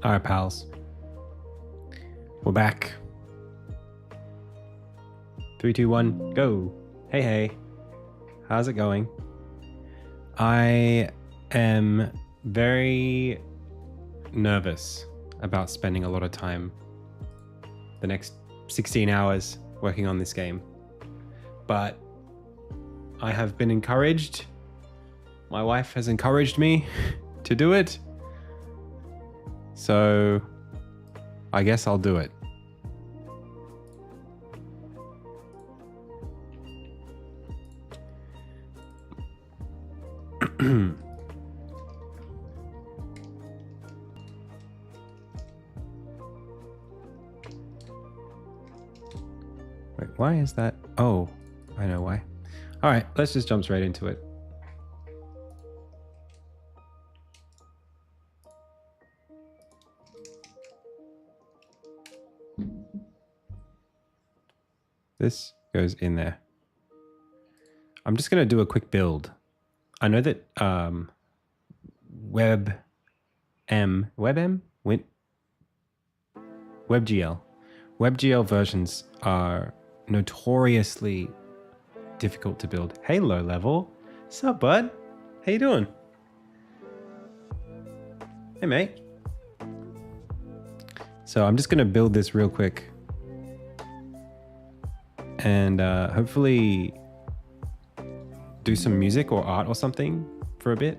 All right, pals. We're back. 3, 2, 1, go. Hey, hey. How's it going? I am very nervous about spending a lot of time the next 16 hours working on this game. But I have been encouraged. My wife has encouraged me to do it. So I guess I'll do it. Wait, why is that? Oh, I know why. All right, let's just jump straight into it. This goes in there. I'm just going to do a quick build. I know that WebGL versions are notoriously difficult to build. Hey, low level. Sup, bud? How you doing? Hey, mate. So I'm just going to build this real quick. And hopefully do some music or art or something for a bit.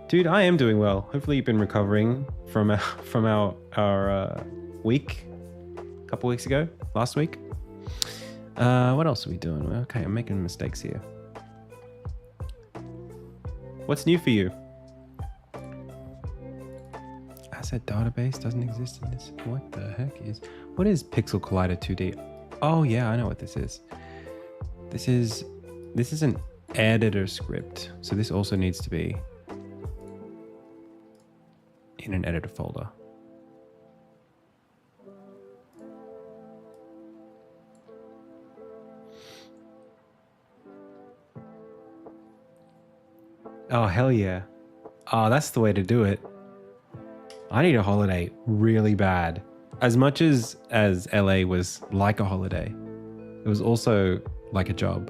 Dude, I am doing well. Hopefully you've been recovering from our week, a couple weeks ago, last week. What else are we doing? Okay, I'm making mistakes here. What's new for you? Asset database doesn't exist in this. What the heck is? What is Pixel Collider 2D? Oh yeah, I know what this is. This is an editor script. So this also needs to be in an editor folder. Oh, hell yeah. Oh, that's the way to do it. I need a holiday really bad. As much as LA was like a holiday, it was also like a job.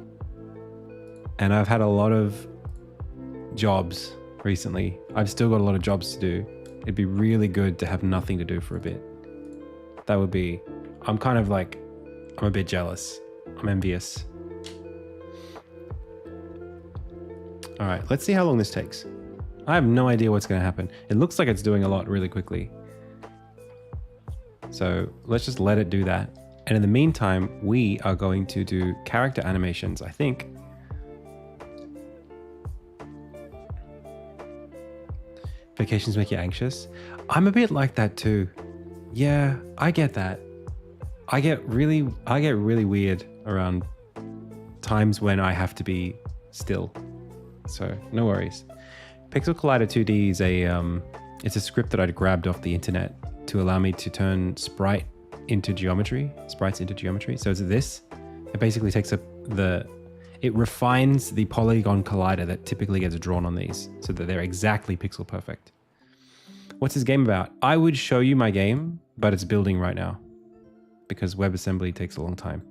And I've had a lot of jobs recently. I've still got a lot of jobs to do. It'd be really good to have nothing to do for a bit. That would be, I'm a bit jealous. I'm envious. All right, let's see how long this takes. I have no idea what's going to happen. It looks like it's doing a lot really quickly. So let's just let it do that. And in the meantime, we are going to do character animations, I think. Vacations make you anxious? I'm a bit like that too. Yeah, I get that. I get really weird around times when I have to be still. So no worries. Pixel Collider 2D is it's a script that I'd grabbed off the internet to allow me to turn sprites into geometry. So it's this. It basically takes it refines the polygon collider that typically gets drawn on these so that they're exactly pixel perfect. What's this game about? I would show you my game, but it's building right now because WebAssembly takes a long time.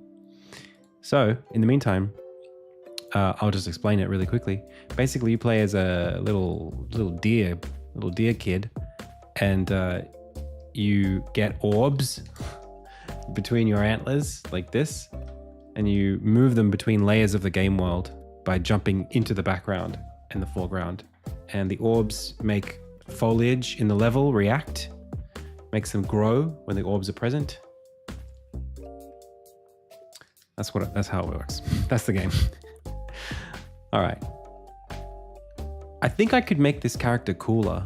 So in the meantime, I'll just explain it really quickly. Basically, you play as a little deer kid, and you get orbs between your antlers like this, and you move them between layers of the game world by jumping into the background and the foreground. And the orbs make foliage in the level react, Makes them grow when the orbs are present. That's how it works. That's the game. All right. I think I could make this character cooler,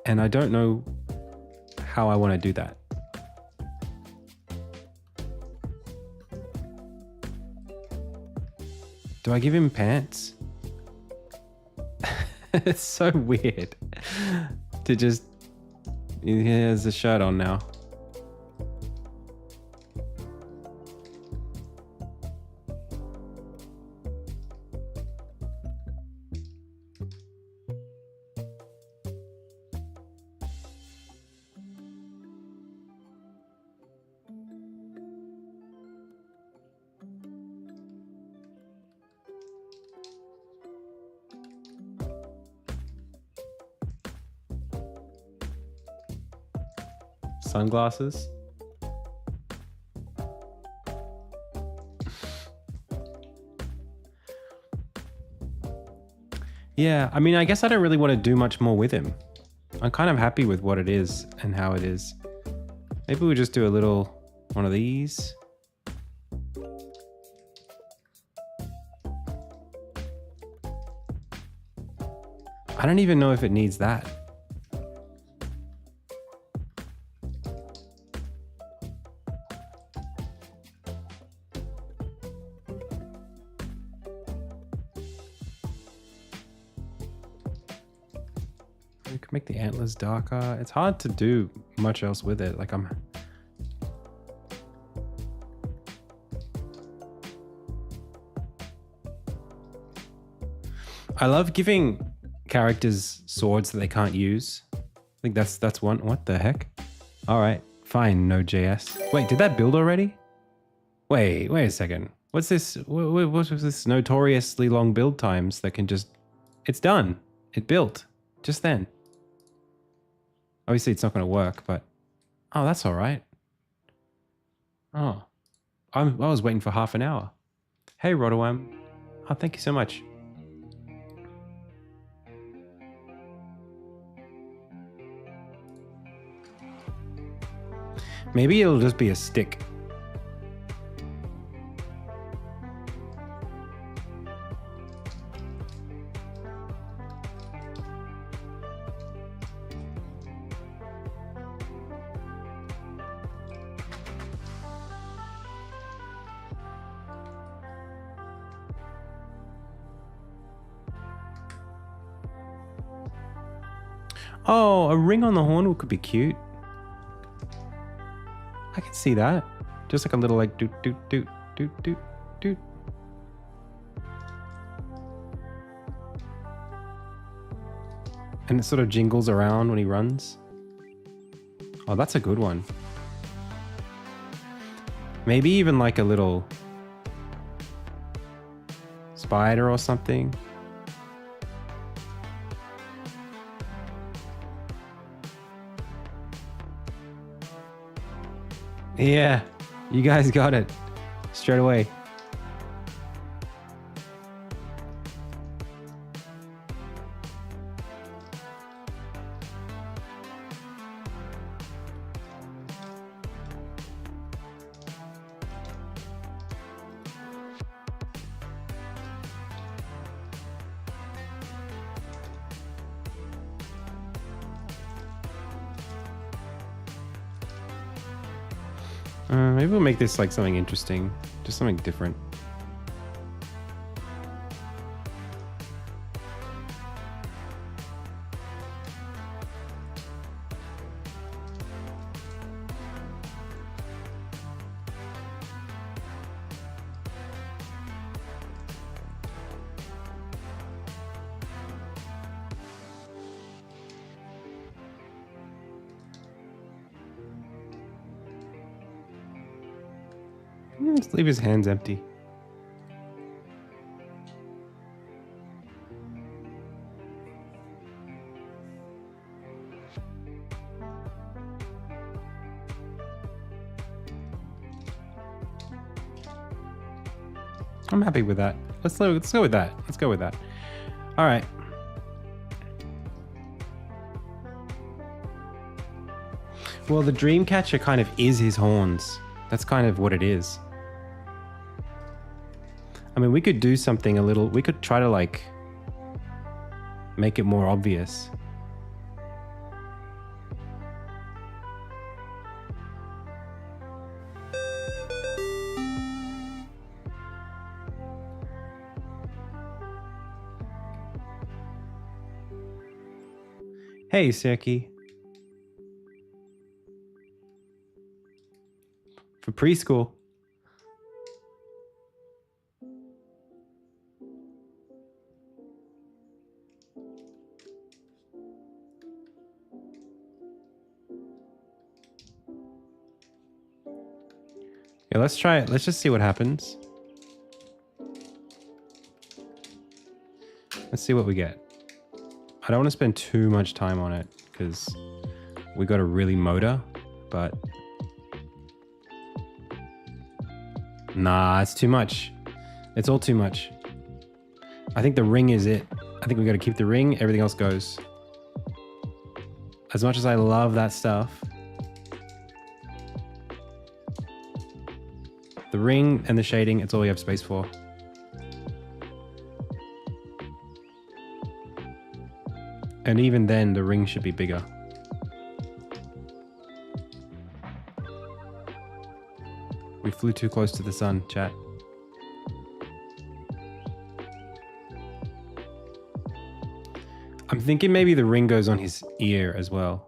and I don't know how I want to do that. Do I give him pants? It's so weird to just, he has a shirt on now. Sunglasses. Yeah, I mean, I guess I don't really want to do much more with him. I'm kind of happy with what it is and how it is. Maybe we'll just do a little one of these. I don't even know if it needs that. We could make the antlers darker. It's hard to do much else with it. Like I love giving characters swords that they can't use. I think that's one. What the heck? All right, fine. Node.js. Wait, did that build already? Wait a second. What's this? What was this notoriously long build times that can just? It's done. It built just then. Obviously, it's not going to work, but oh, that's all right. Oh, I was waiting for half an hour. Hey, Rotowam. Oh, thank you so much. Maybe it'll just be a stick. Oh, a ring on the horn could be cute. I can see that. Just like a little like doot doot doot doot doot doot. And it sort of jingles around when he runs. Oh, that's a good one. Maybe even like a little spider or something. Yeah, you guys got it straight away. Maybe we'll make this like something interesting, just something different. Just leave his hands empty. I'm happy with that. Let's go with that. Let's go with that. All right. Well, the dream catcher kind of is his horns. That's kind of what it is. I mean, we could do something a little... We could try to, like, make it more obvious. Hey, Serki. For preschool. Yeah, let's try it. Let's just see what happens. Let's see what we get. I don't want to spend too much time on it because we got a really motor, but nah, it's too much. It's all too much. I think the ring is it. I think we got to keep the ring. Everything else goes. As much as I love that stuff, the ring and the shading, it's all we have space for. And even then, the ring should be bigger. We flew too close to the sun, chat. I'm thinking maybe the ring goes on his ear as well.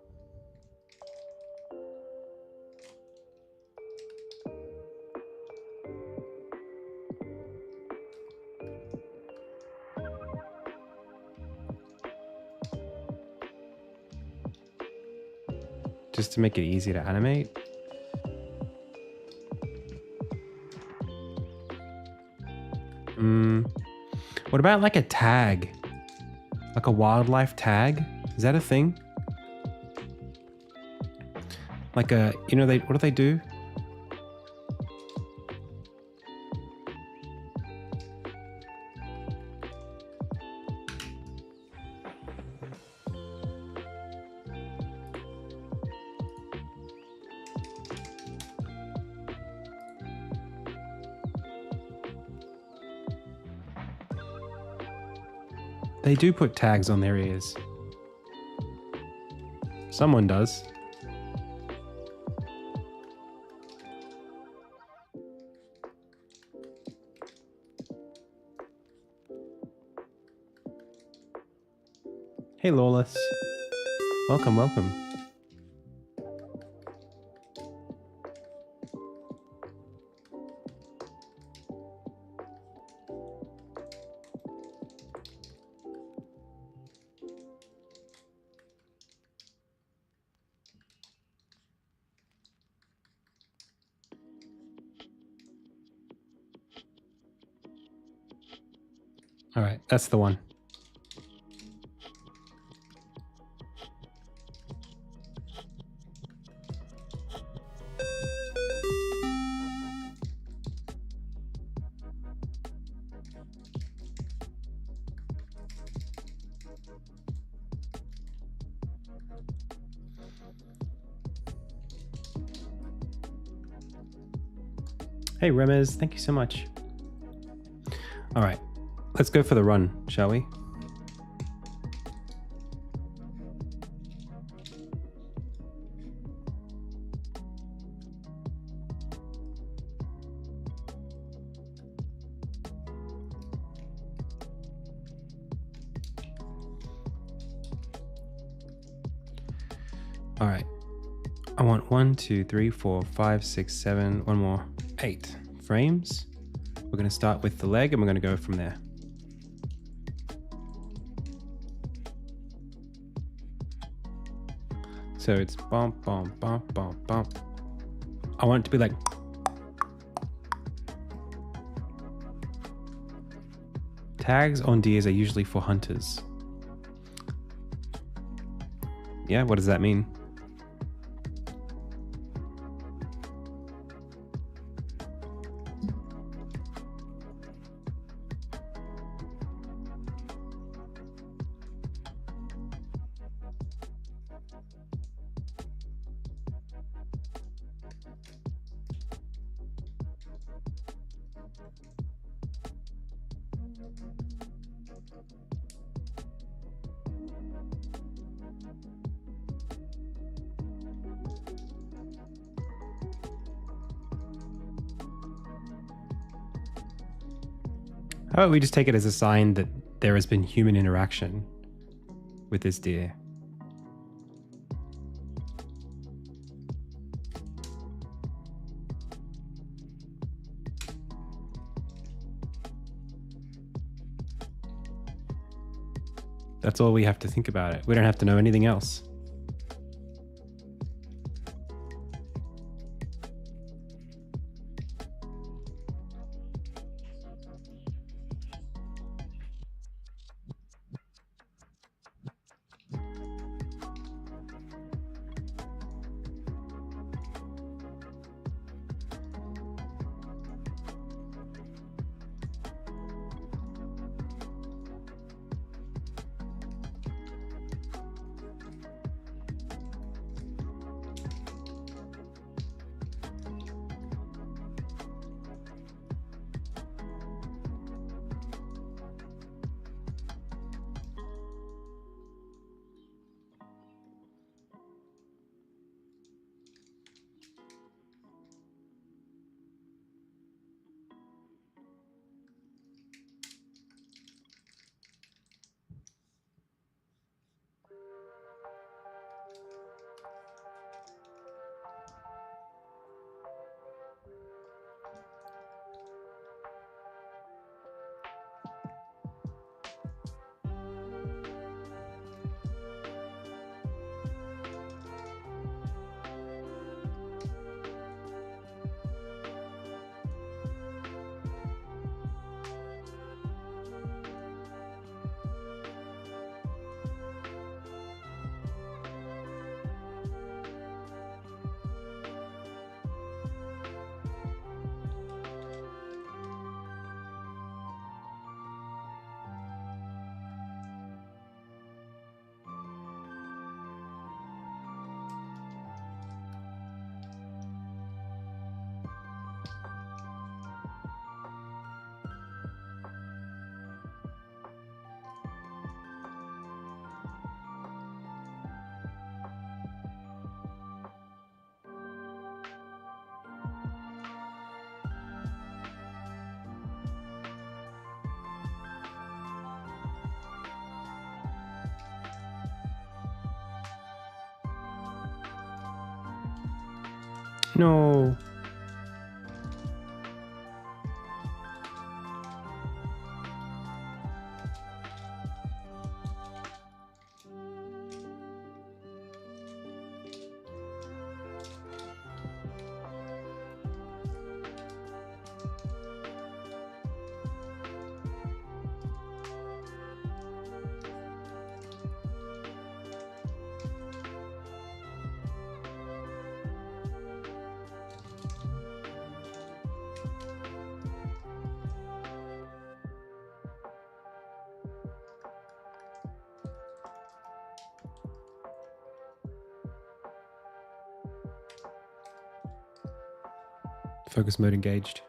Just to make it easy to animate. What about like a tag? Like a wildlife tag? Is that a thing? Like a, you know, what do they do? They do put tags on their ears. Someone does. Hey, Lawless. Welcome, welcome. All right, that's the one. Hey, Remez, thank you so much. All right, let's go for the run, shall we? All right. I want 1, 2, 3, 4, 5, 6, 7, one more, 8 frames. We're going to start with the leg and we're going to go from there. So it's bump, bump, bump, bump, bump. I want it to be like, tags on deers are usually for hunters. Yeah, what does that mean? How about we just take it as a sign that there has been human interaction with this deer? That's all we have to think about it. We don't have to know anything else. No. Focus mode engaged.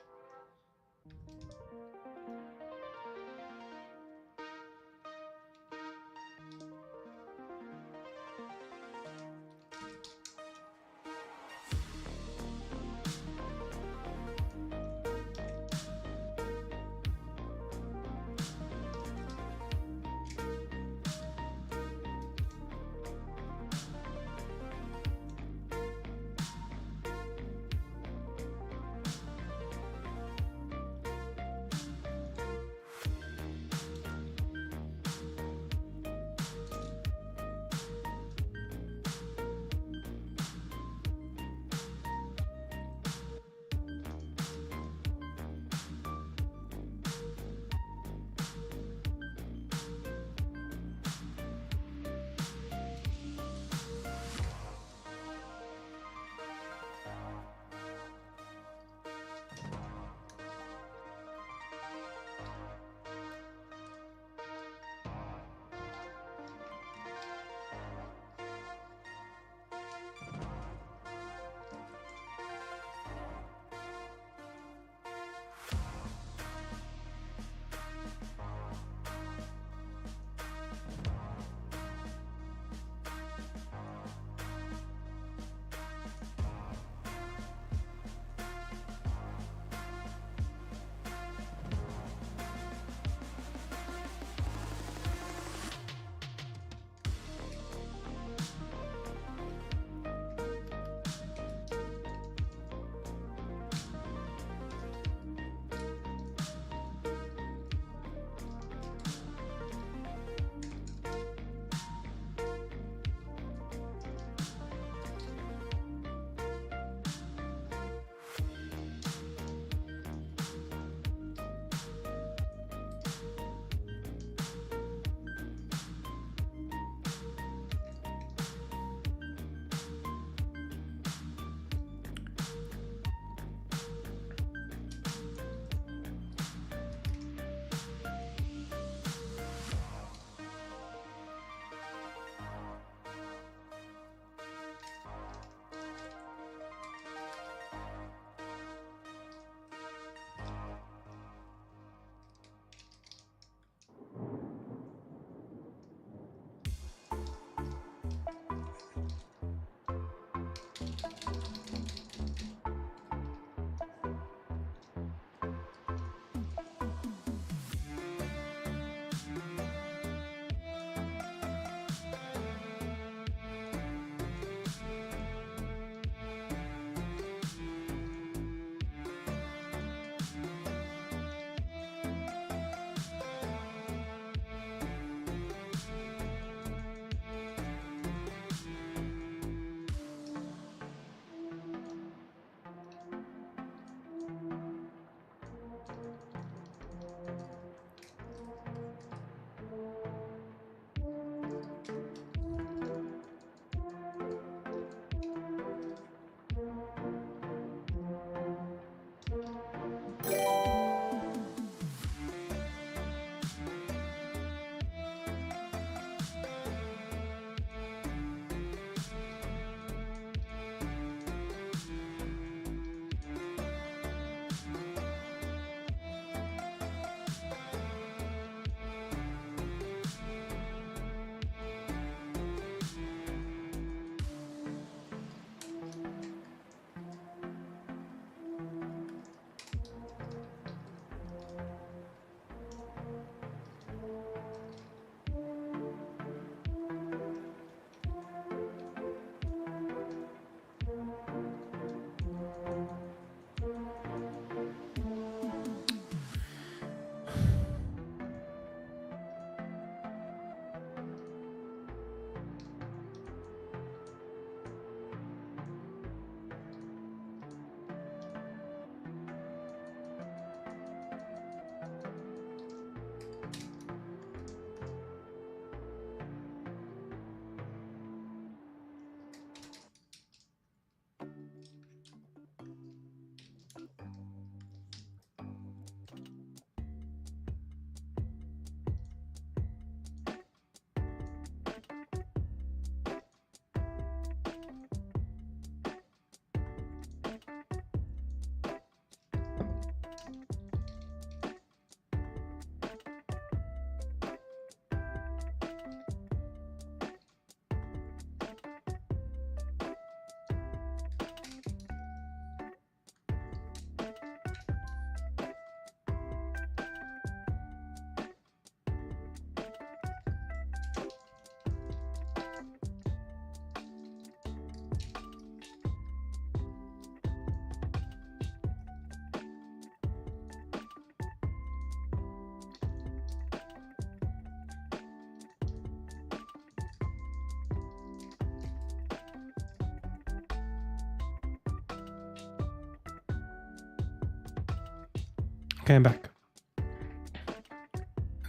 Okay, I'm back.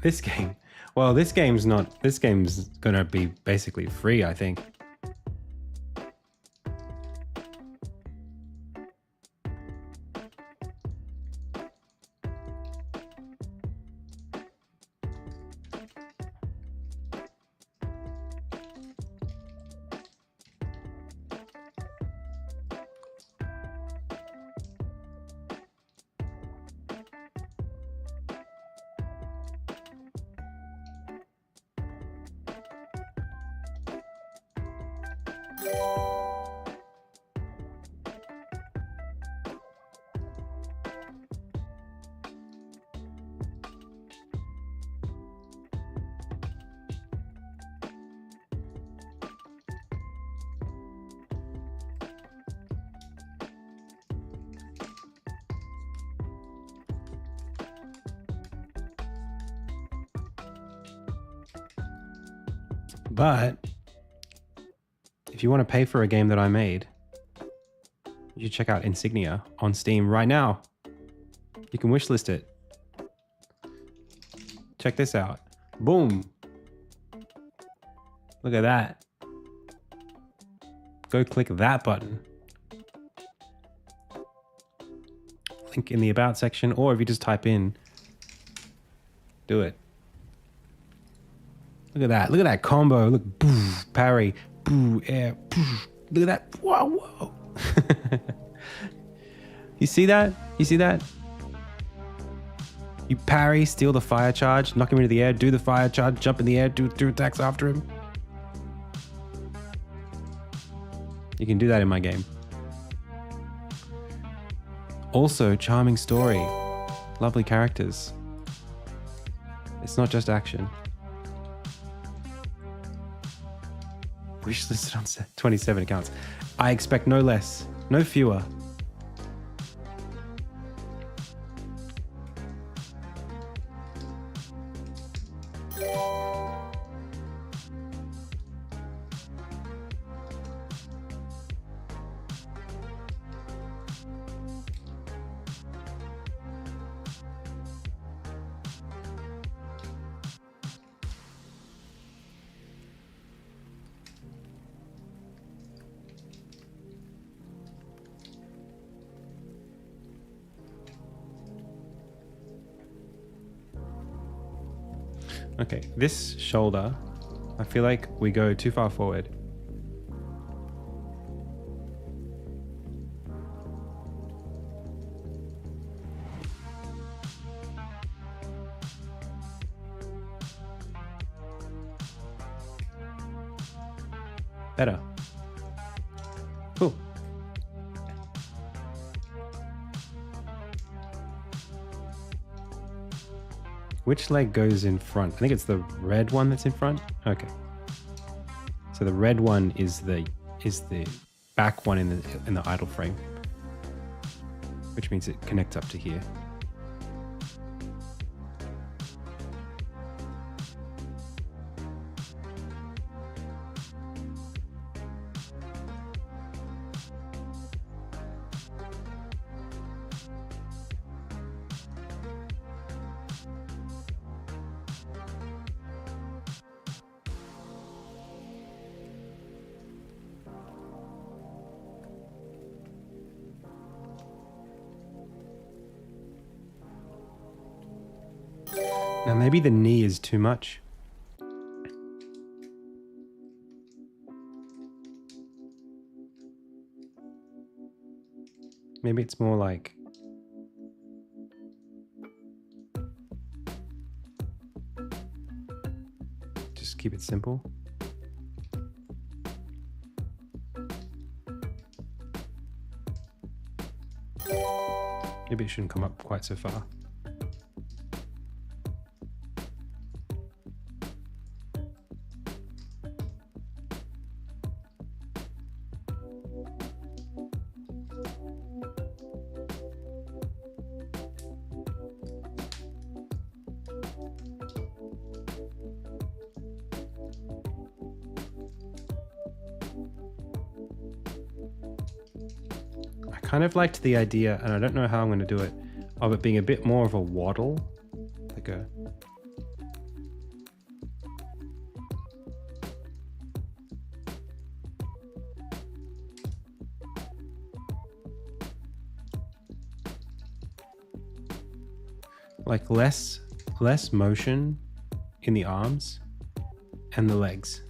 This game, well, this game's gonna be basically free, I think. But if you want to pay for a game that I made, you should check out Insignia on Steam right now. You can wishlist it. Check this out. Boom. Look at that. Go click that button. Link in the About section, or if you just type in, do it. Look at that. Look at that combo. Look, boo, parry, boo, air, boo. Look at that. Whoa, whoa. You see that? You see that? You parry, steal the fire charge, knock him into the air, do the fire charge, jump in the air, do 2 attacks after him. You can do that in my game. Also, charming story. Lovely characters. It's not just action. Wishlisted on 27 accounts. I expect no less, no fewer. Okay, this shoulder, I feel like we go too far forward. Better. Cool. Which leg goes in front? I think it's the red one that's in front. Okay. So the red one is the back one in the idle frame, which means it connects up to here. Now maybe the knee is too much. Maybe it's more like just keep it simple. Maybe it shouldn't come up quite so far. I kind of liked the idea, and I don't know how I'm going to do it, of it being a bit more of a waddle, like a less motion in the arms and the legs.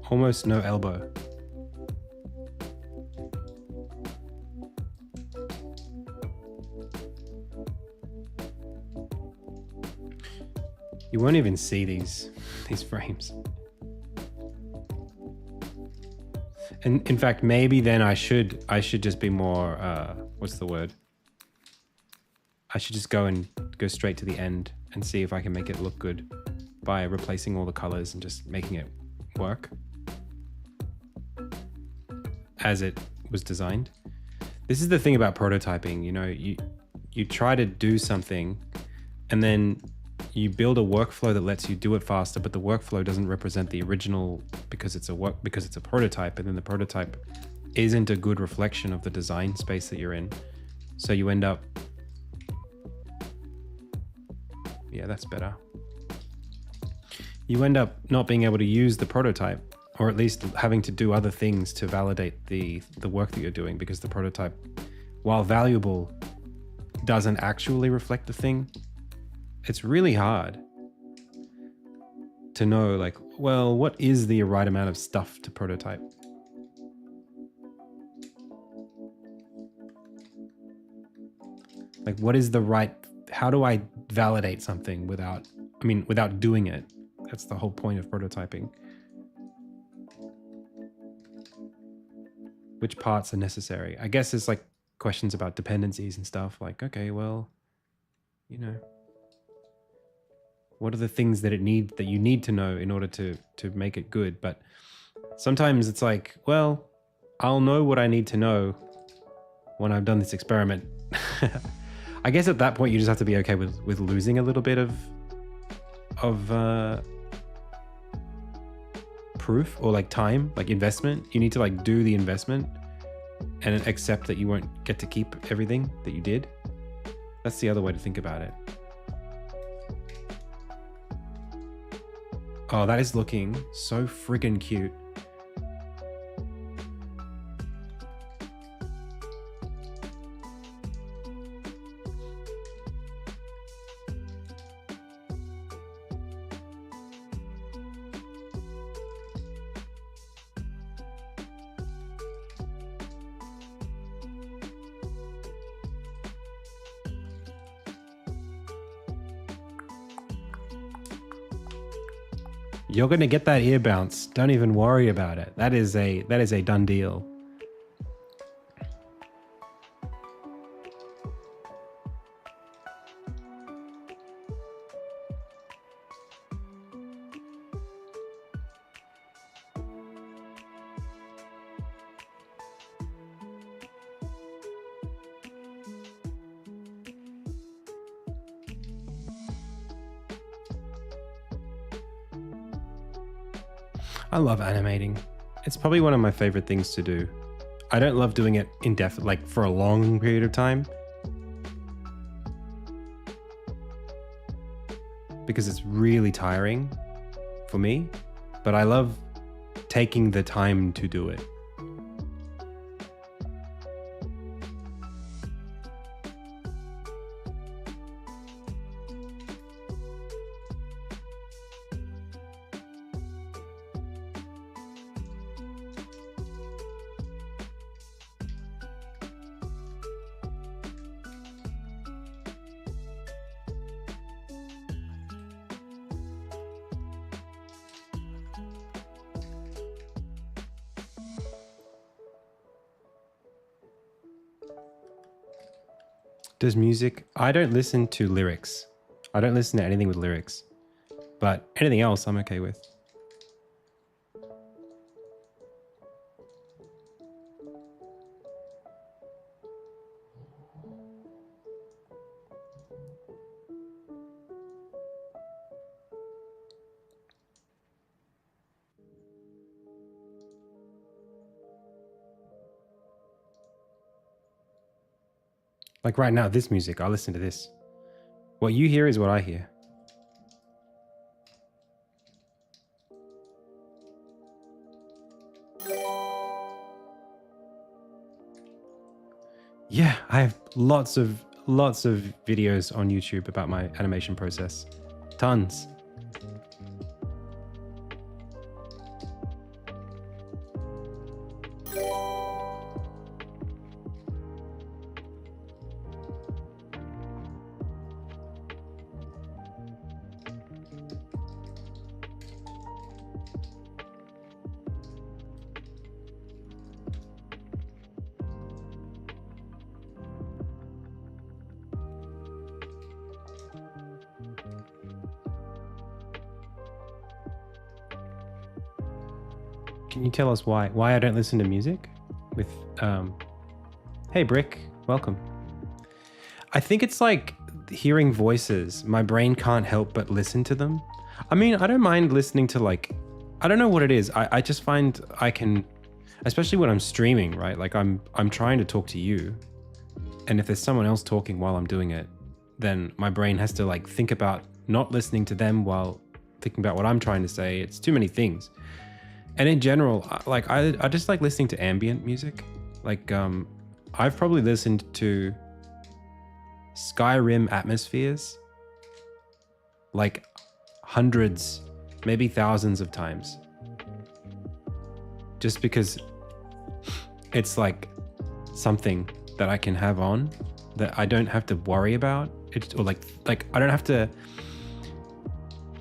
Almost no elbow. You won't even see these frames. And in fact, maybe then I should just be more, what's the word? I should just go straight to the end and see if I can make it look good by replacing all the colors and just making it work as it was designed. This is the thing about prototyping, you know, you try to do something and then you build a workflow that lets you do it faster, but the workflow doesn't represent the original because it's a prototype, and then the prototype isn't a good reflection of the design space that you're in. So you end up, yeah, that's better. You end up not being able to use the prototype, or at least having to do other things to validate the work that you're doing, because the prototype, while valuable, doesn't actually reflect the thing. It's really hard to know, like, well, what is the right amount of stuff to prototype? Like, what is the right, how do I validate something without doing it? That's the whole point of prototyping. Which parts are necessary? I guess it's like questions about dependencies and stuff, like, okay, well, you know, what are the things that you need to know in order to make it good? But sometimes it's like, well, I'll know what I need to know when I've done this experiment. I guess at that point you just have to be okay with losing a little bit of proof, or like time, like investment. You need to like do the investment and accept that you won't get to keep everything that you did. That's the other way to think about it. Oh, that is looking so friggin' cute. You're gonna get that ear bounce. Don't even worry about it. That is a done deal. I love animating. It's probably one of my favorite things to do. I don't love doing it indefinitely, like for a long period of time, because it's really tiring for me, but I love taking the time to do it. Does music... I don't listen to lyrics. I don't listen to anything with lyrics. But anything else I'm okay with. Like right now, this music, I listen to this. What you hear is what I hear. Yeah, I have lots of videos on YouTube about my animation process. Tons. Can you tell us why I don't listen to music? With hey Brick, welcome. I think it's like hearing voices. My brain can't help but listen to them. I mean, I don't mind listening to like, I don't know what it is. I just find I can, especially when I'm streaming, right? Like I'm trying to talk to you, and if there's someone else talking while I'm doing it, then my brain has to like think about not listening to them while thinking about what I'm trying to say. It's too many things. And in general, like I just like listening to ambient music. Like I've probably listened to Skyrim atmospheres like hundreds, maybe thousands of times. Just because it's like something that I can have on that I don't have to worry about. Or like I don't have to.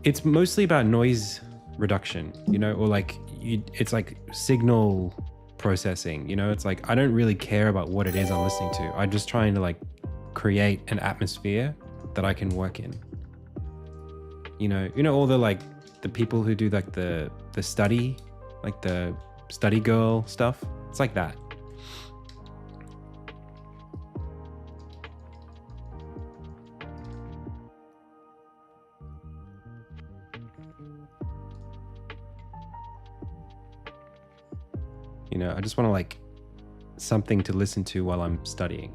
It's mostly about noise reduction, you know, or like it's like signal processing, you know. It's like I don't really care about what it is I'm listening to. I'm just trying to like create an atmosphere that I can work in. You know all the like the people who do like the study, like the study girl stuff. It's like that. You know, I just want to like something to listen to while I'm studying.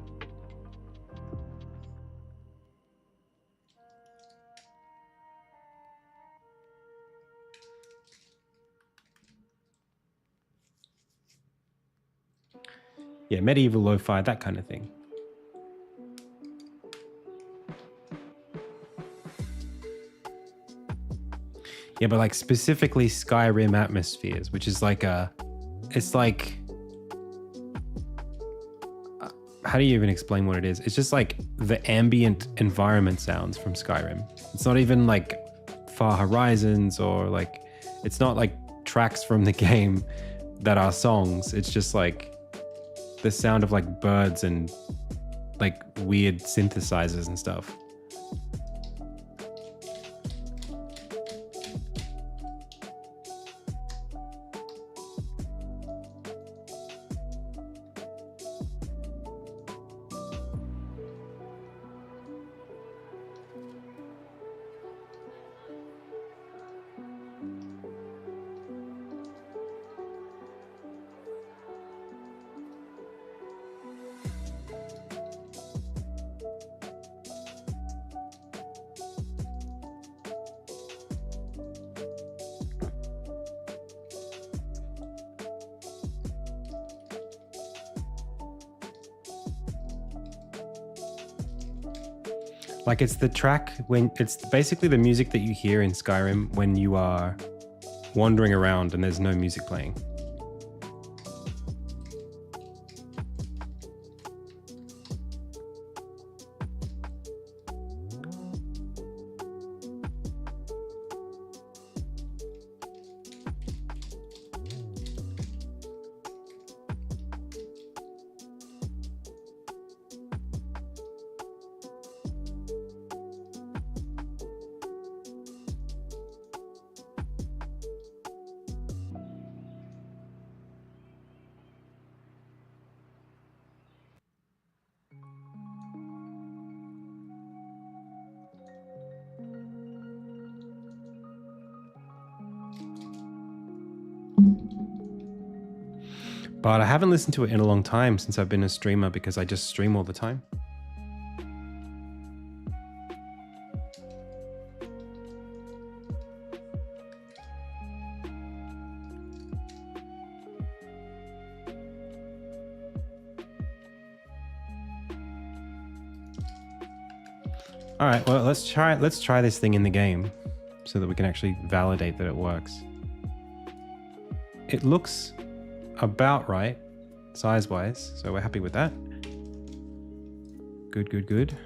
Yeah, medieval lo-fi, that kind of thing. Yeah, but like specifically Skyrim atmospheres, which is like it's like, how do you even explain what it is? It's just like the ambient environment sounds from Skyrim. It's not even like Far Horizons or like, it's not like tracks from the game that are songs. It's just like the sound of like birds and like weird synthesizers and stuff. Like it's the track when it's basically the music that you hear in Skyrim when you are wandering around and there's no music playing. But I haven't listened to it in a long time since I've been a streamer because I just stream all the time. All right, well, let's try this thing in the game so that we can actually validate that it works. It looks about right, size-wise, so we're happy with that. Good, good, good.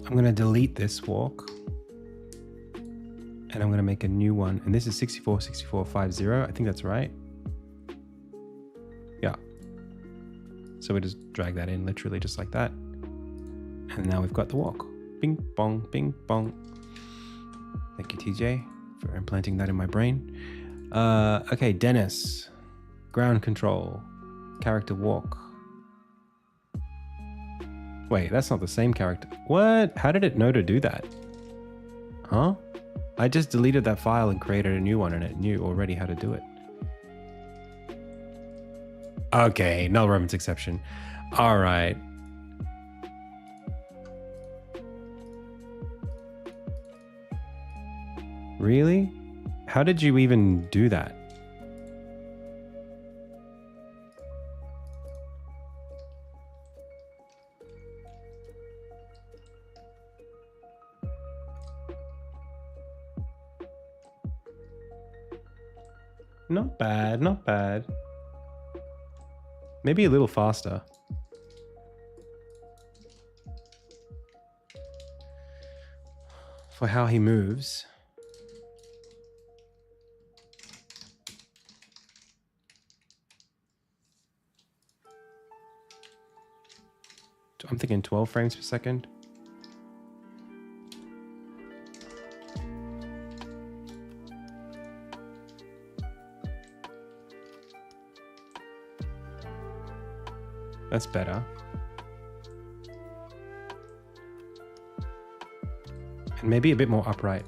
I'm going to delete this walk. And I'm going to make a new one. And this is 646450. I think that's right. Yeah. So we just drag that in literally just like that. And now we've got the walk. Bing, bong, bing, bong. Thank you, TJ, for implanting that in my brain. Okay, Dennis. Ground control. Character walk. Wait, that's not the same character. What? How did it know to do that? Huh? I just deleted that file and created a new one, and it knew already how to do it. Okay, null reference exception. All right. Really? How did you even do that? Not bad, not bad. Maybe a little faster. For how he moves. I'm thinking 12 frames per second. That's better. And maybe a bit more upright.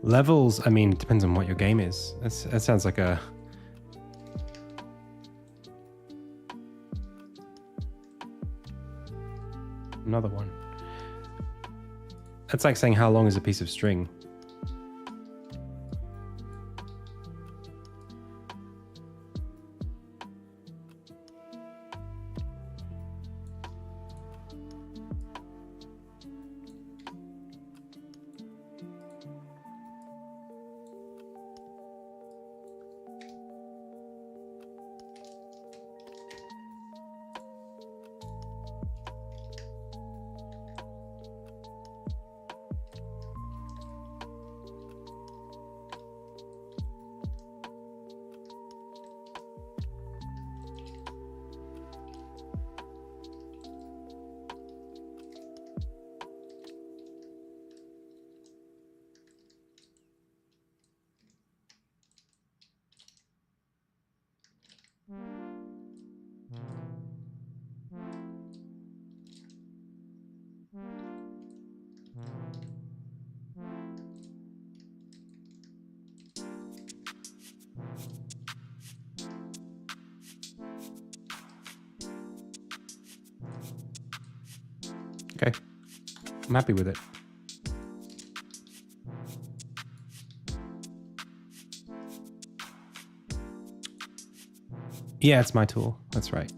Levels, I mean, it depends on what your game is. That sounds like a... Another one. That's like saying how long is a piece of string. Okay, I'm happy with it. Yeah, it's my tool. That's right.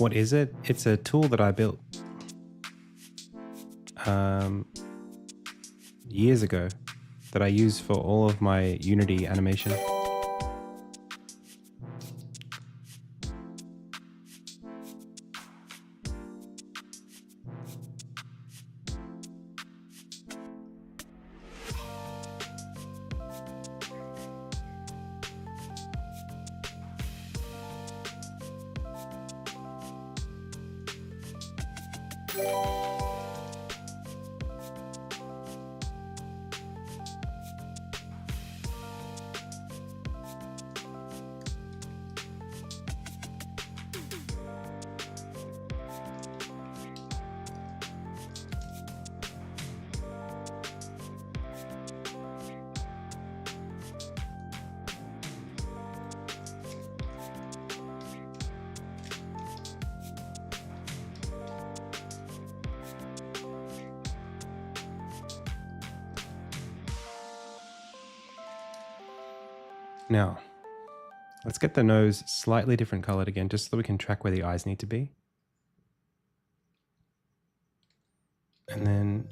What is it? It's a tool that I built years ago that I use for all of my Unity animation. Now, let's get the nose slightly different colored again, just so we can track where the eyes need to be. And then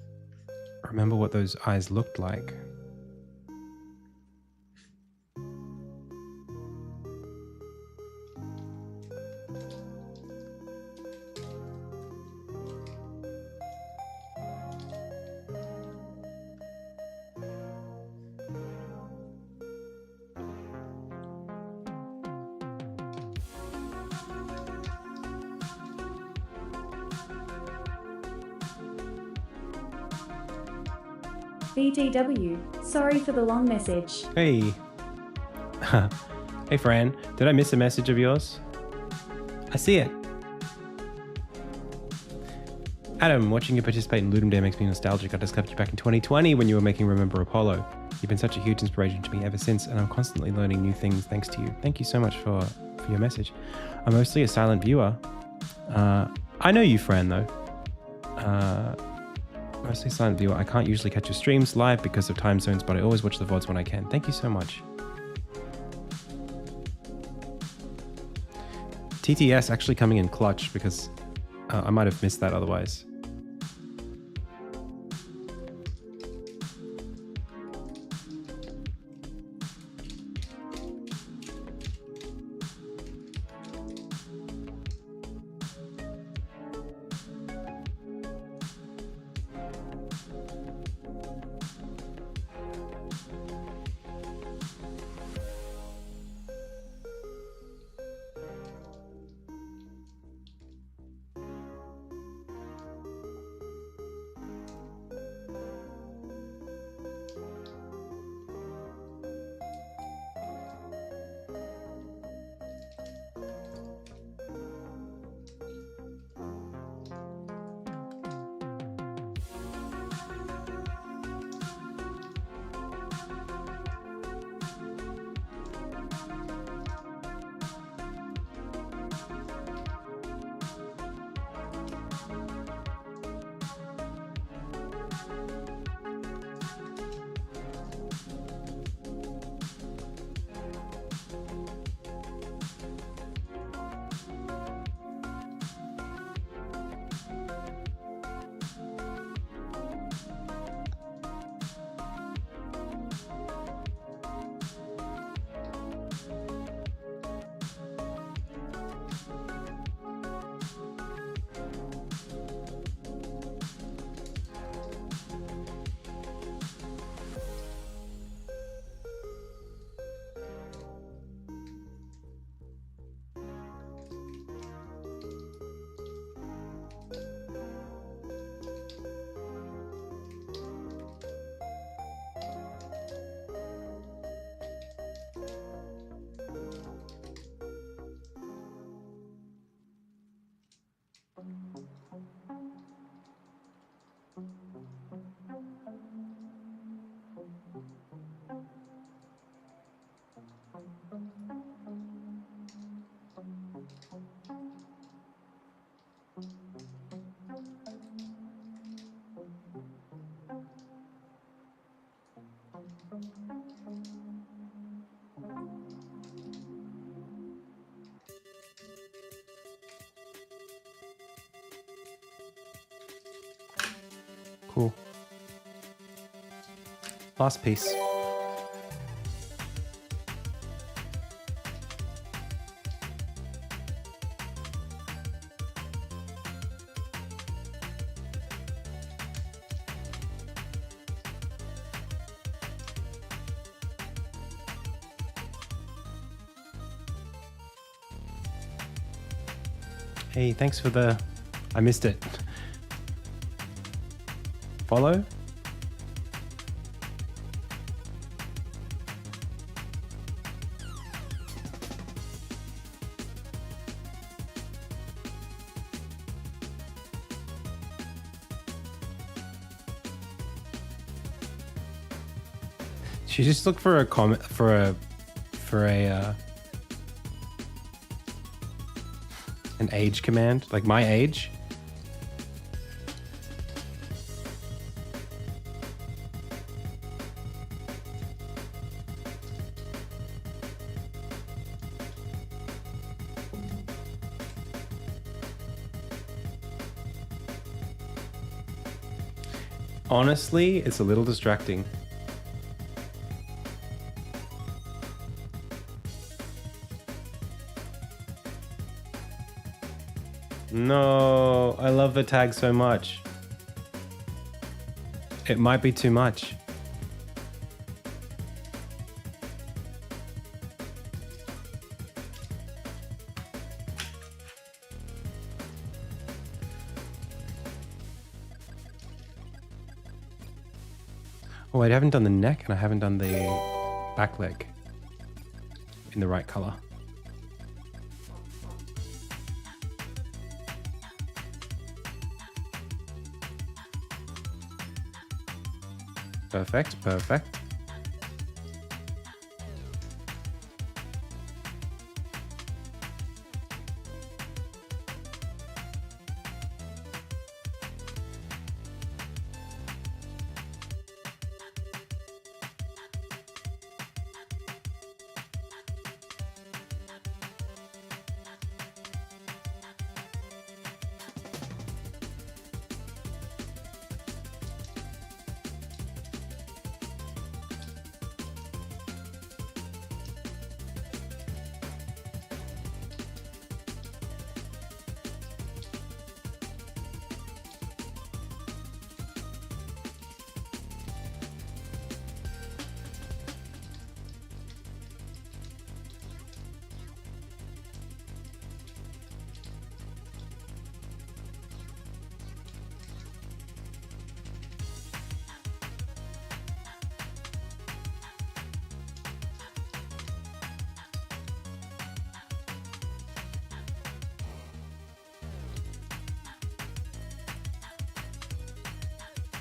remember what those eyes looked like. BTW, sorry for the long message. Hey. Hey, Fran. Did I miss a message of yours? I see it. Adam, watching you participate in LUDUM Day makes me nostalgic. I discovered you back in 2020 when you were making Remember Apollo. You've been such a huge inspiration to me ever since, and I'm constantly learning new things thanks to you. Thank you so much for your message. I'm mostly a silent viewer. I know you, Fran, though. Mostly silent viewer. I can't usually catch your streams live because of time zones, but I always watch the VODs when I can. Thank you so much. TTS actually coming in clutch because I might have missed that otherwise. Cool. Last piece. Hey, thanks for the... I missed it. Follow? She just looked for a comment an age command, like my age. Honestly, it's a little distracting. No, I love the tag so much. It might be too much. Oh, wait, I haven't done the neck and I haven't done the back leg in the right color. Perfect, perfect.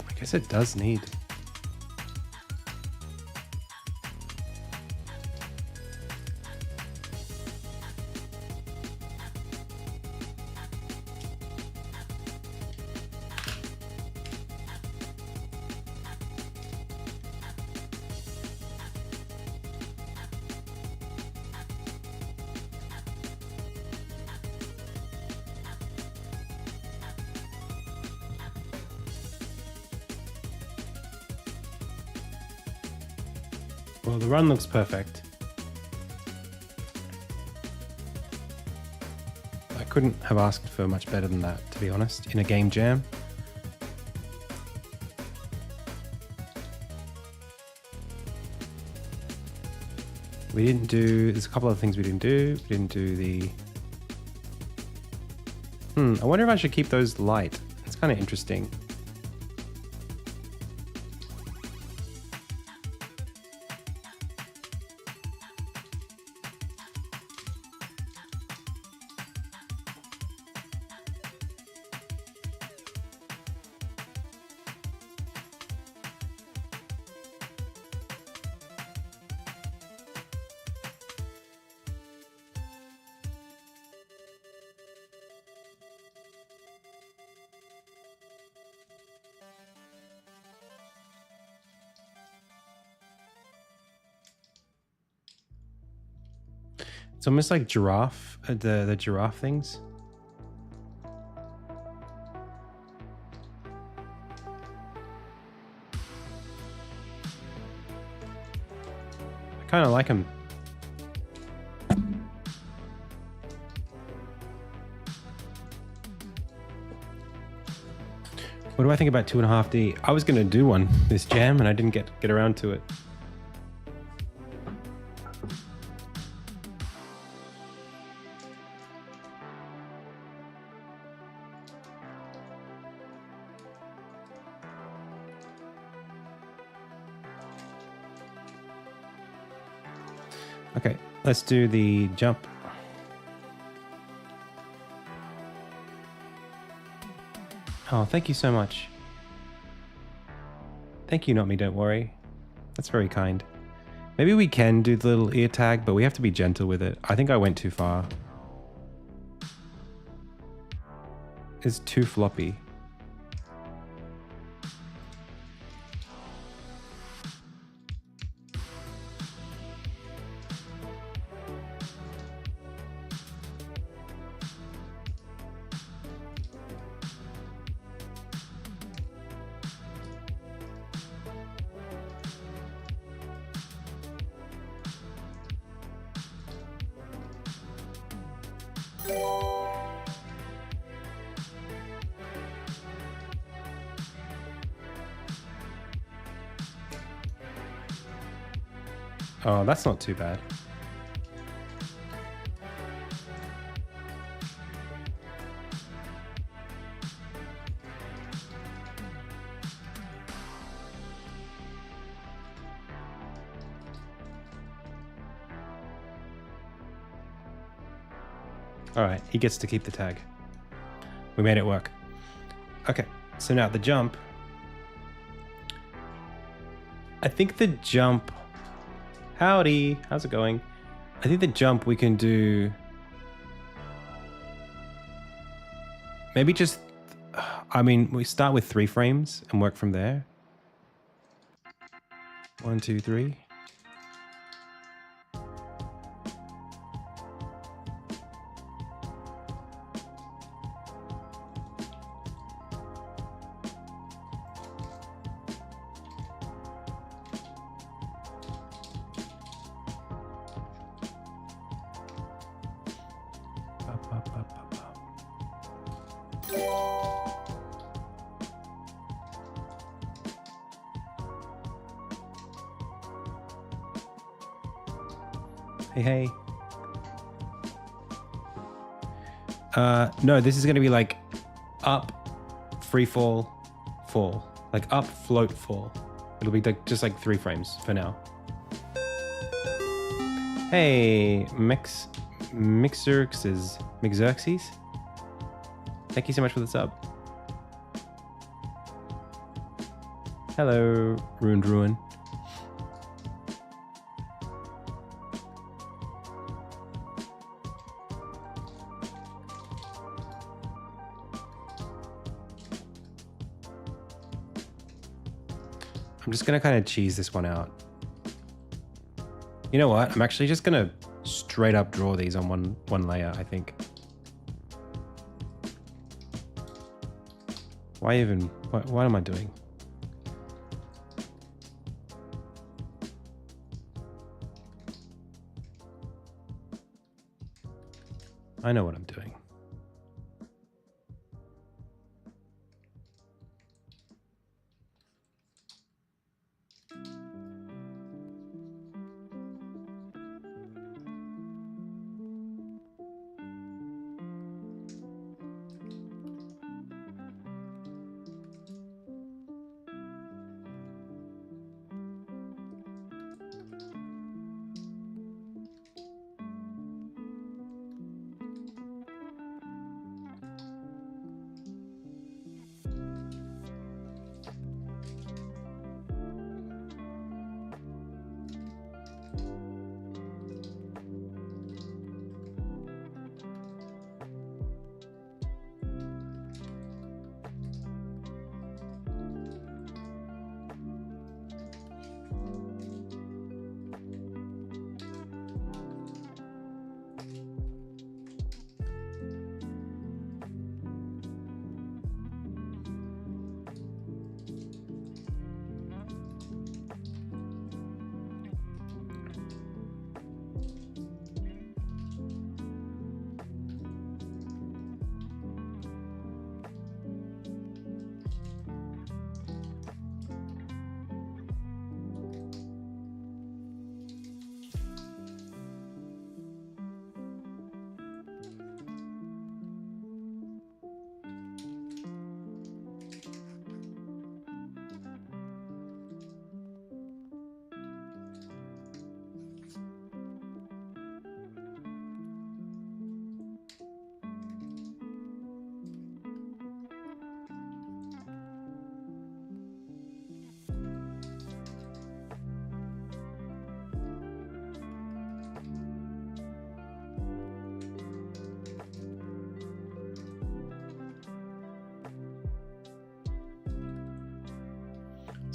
I guess it does need. Well, the run looks perfect. I couldn't have asked for much better than that, to be honest, in a game jam. We didn't do, there's a couple of things we didn't do. We didn't do the... I wonder if I should keep those light. It's kind of interesting. It's almost like giraffe, the giraffe things. Kind of like them. What do I think about 2.5D? I was gonna do one this jam and I didn't get around to it. Okay, let's do the jump. Oh, thank you so much. Thank you, not me, don't worry. That's very kind. Maybe we can do the little ear tag, but we have to be gentle with it. I think I went too far. It's too floppy. Oh, that's not too bad. All right, he gets to keep the tag. We made it work. Okay, so now the jump. I think the jump... Howdy, how's it going? I think the jump we can do... Maybe just... I mean, we start with 3 frames and work from there. 1, 2, 3. Hey, hey. No, this is going to be like up, free fall, fall. Like up, float, fall. It'll be like, just like 3 frames for now. Hey, Mixerxes. Thank you so much for the sub. Hello, Ruined Ruin. I'm just going to kind of cheese this one out. You know what? I'm actually just going to straight up draw these on one layer, I think. Why even? What am I doing? I know what I'm doing.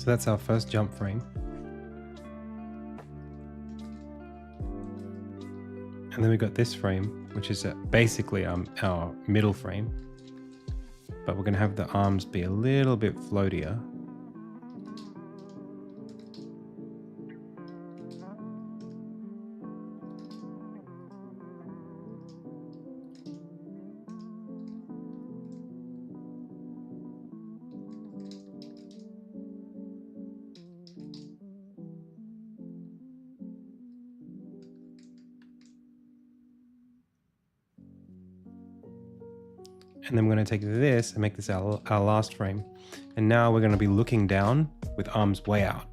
So that's our first jump frame. And then we've got this frame, which is basically our middle frame. But we're going to have the arms be a little bit floatier. And then we're going to take this and make this our last frame. And now we're going to be looking down with arms way out.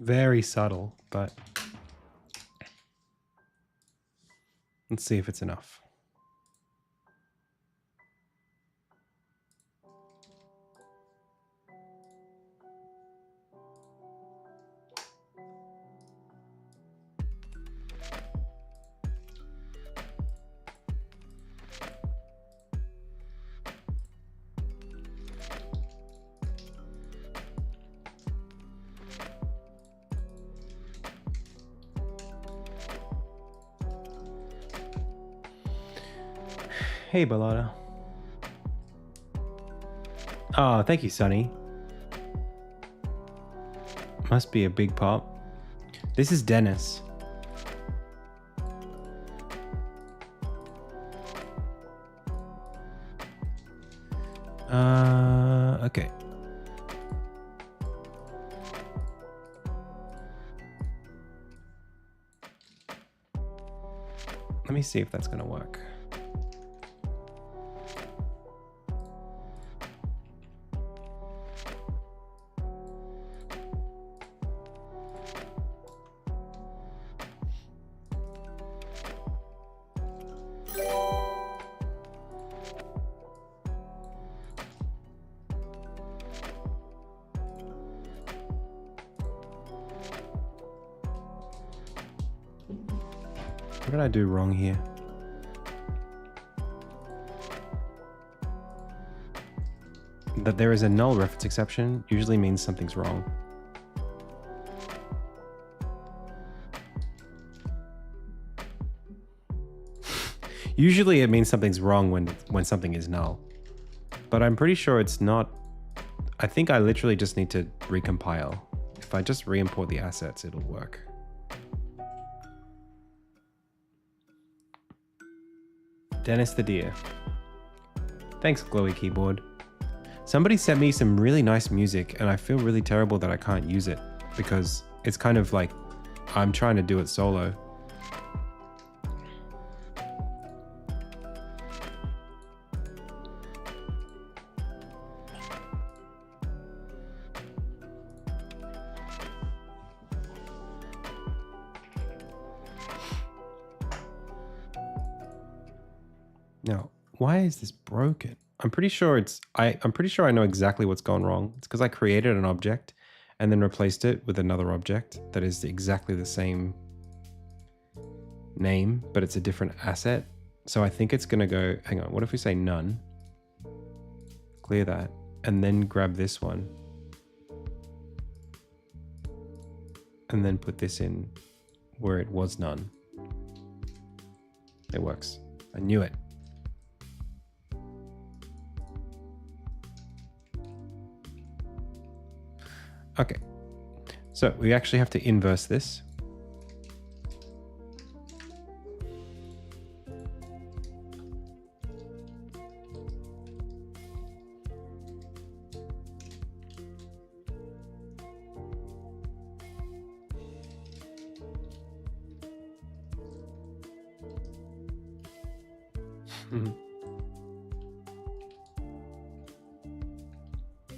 Very subtle, but let's see if it's enough. Hey, Balada. Oh, thank you, Sonny. Must be a big pop. This is Dennis. Okay. Let me see if that's gonna work. What did I do wrong here? That there is a null reference exception usually means something's wrong. Usually it means something's wrong when something is null. But I'm pretty sure it's not. I think I literally just need to recompile. If I just re-import the assets, it'll work. Dennis the Deer. Thanks, Glowy Keyboard. Somebody sent me some really nice music and I feel really terrible that I can't use it because it's kind of like I'm trying to do it solo Now, why is this broken? I'm pretty sure I'm pretty sure I know exactly what's gone wrong. It's because I created an object and then replaced it with another object that is exactly the same name, but it's a different asset. So I think it's going to go, hang on, what if we say none? Clear that, and then grab this one. And then put this in where it was none. It works. I knew it. Okay, so we actually have to inverse this.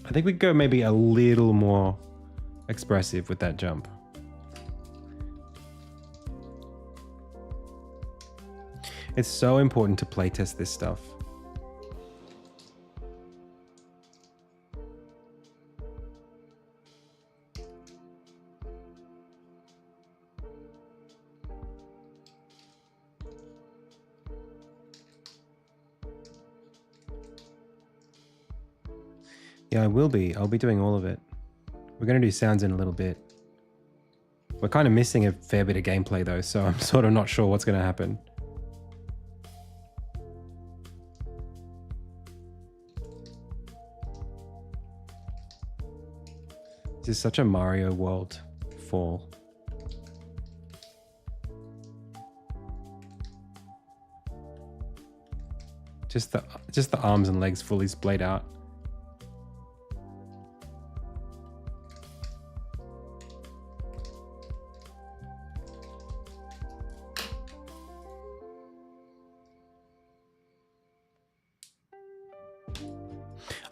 I think we could go maybe a little more expressive with that jump. It's so important to playtest this stuff. Yeah, I will be. I'll be doing all of it. We're going to do sounds in a little bit. We're kind of missing a fair bit of gameplay though, so I'm sort of not sure what's going to happen. This is such a Mario World fall. Just the arms and legs fully splayed out.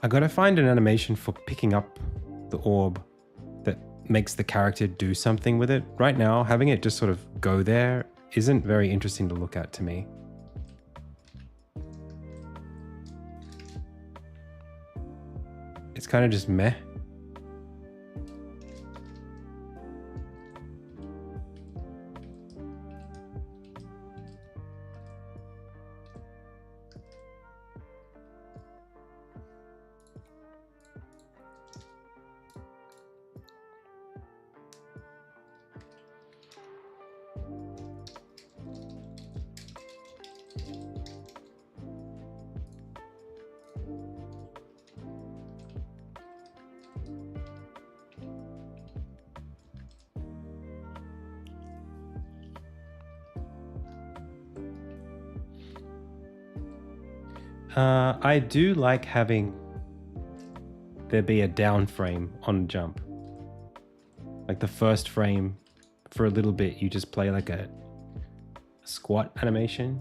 I gotta find an animation for picking up the orb that makes the character do something with it. Right now, having it just sort of go there isn't very interesting to look at to me. It's kind of just meh. I do like having there be a down frame on jump. Like the first frame, for a little bit, you just play like a squat animation.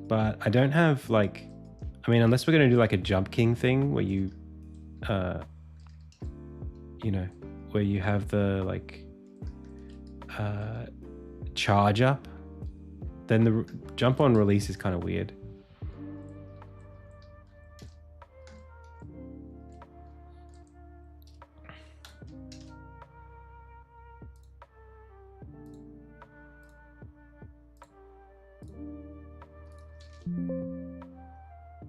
But I don't have like, I mean, unless we're going to do like a Jump King thing where you, you know, where you have the like charge up, then the jump on release is kind of weird.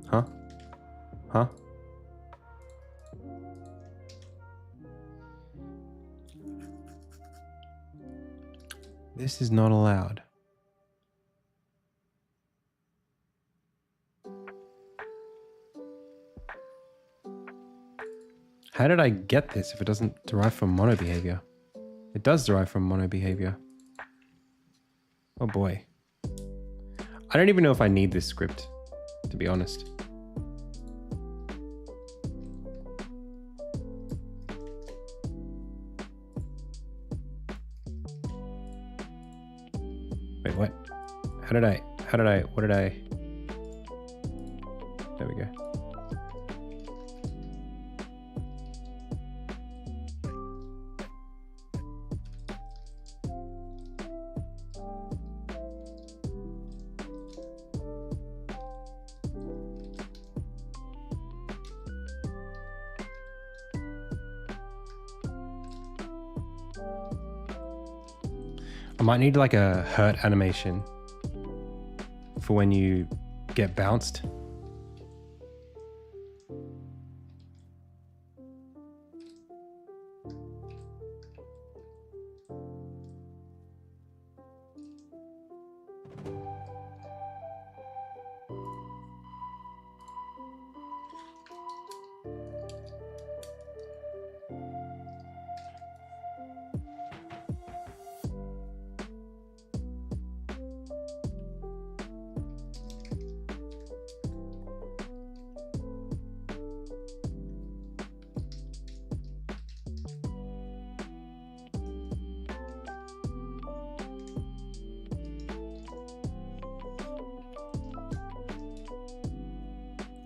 Huh? Huh? This is not allowed. How did I get this if it doesn't derive from mono behavior? It does derive from mono behavior. Oh boy. I don't even know if I need this script, to be honest. Wait, what? What did I? There we go. I might need like a hurt animation for when you get bounced.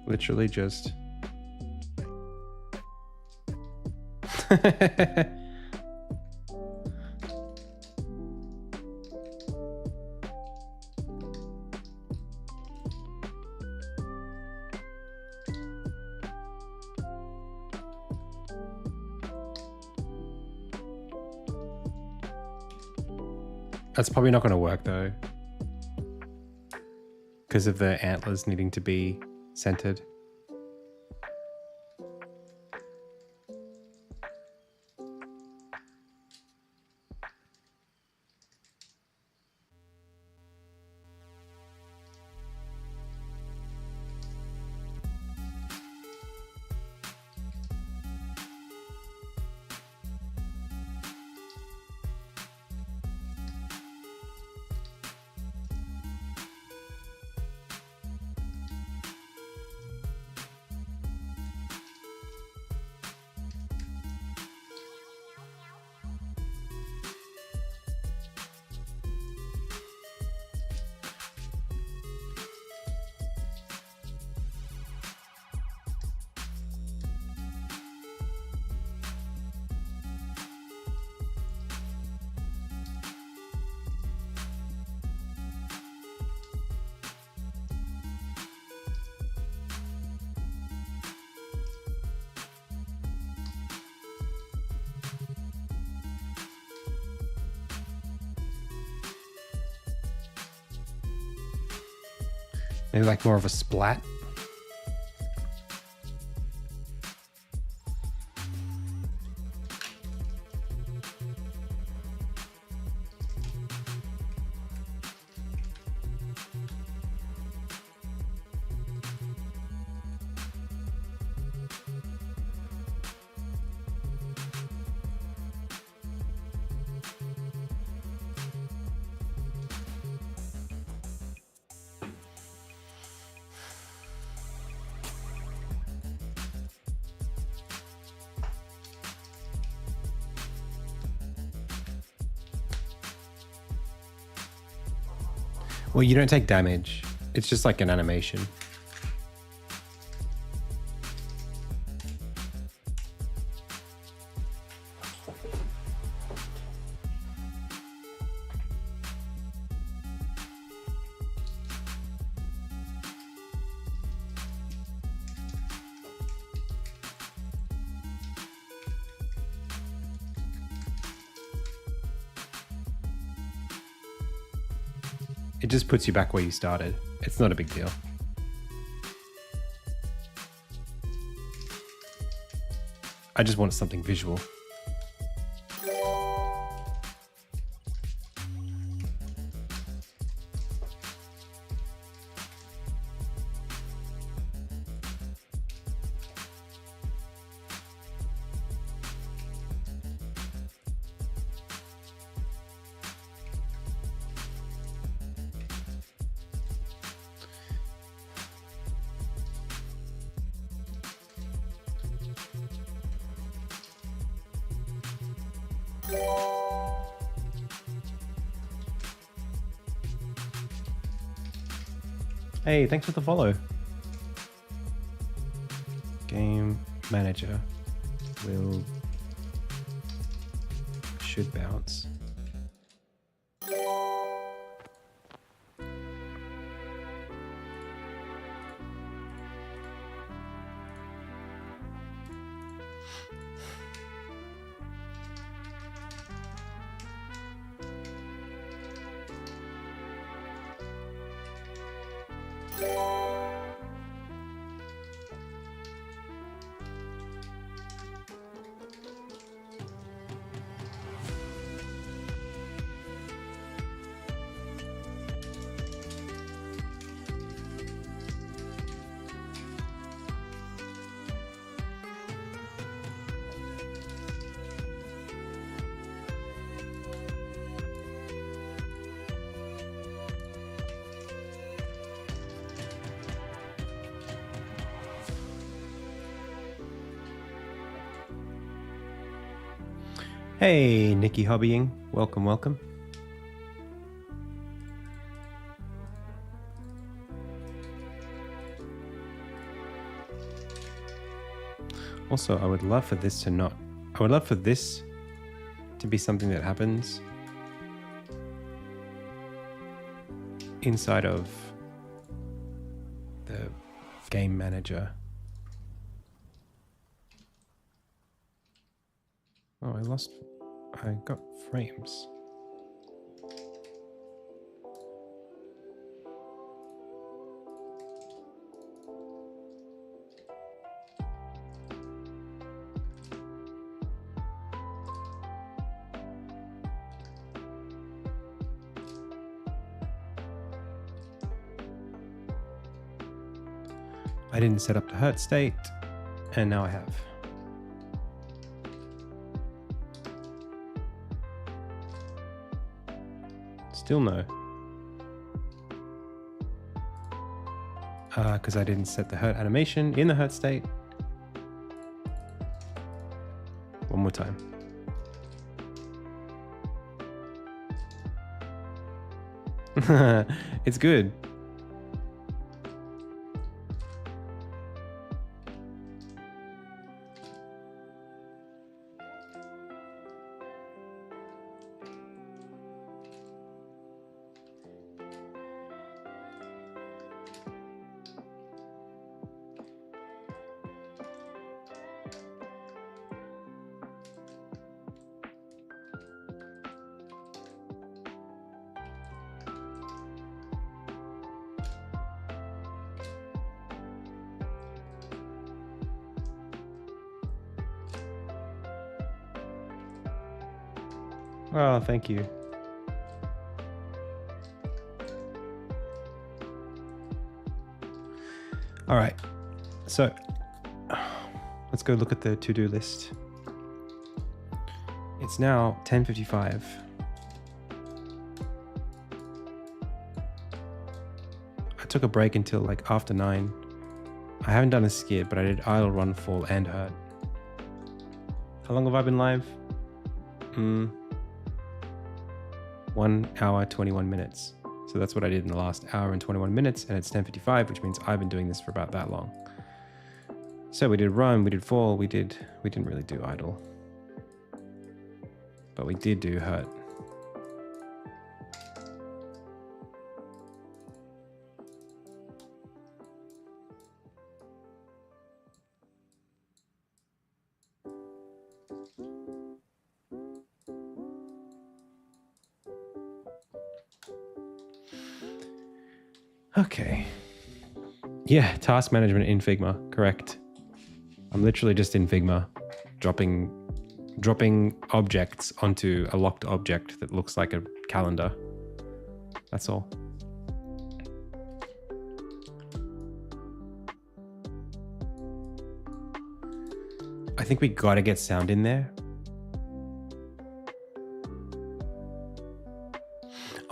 Literally just... That's probably not going to work though, because of the antlers needing to be centered. Maybe like more of a splat. Well, you don't take damage. It's just like an animation. It just puts you back where you started. It's not a big deal. I just want something visual. Hey, thanks for the follow. Game manager should bounce. Hey, Nikki Hobbying. Welcome, welcome. Also, I would love for this to be something that happens inside of the game manager. Oh, I got frames. I didn't set up the hurt state, and now I have. Still no. Because I didn't set the hurt animation in the hurt state. One more time. It's good. Oh, thank you. All right, so let's go look at the to-do list. It's now 10:55. I took a break until like after 9. I haven't done a skid, but I did idle, run, fall, and hurt. How long have I been live? 1 hour, 21 minutes. So that's what I did in the last hour and 21 minutes, and it's 10:55, which means I've been doing this for about that long. So we did run, we did fall, we didn't really do idle. But we did do hurt. Okay. Yeah, task management in Figma, correct. I'm literally just in Figma, dropping objects onto a locked object that looks like a calendar. That's all. I think we gotta get sound in there.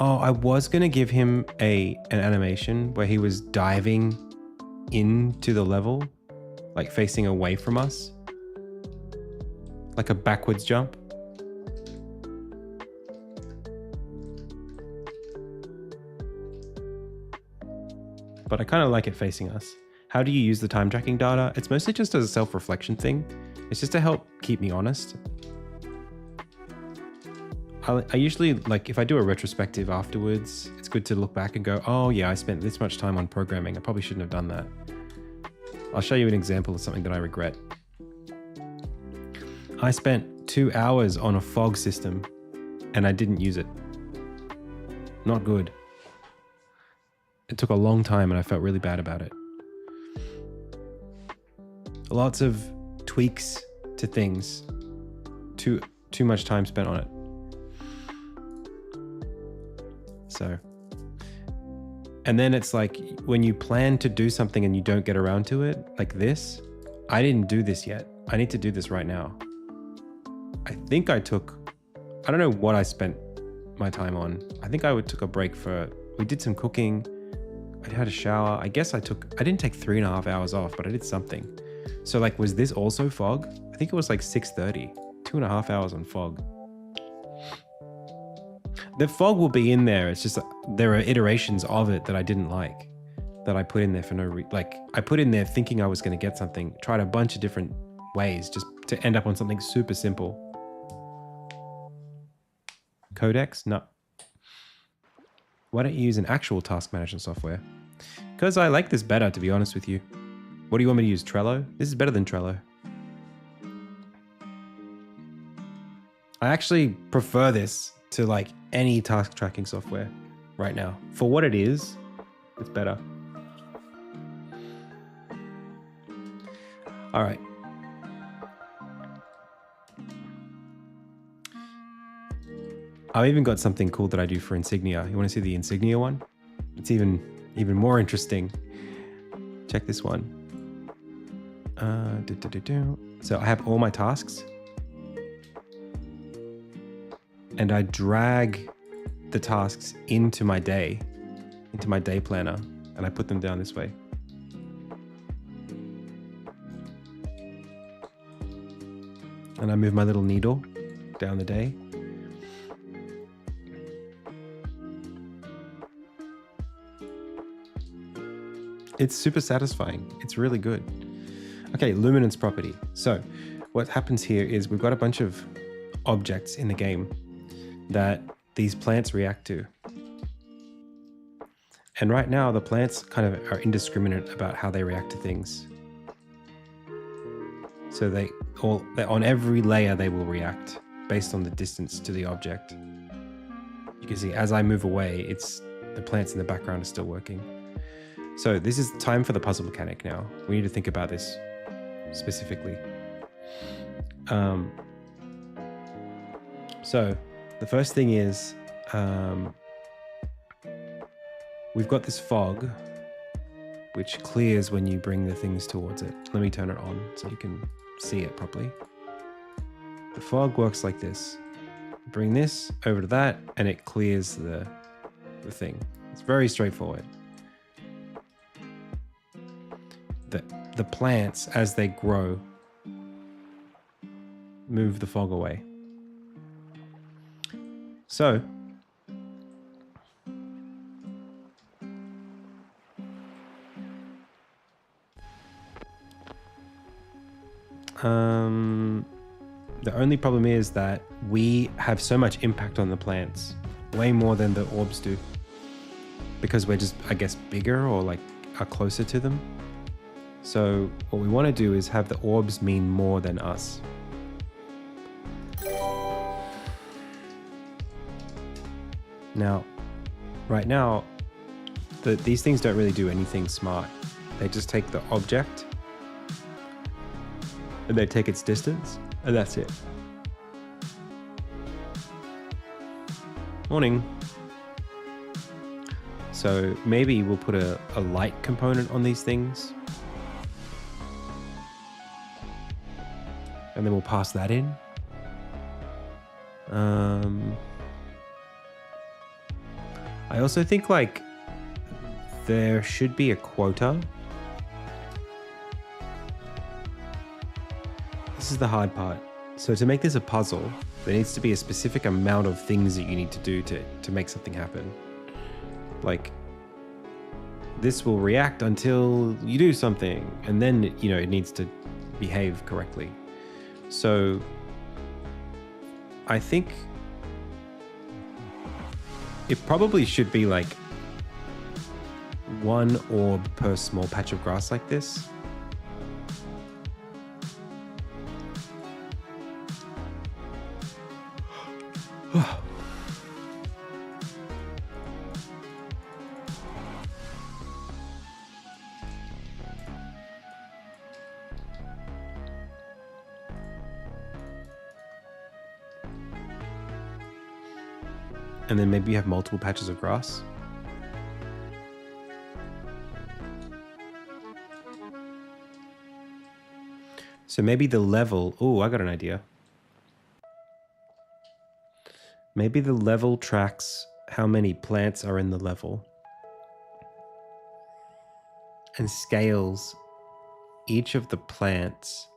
Oh, I was gonna give him an animation where he was diving into the level, like facing away from us, like a backwards jump. But I kind of like it facing us. How do you use the time tracking data? It's mostly just as a self-reflection thing. It's just to help keep me honest. I usually, like, if I do a retrospective afterwards, it's good to look back and go, oh yeah, I spent this much time on programming. I probably shouldn't have done that. I'll show you an example of something that I regret. I spent 2 hours on a fog system and I didn't use it. Not good. It took a long time and I felt really bad about it. Lots of tweaks to things. Too much time spent on it. So, and then it's like when you plan to do something and you don't get around to it, like this, I didn't do this yet. I need to do this right now. I think I don't know what I spent my time on. I think I took a break we did some cooking. I had a shower. I guess I didn't take 3.5 hours off, but I did something. So like, was this also fog? I think it was like 6:30, 2.5 hours on fog. The fog will be in there. It's just, there are iterations of it that I didn't like, that I put in there for no reason. Like I put in there thinking I was going to get something, tried a bunch of different ways just to end up on something super simple. Codex? No. Why don't you use an actual task management software? Because I like this better, to be honest with you. What do you want me to use? Trello? This is better than Trello. I actually prefer this to like any task tracking software right now. For what it is, it's better. All right. I've even got something cool that I do for Insignia. You want to see the Insignia one? It's even more interesting. Check this one. So I have all my tasks. And I drag the tasks into my day planner, and I put them down this way. And I move my little needle down the day. It's super satisfying. It's really good. Okay, luminance property. So what happens here is we've got a bunch of objects in the game that these plants react to. And right now the plants kind of are indiscriminate about how they react to things. So they on every layer they will react based on the distance to the object. You can see as I move away, the plants in the background are still working. So this is time for the puzzle mechanic now. We need to think about this specifically. So the first thing is, we've got this fog, which clears when you bring the things towards it. Let me turn it on so you can see it properly. The fog works like this. Bring this over to that and it clears the thing. It's very straightforward. The plants, as they grow, move the fog away. So, the only problem is that we have so much impact on the plants, way more than the orbs do, because we're just, I guess, bigger or like are closer to them. So what we want to do is have the orbs mean more than us. Now, right now, these things don't really do anything smart. They just take the object and they take its distance, and that's it. Morning. So maybe we'll put a light component on these things. And then we'll pass that in. I also think like there should be a quota. This is the hard part. So to make this a puzzle, there needs to be a specific amount of things that you need to do to make something happen. Like this will react until you do something, and then it needs to behave correctly. So I think it probably should be like one orb per small patch of grass like this. And then maybe you have multiple patches of grass. So maybe the level, oh, I got an idea. Maybe the level tracks how many plants are in the level and scales each of the plants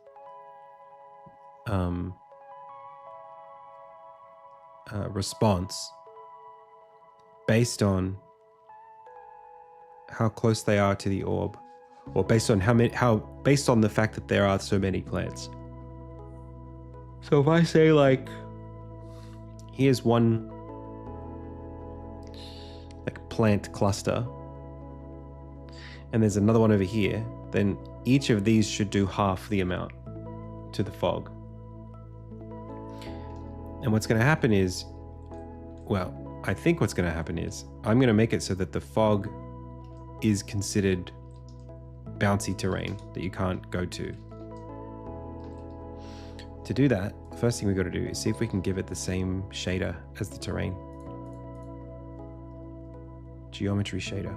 response based on how close they are to the orb, or based on based on the fact that there are so many plants. So if I say like, here's one like plant cluster, and there's another one over here, then each of these should do half the amount to the fog. And what's going to happen is, well, I think what's going to happen is I'm going to make it so that the fog is considered bouncy terrain that you can't go to. To do that, the first thing we've got to do is see if we can give it the same shader as the terrain. Geometry shader.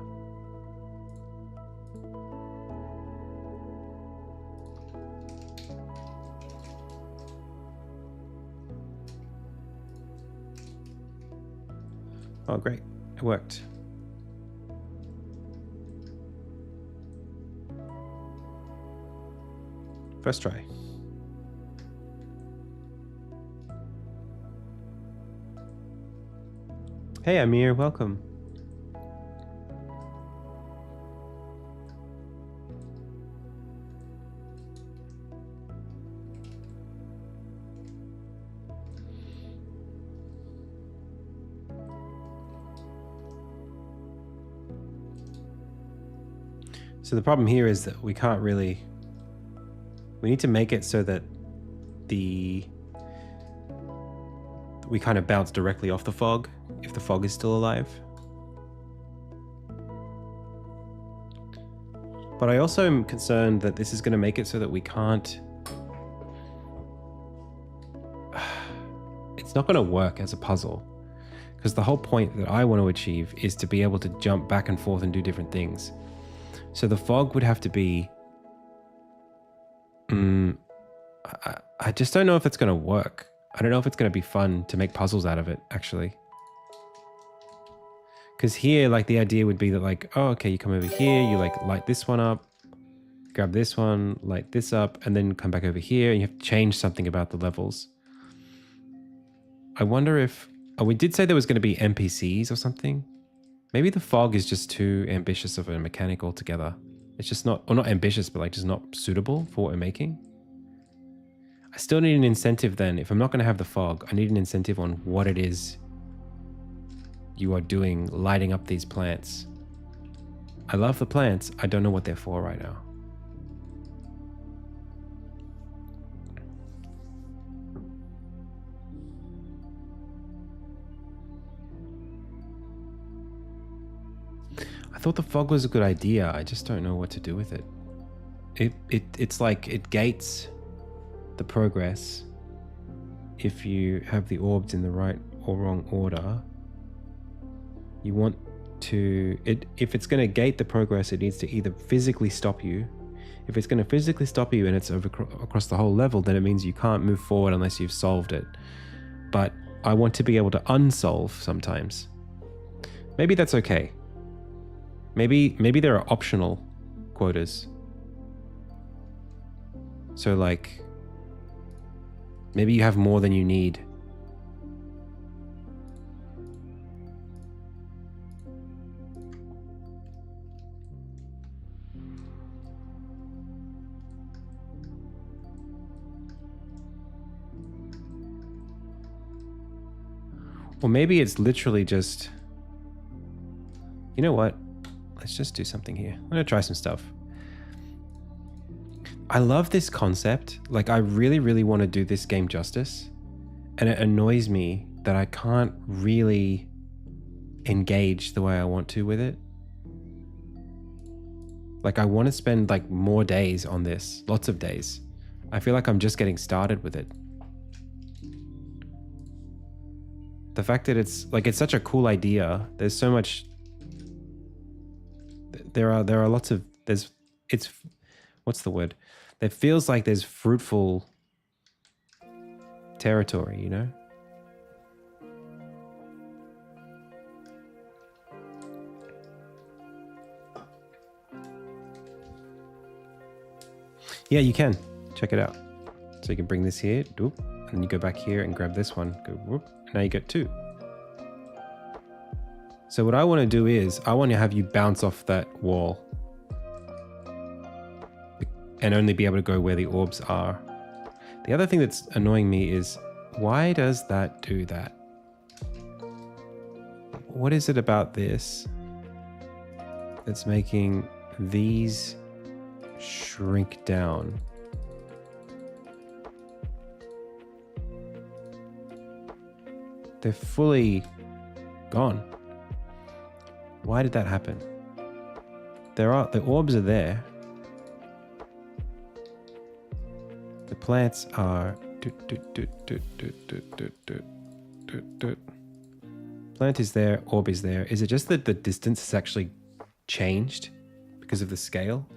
Oh, great. It worked. First try. Hey, Amir, welcome. So the problem here is that we can't really, we need to make it so that we kind of bounce directly off the fog if the fog is still alive. But I also am concerned that this is going to make it so that we can't, it's not going to work as a puzzle, because the whole point that I want to achieve is to be able to jump back and forth and do different things. So the fog would have to be, I just don't know if it's going to work. I don't know if it's going to be fun to make puzzles out of it, actually. Because here, like, the idea would be that, like, oh, okay, you come over here, you, like, light this one up, grab this one, light this up, and then come back over here, and you have to change something about the levels. I wonder if, oh, we did say there was going to be NPCs or something. Maybe the fog is just too ambitious of a mechanic altogether. It's just not, or not ambitious, but like just not suitable for what we're making. I still need an incentive then. If I'm not going to have the fog, I need an incentive on what it is you are doing, lighting up these plants. I love the plants. I don't know what they're for right now. I thought the fog was a good idea. I just don't know what to do with it. It's like it gates the progress if you have the orbs in the right or wrong order. You want to, if it's going to gate the progress, it needs to either physically stop you. If it's going to physically stop you and it's across the whole level, then it means you can't move forward unless you've solved it. But I want to be able to unsolve sometimes. Maybe that's okay. Maybe there are optional quotas. So like, maybe you have more than you need. Or maybe it's literally just, you know what? Let's just do something here. I'm gonna try some stuff. I love this concept. Like, I really, really want to do this game justice. And it annoys me that I can't really engage the way I want to with it. Like, I want to spend like more days on this, lots of days. I feel like I'm just getting started with it. The fact that it's like, it's such a cool idea. There's so much, there are lots of, it's, what's the word? It feels like there's fruitful territory, you know? Yeah, you can. Check it out. So you can bring this here, doop, and you go back here and grab this one. Go whoop. Now you get 2. So what I want to do is I want to have you bounce off that wall and only be able to go where the orbs are. The other thing that's annoying me is, why does that do that? What is it about this that's making these shrink down? They're fully gone. Why did that happen? The orbs are there. The plants are plant is there, orb is there. Is it just that the distance has actually changed because of the scale?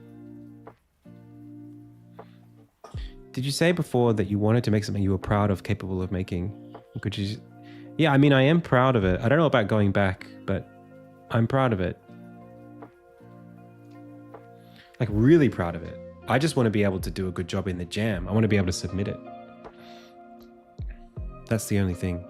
Did you say before that you wanted to make something you were proud of, capable of making? Could you? Yeah, I mean, I am proud of it. I don't know about going back, but I'm proud of it. Like, really proud of it. I just want to be able to do a good job in the jam. I want to be able to submit it. That's the only thing.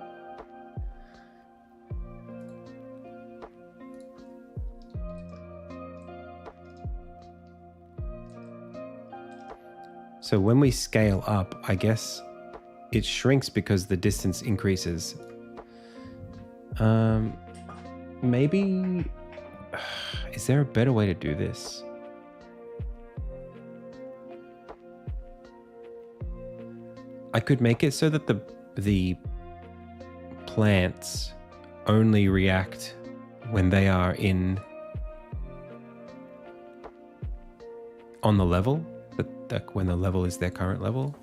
So when we scale up, I guess it shrinks because the distance increases. Maybe, is there a better way to do this? I could make it so that the plants only react when they are on the level, that when the level is their current level.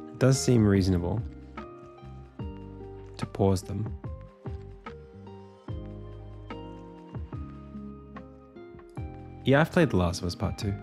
It does seem reasonable to pause them. Yeah, I've played The Last of Us Part 2.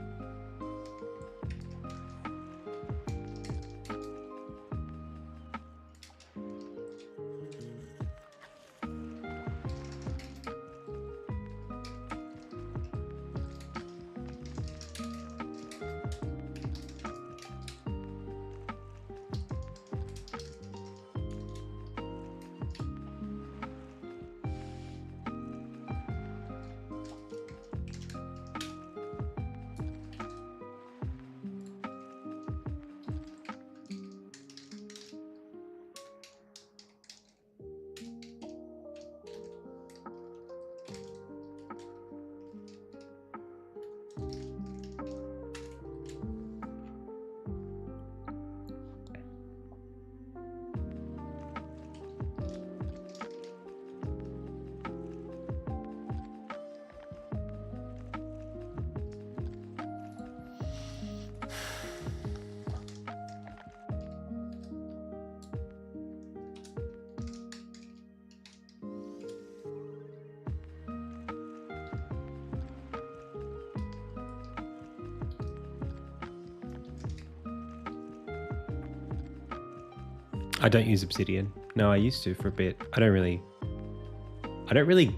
I don't use obsidian. No, I used to for a bit. I don't really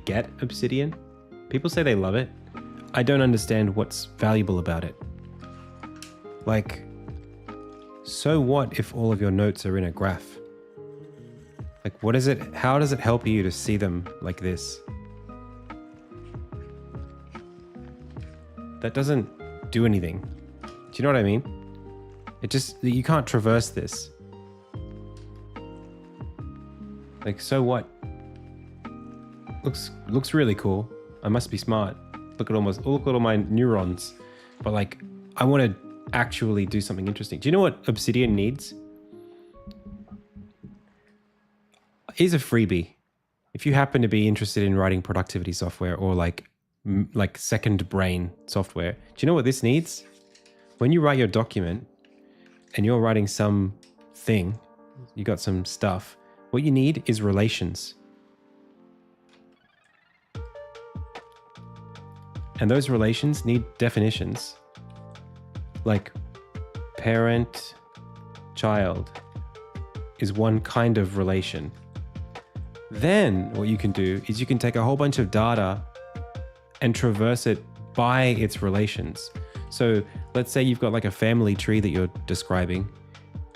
get obsidian. People say they love it. I don't understand what's valuable about it. Like, so what if all of your notes are in a graph? Like, what is it? How does it help you to see them like this? That doesn't do anything. Do you know what I mean? It just, you can't traverse this. Like, so what? Looks really cool. I must be smart. Look at all my neurons. But like, I want to actually do something interesting. Do you know what Obsidian needs? Here's a freebie. If you happen to be interested in writing productivity software or like second brain software, do you know what this needs? When you write your document and you're writing some thing, you got some stuff, what you need is relations. And those relations need definitions. Like parent, child is one kind of relation. Then what you can do is you can take a whole bunch of data and traverse it by its relations. So let's say you've got like a family tree that you're describing.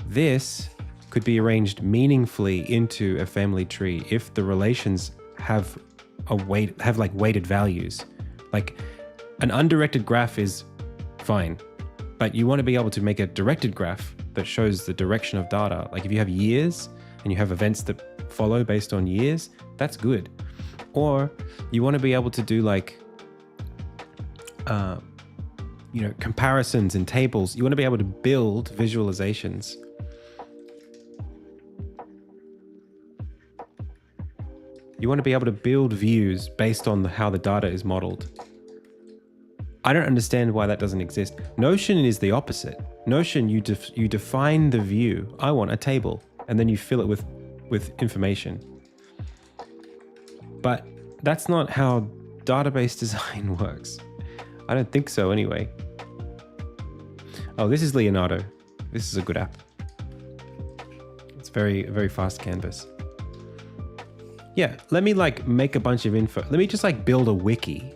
This could be arranged meaningfully into a family tree if the relations have like weighted values. Like an undirected graph is fine, but you want to be able to make a directed graph that shows the direction of data. Like if you have years and you have events that follow based on years, that's good. Or you want to be able to do like, comparisons and tables. You want to be able to build visualizations. You want to be able to build views based on how the data is modeled. I don't understand why that doesn't exist. Notion is the opposite. Notion, you define the view. I want a table, and then you fill it with information. But that's not how database design works. I don't think so anyway. Oh, this is Leonardo. This is a good app. It's very fast canvas. Yeah, let me like make a bunch of info. Let me just like build a wiki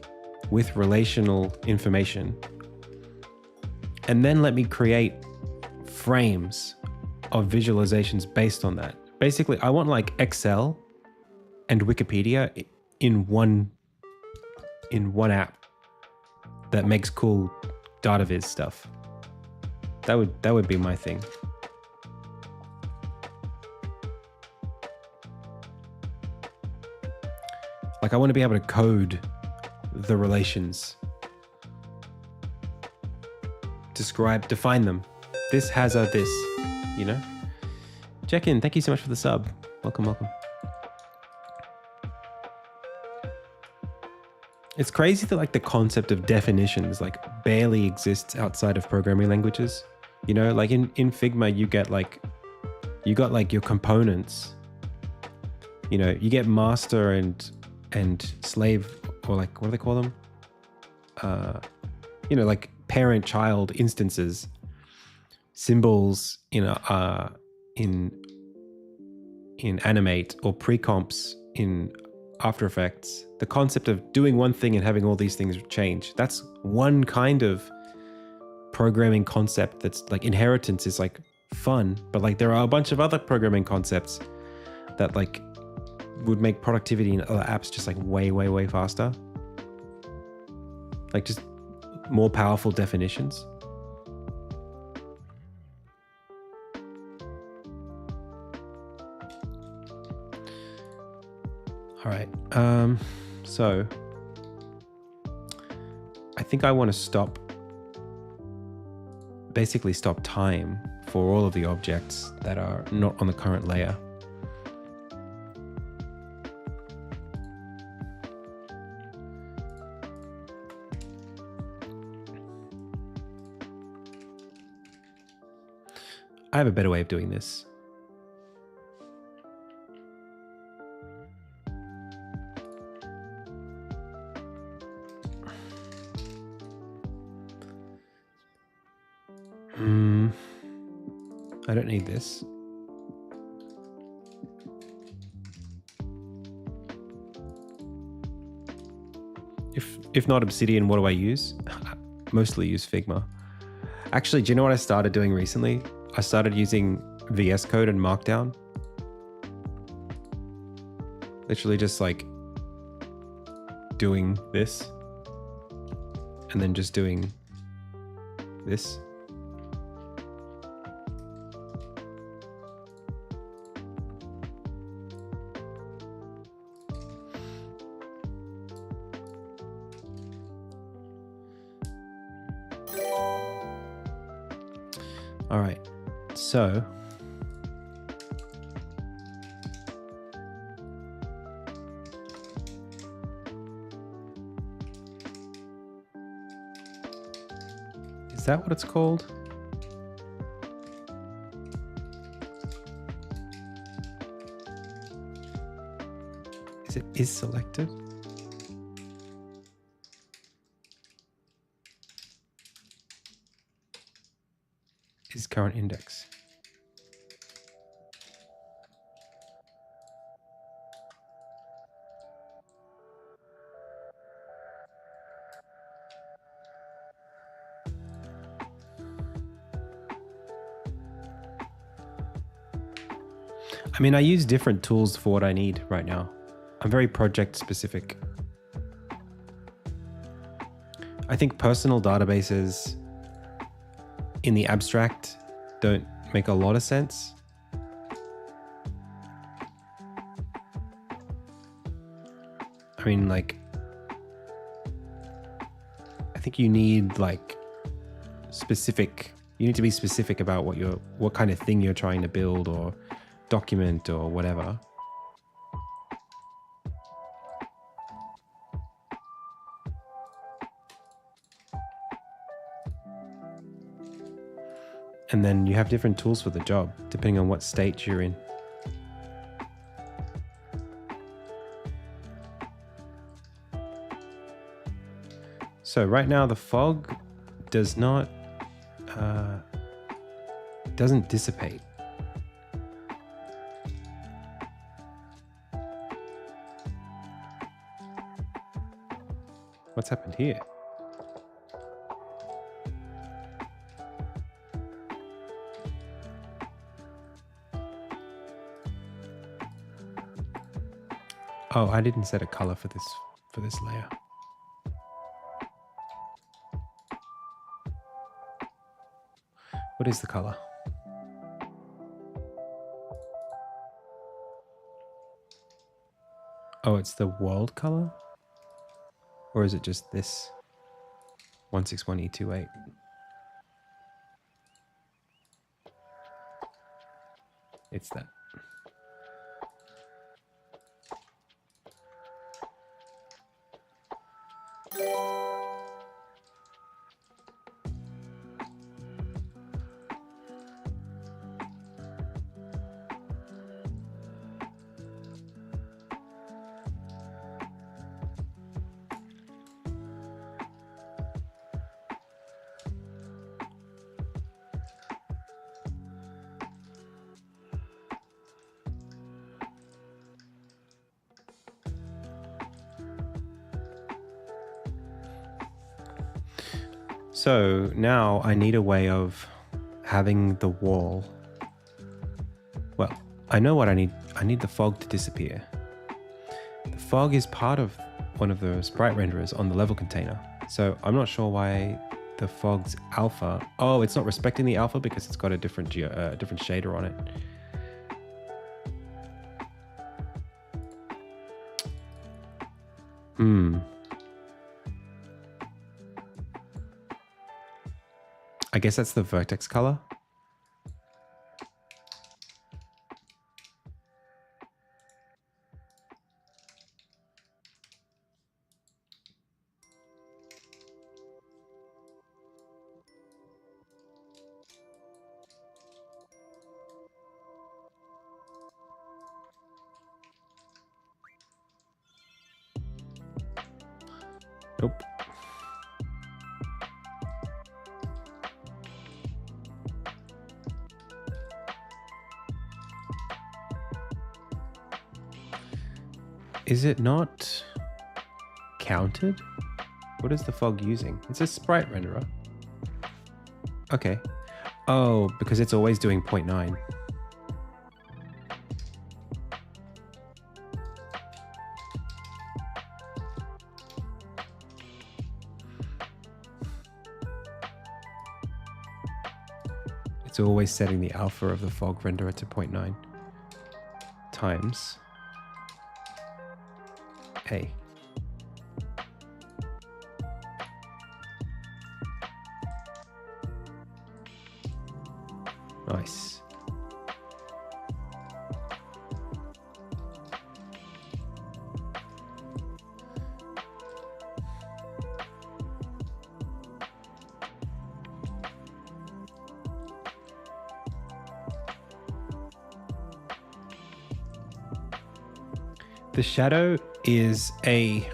with relational information. And then let me create frames of visualizations based on that. Basically, I want like Excel and Wikipedia in one app that makes cool data viz stuff. That would be my thing. Like I want to be able to code the relations. Define them. This has a this, you know? Check in. Thank you so much for the sub. Welcome. It's crazy that like the concept of definitions like barely exists outside of programming languages. You know, like in Figma, you got like your components. You know, you get master and slave, or like, what do they call them? Like parent-child instances, symbols in Animate, or pre-comps in After Effects. The concept of doing one thing and having all these things change. That's one kind of programming concept that's like inheritance is like fun, but like there are a bunch of other programming concepts that like would make productivity in other apps just like way faster. Like just more powerful definitions. All right. So I think I want to basically stop time for all of the objects that are not on the current layer. I have a better way of doing this. I don't need this. If not Obsidian, what do I use? Mostly use Figma. Actually, do you know what I started doing recently? I started using VS Code and Markdown. Literally just like doing this and then just doing this. All right, so is that what it's called? Is it is selected? Is current index. I mean, I use different tools for what I need right now. I'm very project specific. I think personal databases in the abstract don't make a lot of sense. I mean, like, I think you need like you need to be specific about what kind of thing you're trying to build or document or whatever. And then you have different tools for the job, depending on what state you're in. So right now the fog doesn't dissipate. What's happened here? Oh, I didn't set a color for this layer. What is the color? Oh, it's the world color? Or is it just this 161E28? It's that. So now I need a way of having the wall. Well, I know what I need. I need the fog to disappear. The fog is part of one of the sprite renderers on the level container. So I'm not sure why the fog's alpha. Oh, it's not respecting the alpha because it's got a different shader on it. I guess that's the vertex color. Nope. Is it not counted? What is the fog using? It's a sprite renderer. Okay. Oh, because it's always doing 0.9. It's always setting the alpha of the fog renderer to 0.9 times A. Nice. The shadow is it's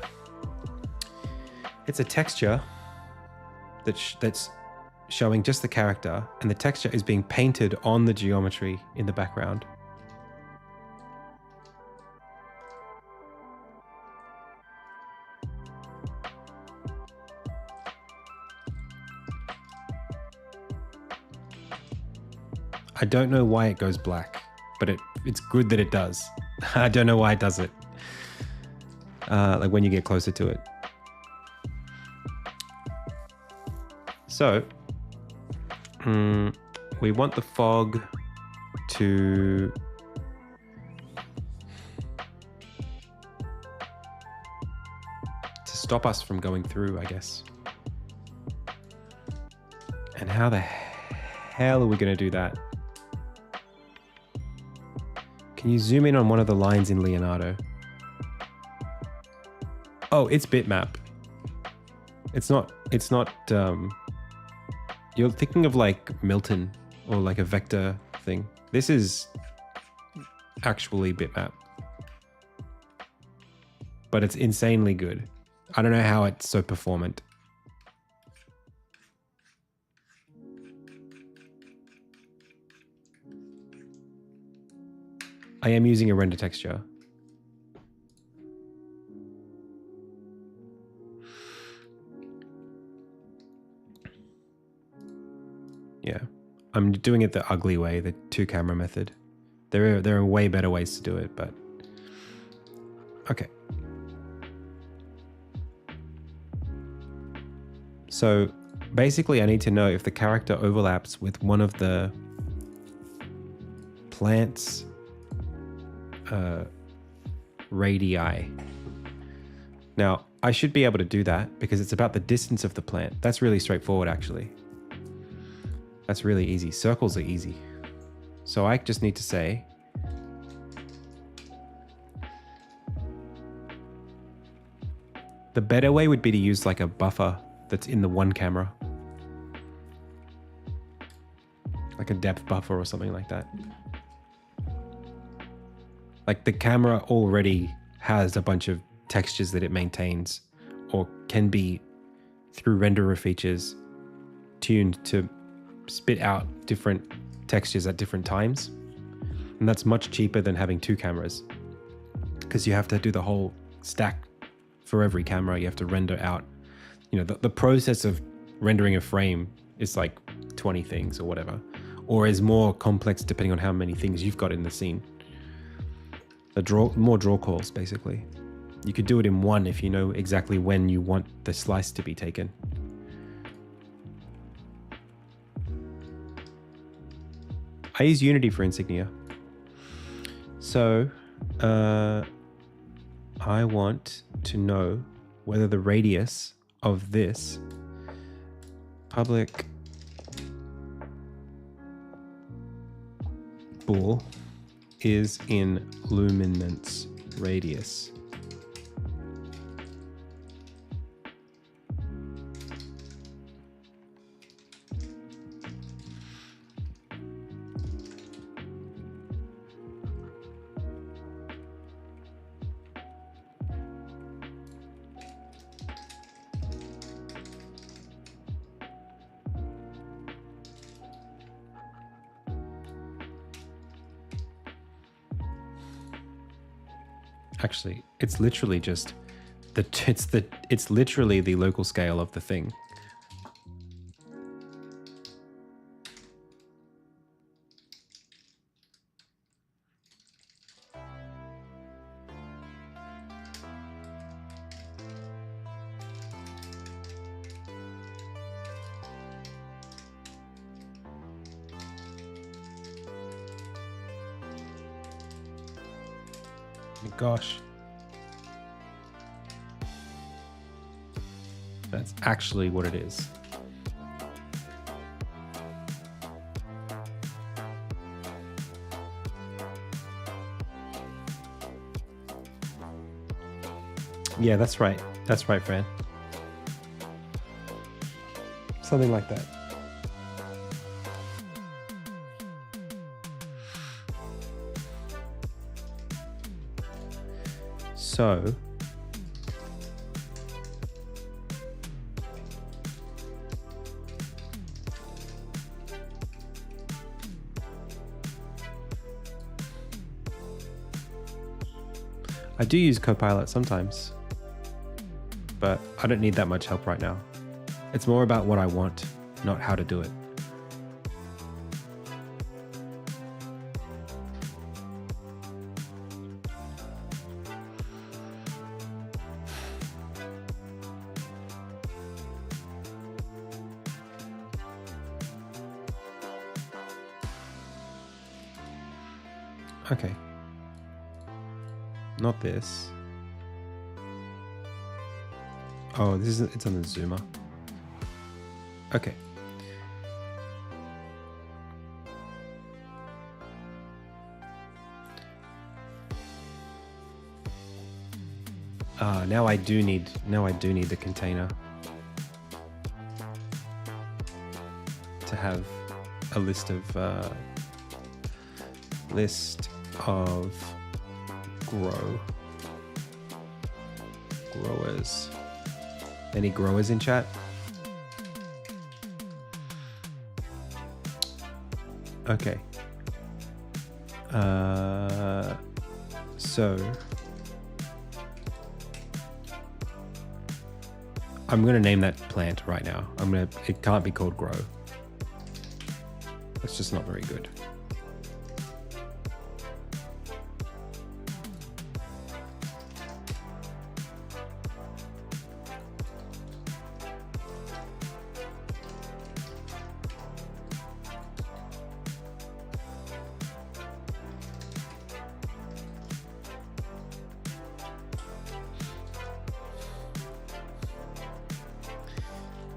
a texture that's showing just the character, and the texture is being painted on the geometry in the background. I don't know why it goes black, but it's good that it does. I don't know why it does it. Like when you get closer to it. So, we want the fog to stop us from going through, I guess. And how the hell are we going to do that? Can you zoom in on one of the lines in Leonardo? Oh, it's bitmap. It's not, you're thinking of like Milton or like a vector thing. This is actually bitmap. But it's insanely good. I don't know how it's so performant. I am using a render texture. Yeah, I'm doing it the ugly way, the 2-camera method. There are way better ways to do it, but okay. So basically I need to know if the character overlaps with one of the plant's radii. Now, I should be able to do that because it's about the distance of the plant. That's really straightforward, actually. That's really easy. Circles are easy. So I just need to say the better way would be to use like a buffer that's in the one camera. Like a depth buffer or something like that. Like the camera already has a bunch of textures that it maintains or can be, through renderer features, tuned to spit out different textures at different times. And that's much cheaper than having 2 cameras because you have to do the whole stack for every camera. You have to render out, you know, the process of rendering a frame is like 20 things or whatever, or is more complex depending on how many things you've got in the scene. More draw calls, basically. You could do it in one if you know exactly when you want the slice to be taken. I use Unity for Insignia. So, I want to know whether the radius of this public bool is in luminance radius. Actually, it's literally just it's literally the local scale of the thing. my gosh. That's actually what it is. Yeah, that's right. That's right, Fran. Something like that. So, I do use Copilot sometimes, but I don't need that much help right now. It's more about what I want, not how to do it. Okay. Not this. Oh, this is it's on the zoomer. Okay. Now I do need the container to have a list of growers. Any growers in chat? Okay. So I'm gonna name that plant right now. It can't be called grow. That's just not very good.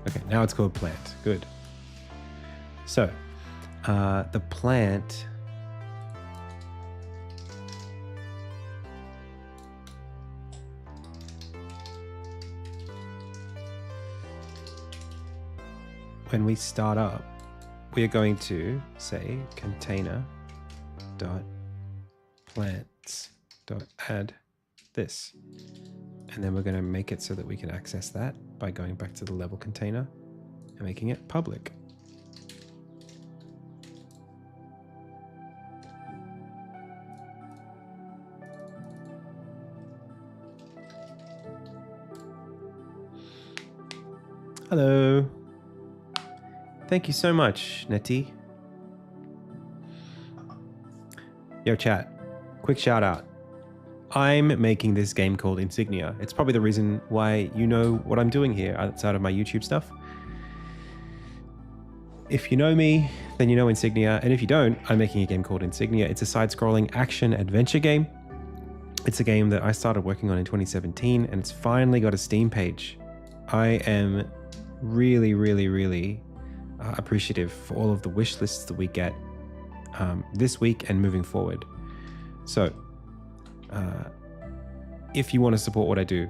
Okay, now it's called plant. Good. So, the plant when we start up, we are going to say container dot plants dot add this. And then we're going to make it so that we can access that by going back to the level container and making it public. Hello. Thank you so much, Nettie. Yo, chat. Quick shout out. I'm making this game called Insignia. It's probably the reason why you know what I'm doing here outside of my YouTube stuff. If you know me, then you know Insignia. And if you don't, I'm making a game called Insignia. It's a side-scrolling action-adventure game. It's a game that I started working on in 2017, and it's finally got a Steam page. I am really, really, really appreciative for all of the wish lists that we get this week and moving forward. So, if you want to support what I do,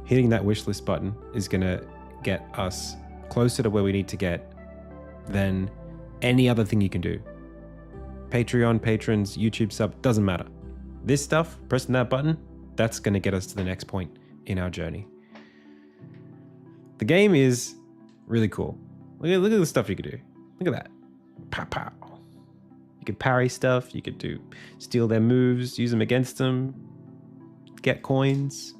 hitting that wish list button is going to get us closer to where we need to get than any other thing you can do. Patreon, patrons, YouTube sub, doesn't matter. This stuff, pressing that button, that's going to get us to the next point in our journey. The game is really cool. Look at the stuff you could do. Look at that. Pow, pow. You could parry stuff. You could steal their moves, use them against them, get coins.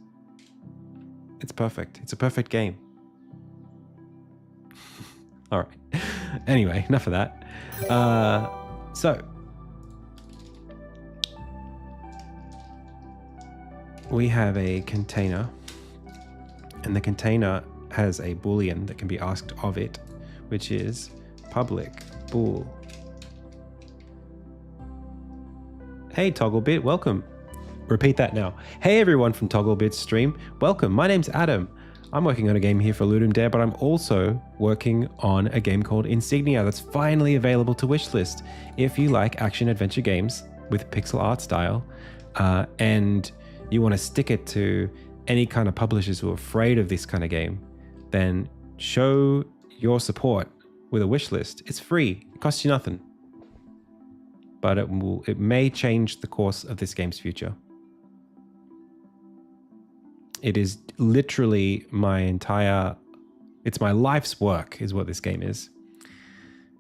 It's perfect. It's a perfect game. All right. Anyway, enough of that. So we have a container, and the container has a boolean that can be asked of it, which is public bool. Hey, Togglebit, welcome. repeat that now. Hey everyone from Togglebits stream. Welcome. My name's Adam. I'm working on a game here for LUDUM Dare, but I'm also working on a game called Insignia that's finally available to wishlist. If you like action-adventure games with pixel art style, and you want to stick it to any kind of publishers who are afraid of this kind of game, then show your support with a wishlist. It's free. It costs you nothing. But it may change the course of this game's future. It is literally it's my life's work is what this game is.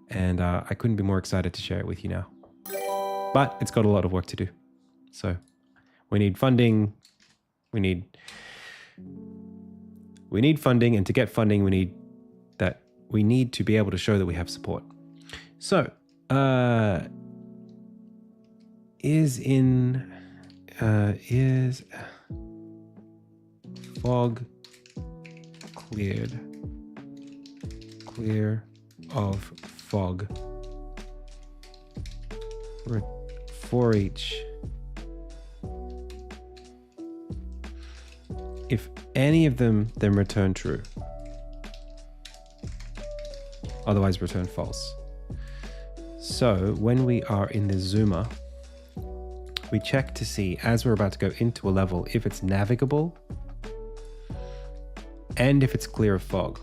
And I couldn't be more excited to share it with you now. But it's got a lot of work to do. So we need funding. We need funding, and to get funding, we need to be able to show that we have support. So, is fog cleared? Clear of fog for each. If any of them, then return true. Otherwise return false. So when we are in the zoomer, we check to see, as we're about to go into a level, if it's navigable and if it's clear of fog.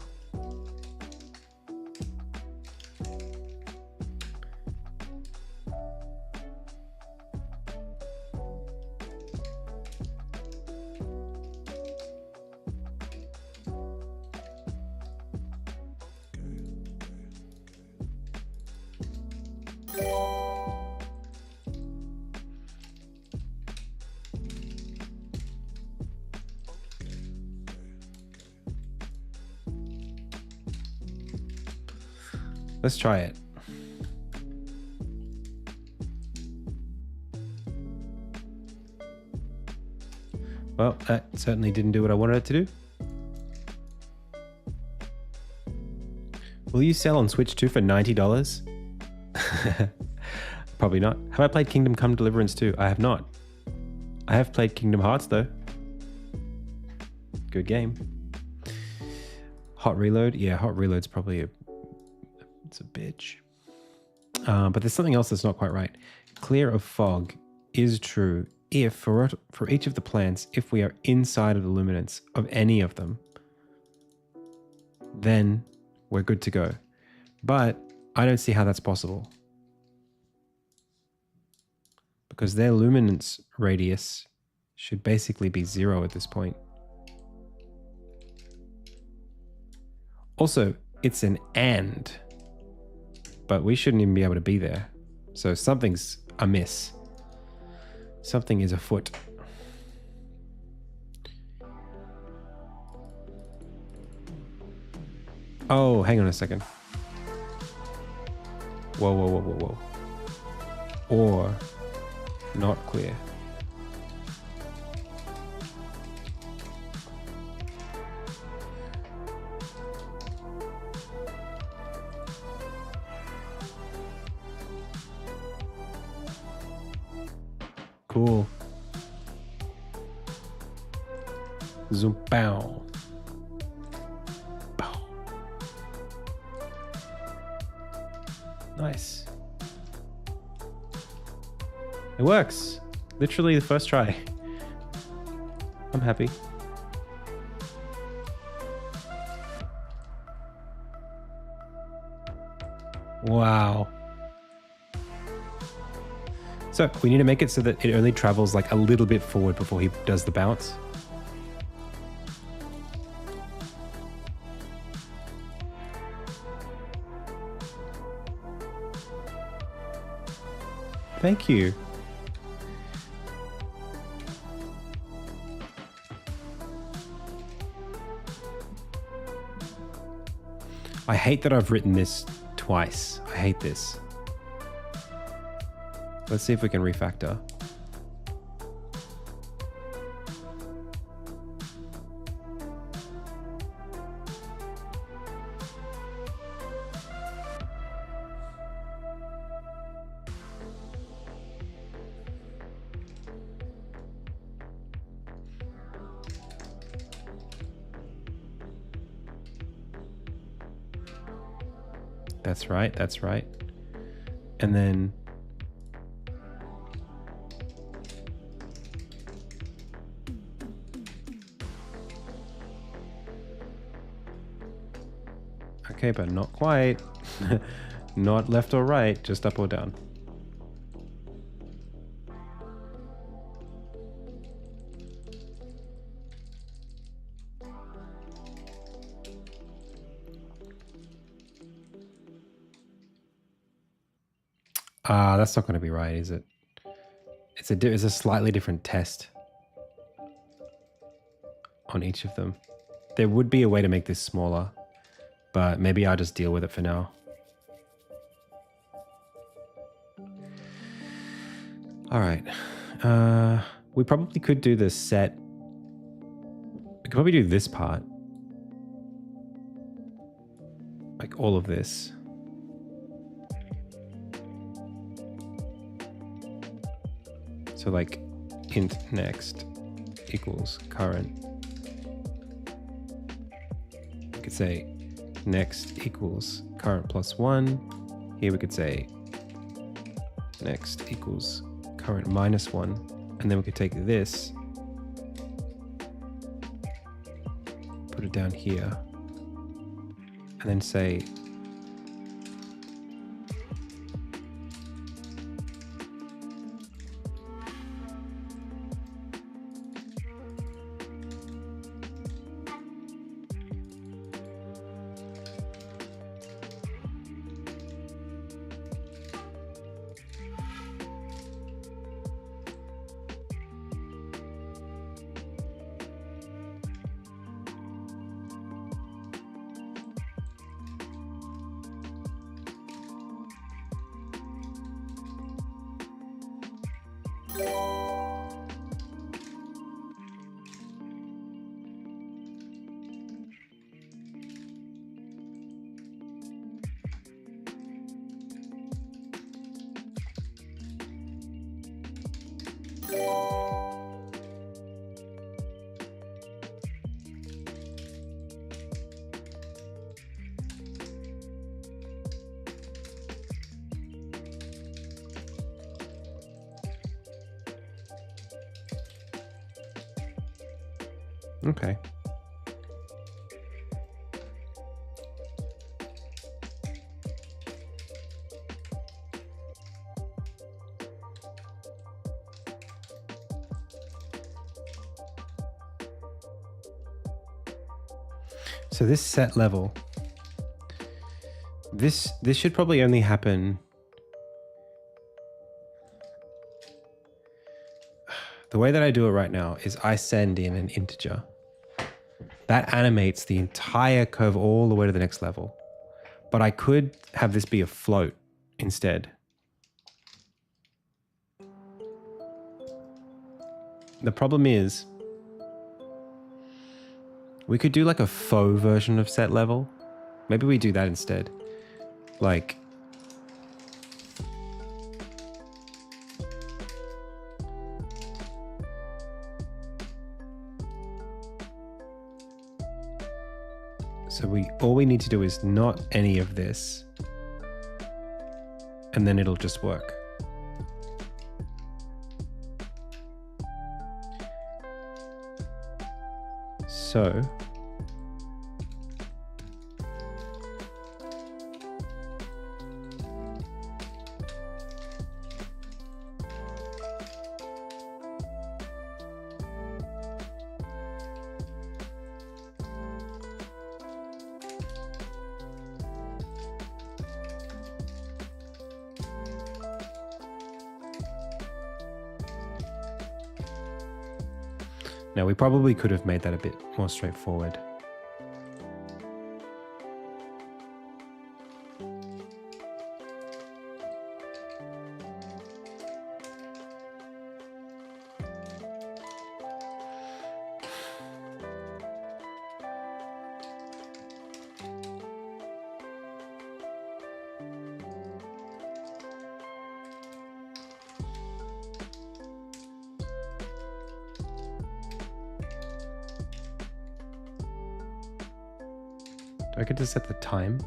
Let's try it. Well, that certainly didn't do what I wanted it to do. Will you sell on Switch 2 for $90? Probably not. Have I played Kingdom Come Deliverance 2? I have not. I have played Kingdom Hearts though. Good game. Hot reload? Yeah, hot reload's probably it's a bitch. But there's something else that's not quite right. Clear of fog is true if for each of the plants, if we are inside of the luminance of any of them, then we're good to go. But I don't see how that's possible. Because their luminance radius should basically be 0 at this point. Also, it's an and. But we shouldn't even be able to be there. So something's amiss. Something is afoot. Oh, hang on a second. Whoa, whoa, whoa, whoa, whoa. Or not clear. Cool. Zoom pow. Pow. Nice. It works. Literally the first try. I'm happy. Wow. So we need to make it so that it only travels like a little bit forward before he does the bounce. Thank you. I hate that I've written this twice. I hate this. Let's see if we can refactor. That's right. That's right. And then okay, but not quite. Not left or right, just up or down. That's not going to be right, is it? It's a slightly different test on each of them. There would be a way to make this smaller, but maybe I'll just deal with it for now. All right. We probably could do the set. We could probably do this part. Like all of this. So like int next equals current. We could say next equals current plus 1. Here we could say next equals current minus 1. And then we could take this, put it down here, and then say okay. So this set level, this should probably only happen. The way that I do it right now is I send in an integer. That animates the entire curve all the way to the next level. But I could have this be a float instead. The problem is, we could do like a faux version of set level. Maybe we do that instead. Like, so all we need to do is not any of this, and then it'll just work. So now we probably could have made that a bit more straightforward. Do I get to set the time?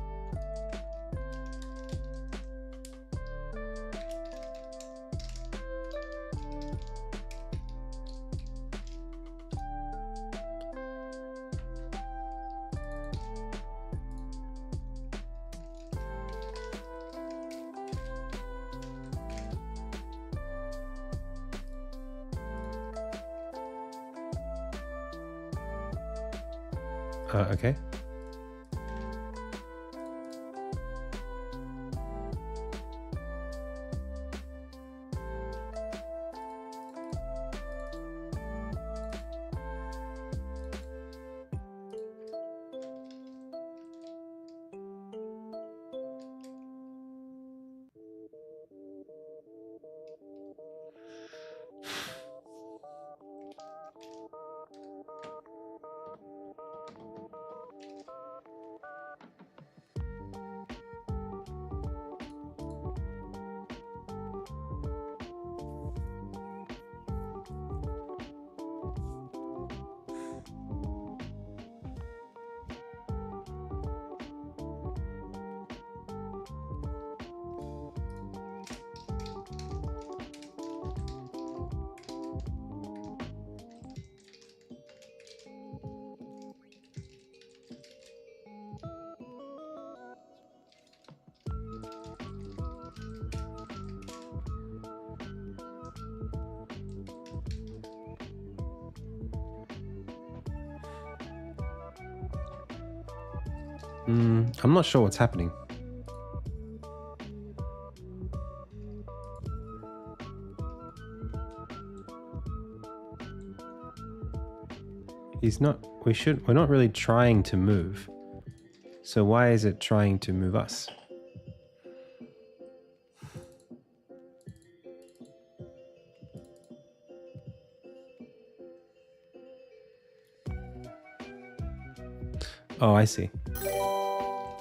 Okay. I'm not sure what's happening. We're not really trying to move. So why is it trying to move us? Oh, I see.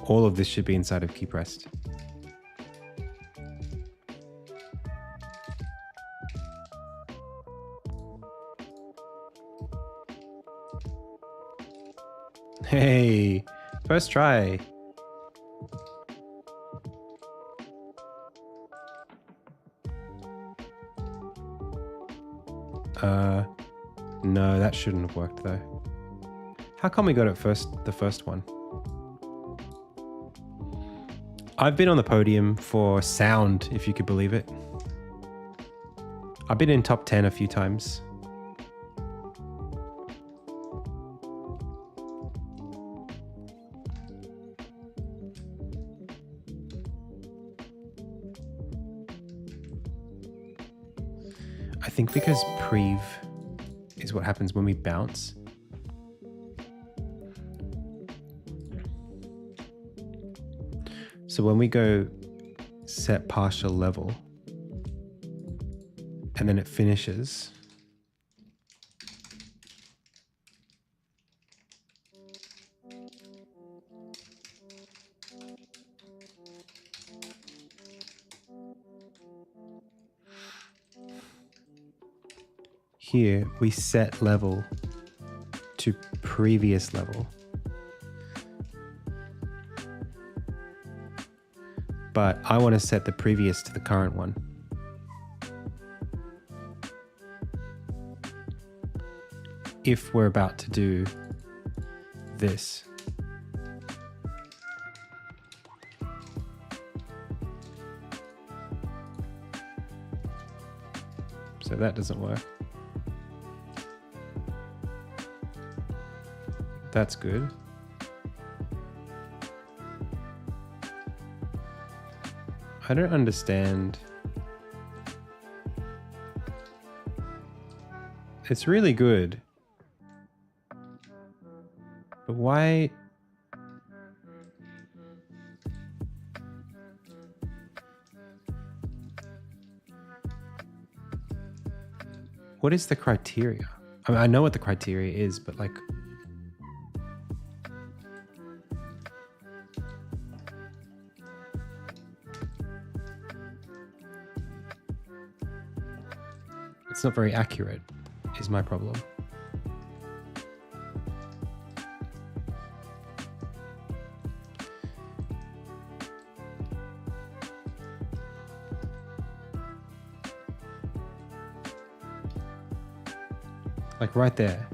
All of this should be inside of key pressed. Hey, first try. No, that shouldn't have worked though. How come we got it the first one? I've been on the podium for sound, if you could believe it. I've been in top 10 a few times. I think because prev is what happens when we bounce. So when we go set partial level and then it finishes, here we set level to previous level. But I want to set the previous to the current one. If we're about to do this. So that doesn't work. That's good. I don't understand. It's really good. But why? What is the criteria? I mean, I know what the criteria is, but like, it's not very accurate, is my problem. Like right there.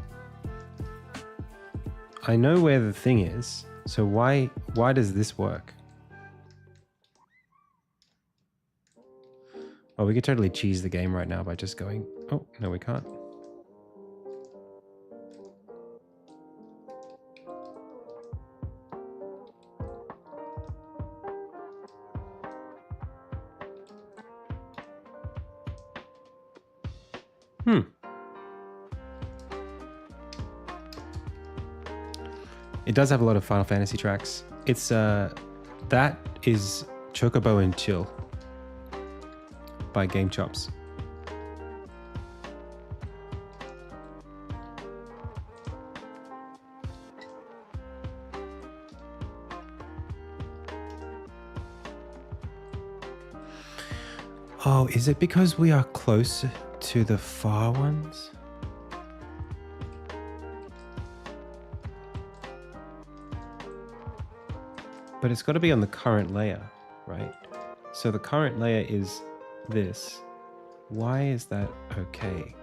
I know where the thing is, so why does this work? Oh, we could totally cheese the game right now by just going, oh, no, we can't. It does have a lot of Final Fantasy tracks. It's that is Chocobo and Chill by Game Chops. Oh, is it because we are closer to the far ones? But it's got to be on the current layer, right? So the current layer is this. Why is that okay?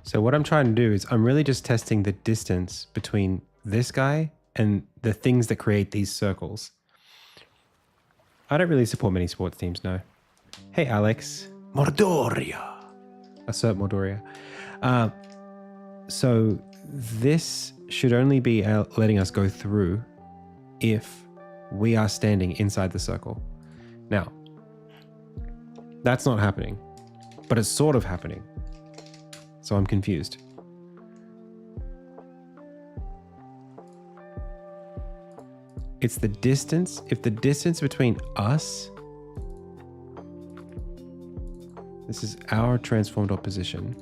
So what I'm trying to do is I'm really just testing the distance between this guy and the things that create these circles. I don't really support many sports teams, no. Hey, Alex. Mordoria. Assert Mordoria. So this should only be letting us go through if we are standing inside the circle. Now, that's not happening, but it's sort of happening. So I'm confused. It's the distance. If the distance between us, this is our transformed opposition.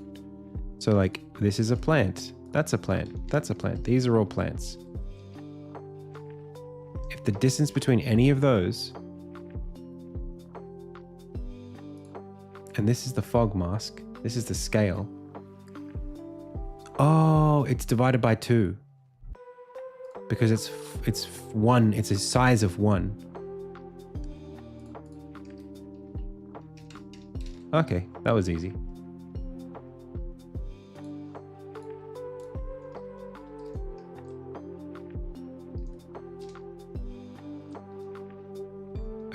So like this is a plant. That's a plant. That's a plant. These are all plants. If the distance between any of those, and this is the fog mask, this is the scale. Oh, it's divided by 2 because it's one. It's a size of 1. Okay, that was easy.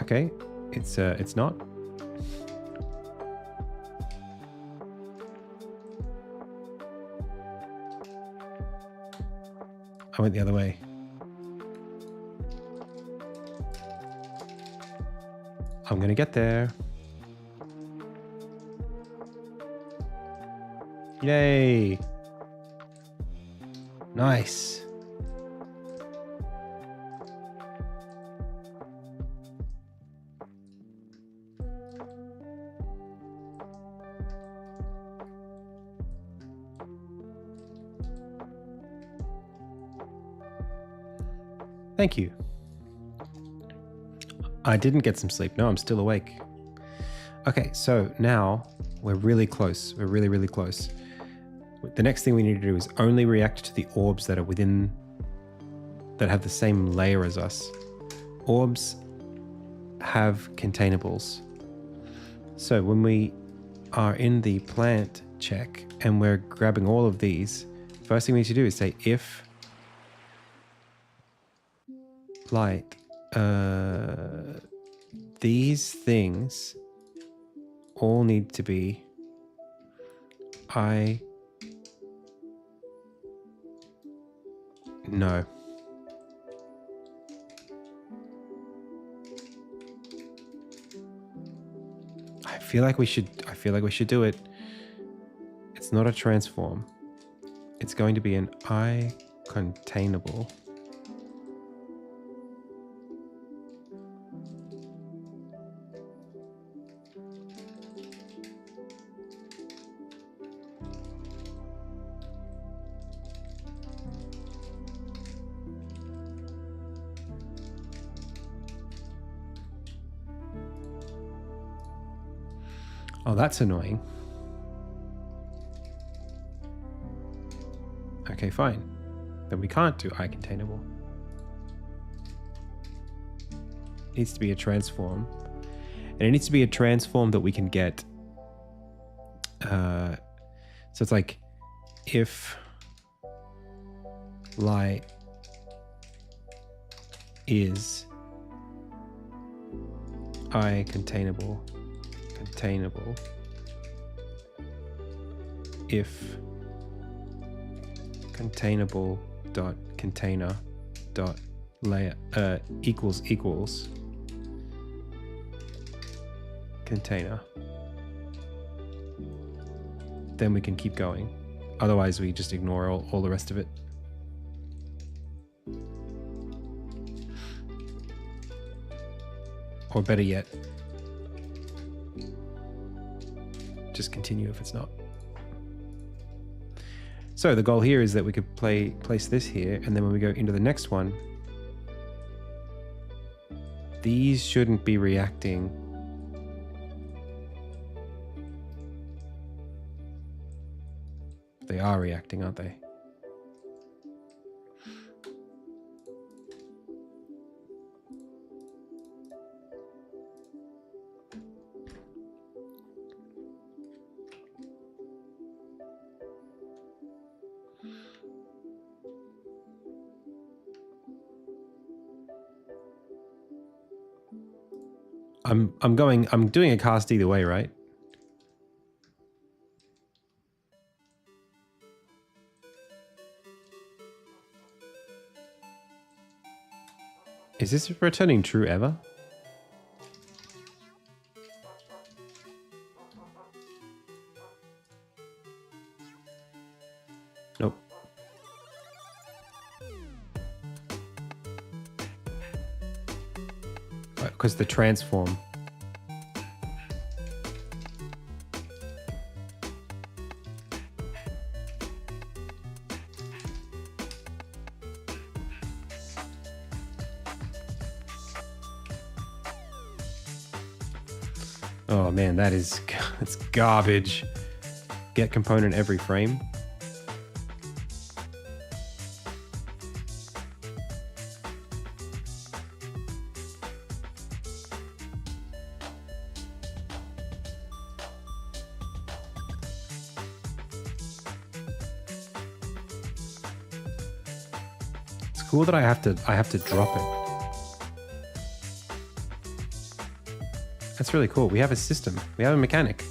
Okay, it's not. I went the other way. I'm gonna get there. Yay! Nice. Thank you. I didn't get some sleep. No, I'm still awake. Okay, so now we're really close. We're really, really close. The next thing we need to do is only react to the orbs that are within, that have the same layer as us. Orbs have containables. So when we are in the plant check and we're grabbing all of these, first thing we need to do is say if light these things all need to be no. I feel like we should do it. It's not a transform. It's going to be an containable. Oh, that's annoying. Okay, fine. Then we can't do iContainable. It needs to be a transform. And it needs to be a transform that we can get. So it's like if lie is iContainable. Containable if containable dot container dot layer equals container, then we can keep going. Otherwise we just ignore all the rest of it. Or better yet, just continue if it's not. So the goal here is that we could place this here, and then when we go into the next one, these shouldn't be reacting. They are reacting, aren't they? I'm doing a cast either way, right? Is this returning true ever? Nope. Because the transform. Oh man, that's garbage. Get component every frame. It's cool that I have to drop it. That's really cool. We have a system. We have a mechanic.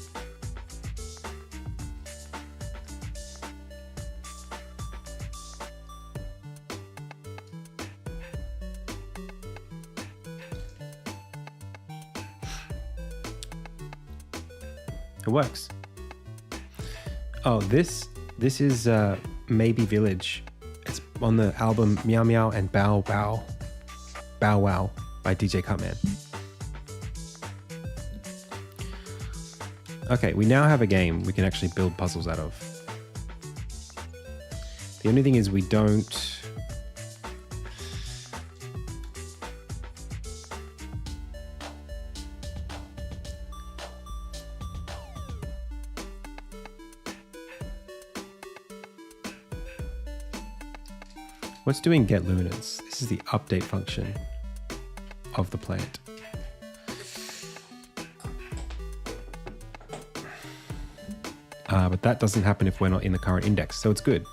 It works. Oh, this is Maybe Village. It's on the album Meow Meow and Bow Wow. Bow Wow by DJ Cutman. Okay, we now have a game we can actually build puzzles out of. The only thing is we don't... What's doing get luminance? This is the update function of the plant. But that doesn't happen if we're not in the current index, so it's good.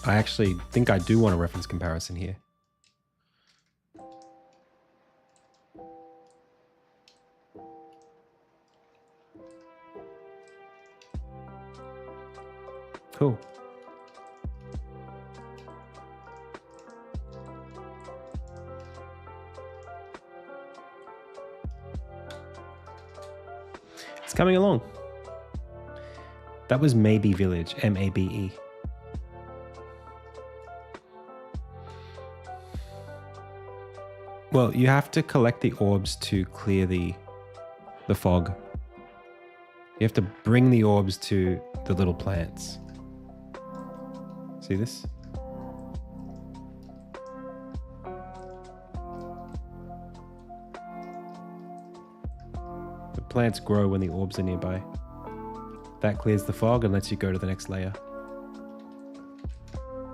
I actually think I do want a reference comparison here. Cool. It's coming along. That was Maybe Village, M-A-B-E. Well, you have to collect the orbs to clear the fog. You have to bring the orbs to the little plants. See this? The plants grow when the orbs are nearby. That clears the fog and lets you go to the next layer.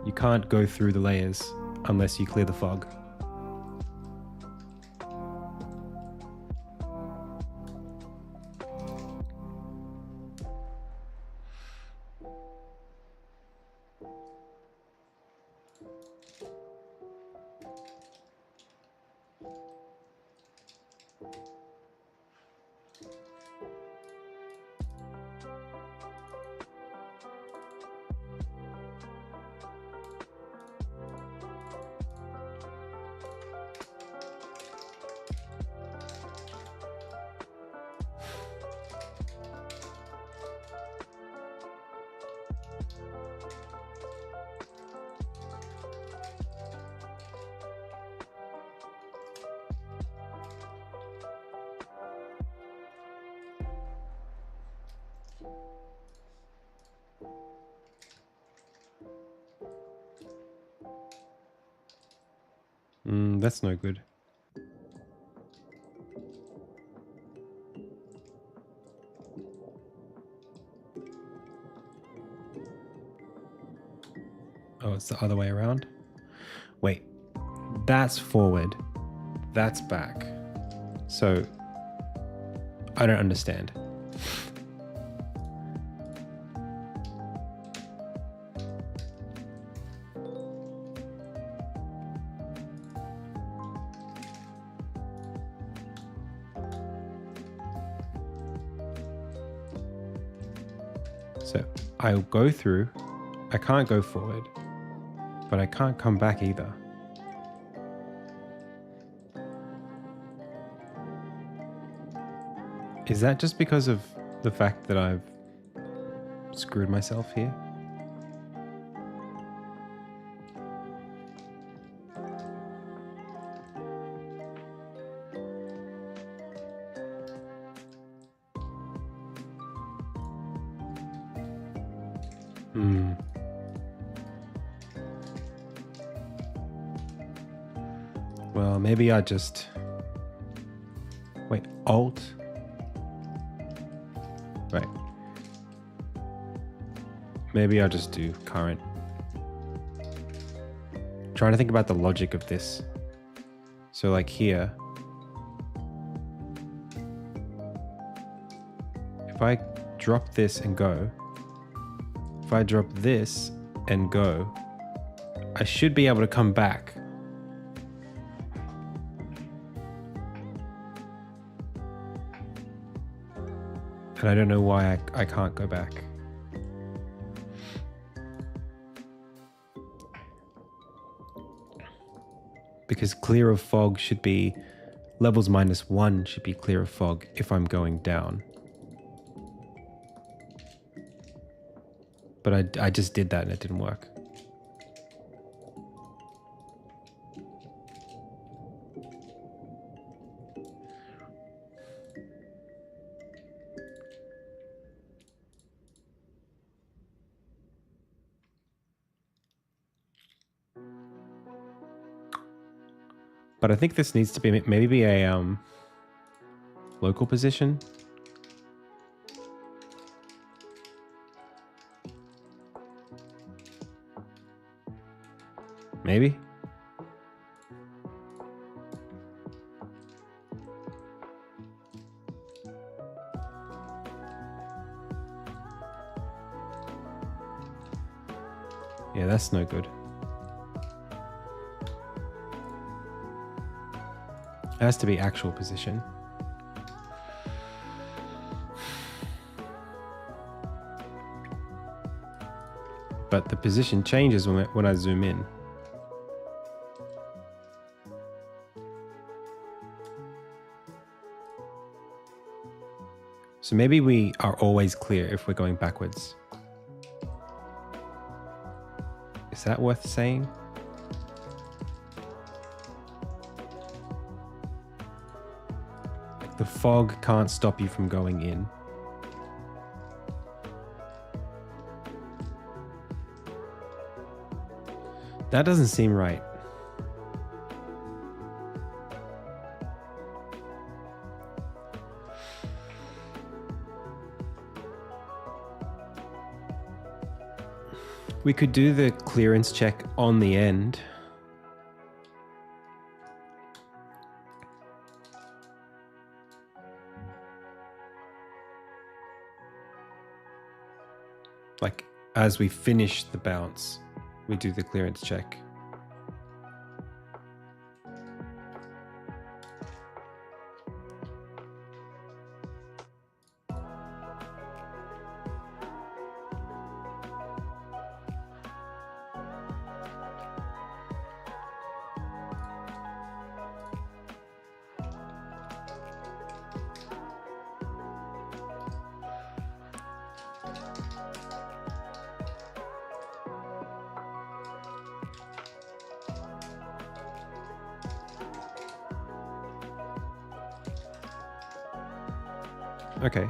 You can't go through the layers unless you clear the fog. That's no good. Oh, it's the other way around? Wait, that's forward. That's back. So, I don't understand. So, I'll go through. I can't go forward, but I can't come back either. Is that just because of the fact that I've screwed myself here? Well, maybe I just... Wait, Alt? Right. Maybe I'll just do current. Trying to think about the logic of this. So like here, if I drop this and go, if I drop this and go, I should be able to come back. And I don't know why I can't go back. Because clear of fog should be, levels -1 should be clear of fog if I'm going down. But I just did that and it didn't work. But I think this needs to be maybe a local position. Maybe. Yeah, that's no good. It has to be actual position. But the position changes when I zoom in. So maybe we are always clear if we're going backwards. Is that worth saying? Like the fog can't stop you from going in. That doesn't seem right. We could do the clearance check on the end. Like as we finish the bounce, we do the clearance check. Okay.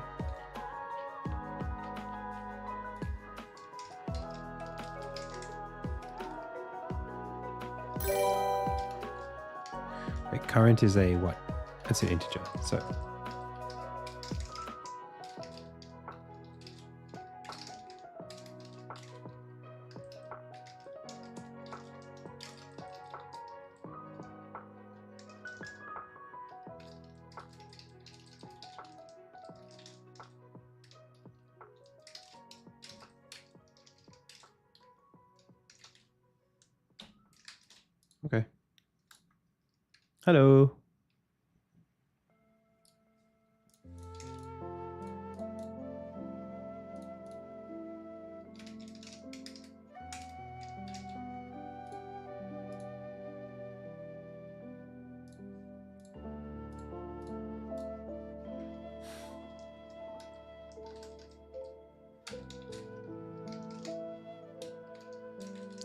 Wait, current is a what? It's an integer. So okay. Hello.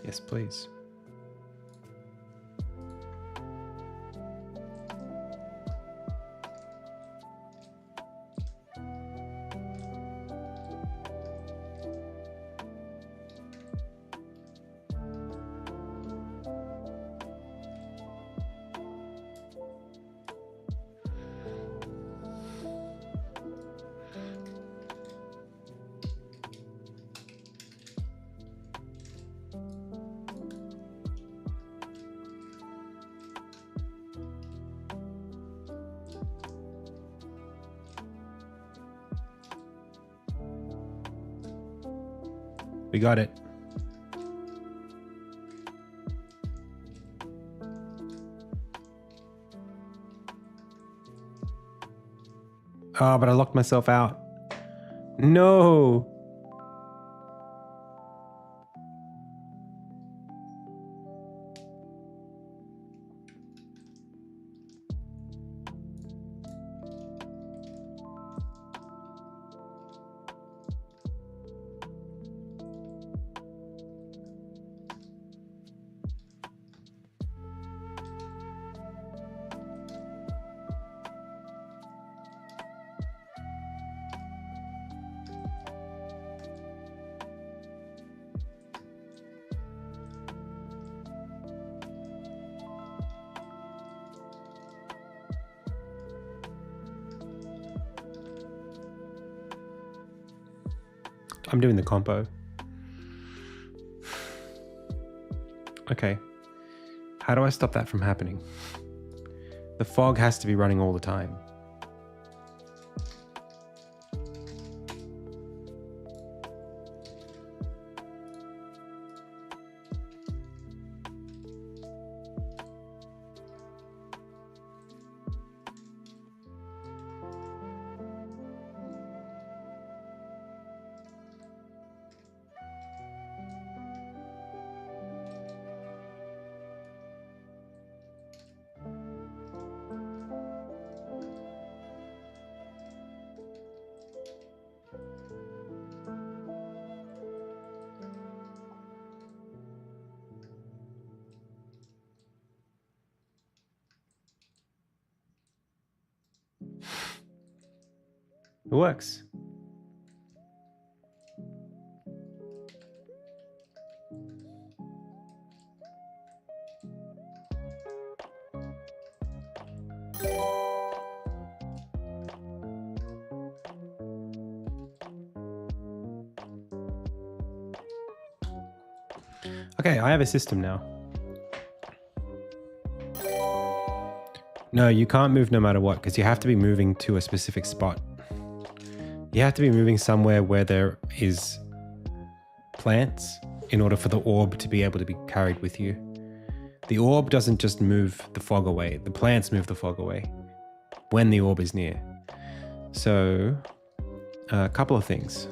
Yes, please. We got it. Oh, but I locked myself out. No. I'm doing the compo. Okay. How do I stop that from happening? The fog has to be running all the time. It works. Okay, I have a system now. No, you can't move no matter what, because you have to be moving to a specific spot. You have to be moving somewhere where there is plants in order for the orb to be able to be carried with you. The orb doesn't just move the fog away. The plants move the fog away when the orb is near. So, a couple of things.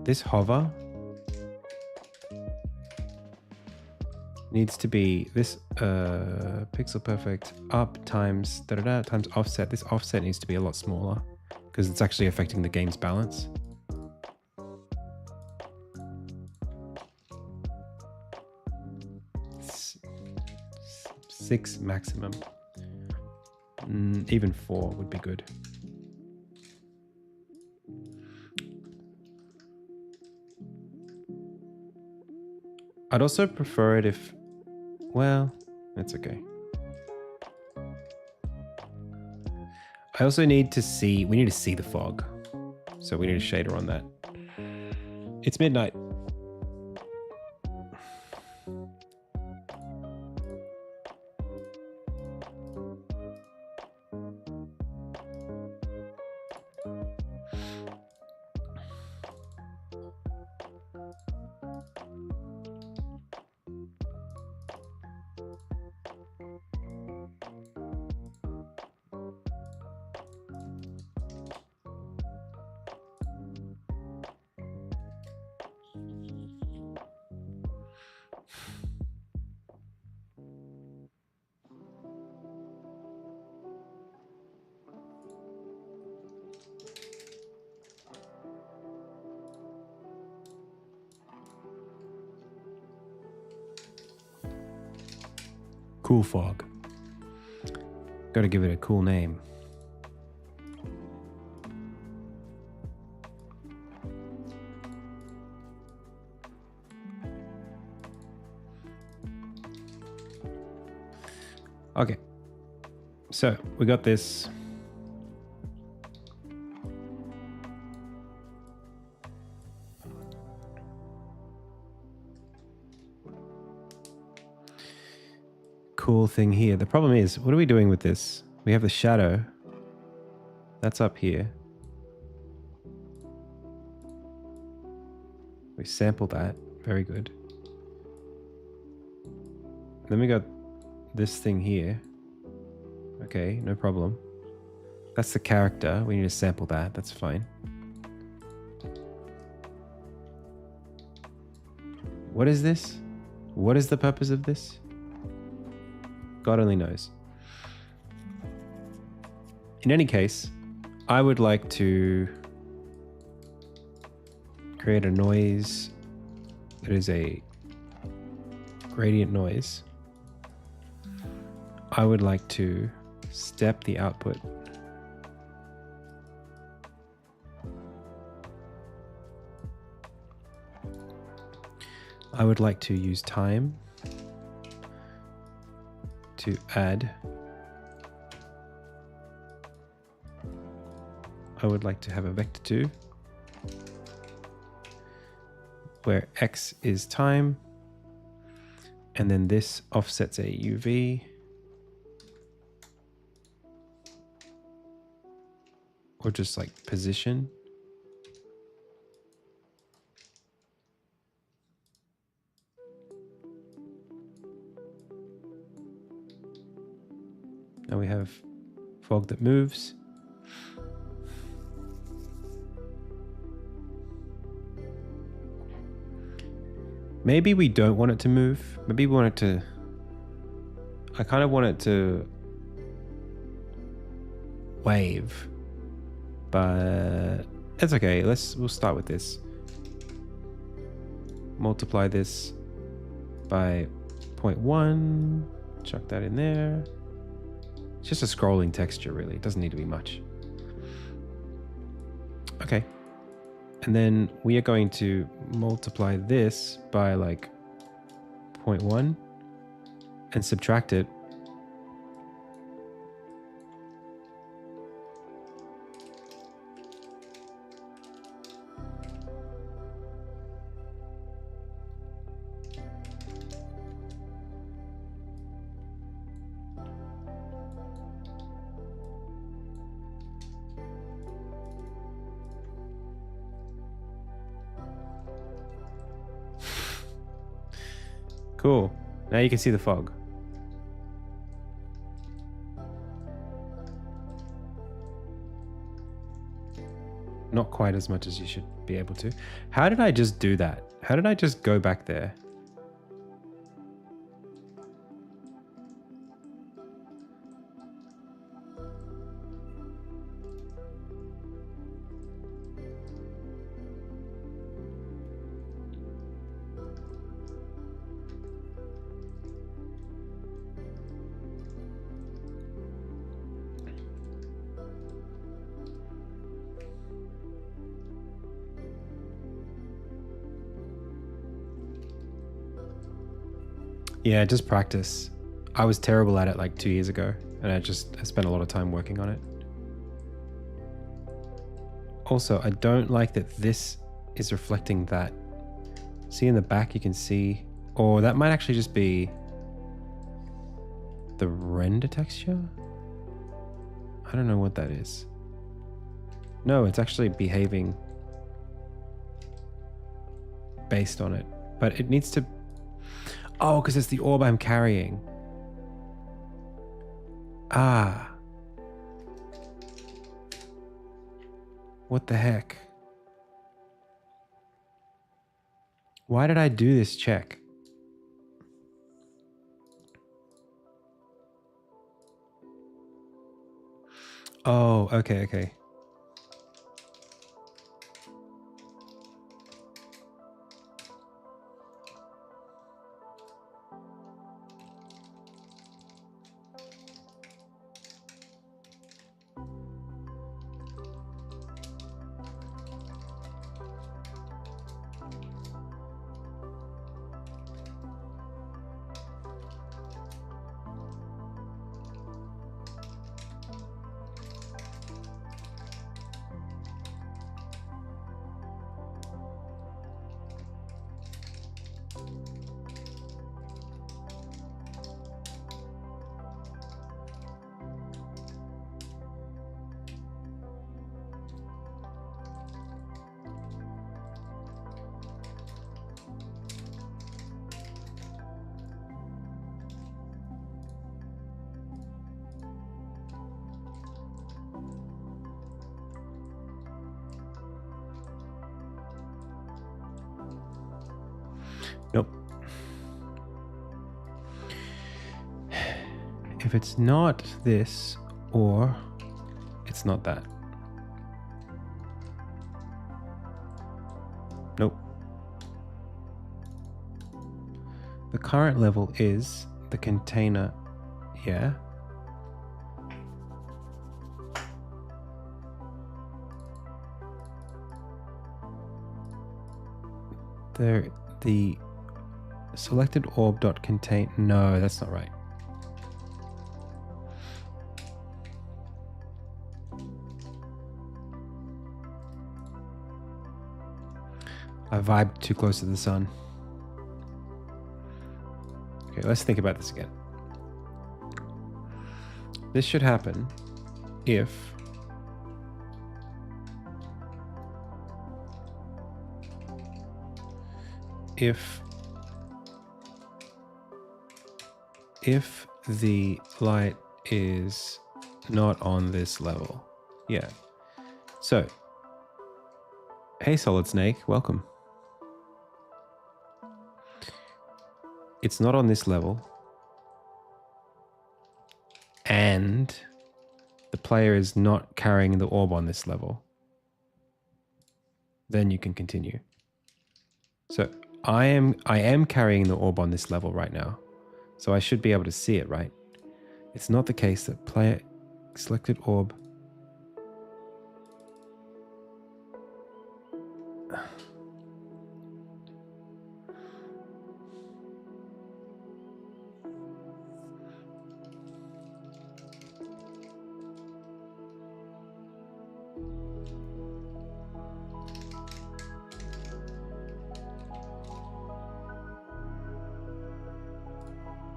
This hover needs to be this pixel perfect up times times offset. This offset needs to be a lot smaller because it's actually affecting the game's balance. It's 6 maximum. Even 4 would be good. I'd also prefer it if, well, it's okay. I also need to see, we need to see the fog. So we need a shader on that. It's midnight. Cool fog. Gotta give it a cool name. Okay. So we got this. Cool thing here. The problem is, what are we doing with this? We have the shadow. That's up here. We sample that. Very good. Then we got this thing here. Okay, no problem. That's the character. We need to sample that. That's fine. What is this? What is the purpose of this? God only knows. In any case, I would like to create a noise that is a gradient noise. I would like to step the output. I would like to use time to add. I would like to have a vector 2 where x is time, and then this offsets a UV. Or just like position. Now we have fog that moves. Maybe we don't want it to move. Maybe we want it to... I kind of want it to wave. But it's okay. We'll start with this. Multiply this by 0.1. Chuck that in there. It's just a scrolling texture, really. It doesn't need to be much. Okay. And then we are going to multiply this by like 0.1 and subtract it. Cool. Now you can see the fog. Not quite as much as you should be able to. How did I just do that? How did I just go back there? Yeah, just practice. I was terrible at it like 2 years ago, and I spent a lot of time working on it. Also, I don't like that this is reflecting that. See in the back, you can see, or that might actually just be the render texture. I don't know what that is. No, it's actually behaving based on it, but it needs to. Oh, because it's the orb I'm carrying. Ah. What the heck? Why did I do this check? Oh, okay. Nope. If it's not this, or it's not that. Nope. The current level is the container, yeah. The selected orb dot contain. No, that's not right. I vibed too close to the sun. Okay, let's think about this again. This should happen if the light is not on this level. Yeah. So, hey Solid Snake, welcome. It's not on this level. And the player is not carrying the orb on this level. Then you can continue. So I am carrying the orb on this level right now. So I should be able to see it, right? It's not the case that player selected orb.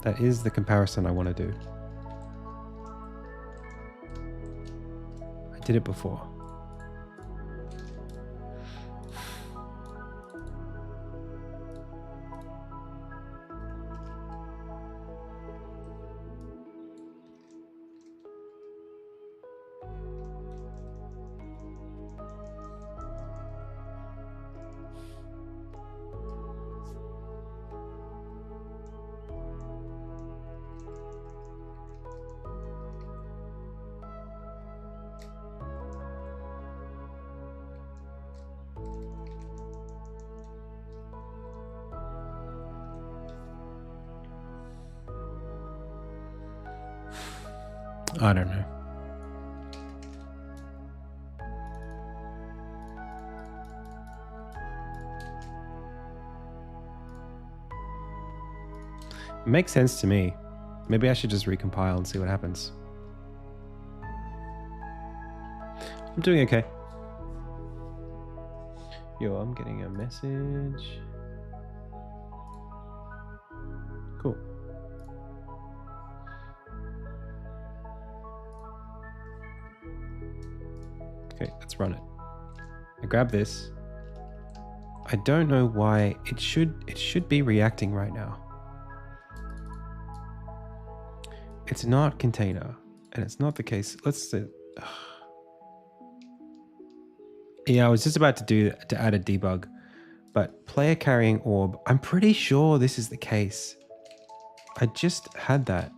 That is the comparison I want to do. I did it before. I don't know. It makes sense to me. Maybe I should just recompile and see what happens. I'm doing okay. Yo, I'm getting a message. Cool. Okay, let's run it. I grab this. I don't know why it should be reacting right now. It's not container, and it's not the case. Let's see. Yeah, I was just about to add a debug, but player carrying orb. I'm pretty sure this is the case. I just had that.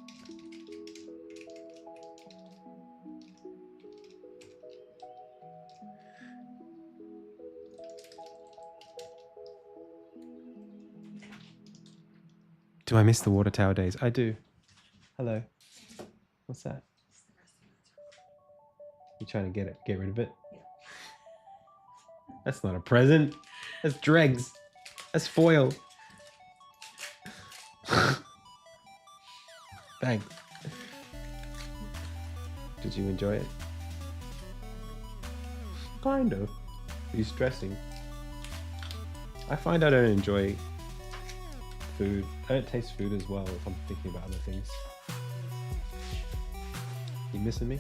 Do I miss the water tower days? I do. Hello. What's that? You trying to get rid of it? Yeah. That's not a present. That's dregs. That's foil. Thanks. Did you enjoy it? Kind of. Are you stressing? I find I don't enjoy food. I don't taste food as well if I'm thinking about other things. You missing me?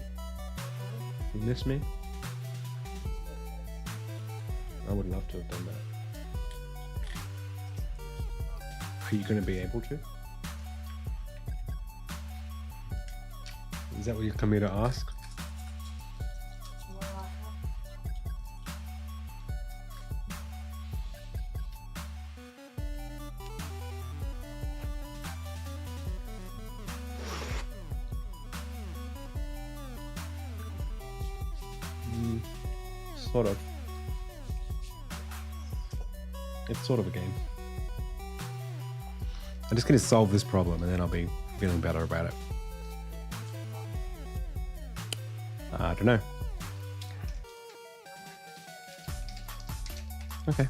You miss me? I would love to have done that. Are you going to be able to? Is that what you come here to ask? Sort of. It's sort of a game. I'm just going to solve this problem and then I'll be feeling better about it. I don't know. Okay.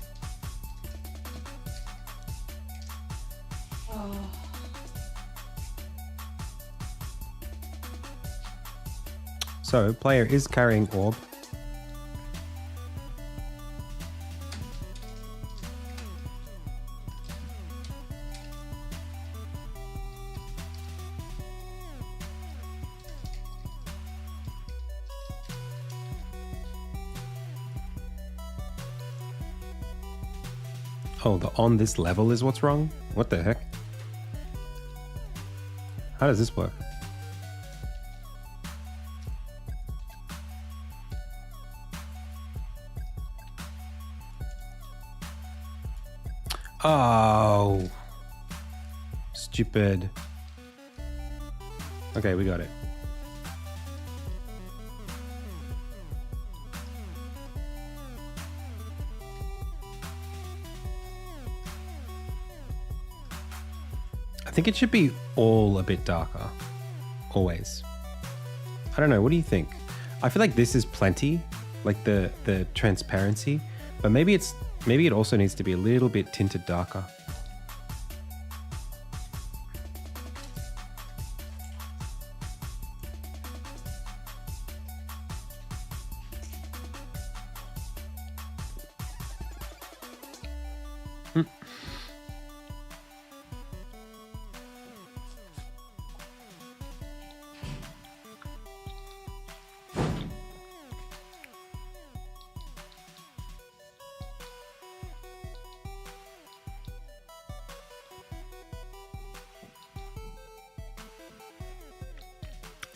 So, player is carrying orb. Oh, the on this level is what's wrong? What the heck? How does this work? Oh, stupid. Okay, we got it. I think it should be all a bit darker, always. I don't know, what do you think? I feel like this is plenty, like the transparency, but maybe it also needs to be a little bit tinted darker.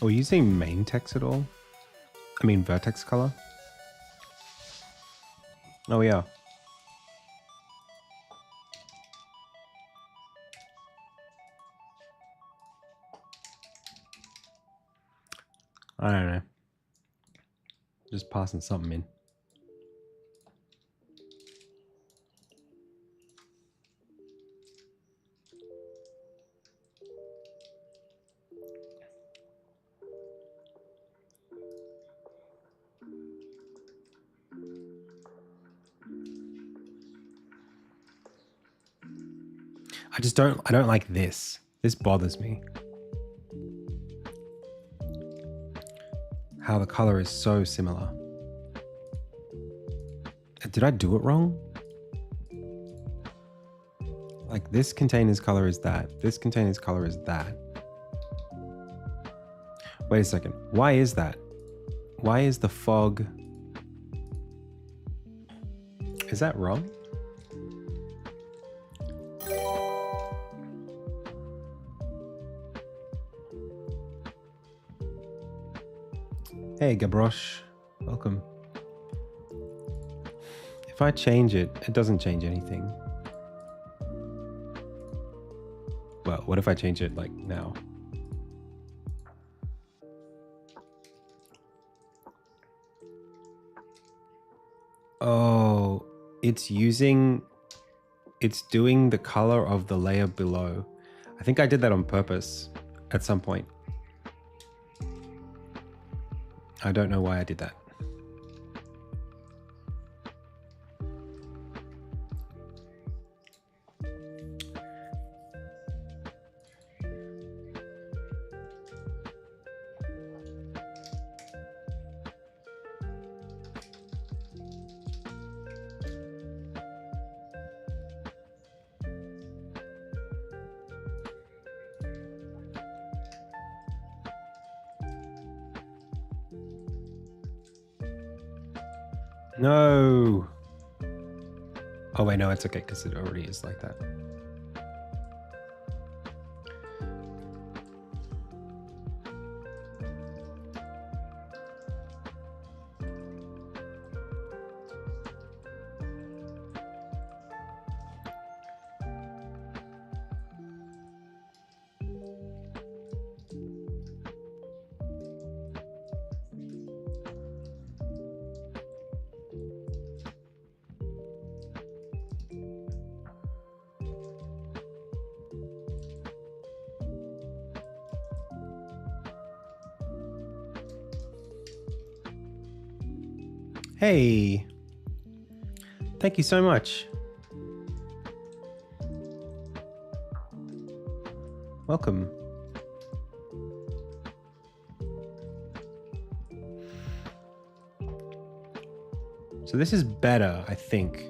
Are we using main text at all? I mean vertex color? Oh yeah. I don't know. Just passing something in. I don't like this. This bothers me. How the color is so similar. Did I do it wrong? Like this container's color is that. This container's color is that. Wait a second. Why is that? Why is the fog... Is that wrong? Hey, Gabrosh. Welcome. If I change it, it doesn't change anything. Well, what if I change it like now? Oh, it's doing the color of the layer below. I think I did that on purpose at some point. I don't know why I did that. No. Oh wait, no, it's okay because it already is like that. Hey, thank you so much. Welcome. So this is better, I think,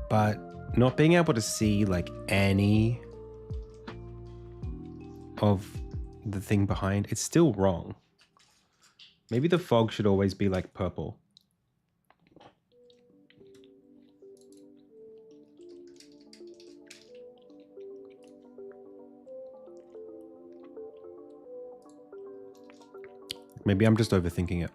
but not being able to see like any of the thing behind, it's still wrong. Maybe the fog should always be like purple. Maybe I'm just overthinking it.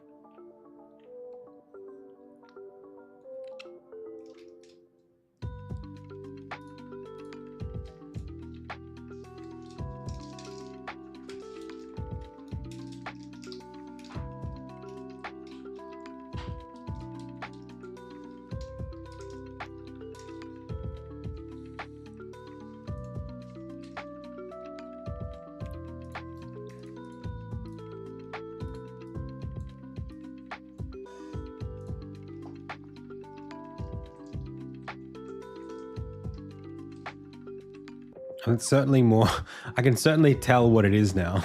It's certainly more, I can certainly tell what it is now.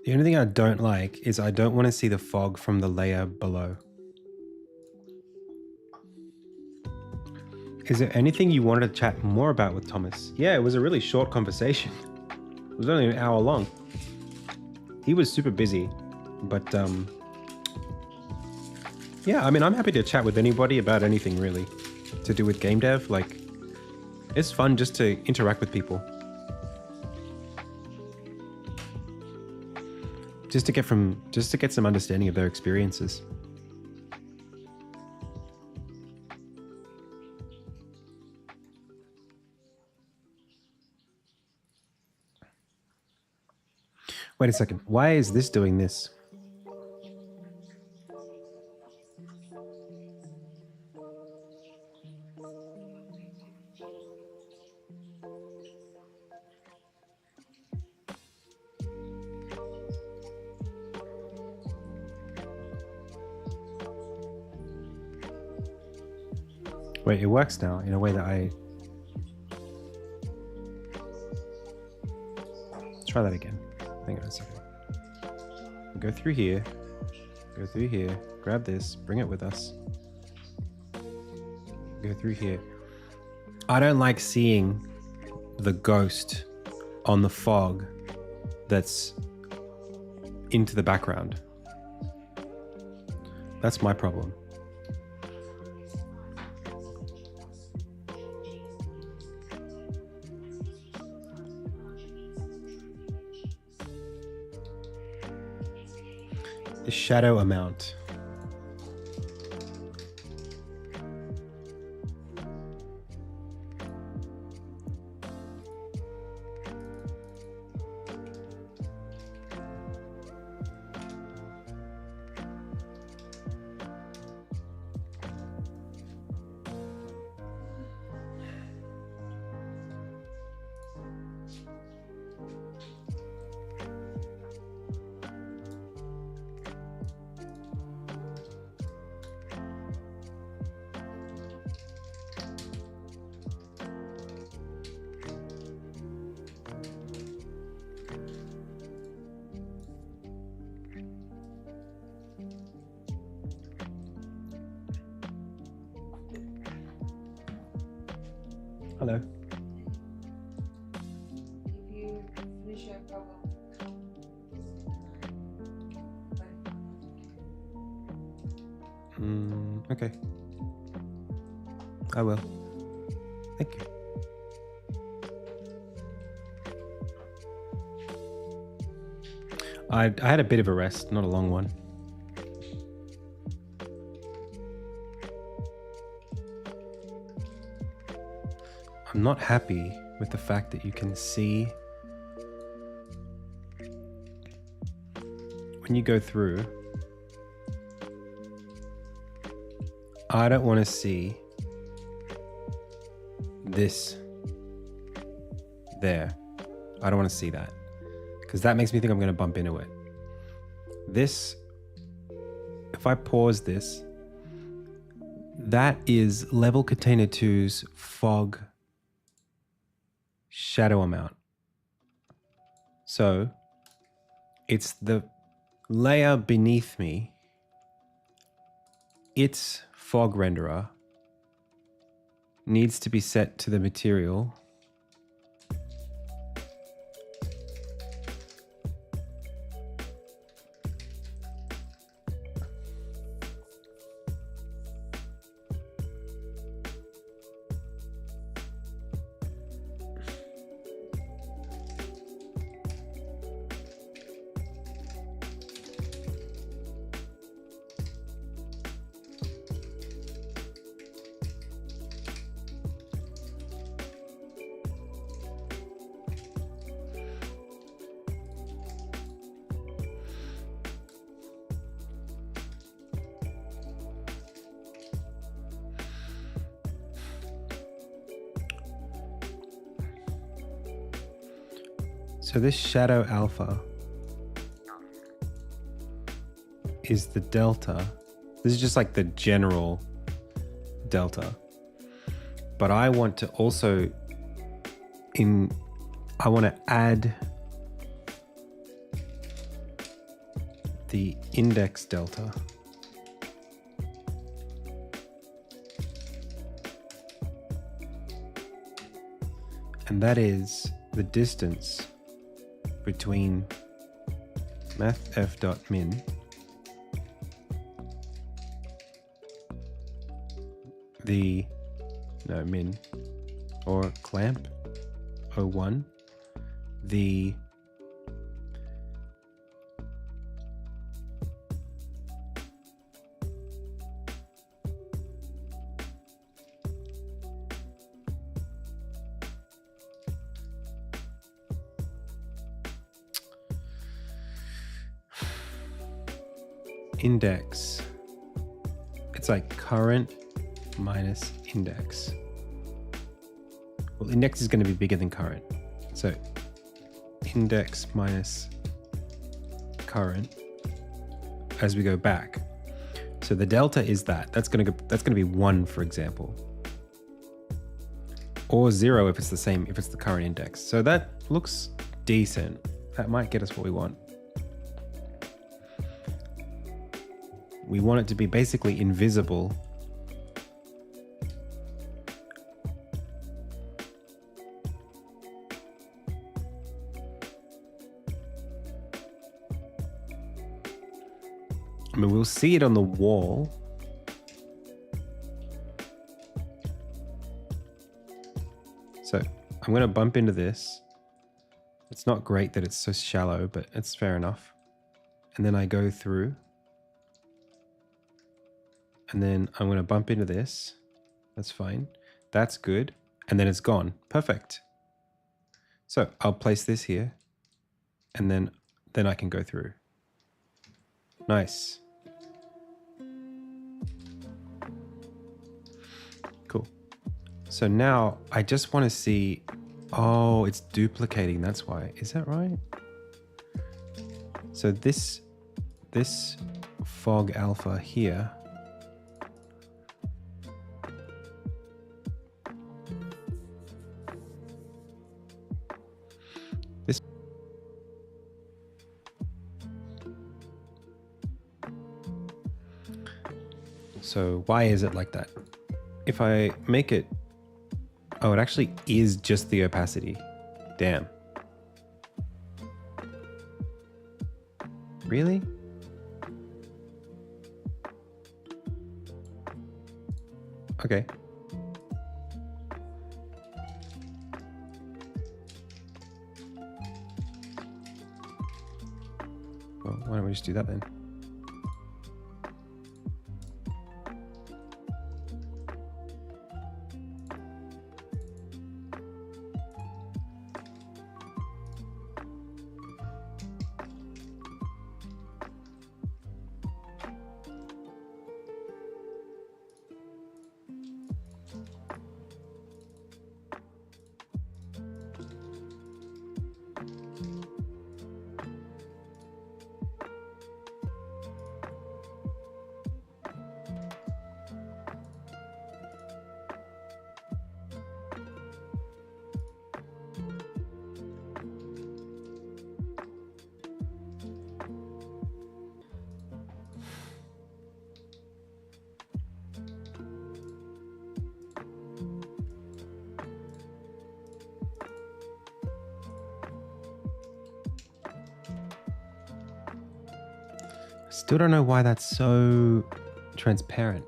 The only thing I don't like is I don't want to see the fog from the layer below. Is there anything you wanted to chat more about with Thomas? Yeah, it was a really short conversation. It was only an hour long. He was super busy, but yeah, I mean, I'm happy to chat with anybody about anything really to do with game dev. Like, it's fun just to interact with people. Just to get some understanding of their experiences. Wait a second. Why is this doing this? Wait, it works now in a way that I... Let's try that again. Hang on a second. Go through here, grab this, bring it with us. Go through here. I don't like seeing the ghost on the fog that's into the background. That's my problem. The shadow amount. Hello. If you finish your problem. Okay. I will. Thank you. I had a bit of a rest, not a long one. I'm not happy with the fact that you can see when you go through. I don't want to see this there. I don't want to see that because that makes me think I'm going to bump into it. This, if I pause this, that is level container 2's fog shadow amount. So it's the layer beneath me. Its fog renderer needs to be set to the material. So this shadow alpha is the delta. This is just like the general delta. But I want to also I want to add the index delta. And that is the distance between mathf.min min or clamp 01 the index. It's like current minus index. Well, index is going to be bigger than current. So index minus current as we go back. So the delta is that. That's going to be 1, for example. Or 0 if it's the same, if it's the current index. So that looks decent. That might get us what we want. We want it to be basically invisible. I mean, we'll see it on the wall. So I'm going to bump into this. It's not great that it's so shallow, but it's fair enough. And then I go through. And then I'm going to bump into this. That's fine. That's good. And then it's gone. Perfect. So I'll place this here. And then I can go through. Nice. Cool. So now I just want to see... Oh, it's duplicating. That's why. Is that right? So this fog alpha here... So why is it like that? If I make it... Oh, it actually is just the opacity. Damn. Really? Okay. Well, why don't we just do that then? Still don't know why that's so transparent.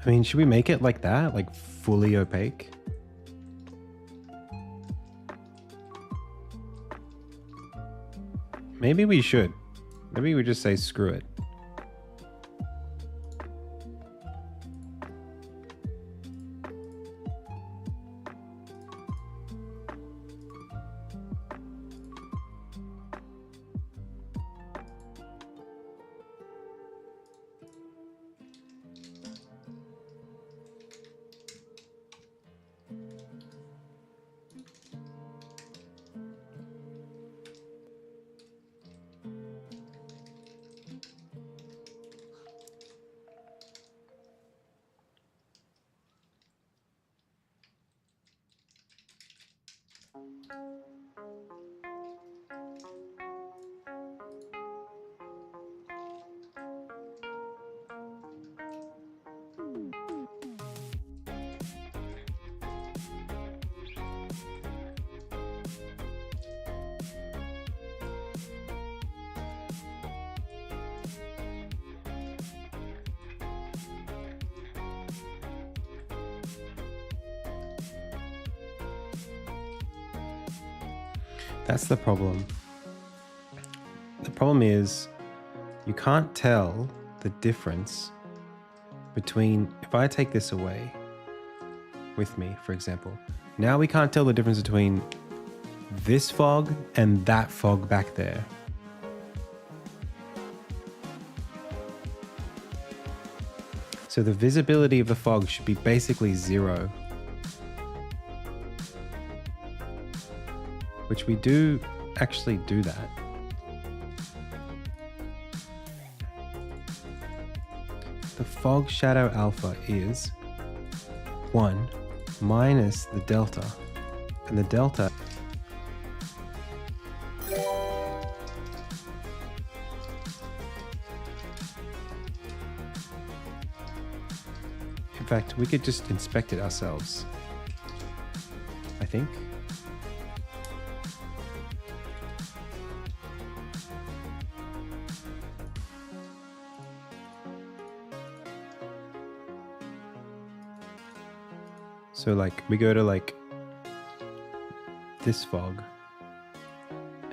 I mean, should we make it like that? Like fully opaque? Maybe we should. Maybe we just say screw it. That's the problem. The problem is you can't tell the difference between, if I take this away with me, for example, now we can't tell the difference between this fog and that fog back there. So the visibility of the fog should be basically 0. Which we do actually do that. The fog shadow alpha is 1 minus the delta. And the delta in fact, we could just inspect it ourselves, I think. So like we go to like this fog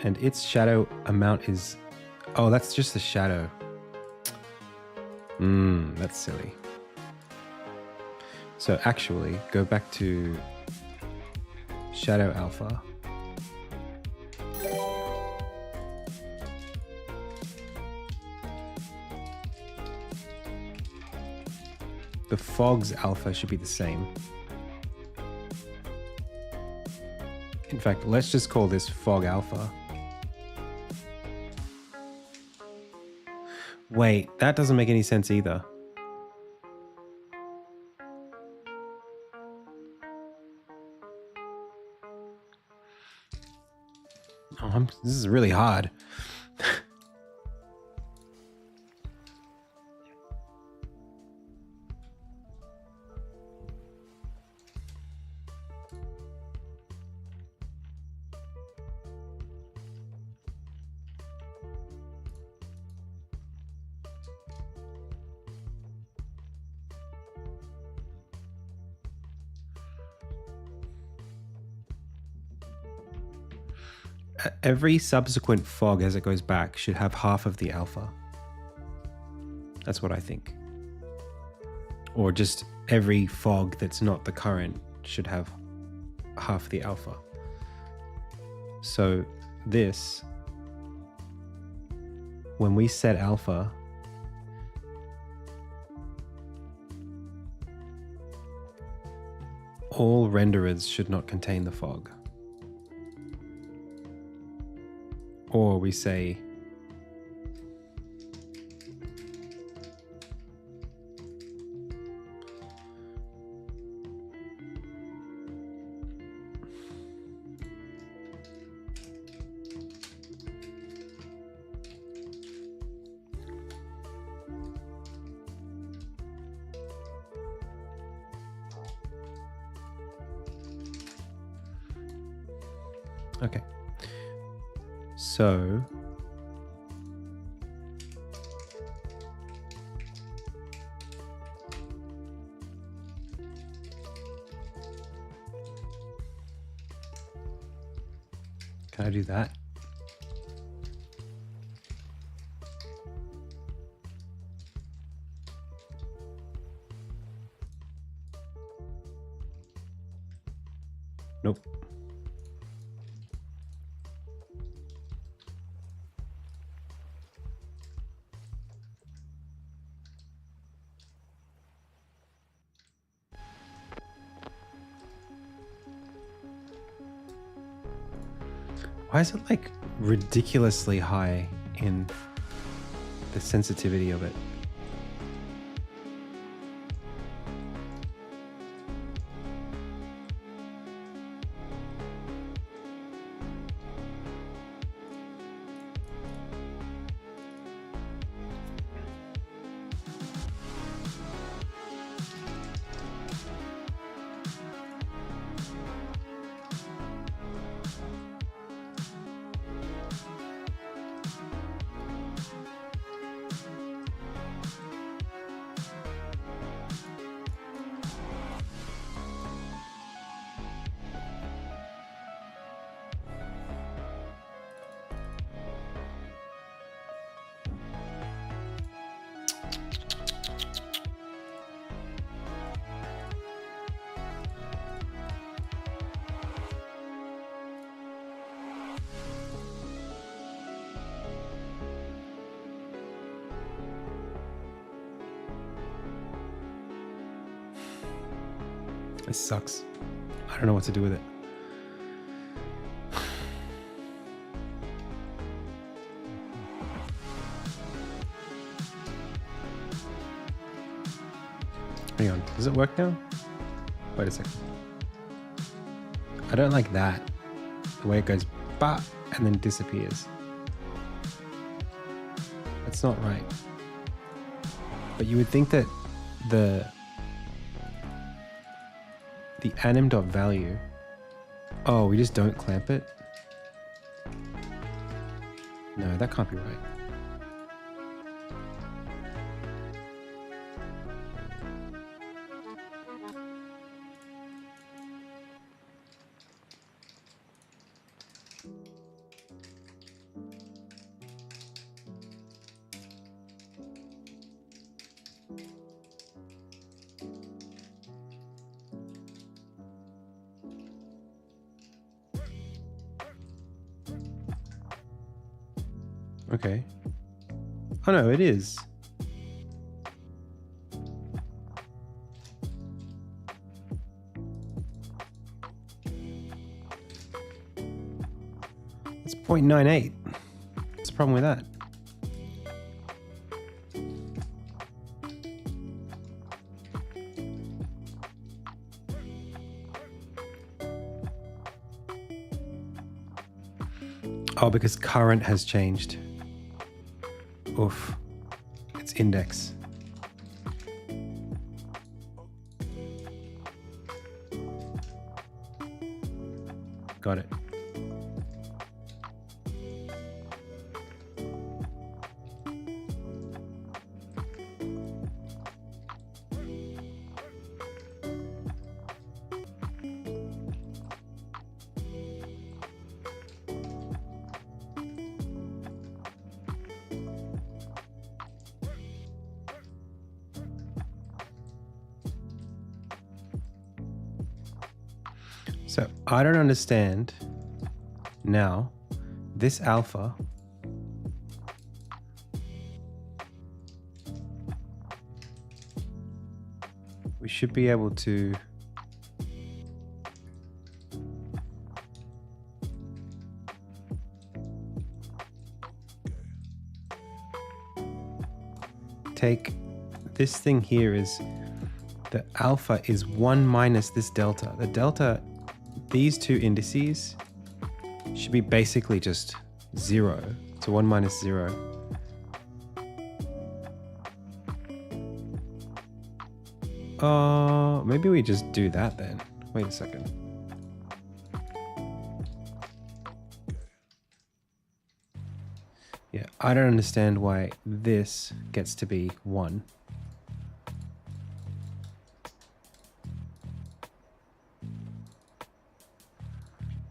and its shadow amount is, oh, that's just the shadow. That's silly. So actually go back to shadow alpha. The fog's alpha should be the same. In fact, let's just call this fog alpha. Wait, that doesn't make any sense either. Oh, this is really hard. Every subsequent fog as it goes back should have half of the alpha. That's what I think. Or just every fog that's not the current should have half the alpha. So this, when we set alpha, all renderers should not contain the fog. Or we say okay. So can I do that? Nope. Why is it like ridiculously high in the sensitivity of it? This sucks. I don't know what to do with it. Hang on, does it work now? Wait a second. I don't like that. The way it goes bah and then disappears. That's not right. But you would think that the anim.value. Oh, we just don't clamp it? No, that can't be right. Okay. Oh no, it is. It's 0.98. What's the problem with that? Oh, because current has changed. Oof. It's index. Got it. So I don't understand now this alpha we should be able to take this thing here is the alpha is 1 minus this delta. The delta, these two indices should be basically just 0. So 1 minus 0. Maybe we just do that then. Wait a second. Yeah, I don't understand why this gets to be 1.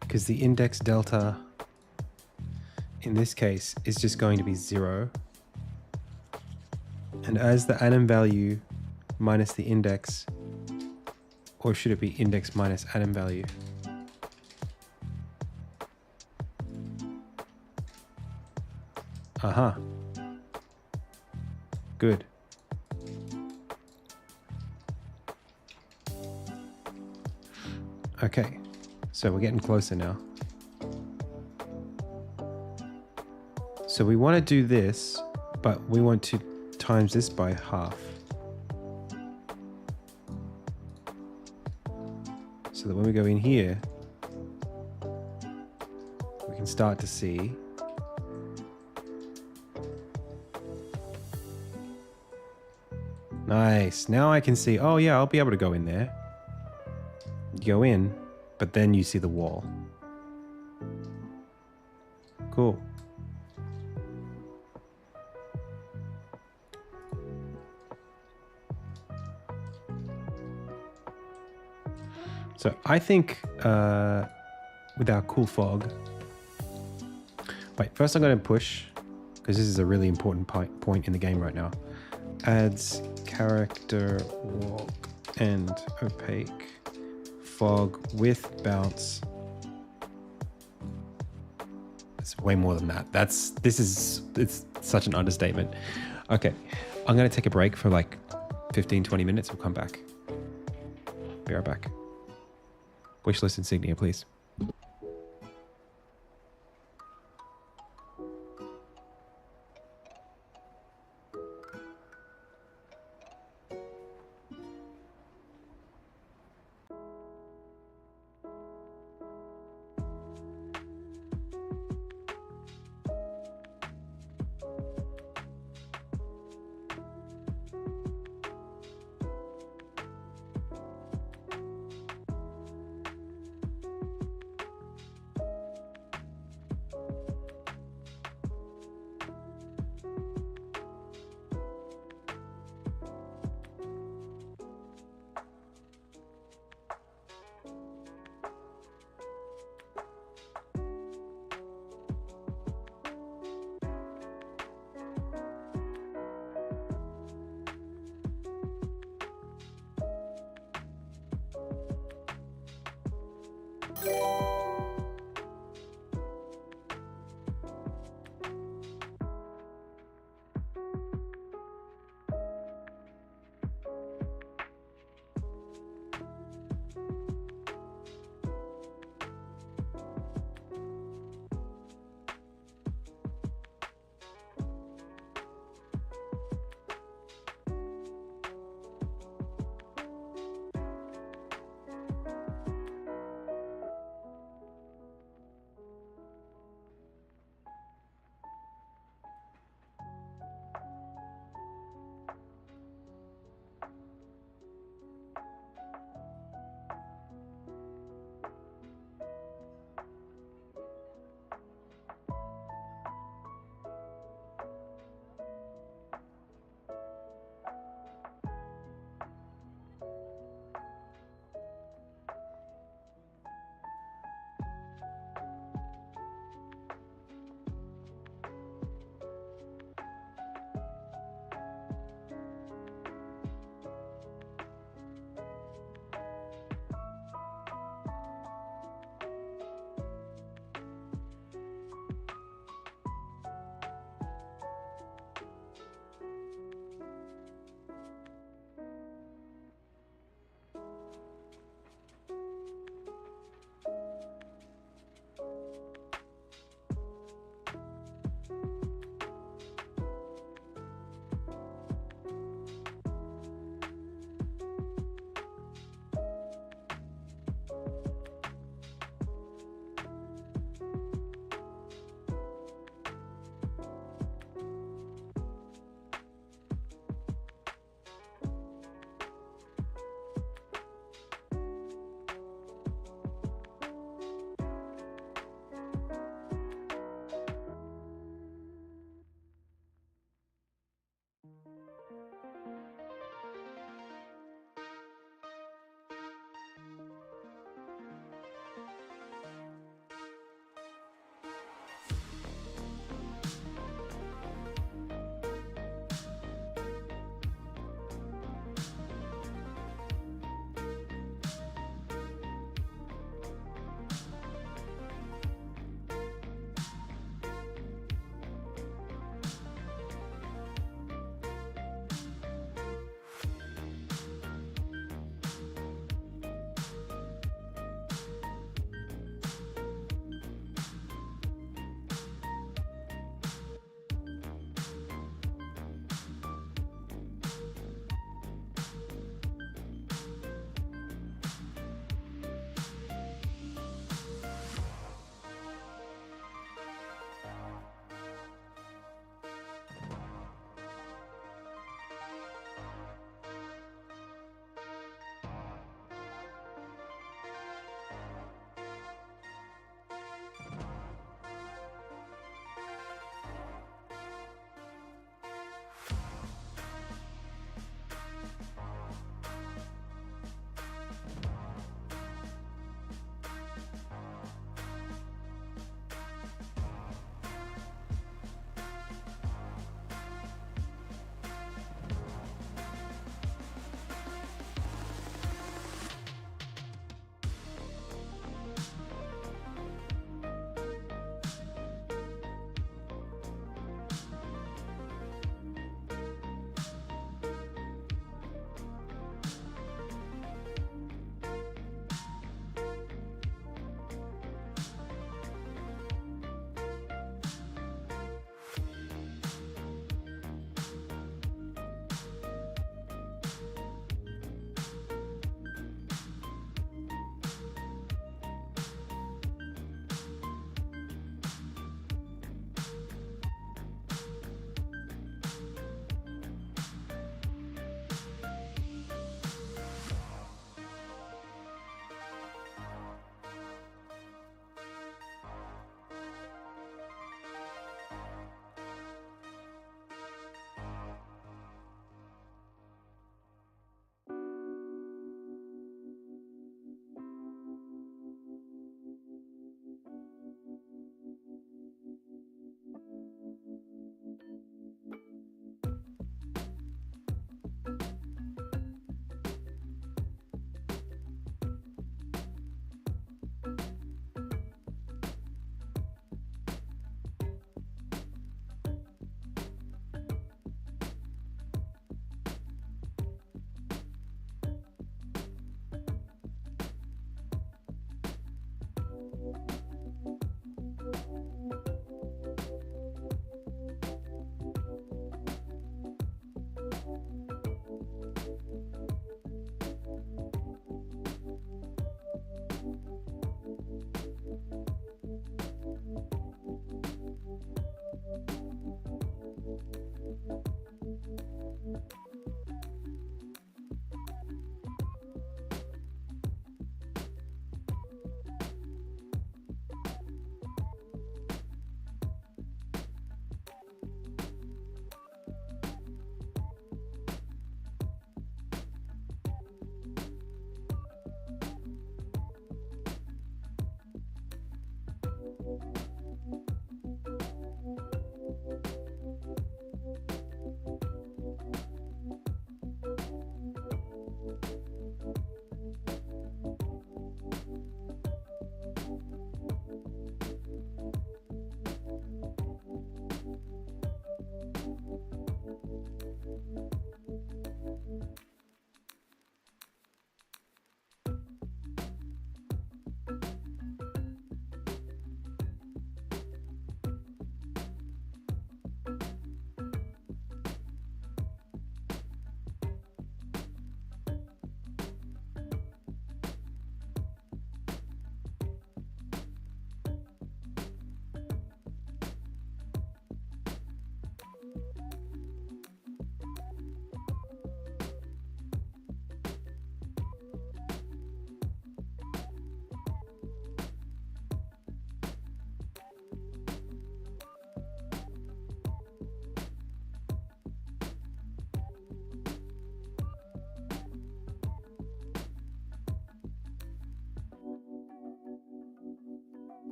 Because the index delta in this case is just going to be 0. And as the anim value minus the index, or should it be index minus anim value? Aha. Good. Okay. So we're getting closer now. So we want to do this, but we want to times this by half. So that when we go in here, we can start to see nice. Now I can see, oh yeah, I'll be able to go in there. Go in. But then you see the wall. Cool. So I think with our cool fog. Wait, first I'm going to push, because this is a really important point in the game right now. Adds character walk and opaque. Fog with bounce. It's way more than that. It's such an understatement. Okay, I'm gonna take a break for like 15-20 minutes. We'll come back. Be right back. wishlist insignia, please.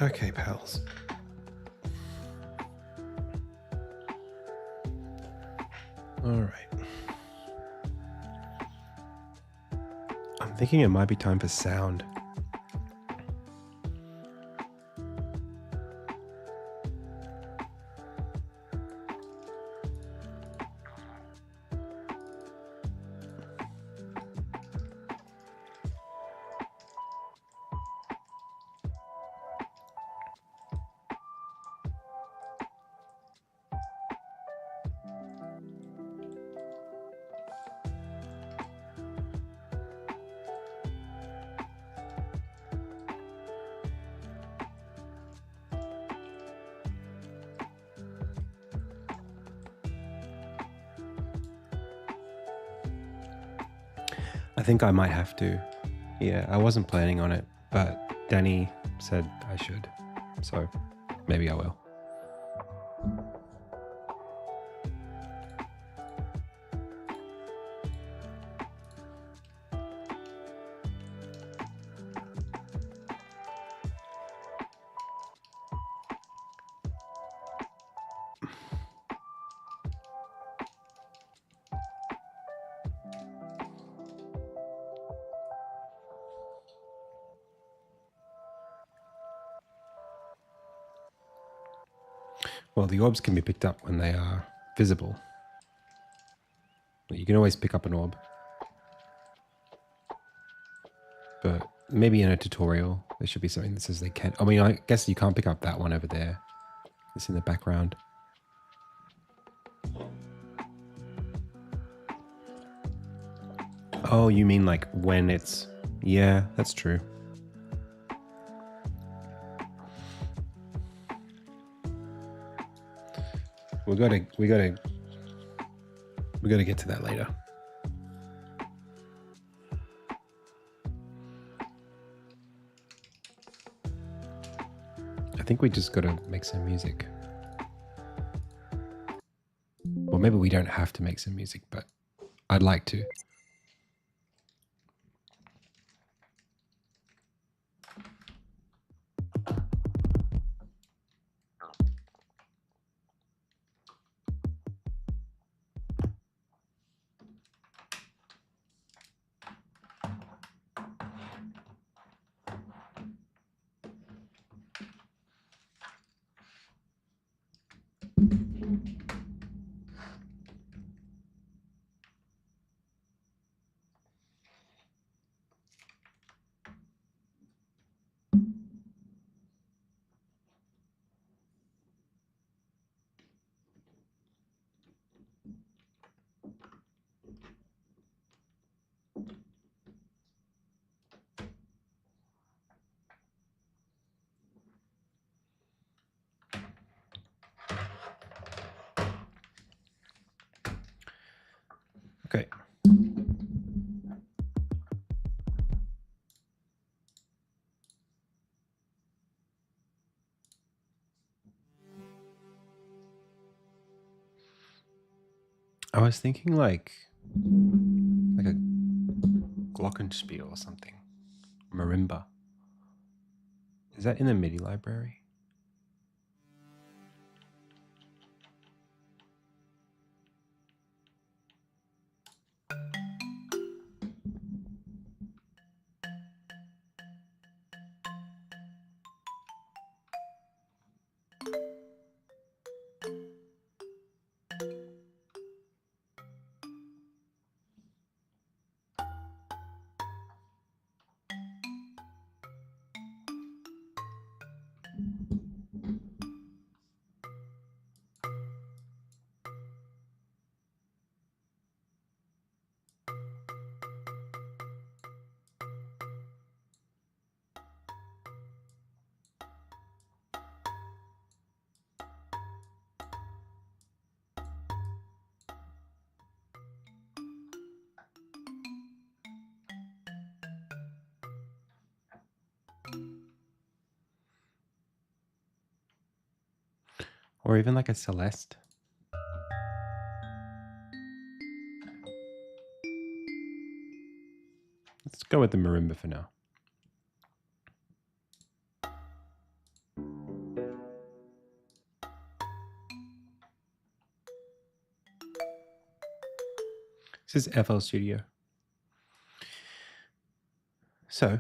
Okay, pals. All right. I'm thinking it might be time for sound. I think I might have to. Yeah, I wasn't planning on it, but Danny said I should. So maybe I will. Well, the orbs can be picked up when they are visible. You can always pick up an orb. But maybe in a tutorial, there should be something that says they can. I mean, I guess you can't pick up that one over there. It's in the background. Oh, you mean like when it's... Yeah, that's true. We gotta get to that later. I think we just gotta make some music. Well, maybe we don't have to make some music, but I'd like to. Okay. I was thinking like a glockenspiel or something. Marimba. Is that in the MIDI library? Or even like a Celeste? Let's go with the marimba for now. This is FL Studio. So,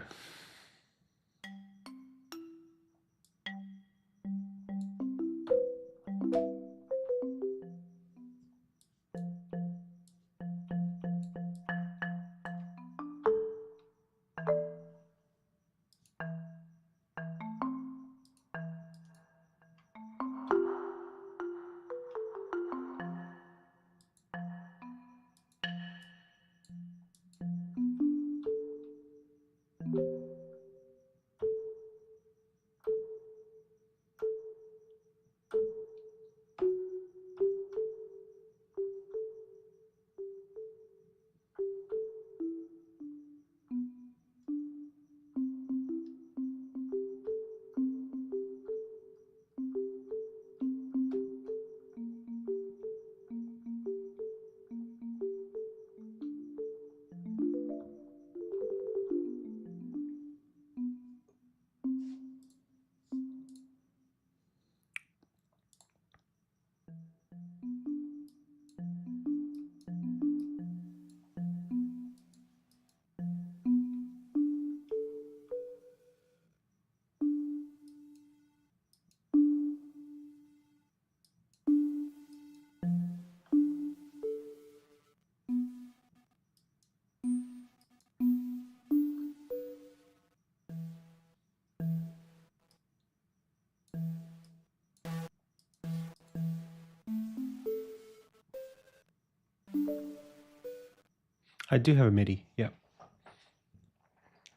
I do have a MIDI. Yep.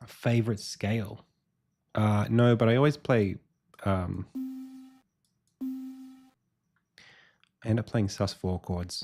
A favorite scale? No, but I always play. I end up playing sus4 chords.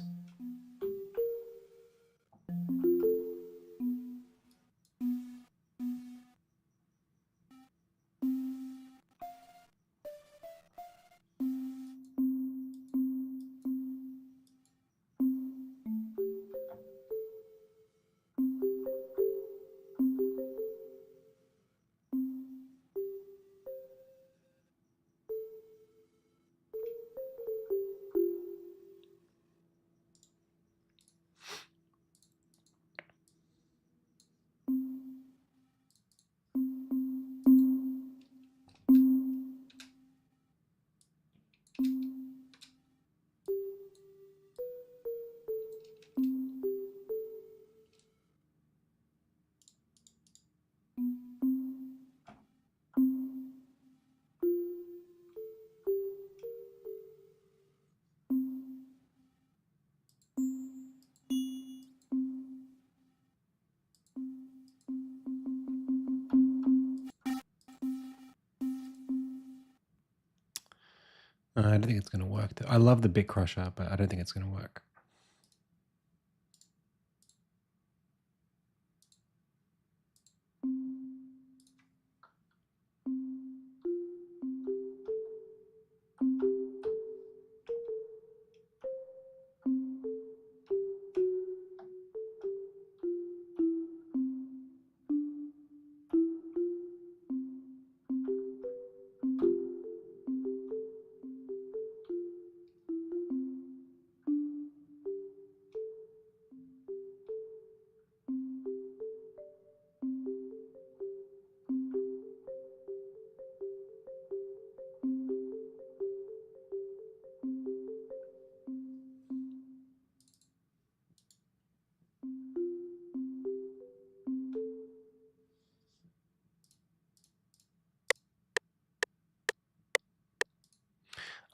I don't think it's going to work. I love the Bit Crusher, but I don't think it's going to work.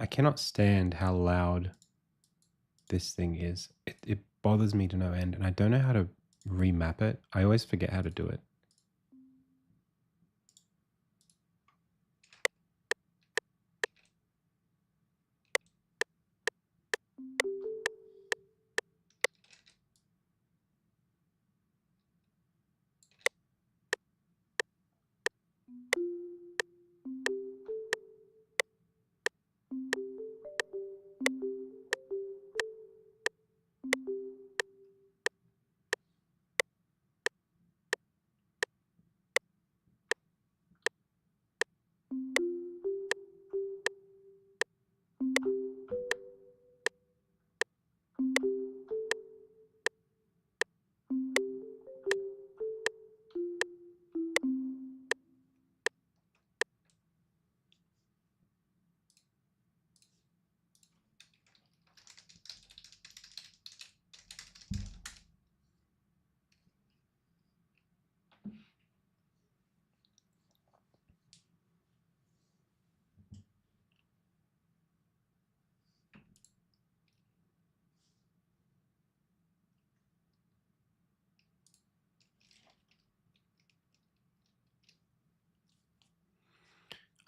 I cannot stand how loud this thing is. It bothers me to no end, and I don't know how to remap it. I always forget how to do it.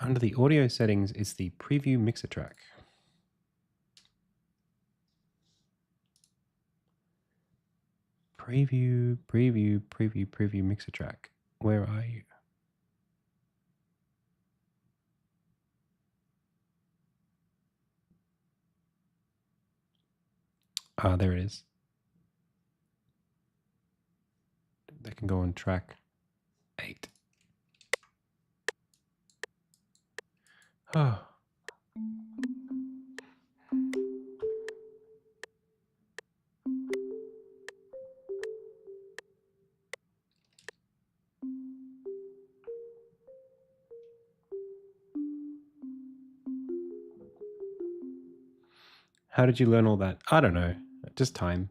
Under the audio settings is the preview mixer track. Preview mixer track. Where are you? Ah, there it is. That can go on track 8. Oh. How did you learn all that? I don't know. Just time.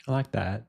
I like that.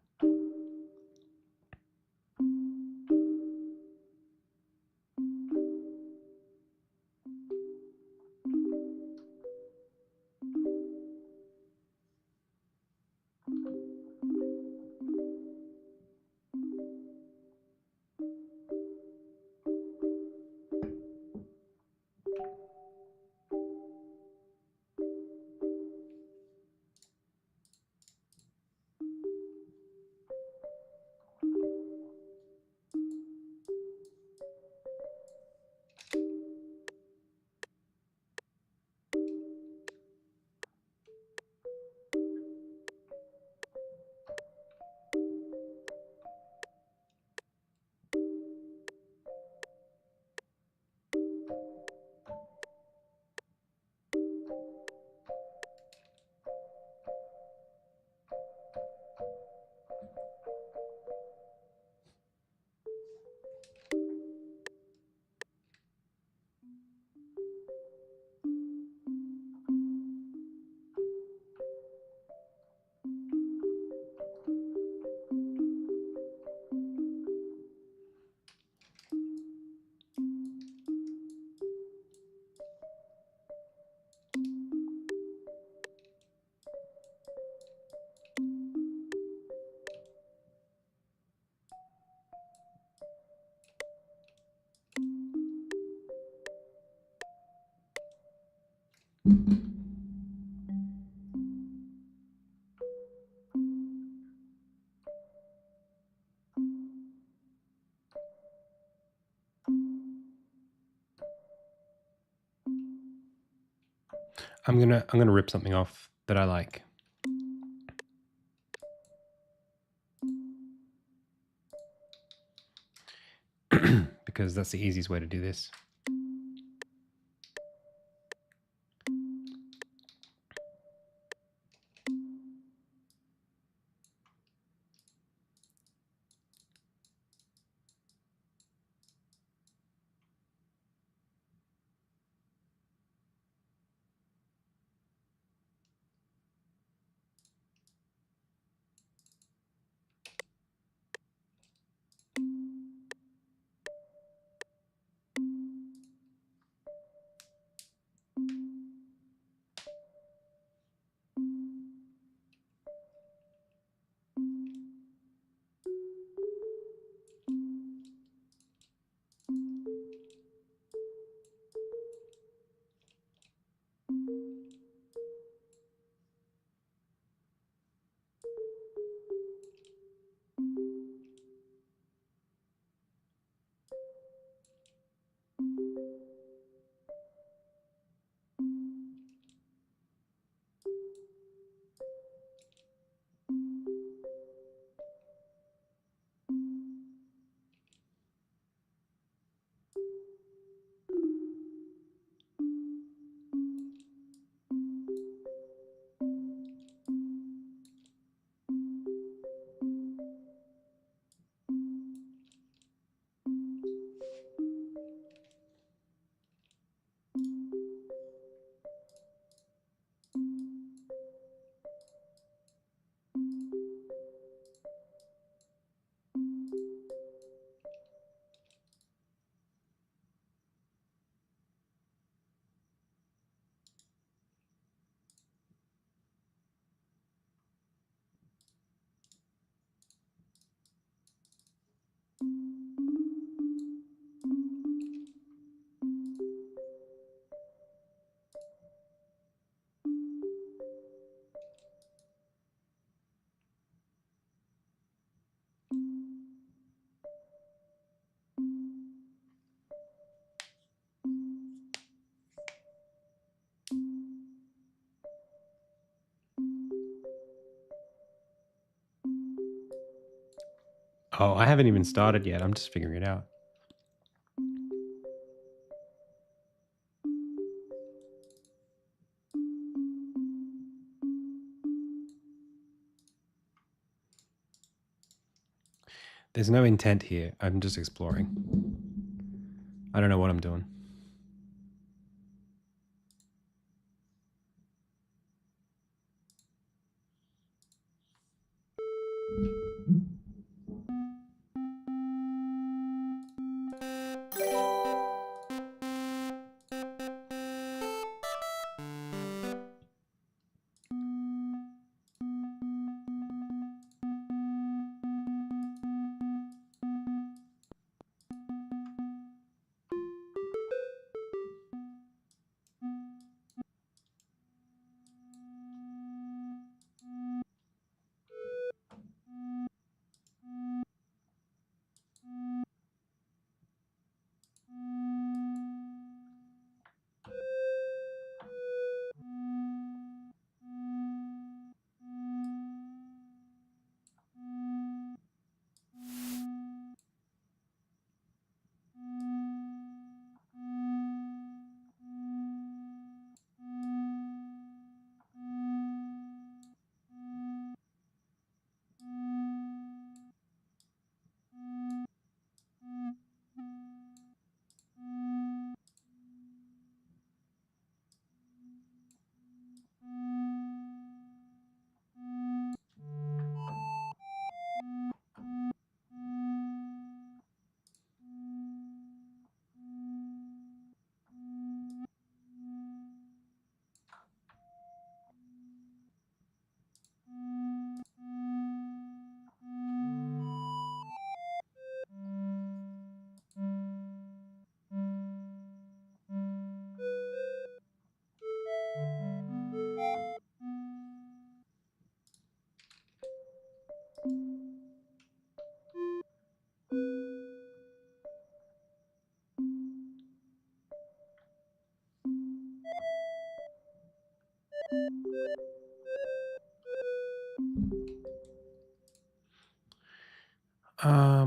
I'm gonna rip something off that I like. because that's the easiest way to do this. Oh, I haven't even started yet. I'm just figuring it out. There's no intent here. I'm just exploring. I don't know what I'm doing.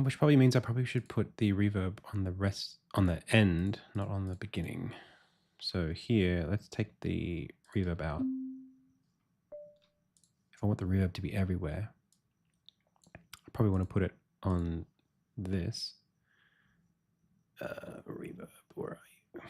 Which probably means I probably should put the reverb on the end, not on the beginning. So here, let's take the reverb out. If I want the reverb to be everywhere, I probably want to put it on this. Reverb, where are you?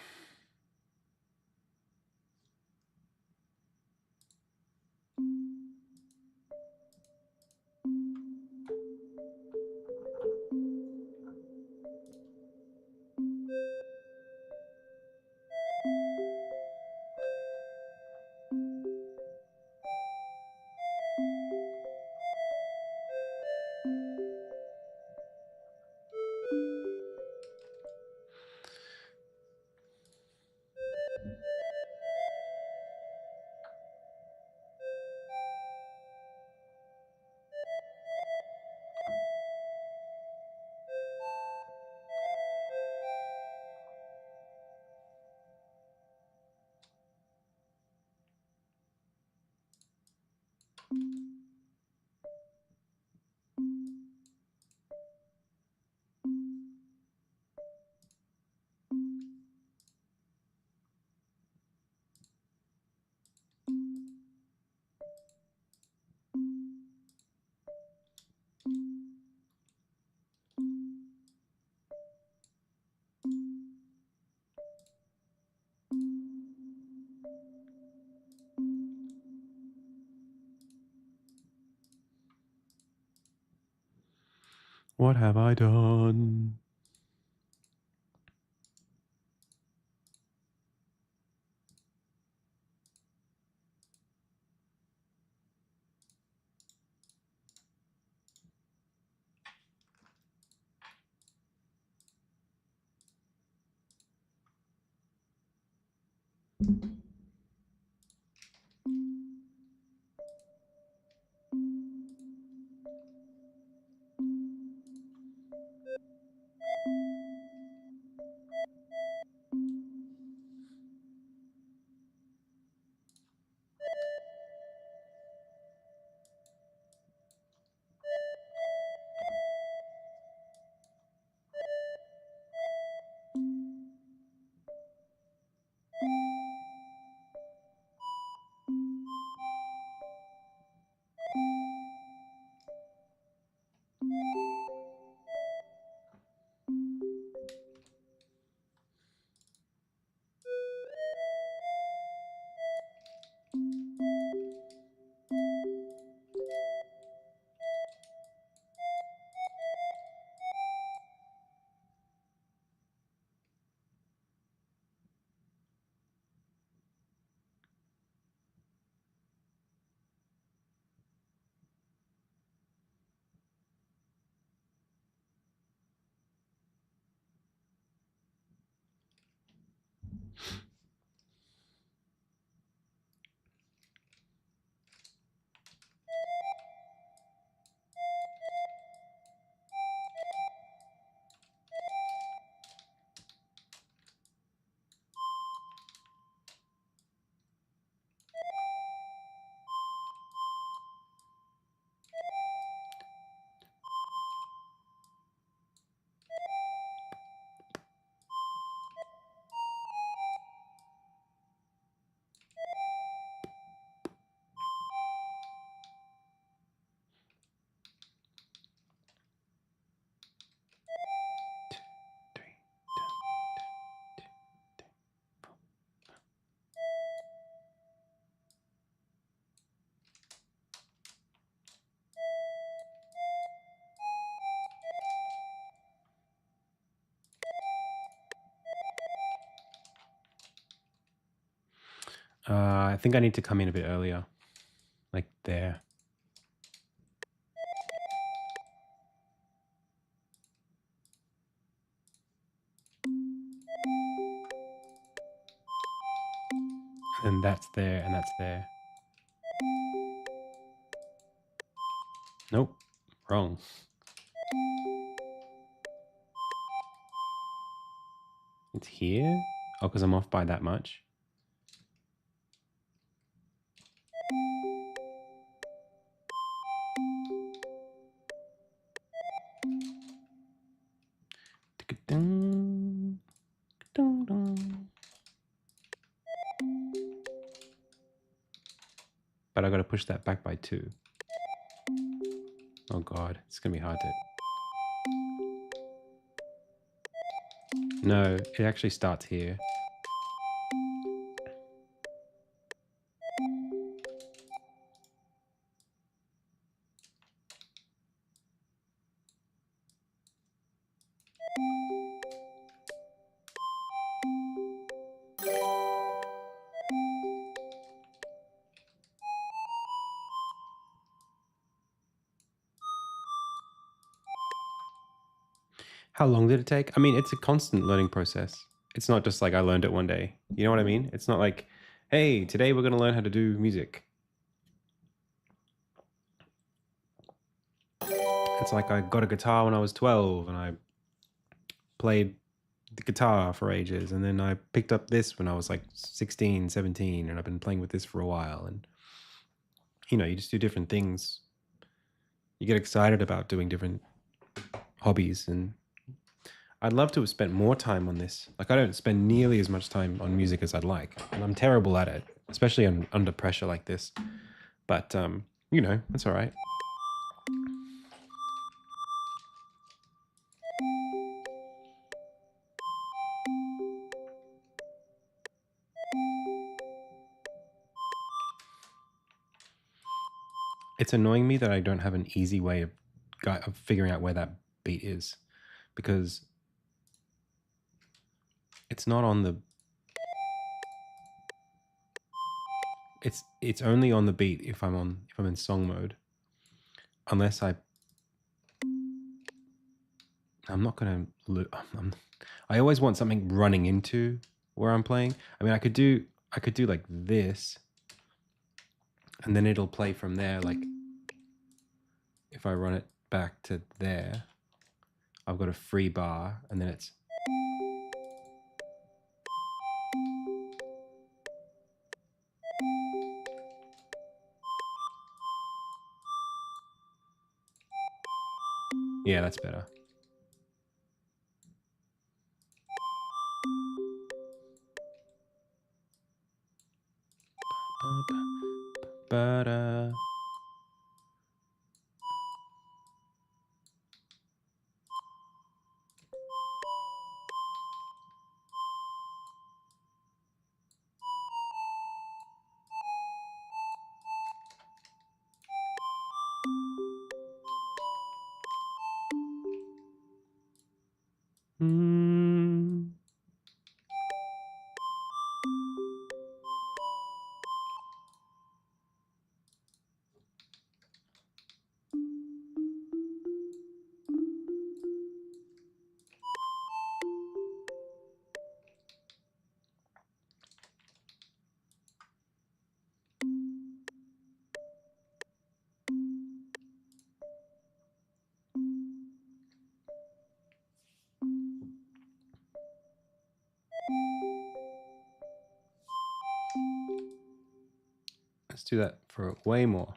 What have I done? I think I need to come in a bit earlier, like there. And that's there, and that's there. Nope, wrong. It's here? Oh, because I'm off by that much. but I got to push that back by 2. Oh God, it's going to be hard to... No, it actually starts here. How long did it take? I mean, it's a constant learning process. It's not just like I learned it one day. You know what I mean? It's not like, hey, today we're going to learn how to do music. It's like I got a guitar when I was 12 and I played the guitar for ages. And then I picked up this when I was like 16, 17, and I've been playing with this for a while. And, you know, you just do different things. You get excited about doing different hobbies, and I'd love to have spent more time on this. Like, I don't spend nearly as much time on music as I'd like, and I'm terrible at it, especially under pressure like this. But, you know, that's all right. It's annoying me that I don't have an easy way of figuring out where that beat is, because it's not on the... It's only on the beat if I'm in song mode. Unless I'm not gonna... I always want something running into where I'm playing. I mean, I could do like this, and then it'll play from there. Like, if I run it back to there, I've got a free bar, and then it's... Yeah, that's better. Ba-da. Mm. Let's do that for way more.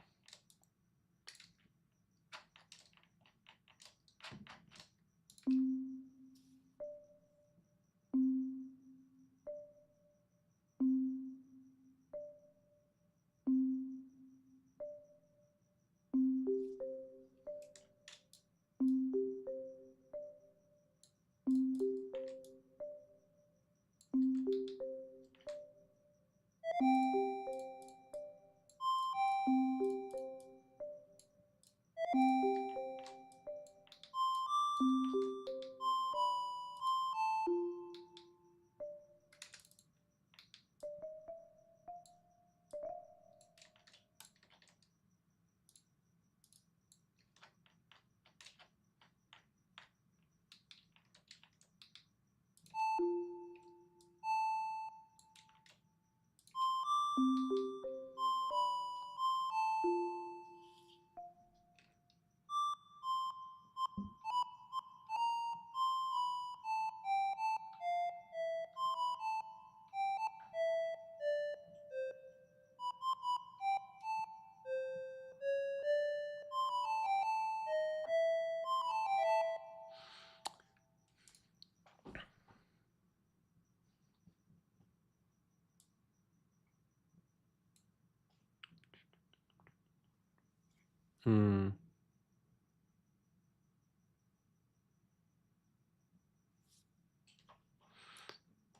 Hmm.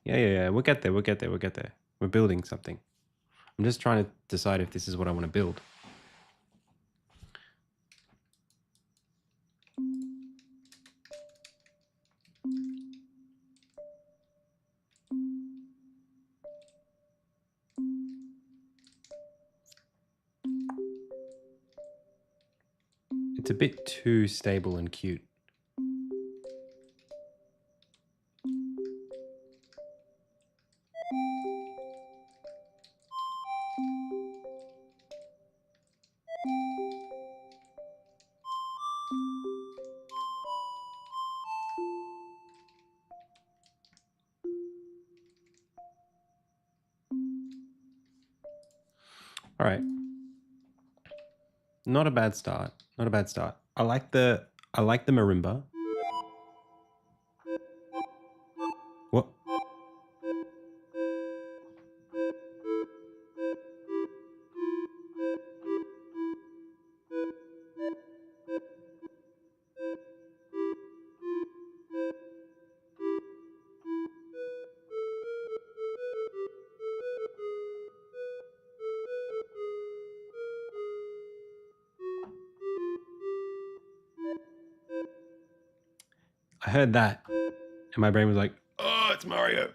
Yeah. We'll get there. We'll get there. We'll get there. We're building something. I'm just trying to decide if this is what I want to build. It's a bit too stable and cute. All right. Not a bad start. Not a bad start. I like the marimba. What? I heard that, and my brain was like, "Oh, it's Mario."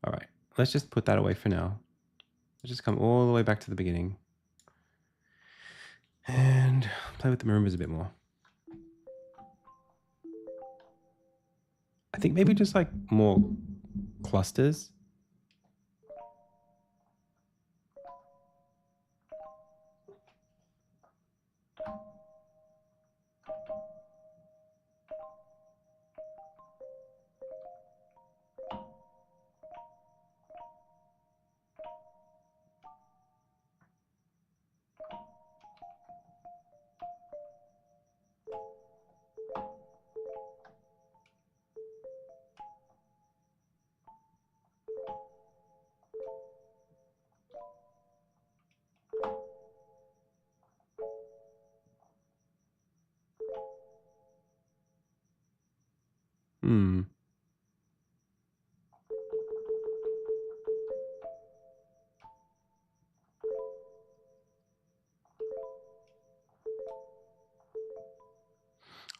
All right, let's just put that away for now. Let's just come all the way back to the beginning and play with the marimbas a bit more. I think maybe just like more clusters. Hmm.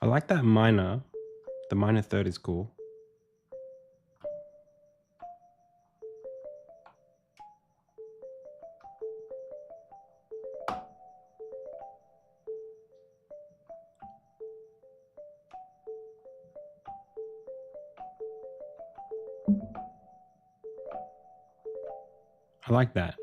I like that minor. The minor third is cool. I like that.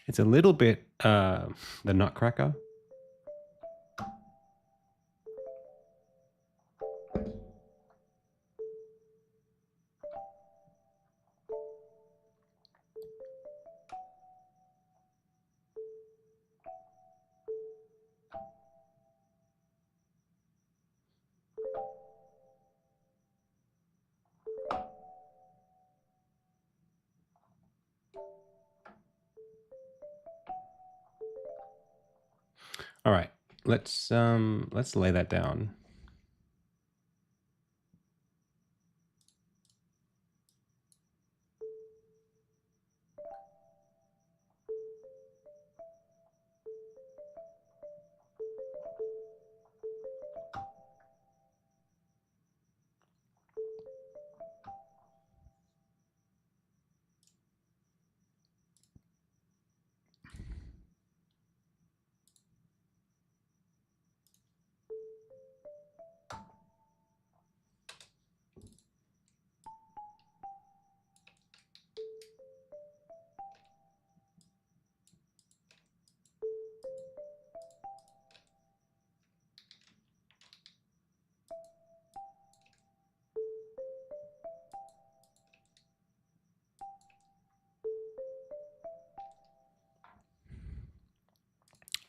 It's a little bit the Nutcracker. All right, let's lay that down.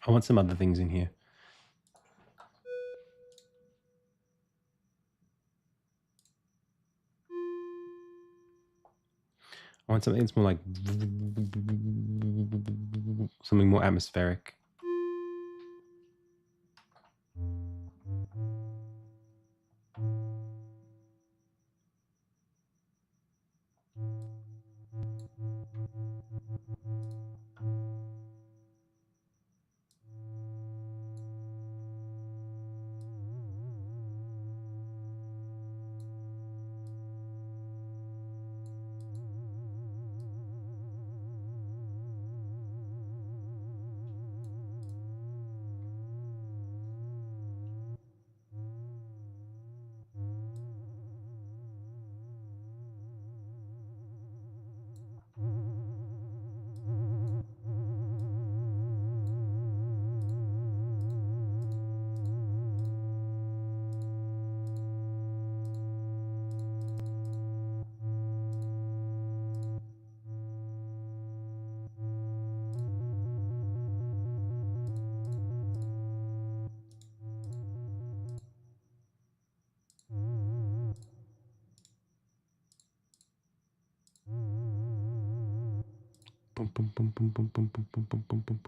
I want some other things in here. I want something that's more like something more atmospheric. Boom, boom, boom, boom, boom, boom, boom, boom, boom, boom, boom.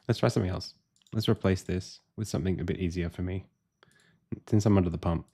Let's try something else. Let's replace this with something a bit easier for me. Since I'm under the pump.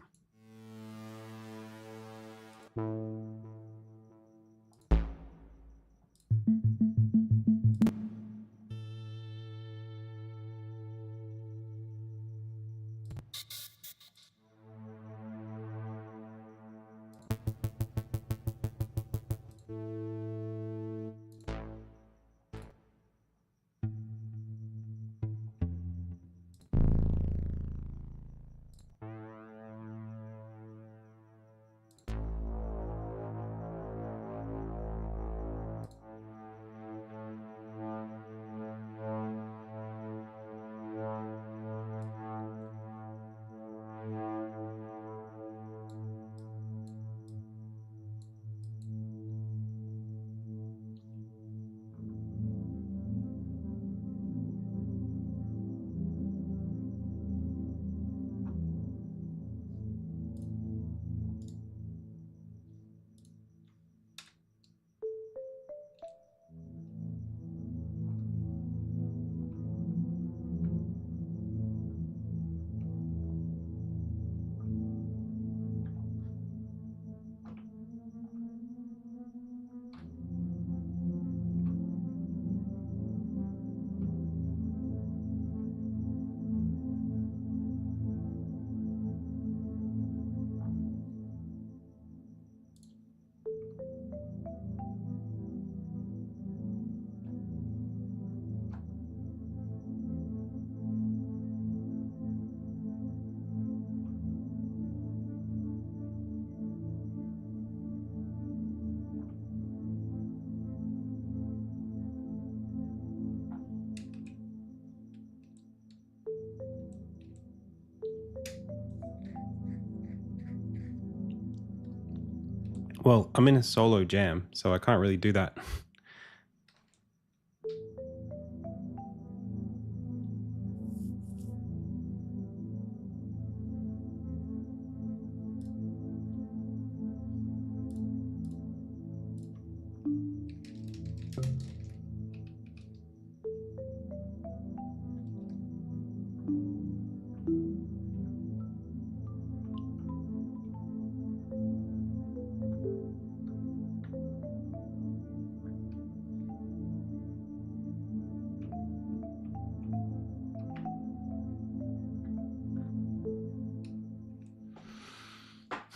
Well, I'm in a solo jam, so I can't really do that.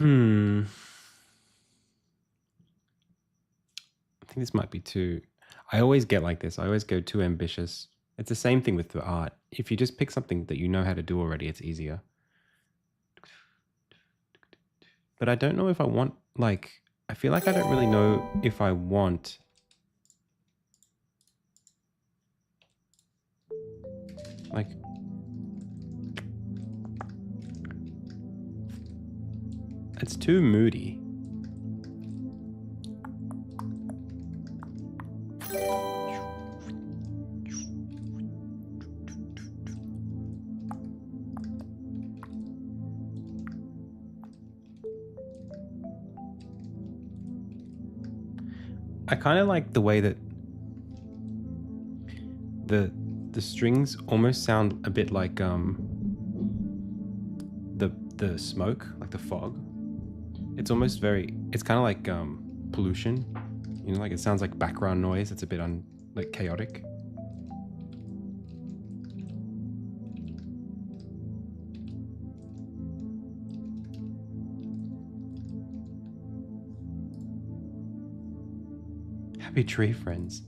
I think this might be too... I always get like this. I always go too ambitious. It's the same thing with the art. If you just pick something that you know how to do already, it's easier. But I don't know if I want, like... I feel like I don't really know if I want... like... It's too moody. I kind of like the way that the strings almost sound a bit like the smoke, like the fog. It's almost very, it's kind of like pollution, you know, like it sounds like background noise. It's a bit like chaotic. Happy tree friends.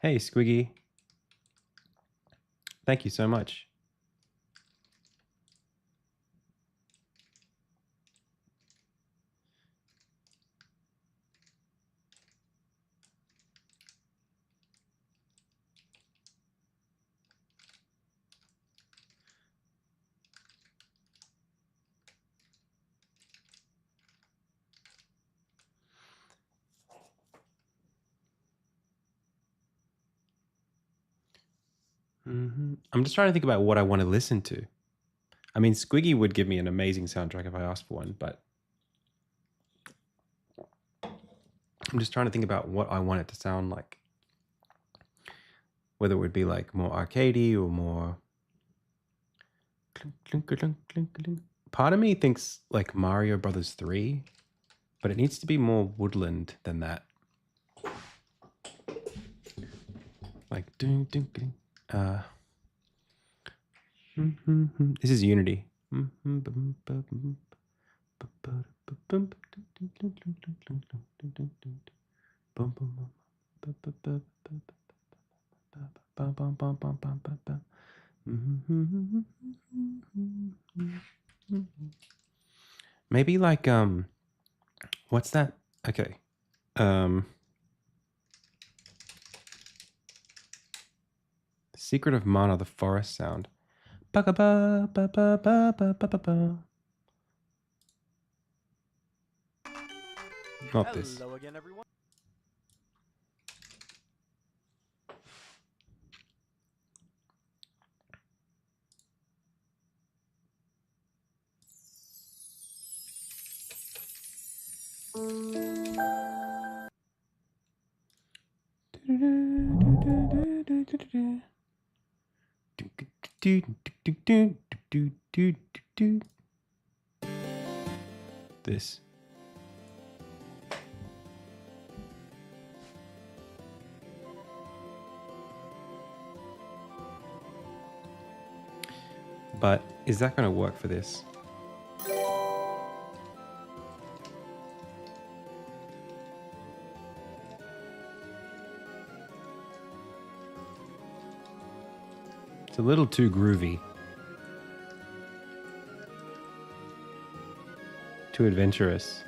Hey, Squiggy. Thank you so much. I'm just trying to think about what I want to listen to. I mean, Squiggy would give me an amazing soundtrack if I asked for one, but I'm just trying to think about what I want it to sound like. Whether it would be like more arcadey or more... Part of me thinks like Mario Brothers 3, but it needs to be more woodland than that. Like... This is Unity. Maybe like what's that? Okay. Secret of Mana, the forest sound. Not this. Hello again, everyone. This. But is that going to work for this? It's a little too groovy. Too adventurous.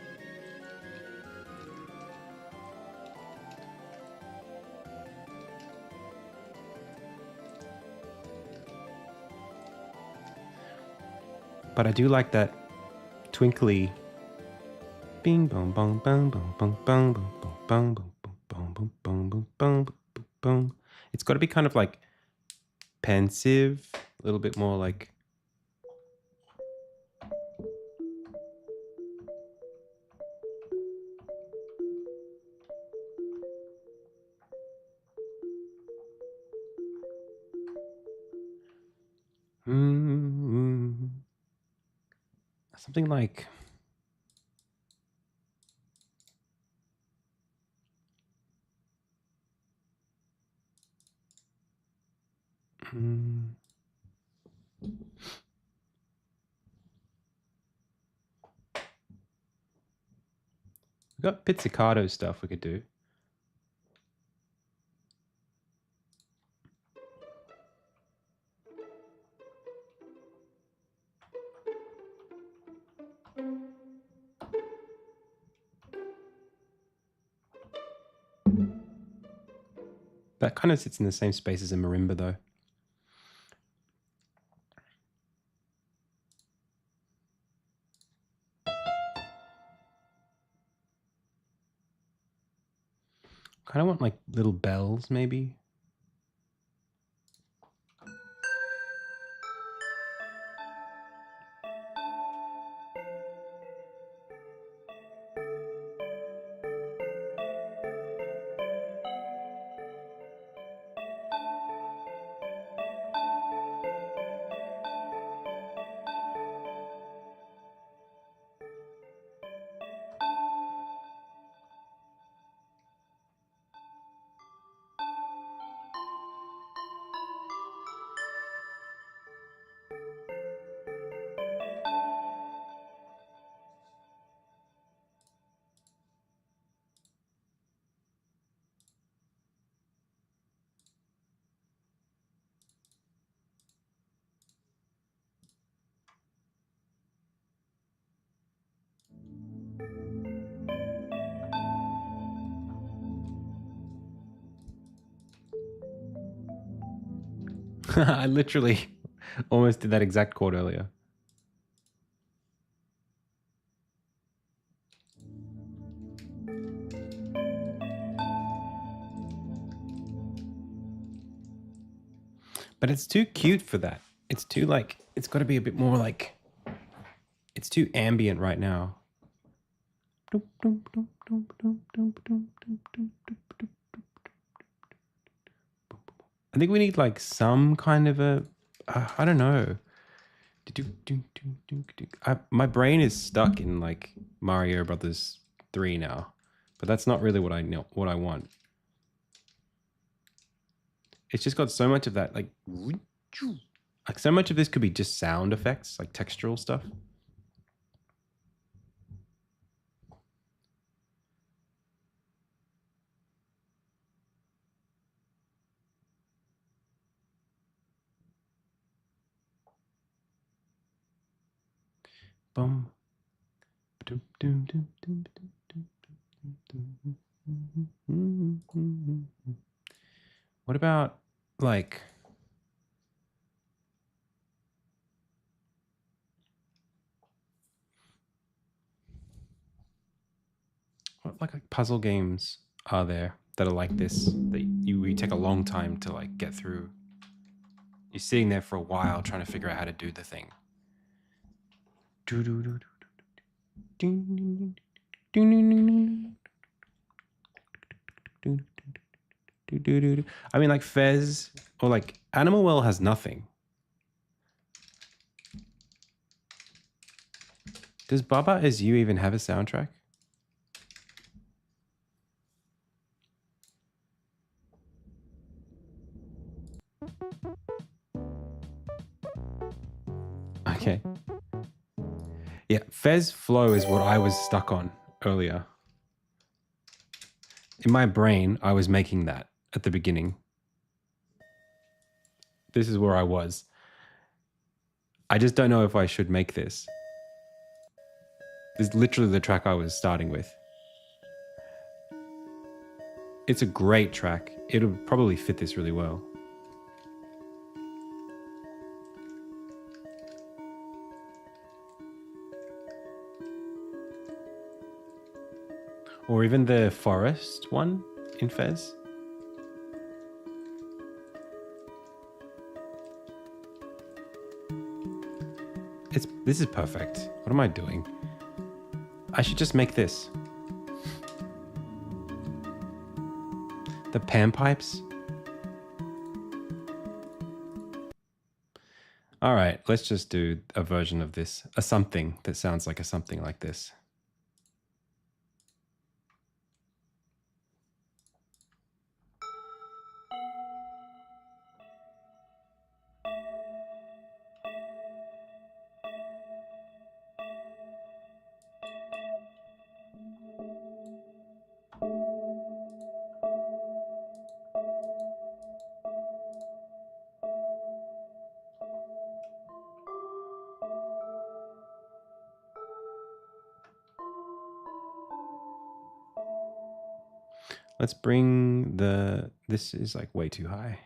But I do like that twinkly bing bong bong bong bong bong bong bong bong bong bong bong bong bong bong bong. It's got to be kind of like pensive, a little bit more like Something like... We've got pizzicato stuff we could do. That kind of sits in the same space as a marimba, though. Kind of want like little bells, maybe. I literally almost did that exact chord earlier. But it's too cute for that. It's too like, it's got to be a bit more like, it's too ambient right now. I think we need like some kind of a, I don't know. My brain is stuck in like Mario Brothers 3 now, but that's not really what I know, what I want. It's just got so much of that, like so much of this could be just sound effects, like textural stuff. Boom. What about like what like puzzle games are there that are like this that you take a long time to like get through? You're sitting there for a while trying to figure out how to do the thing. I mean, like Fez or like Animal Well has nothing. Does Baba Is You even have a soundtrack? Okay. Yeah, Fez Flow is what I was stuck on earlier. In my brain, I was making that at the beginning. This is where I was. I just don't know if I should make this. This is literally the track I was starting with. It's a great track. It'll probably fit this really well. Or even the forest one in Fez. This is perfect. What am I doing? I should just make this. The pan pipes. All right, let's just do a version of this, a something that sounds like a something like this. Let's bring this is like way too high.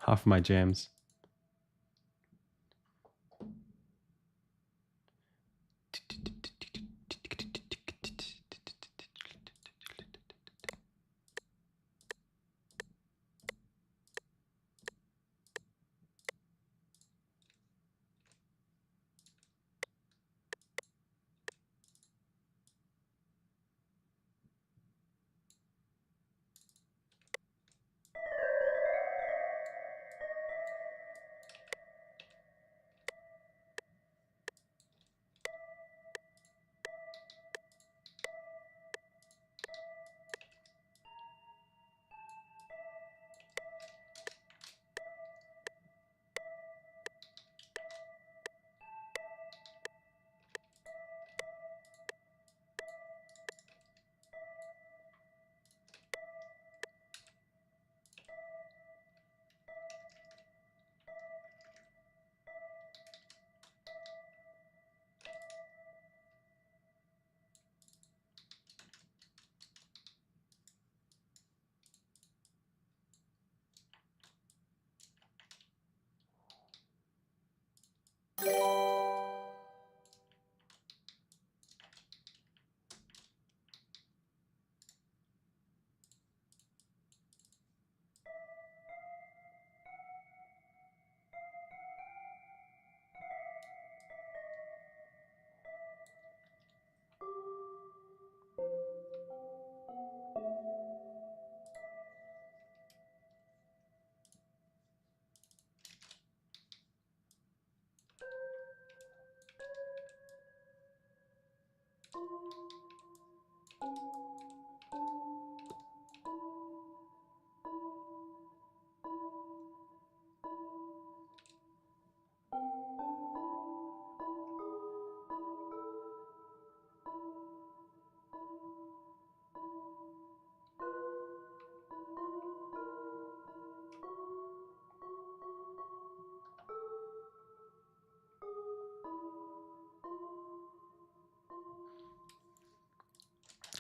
Half of my jams.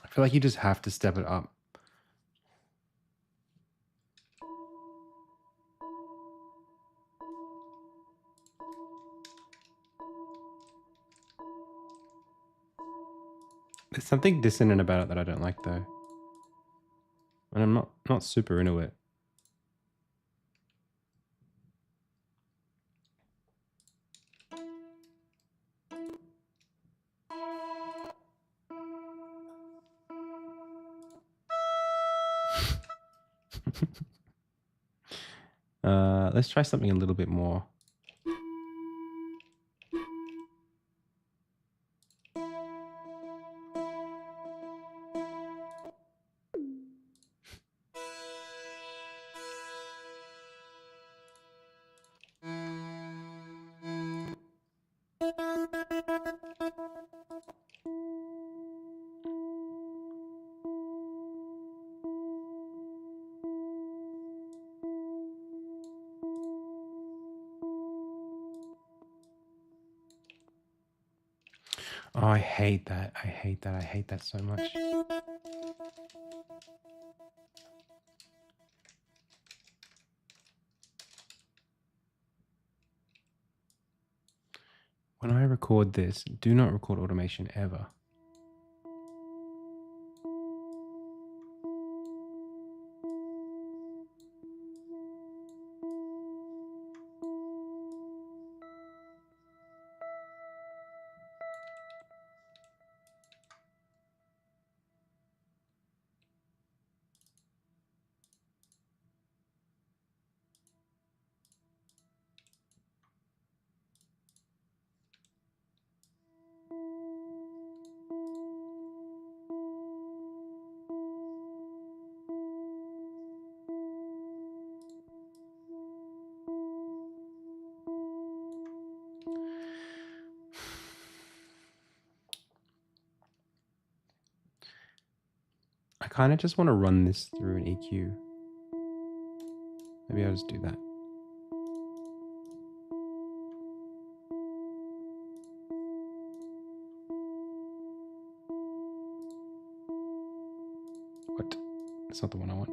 I feel like you just have to step it up. There's something dissonant about it that I don't like though. And I'm not super into it. Let's try something a little bit more. Oh, I hate that. I hate that. I hate that so much. When I record this, do not record automation ever. I kind of just want to run this through an EQ. Maybe I'll just do that. What? That's not the one I want.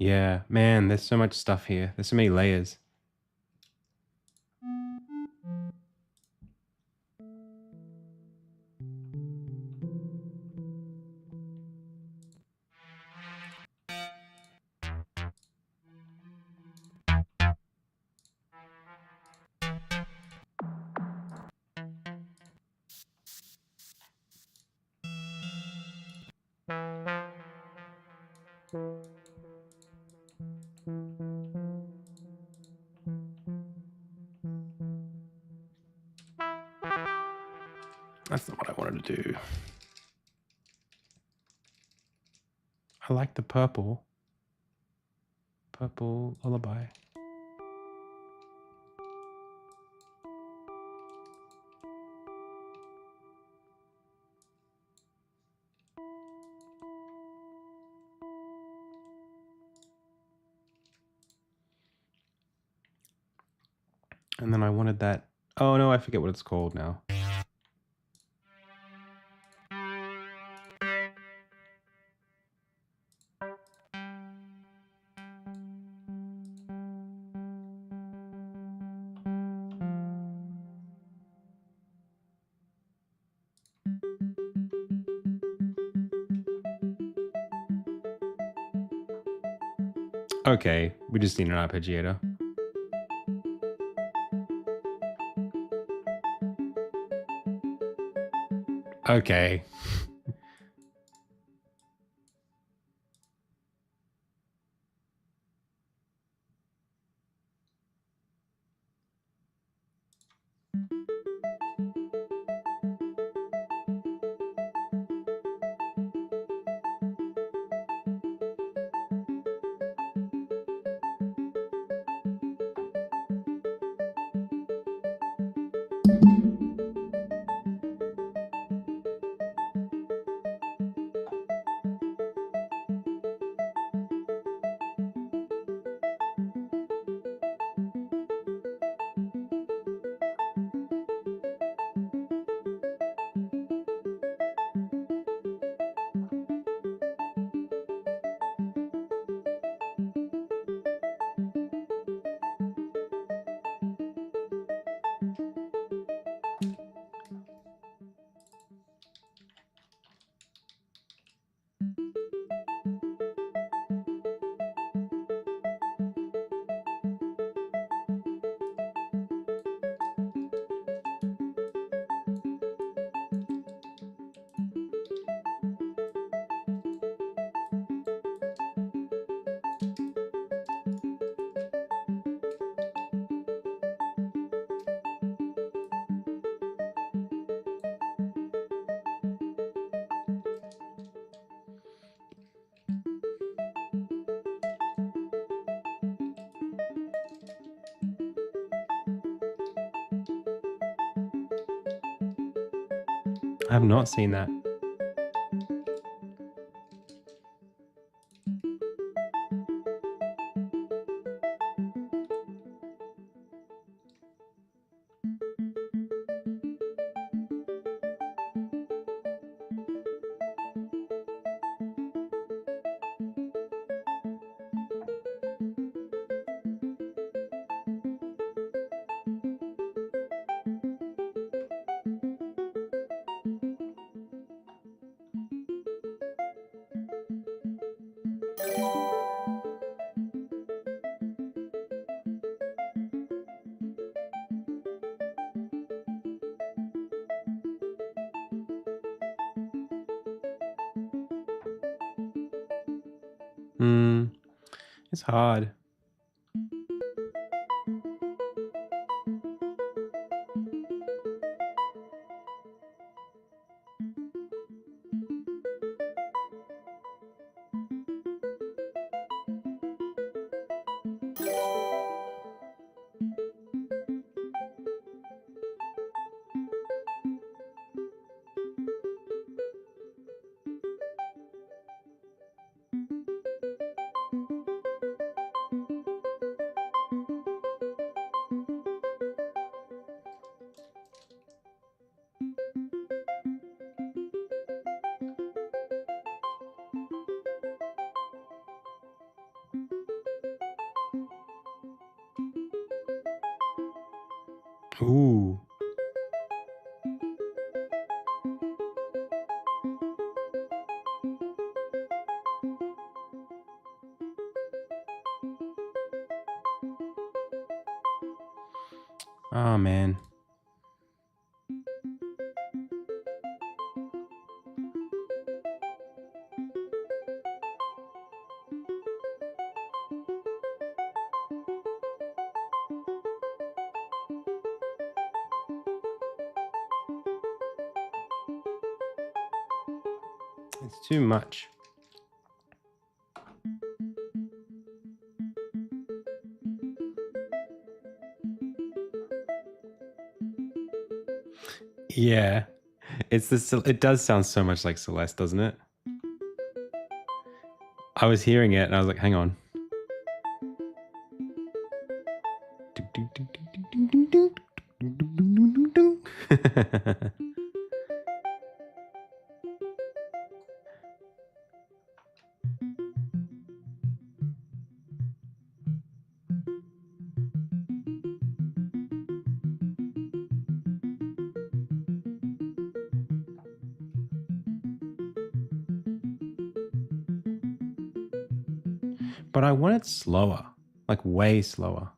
Yeah, man, there's so much stuff here. There's so many layers. That's not what I wanted to do. I like the purple. Purple lullaby. And then I wanted that. Oh no, I forget what it's called now. Okay, we just need an arpeggiator. Okay. I have not seen that. It's hard. Ooh. Oh man. It's too much. Yeah. It does sound so much like Celeste, doesn't it? I was hearing it and I was like, hang on. But I want it slower, like way slower.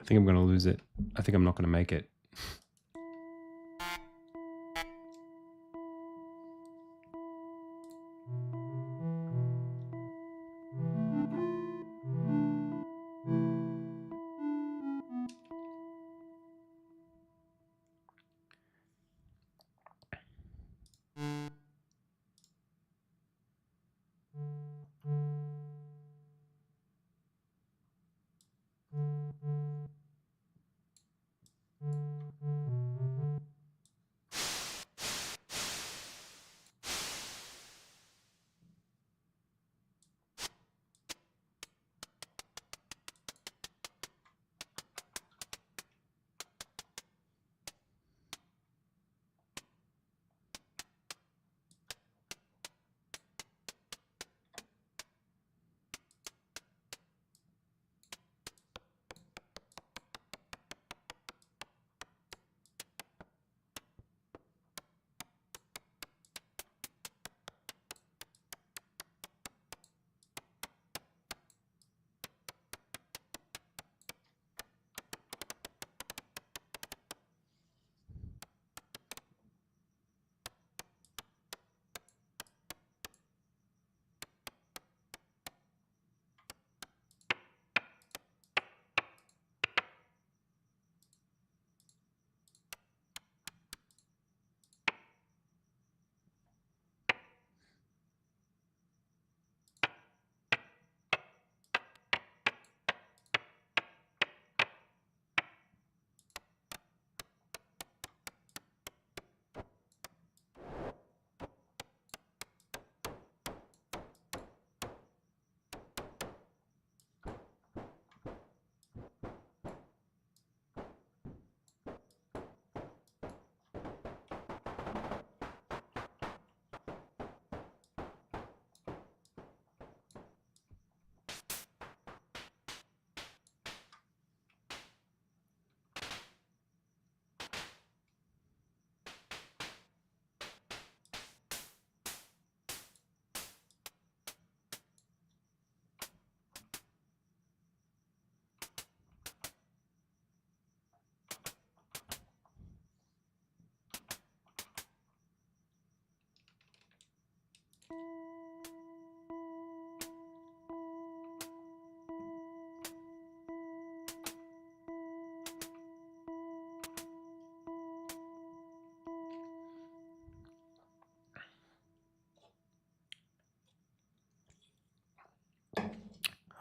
I think I'm going to lose it. I think I'm not going to make it.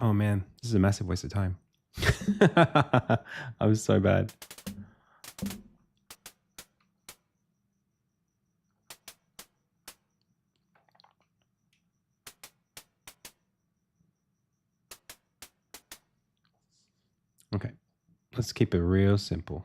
Oh man, this is a massive waste of time. I was so bad. Okay, let's keep it real simple.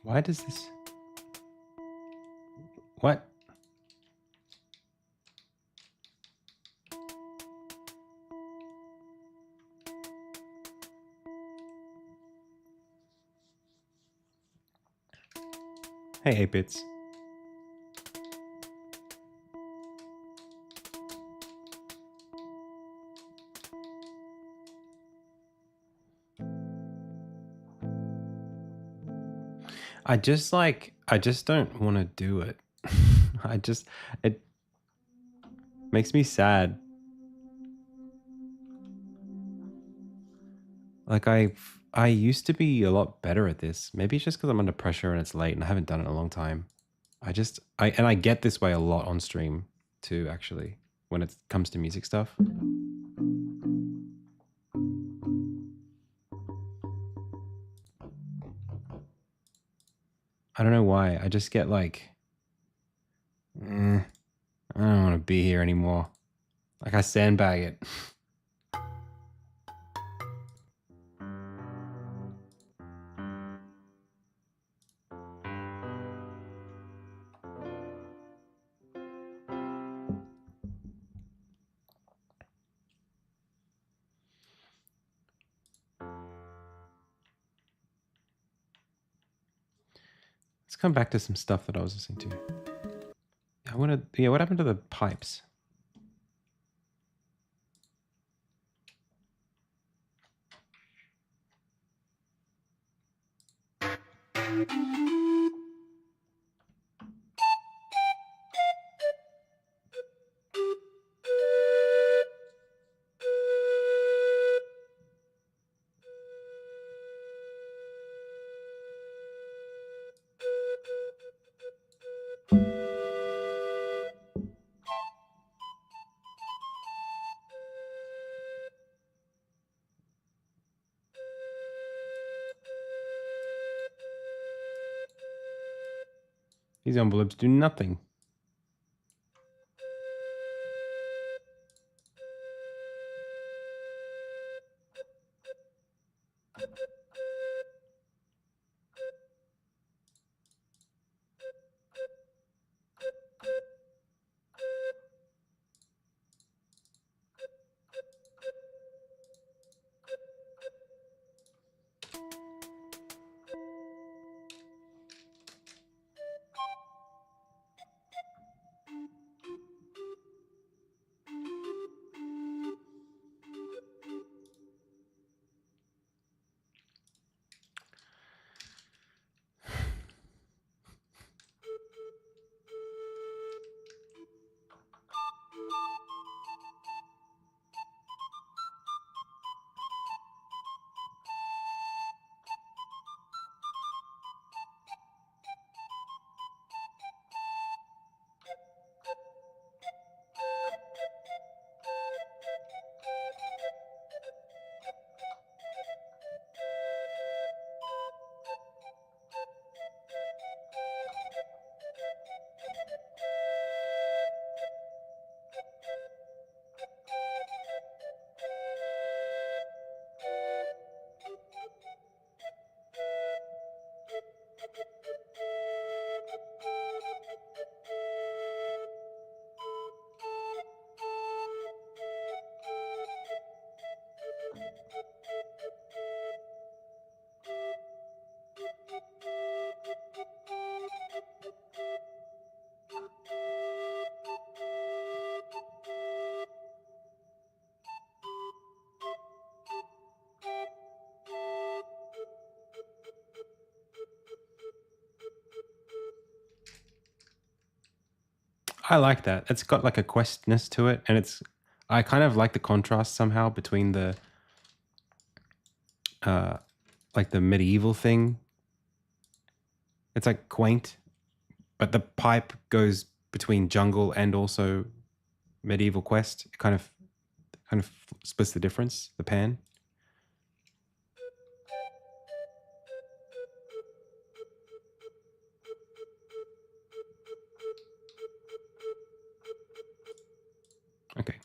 Why does this... What? Hey, 8-bits. I just don't want to do it. It makes me sad. Like I used to be a lot better at this. Maybe it's just because I'm under pressure and it's late and I haven't done it in a long time. I get this way a lot on stream too, actually, when it comes to music stuff. I don't know why. I just get like, I don't want to be here anymore. Like I sandbag it. Let's come back to some stuff that I was listening to. What happened to the pipes? These envelopes do nothing. I like that. It's got like a questness to it, and I kind of like the contrast somehow between the like the medieval thing. It's like quaint, but the pipe goes between jungle and also medieval quest. It kind of splits the difference, the pan. Okay.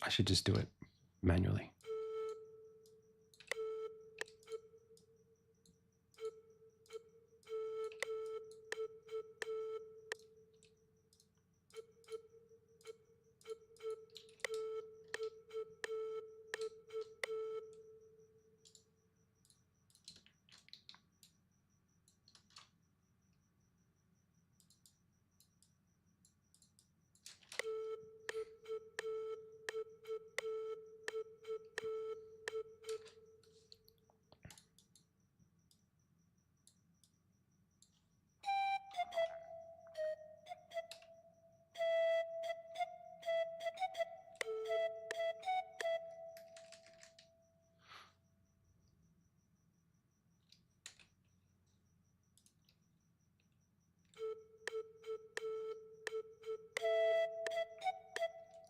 I should just do it manually.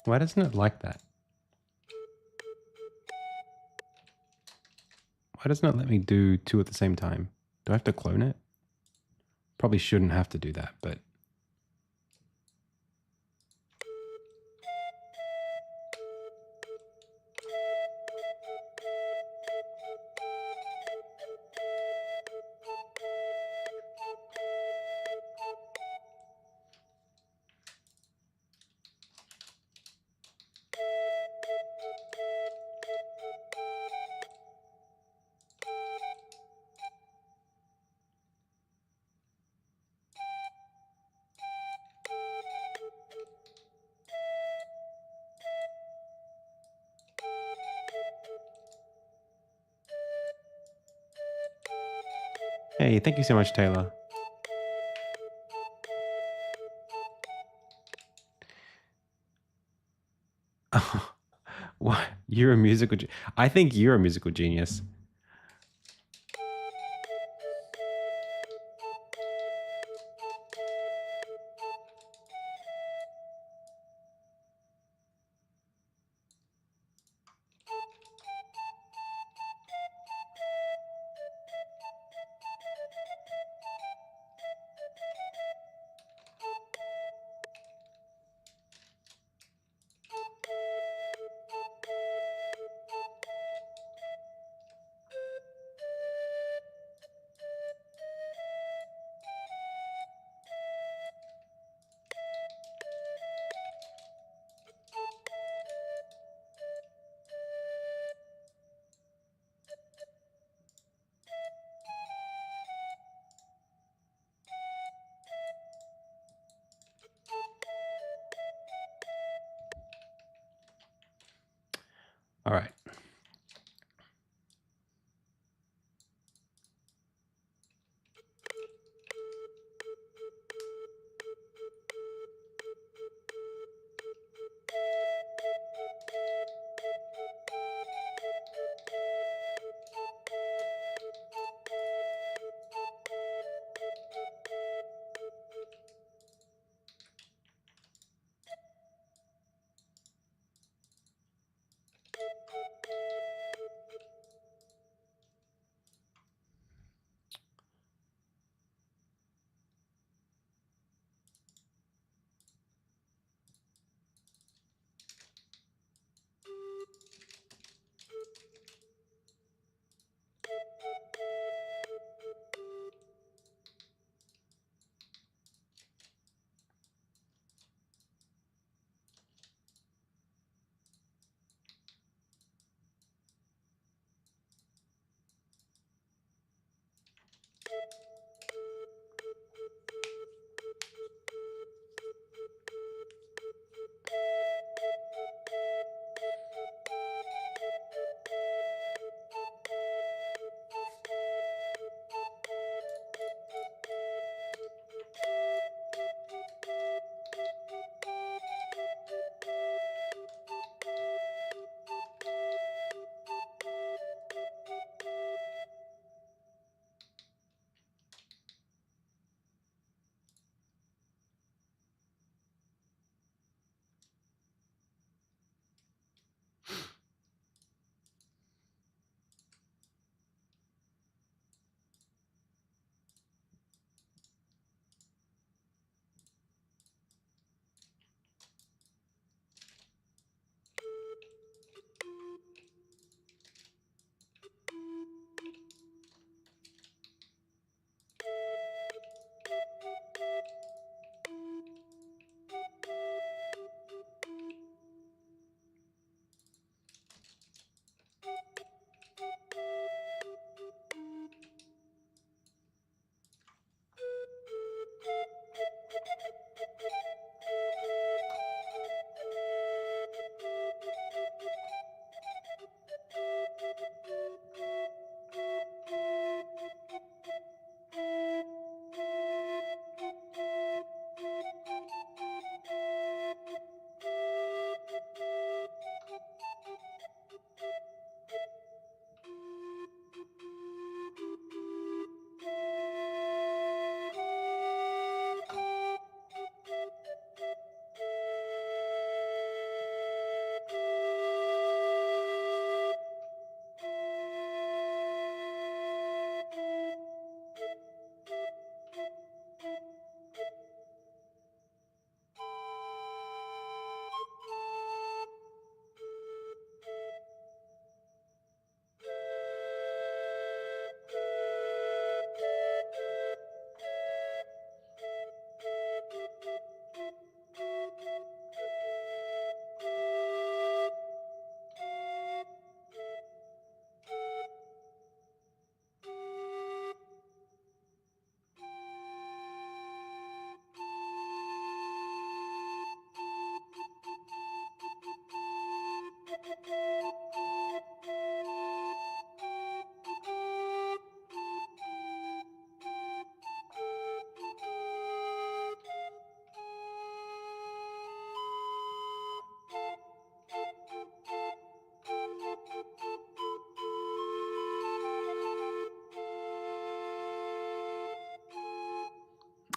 Why doesn't it like that? Why doesn't it let me do two at the same time? Do I have to clone it? Probably shouldn't have to do that, but hey, thank you so much, Taylor. What? You're a musical. I think you're a musical genius. All right.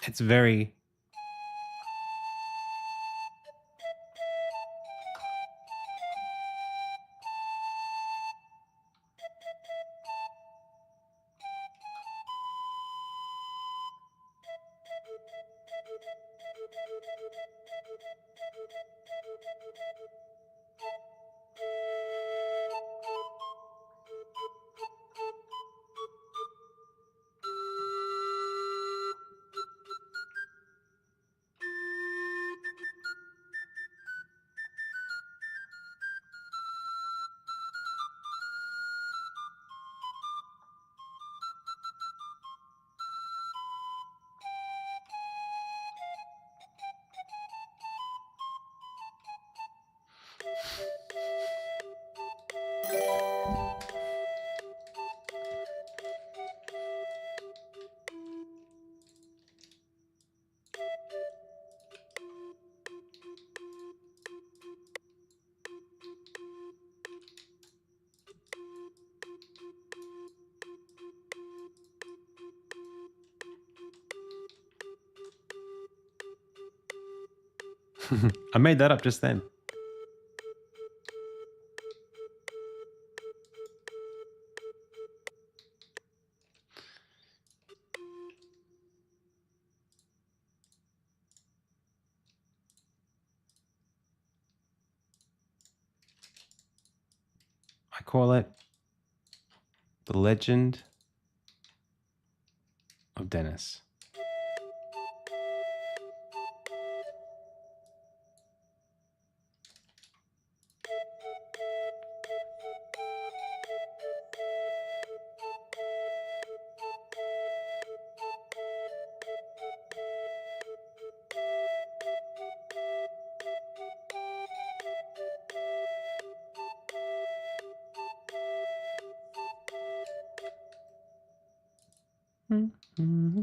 It's very... I made that up just then. I call it The Legend of Dennis. Mm-hmm.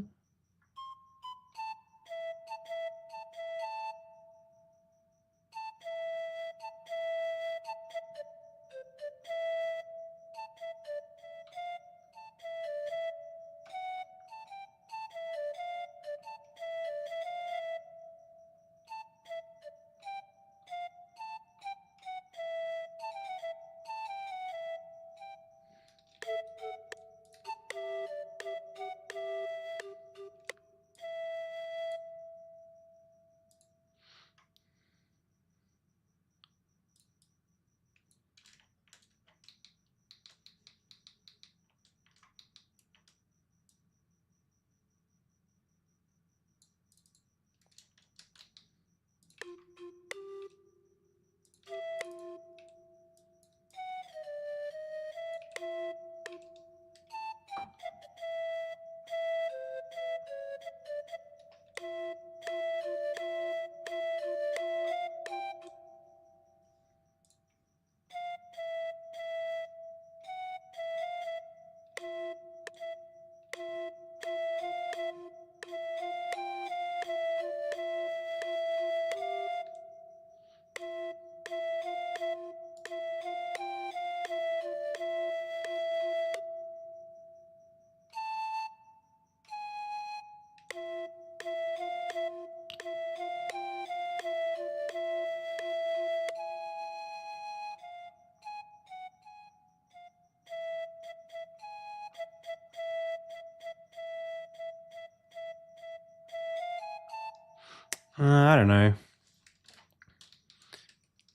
I don't know.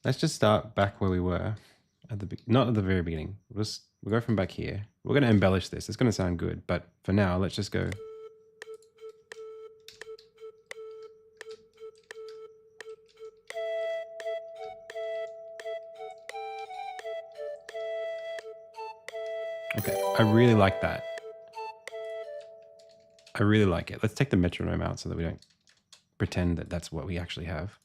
Let's just start back where we were at the not at the very beginning. We'll go from back here. We're going to embellish this. It's going to sound good, but for now, let's just go. Okay, I really like that. I really like it. Let's take the metronome out so that we don't pretend that that's what we actually have.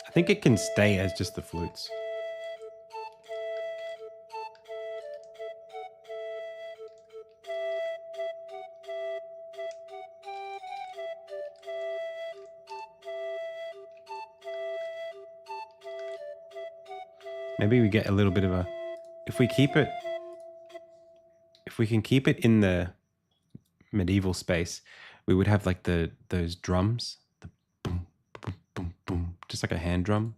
I think it can stay as just the flutes. Maybe we get a little bit of a... If we keep it... If we can keep it in the medieval space, we would have like those drums. The boom, boom, boom, boom. Just like a hand drum.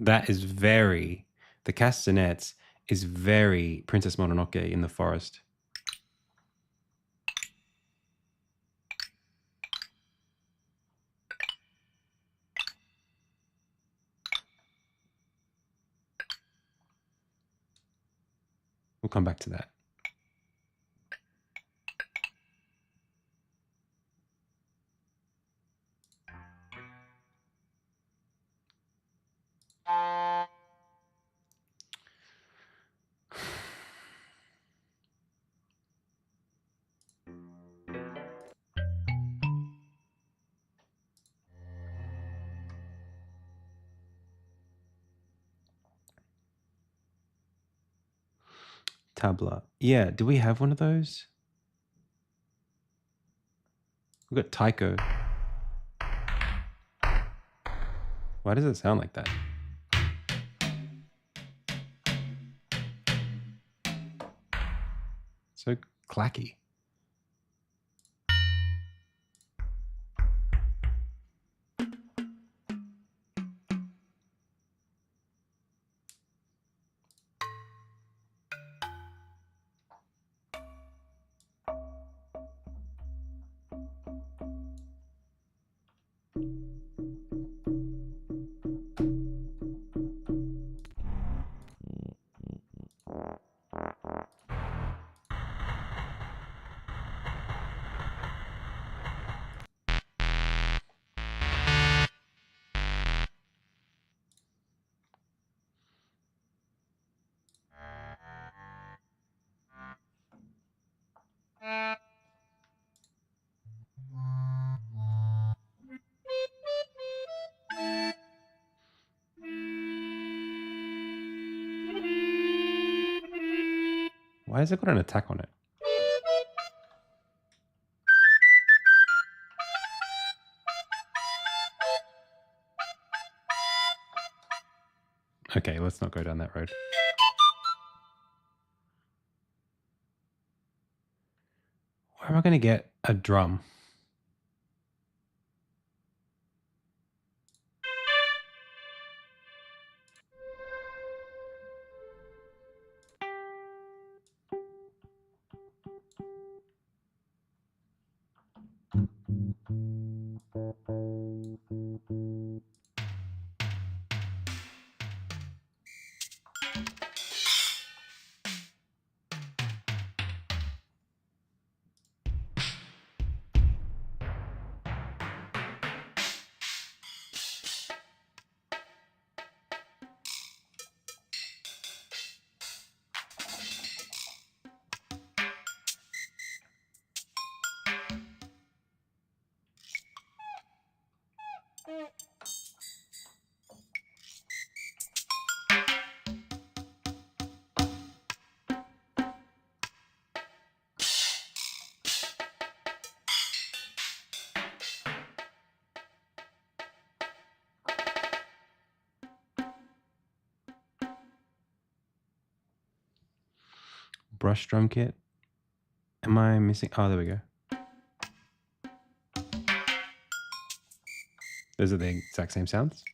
That is very... The castanets is very Princess Mononoke in the forest. We'll come back to that. Tabla. Yeah, do we have one of those? We've got taiko. Why does it sound like that? So clacky. Why has it got an attack on it? Okay, let's not go down that road. Where am I going to get a drum? Brush drum kit. Am I missing? Oh, there we go. Those are the exact same sounds.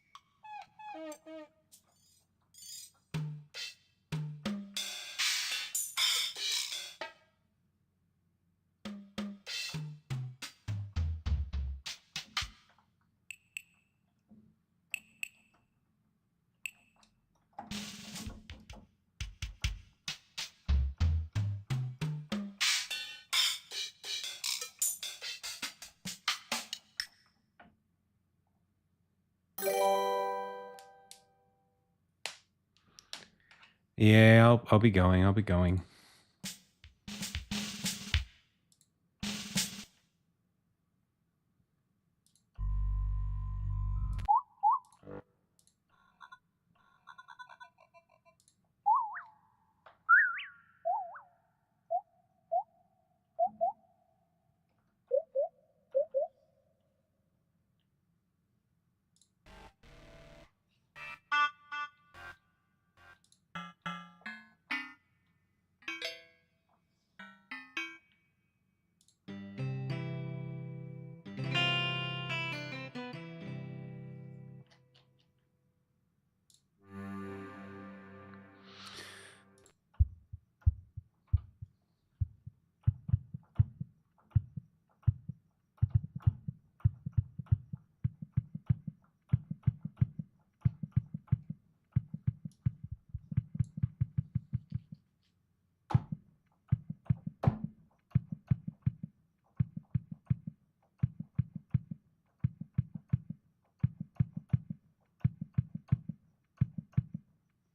Yeah, I'll be going. I'll be going.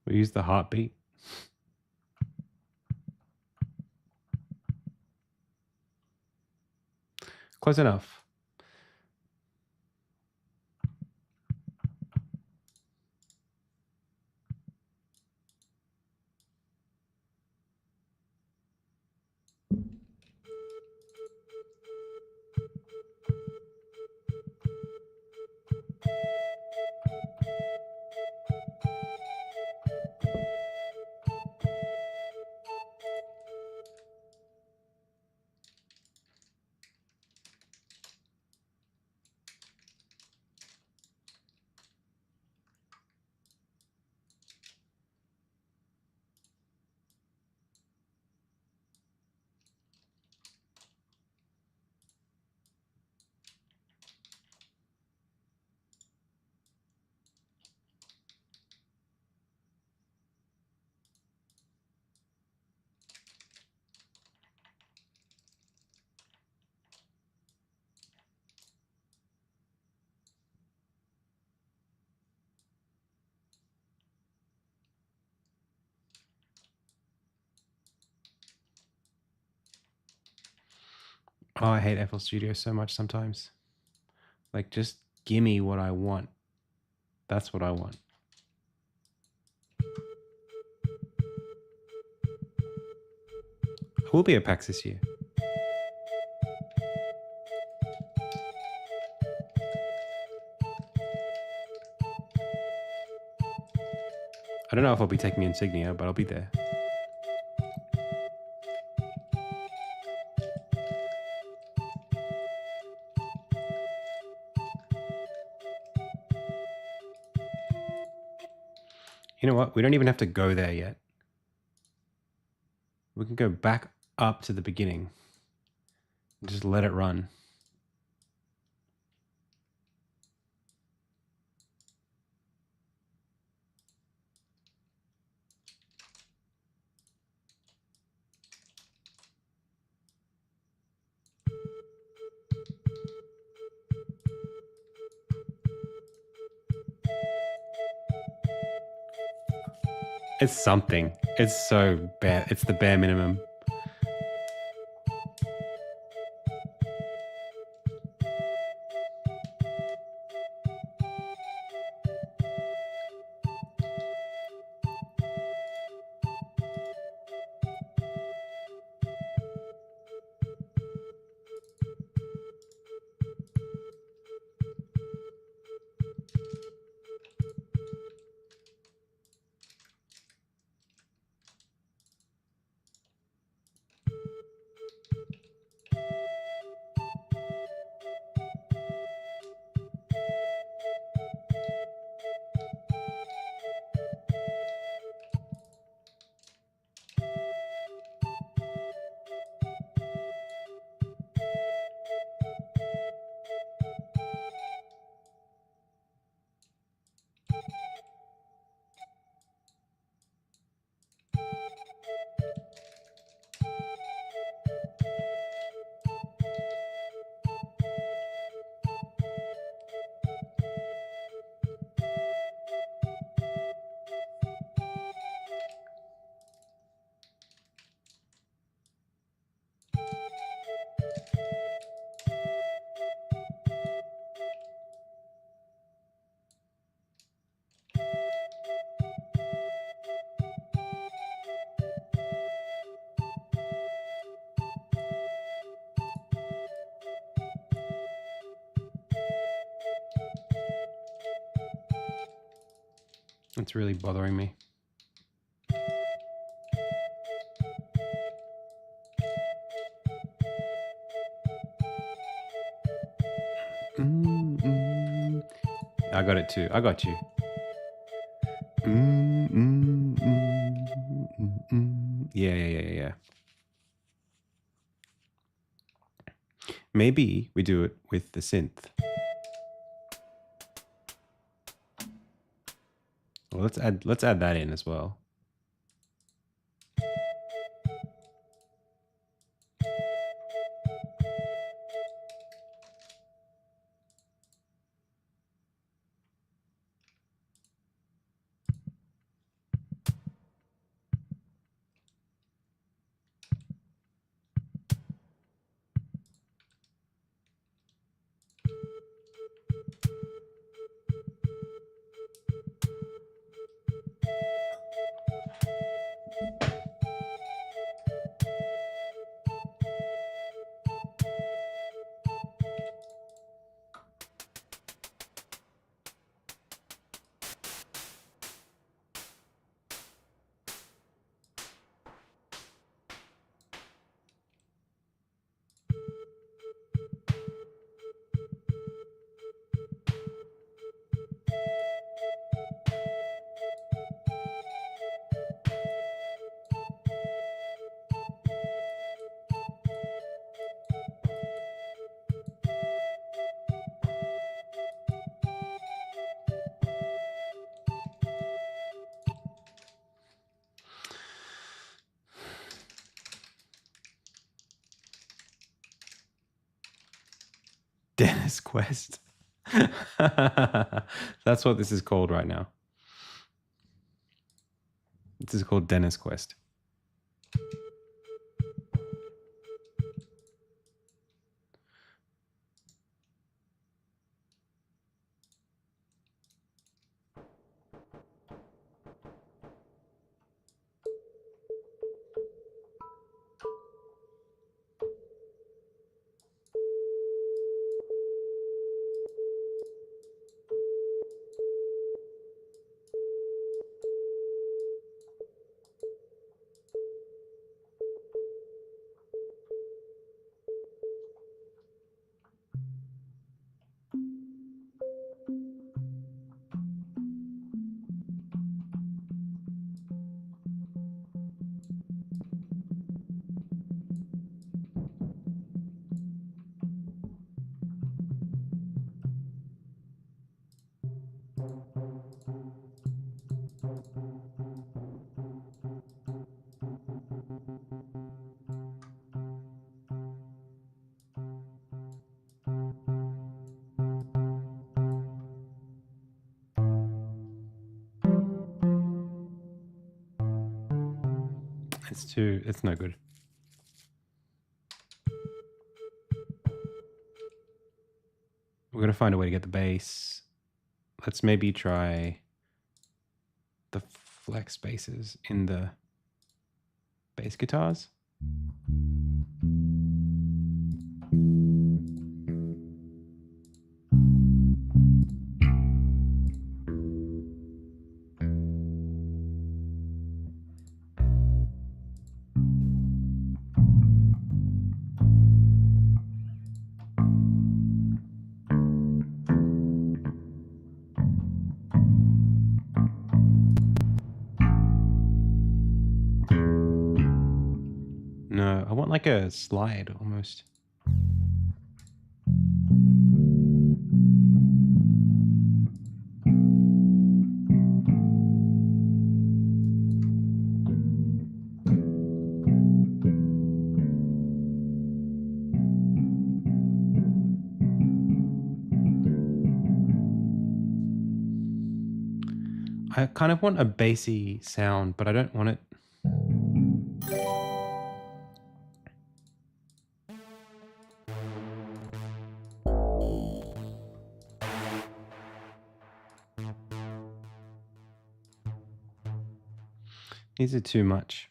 We use the heartbeat. Close enough. Oh, I hate FL Studio so much sometimes. Like, just gimme what I want. That's what I want. I will be at PAX this year. I don't know if I'll be taking insignia, but I'll be there. You know what? We don't even have to go there yet. We can go back up to the beginning. Just let it run. It's something. It's so bad. It's the bare minimum. It's really bothering me. I got it too. I got you. Yeah. Maybe we do it with the synth. Well, let's add that in as well. Dennis Quest. That's what this is called right now. This is called Dennis Quest. It's no good. We're gonna find a way to get the bass. Let's maybe try the flex basses in the bass guitars. No, I want like a slide almost. I kind of want a bassy sound, but I don't want it. These are too much.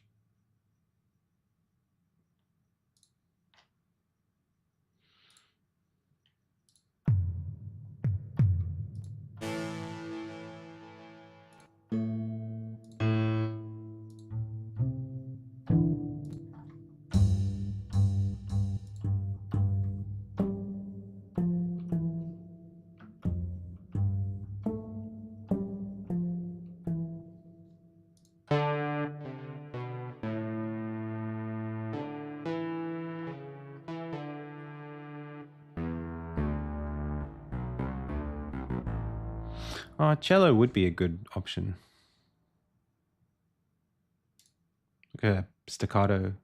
Oh, cello would be a good option. Like a staccato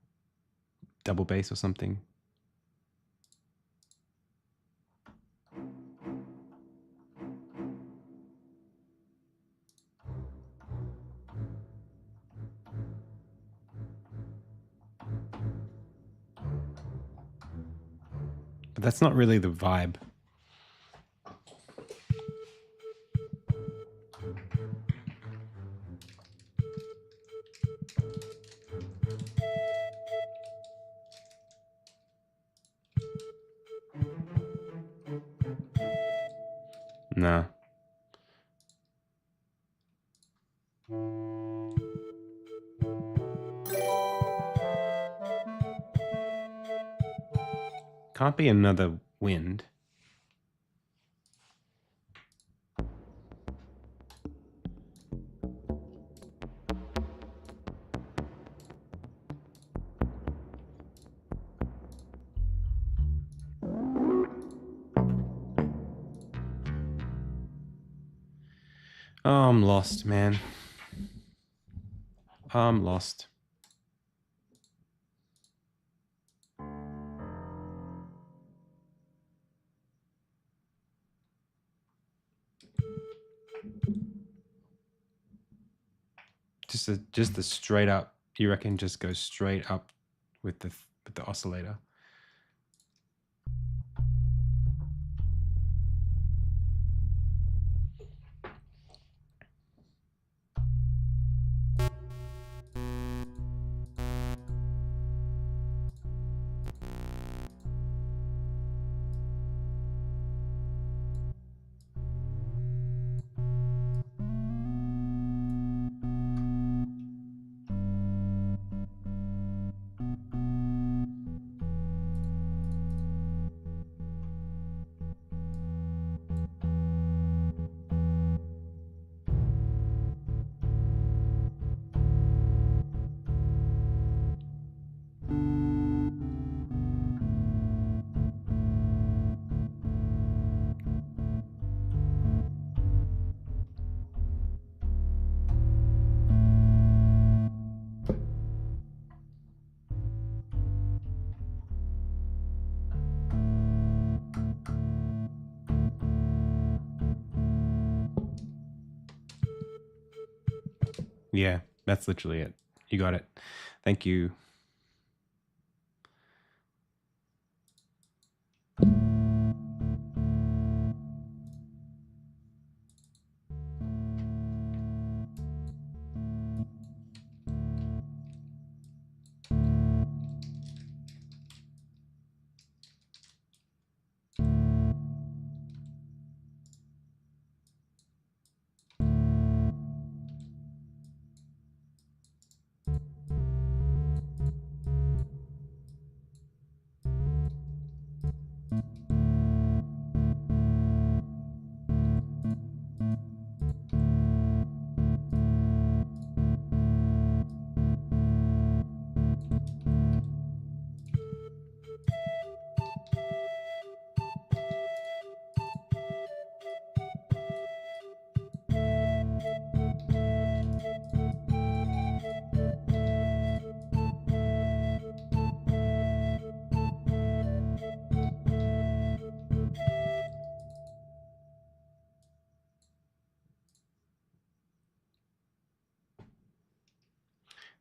double bass or something. But that's not really the vibe. Nah. Can't be another wind. Oh, I'm lost, man. I'm lost. Just the straight up. You reckon just go straight up with the oscillator? Yeah, that's literally it. You got it. Thank you.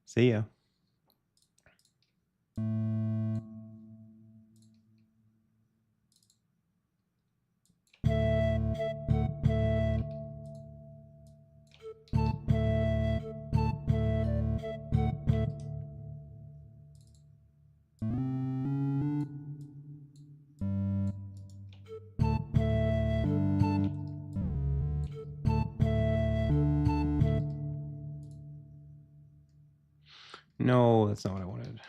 See ya. No, that's not what I wanted.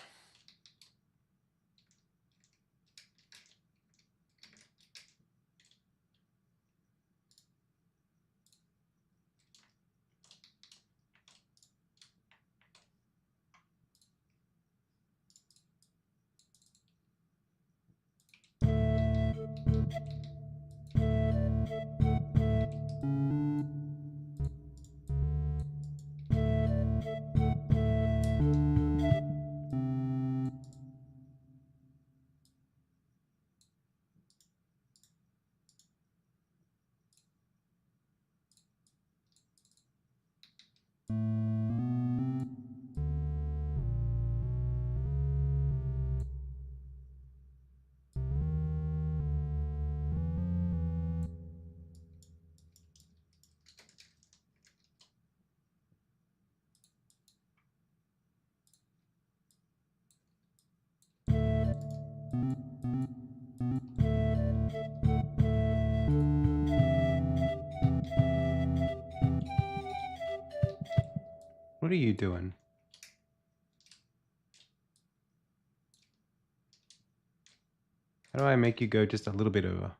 What are you doing? How do I make you go just a little bit over?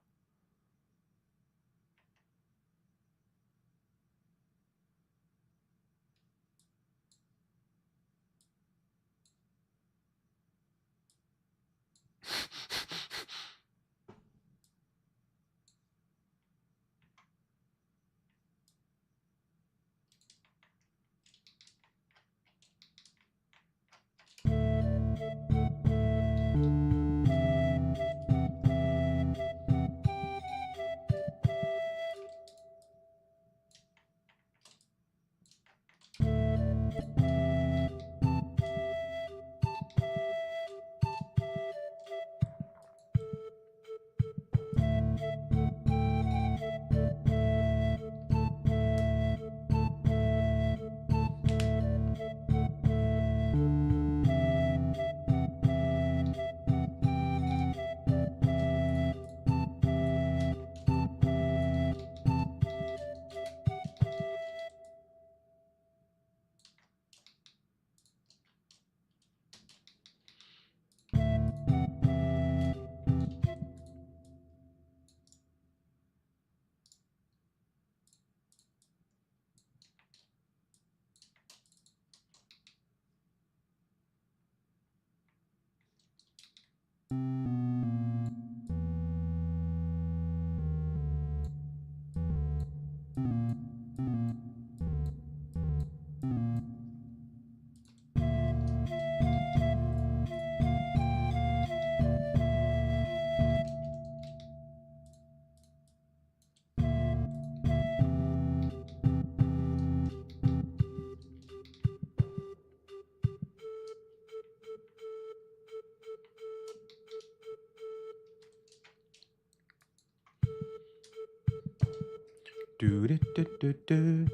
Do, do, do, do, do.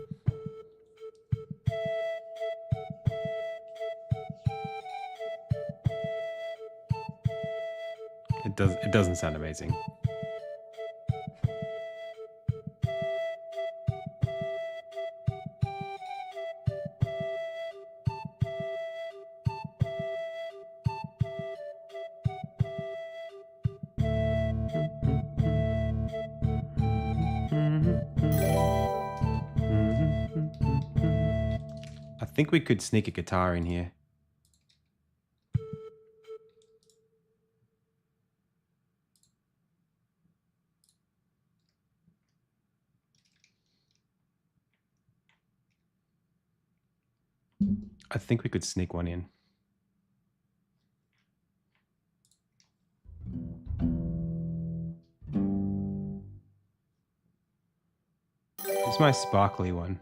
It doesn't sound amazing. I think we could sneak a guitar in here. I think we could sneak one in. It's my sparkly one.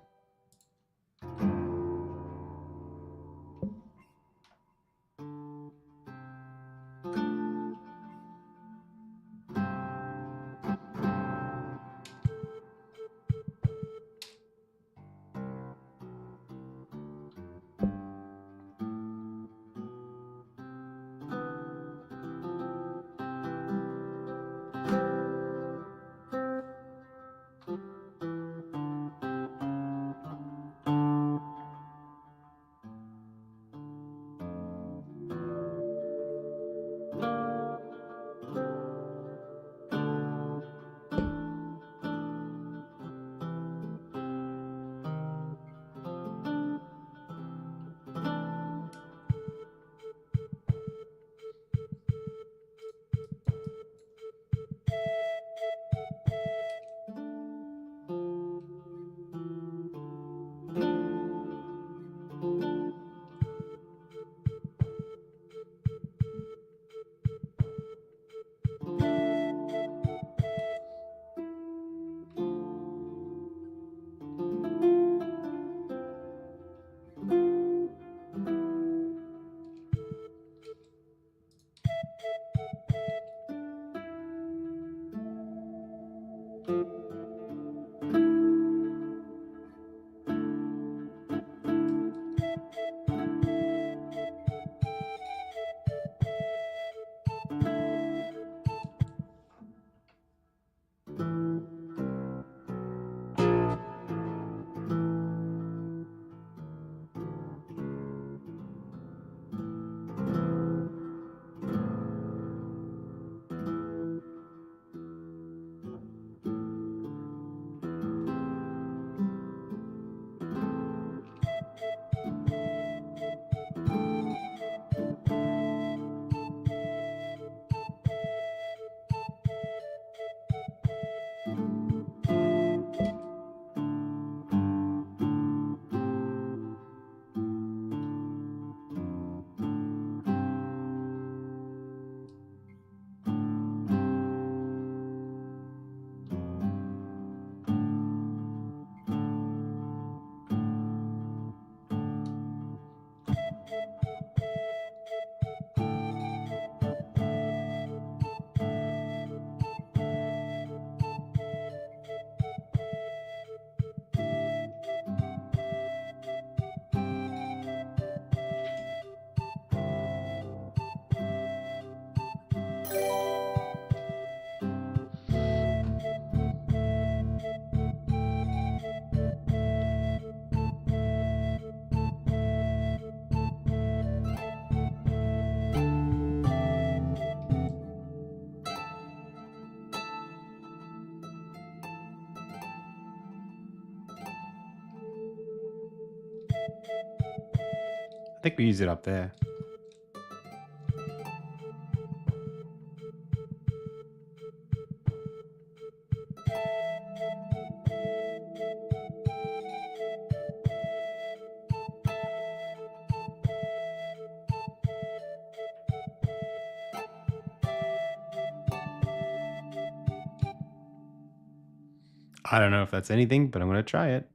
I think we use it up there. I don't know if that's anything, but I'm going to try it.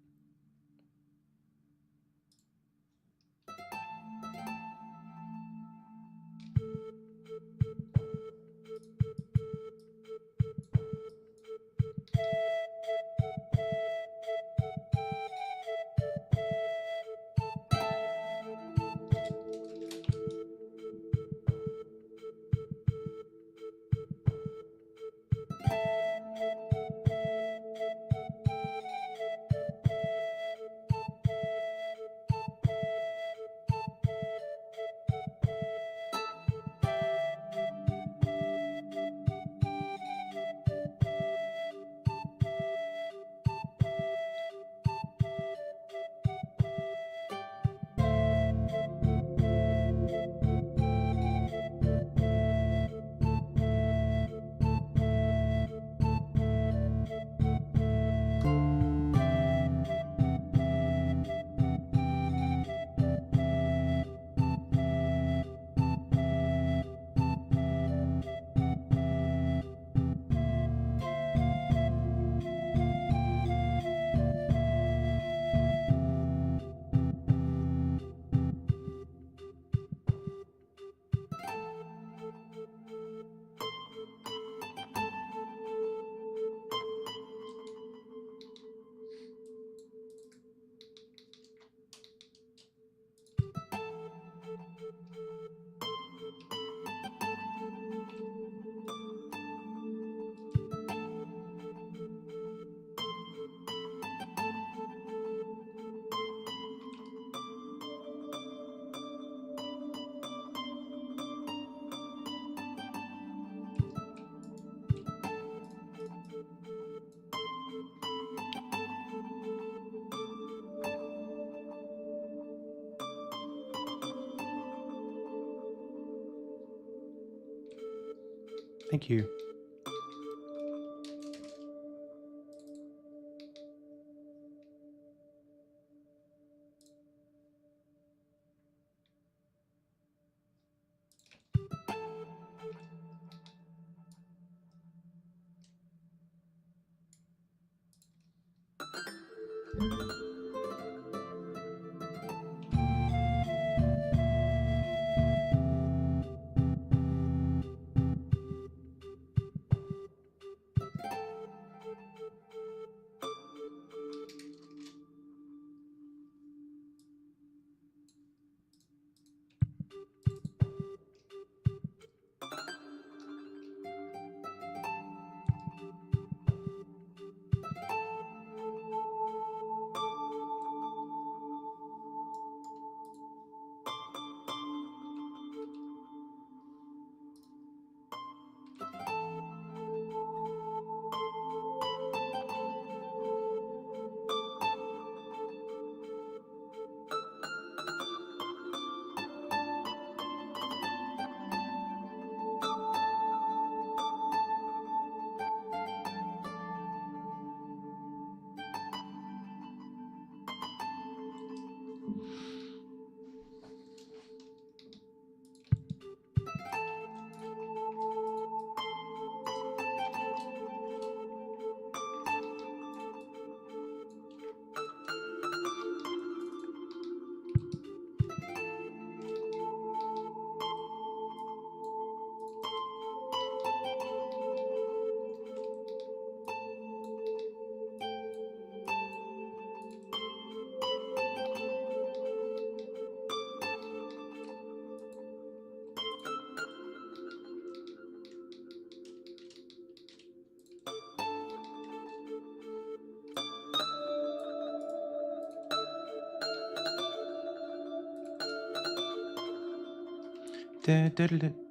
Thank you. Da, da, da, da.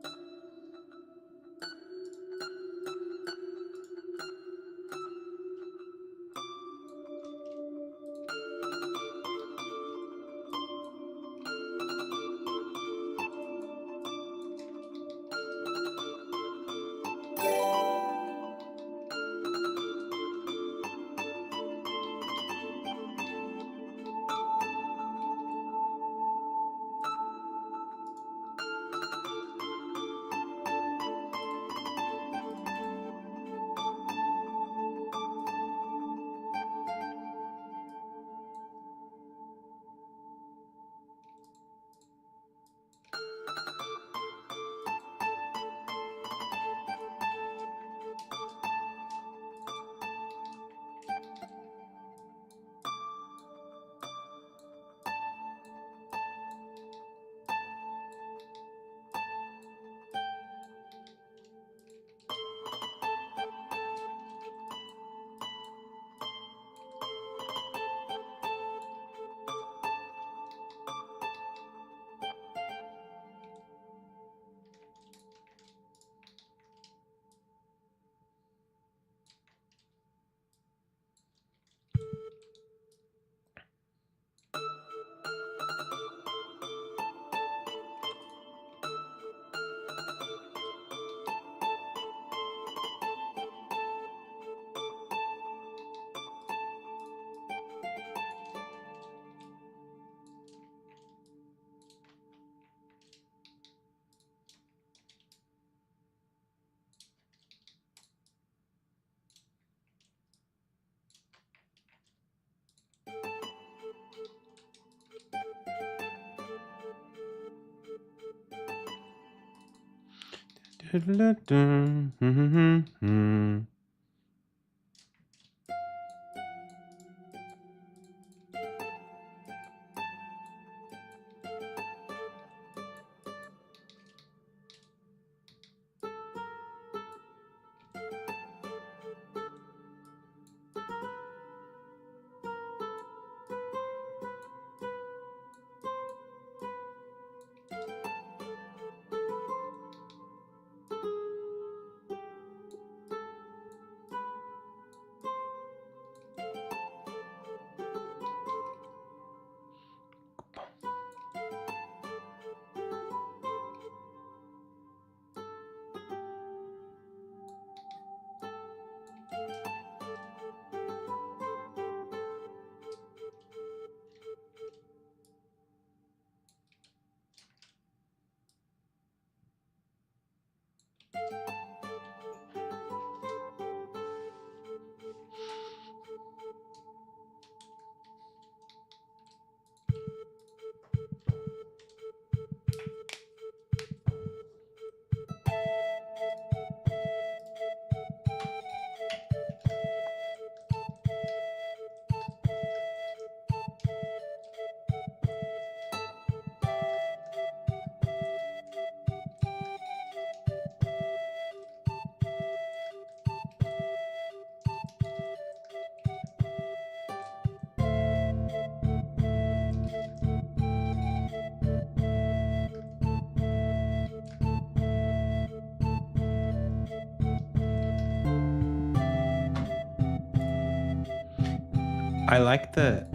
I like the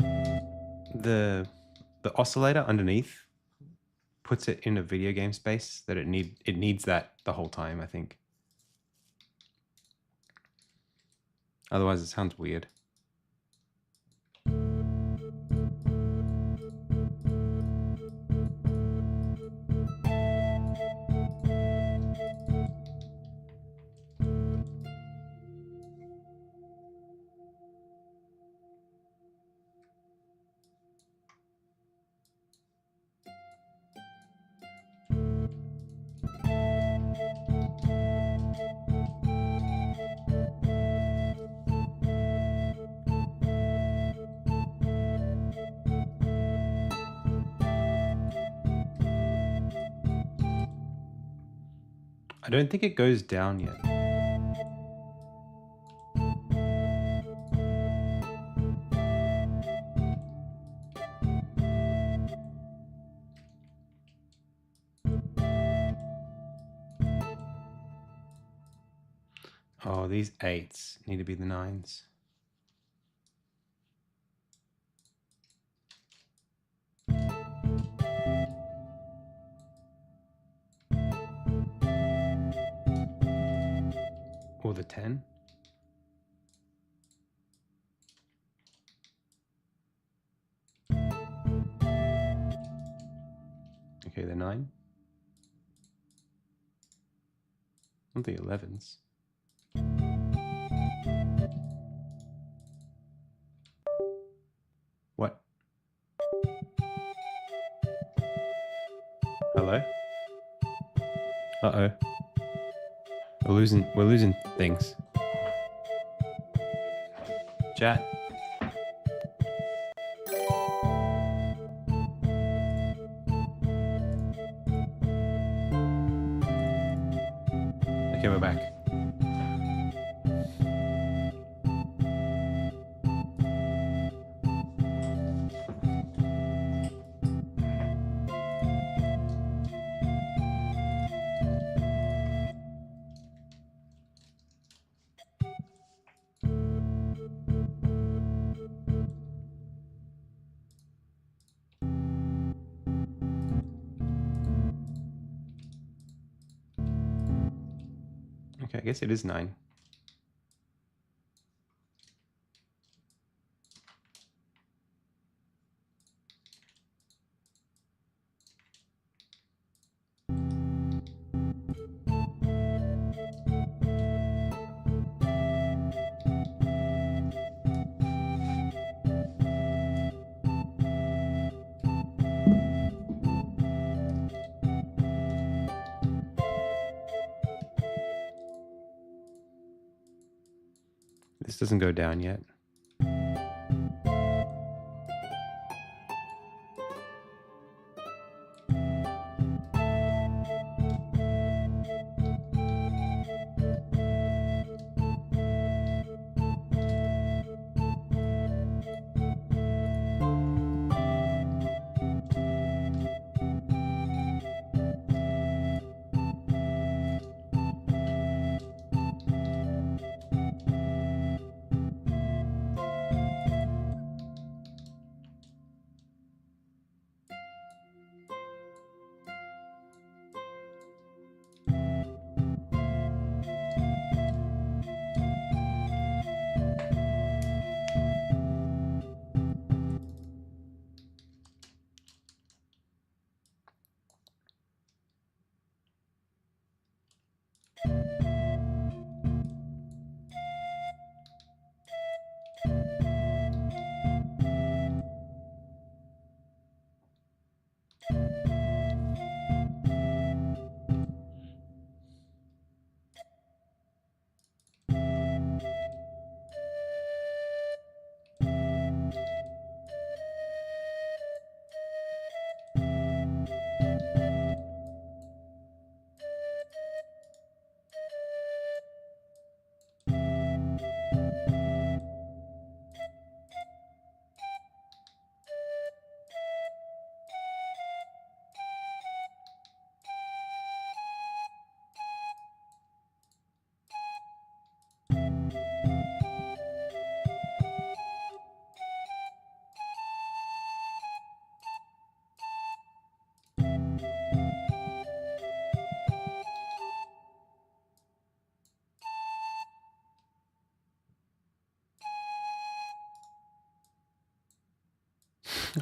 oscillator underneath puts it in a video game space that it needs that the whole time, I think. Otherwise it sounds weird. I don't think it goes down yet. Oh, these 8s need to be the 9s. Or the 10. Okay, the 9. Not the 11s. What? Hello? Uh-oh. We're losing things. Chat. Okay, we're back. Okay, I guess it is 9. This doesn't go down yet.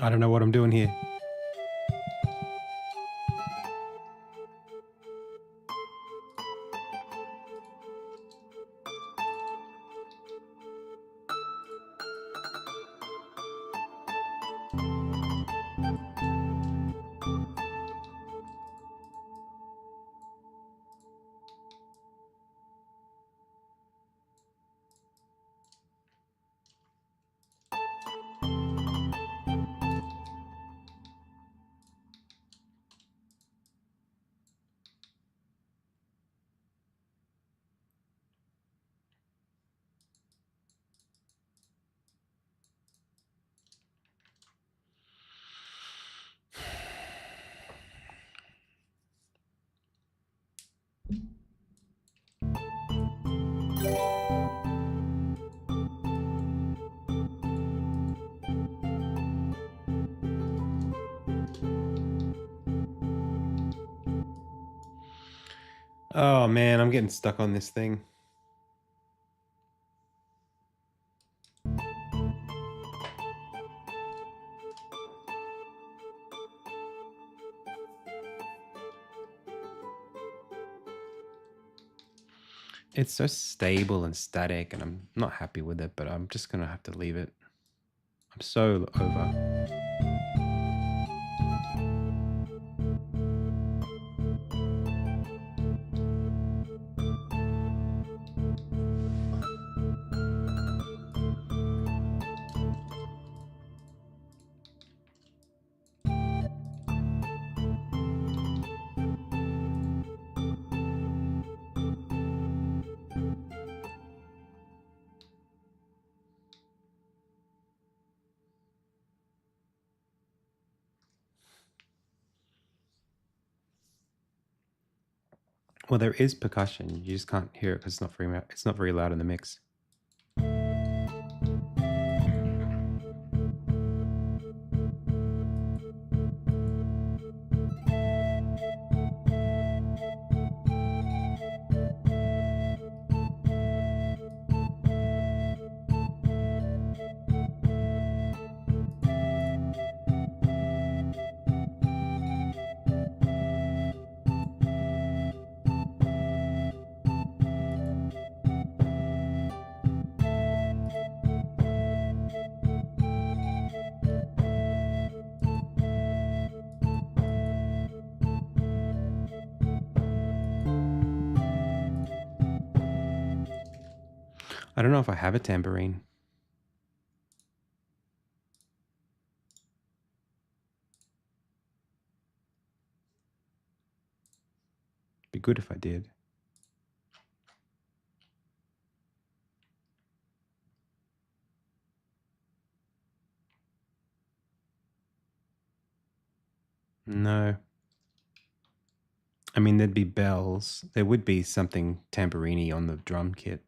I don't know what I'm doing here. Oh man, I'm getting stuck on this thing. It's so stable and static, and I'm not happy with it, but I'm just gonna have to leave it. I'm so over. Well, there is percussion. You just can't hear it because it's not very loud in the mix. I don't know if I have a tambourine. Be good if I did. No. I mean, there'd be bells. There would be something tambourine-y on the drum kit.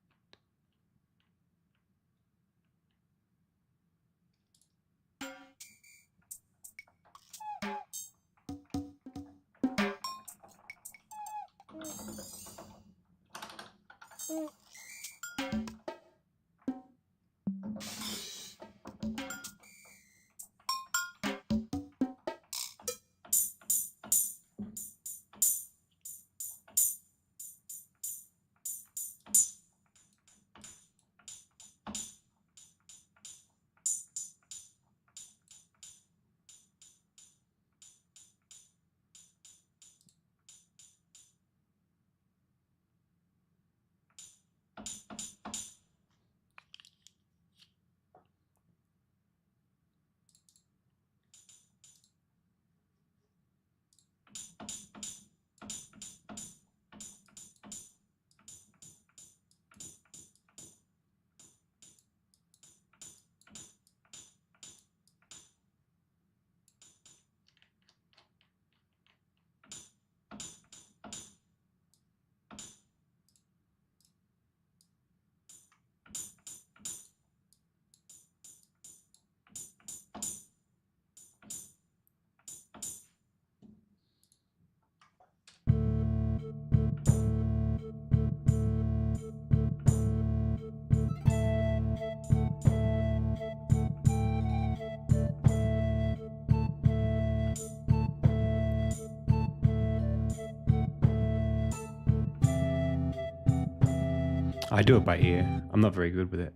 I do it by ear. I'm not very good with it.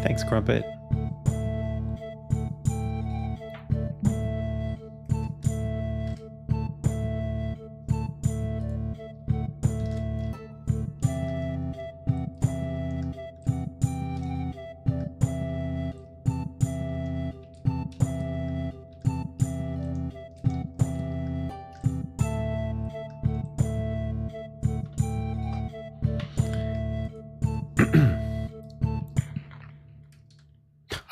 Thanks, Crumpet.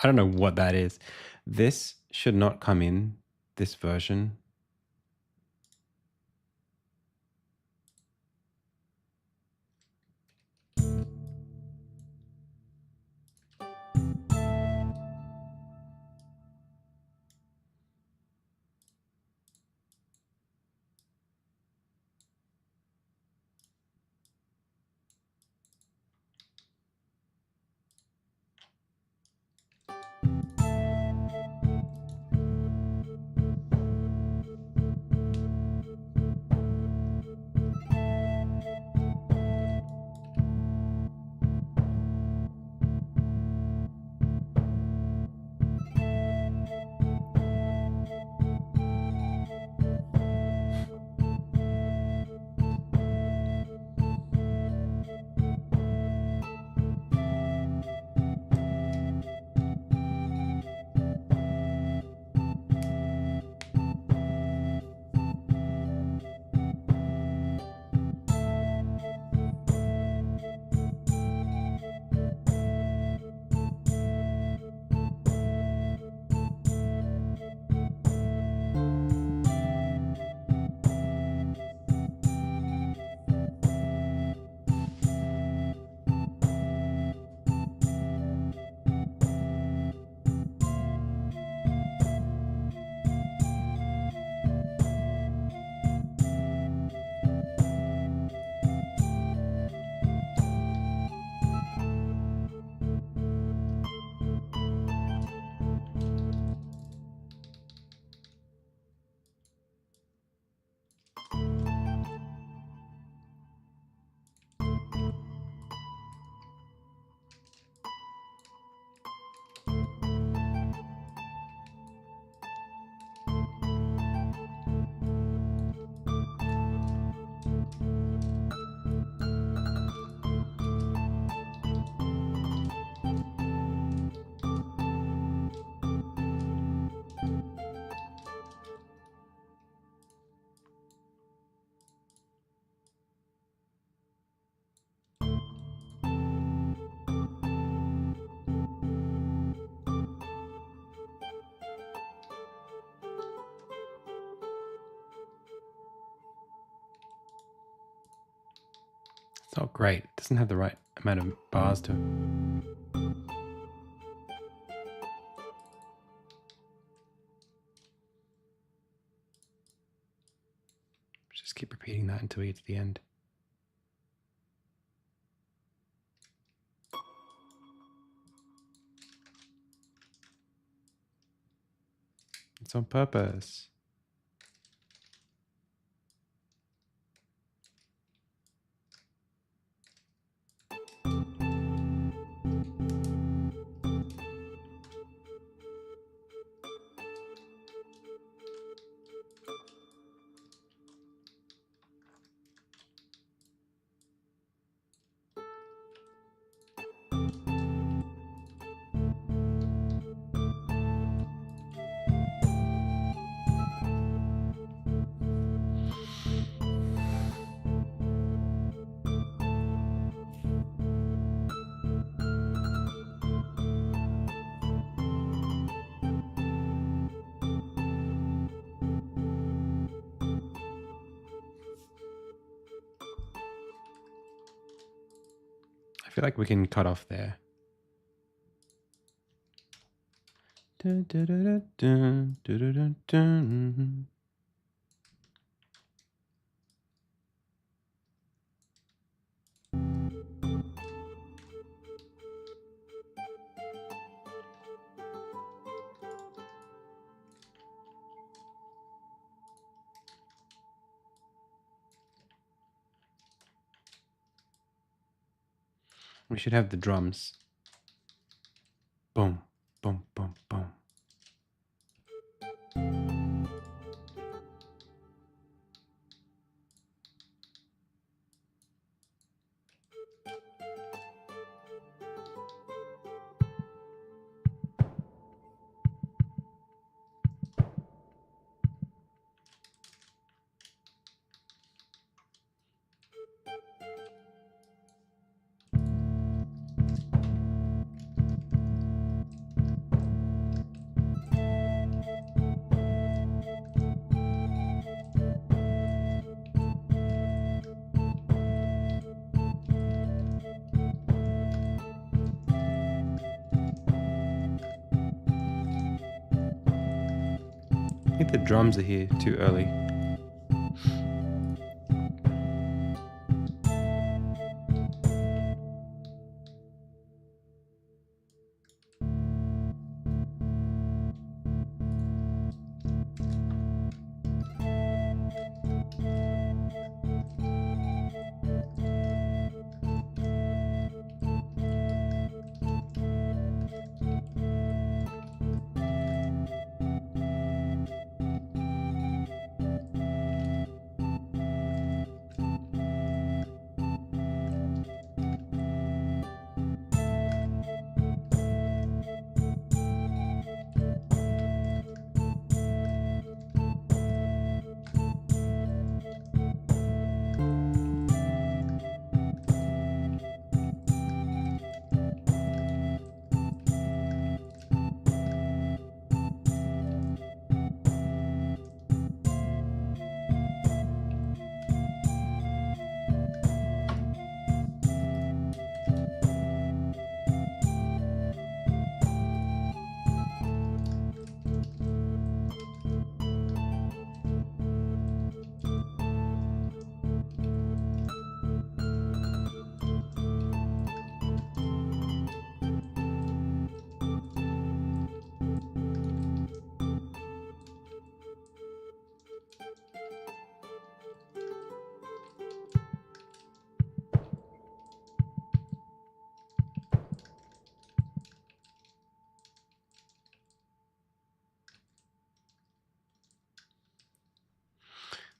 I don't know what that is. This should not come in this version. It's not great. It doesn't have the right amount of bars to it. Just keep repeating that until we get to the end. It's on purpose. feel like we can cut off there. Dun, dun, dun, dun, dun, dun, dun, dun. We should have the drums. Boom, boom, boom, boom. I think the drums are here too early.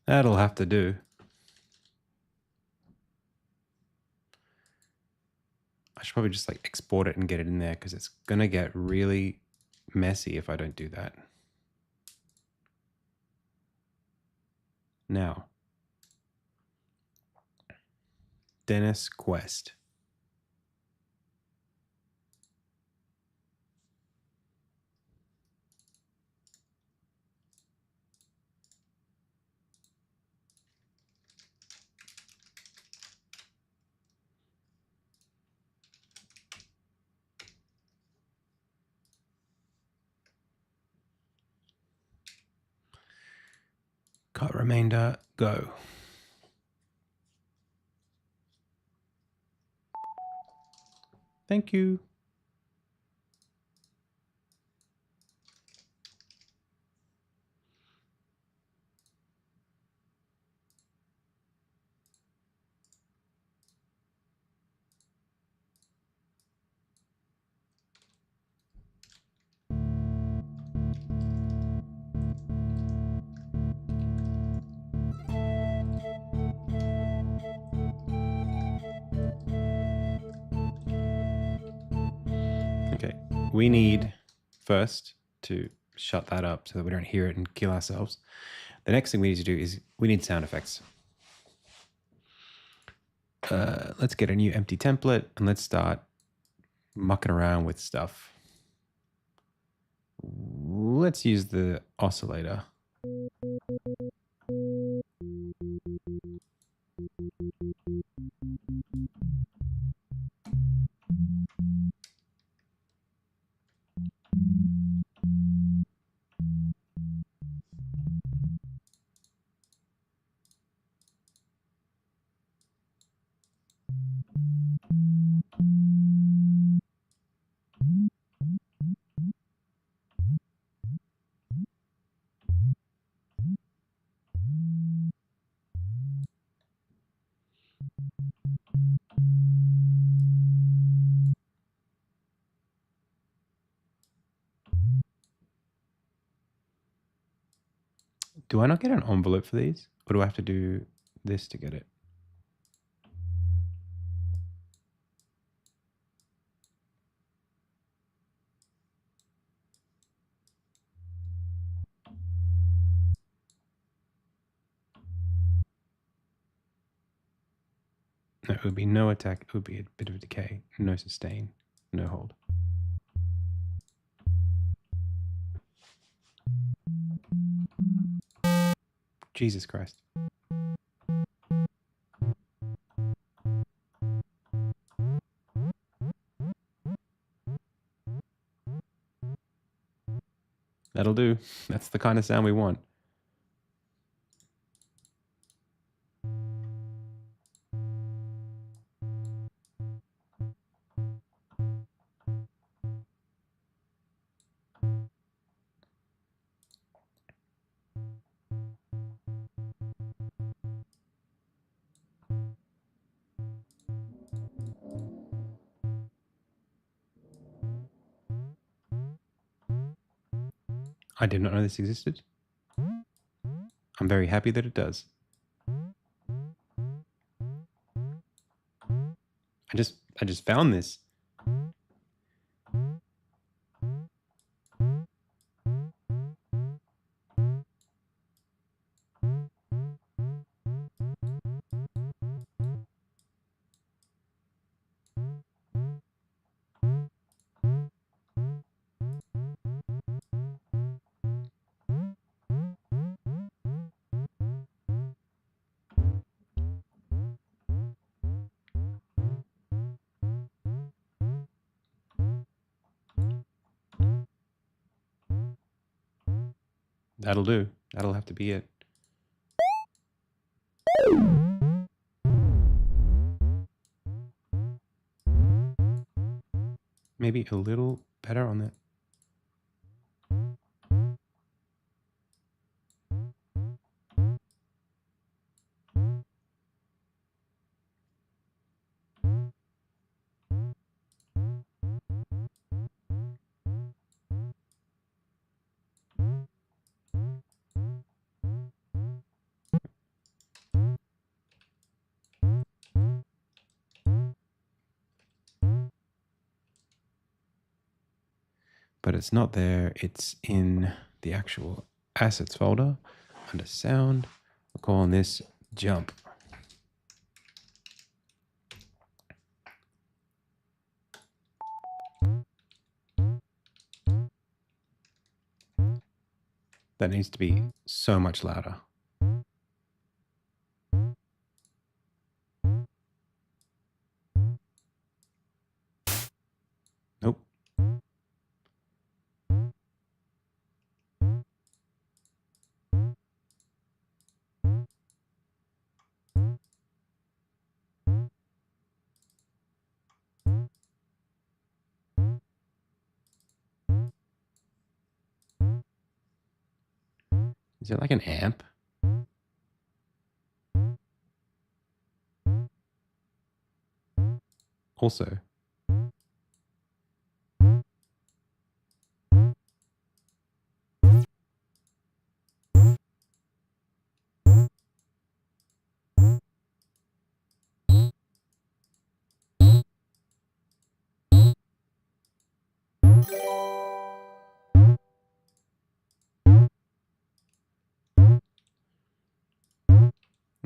That'll have to do. I should probably just like export it and get it in there because it's going to get really messy if I don't do that. Now, Dennis Quest. Cut remainder, go. Thank you. Okay, we need first to shut that up so that we don't hear it and kill ourselves. The next thing we need to do is we need sound effects. Let's get a new empty template and let's start mucking around with stuff. Let's use the oscillator. Do I not get an envelope for these? Or do I have to do this to get it? No, it would be no attack. It would be a bit of a decay. No sustain. No hold. Jesus Christ. That'll do. That's the kind of sound we want. I did not know this existed. I'm very happy that it does. I just found this. That'll do. That'll have to be it. Maybe a little better on that. But it's not there. It's in the actual assets folder under sound. We're calling this jump. That needs to be so much louder. Nope. Is it like an amp? Also.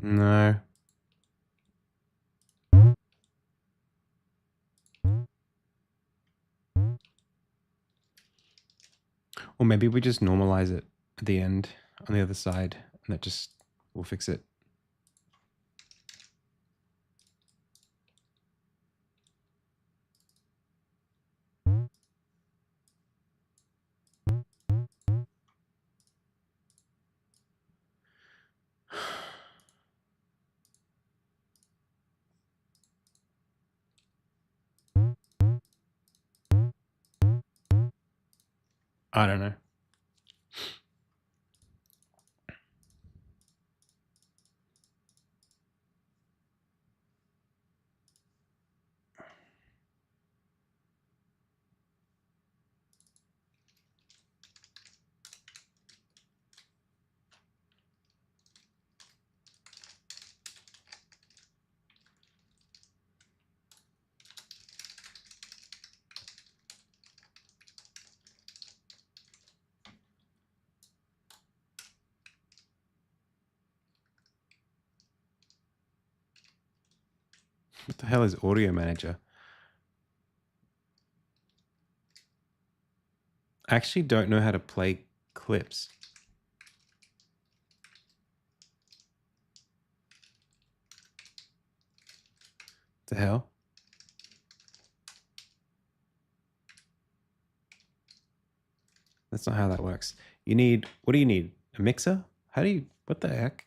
No. Or maybe we just normalize it at the end on the other side and that just will fix it. I don't know. What the hell is Audio Manager? I actually don't know how to play clips. The hell? That's not how that works. You need, what do you need? A mixer? How do you, what the heck?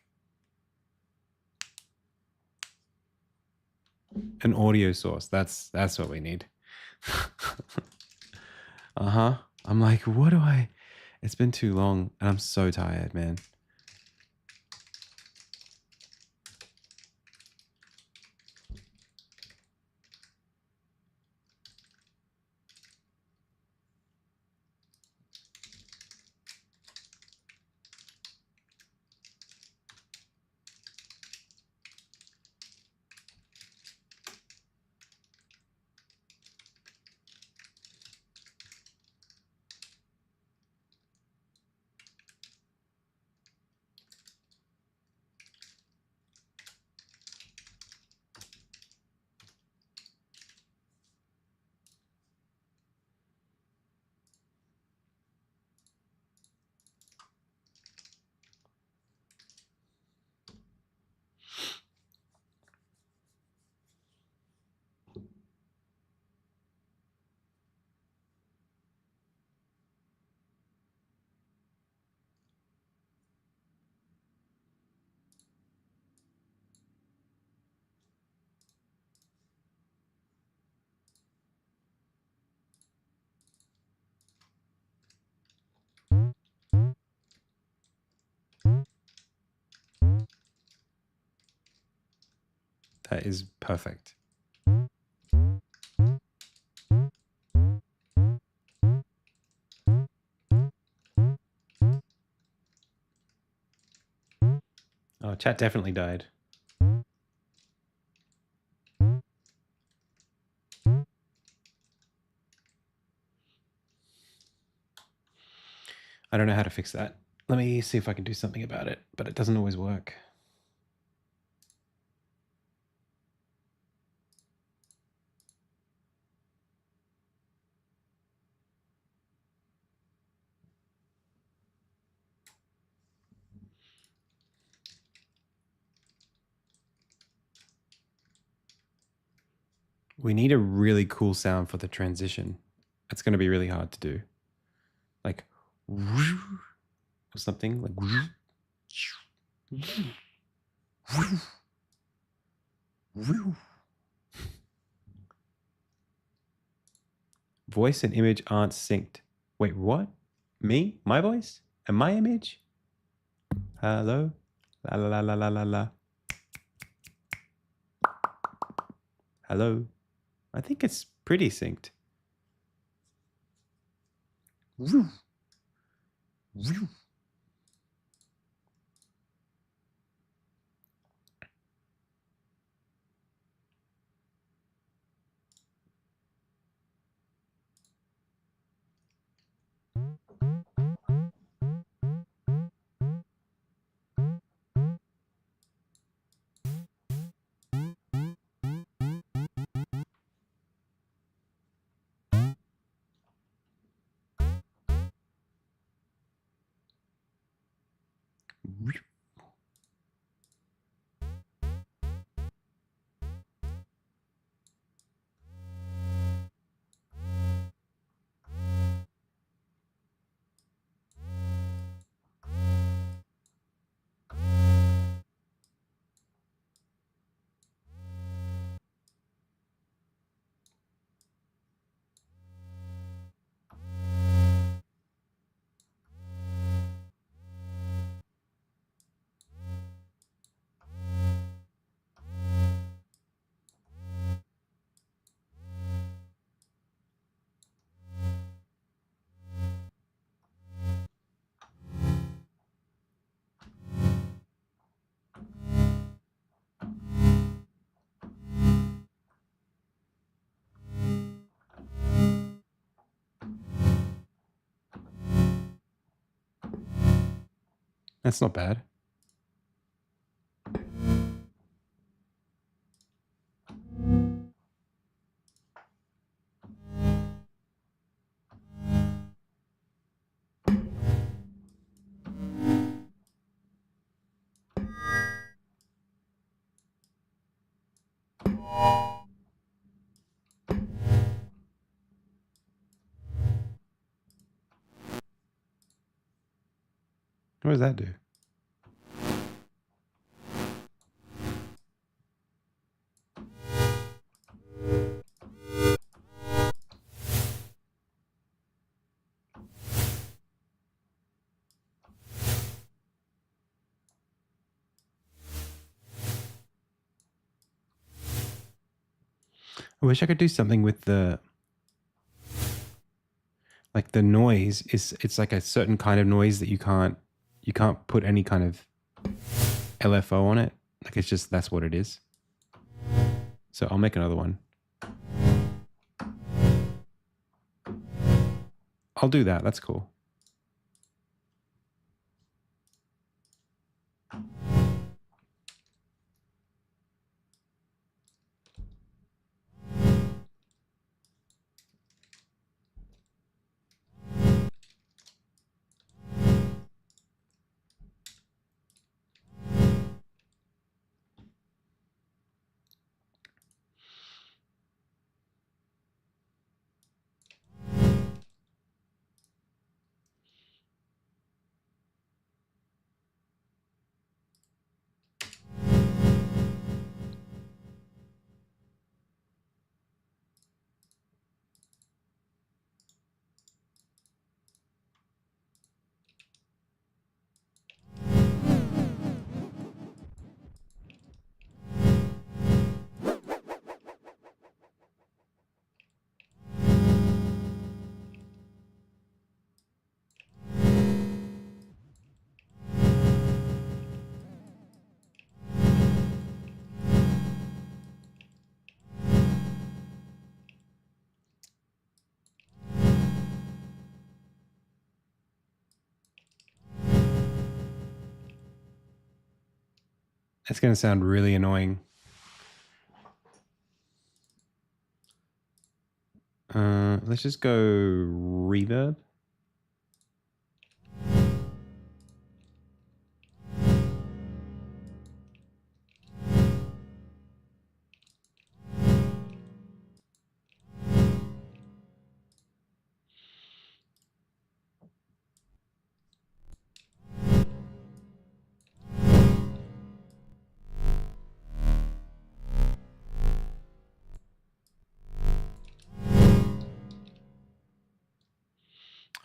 An audio source. That's what we need. Uh-huh. I'm like, what do I, it's been too long and I'm so tired, man. That is perfect. Oh, chat definitely died. I don't know how to fix that. Let me see if I can do something about it, but it doesn't always work. We need a really cool sound for the transition. It's going to be really hard to do. Like, or something like. Voice and image aren't synced. Wait, what? Me? My voice? And my image? Hello? La la la la la la la. Hello? I think it's pretty synced. That's not bad. What does that do? I wish I could do something with the, like the noise is, it's like a certain kind of noise that you can't put any kind of LFO on it. Like it's just, that's what it is. So I'll make another one. I'll do that. That's cool. It's going to sound really annoying. Let's just go reverb.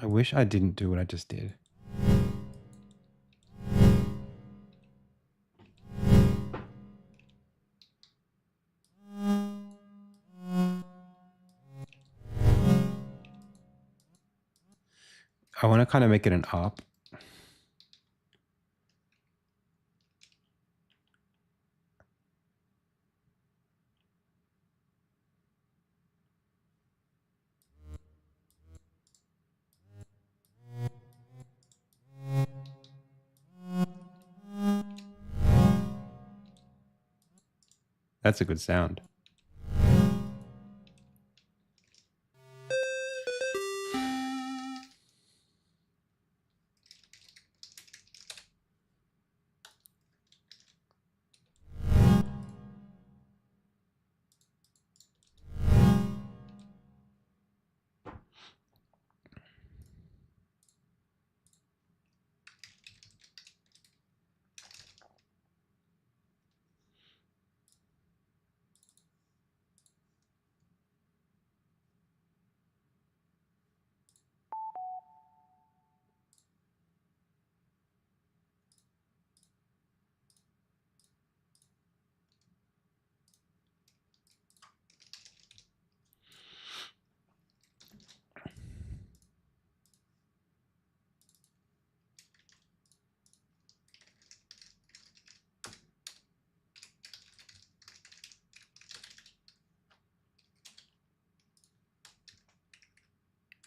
I wish I didn't do what I just did. I want to kind of make it an up. That's a good sound.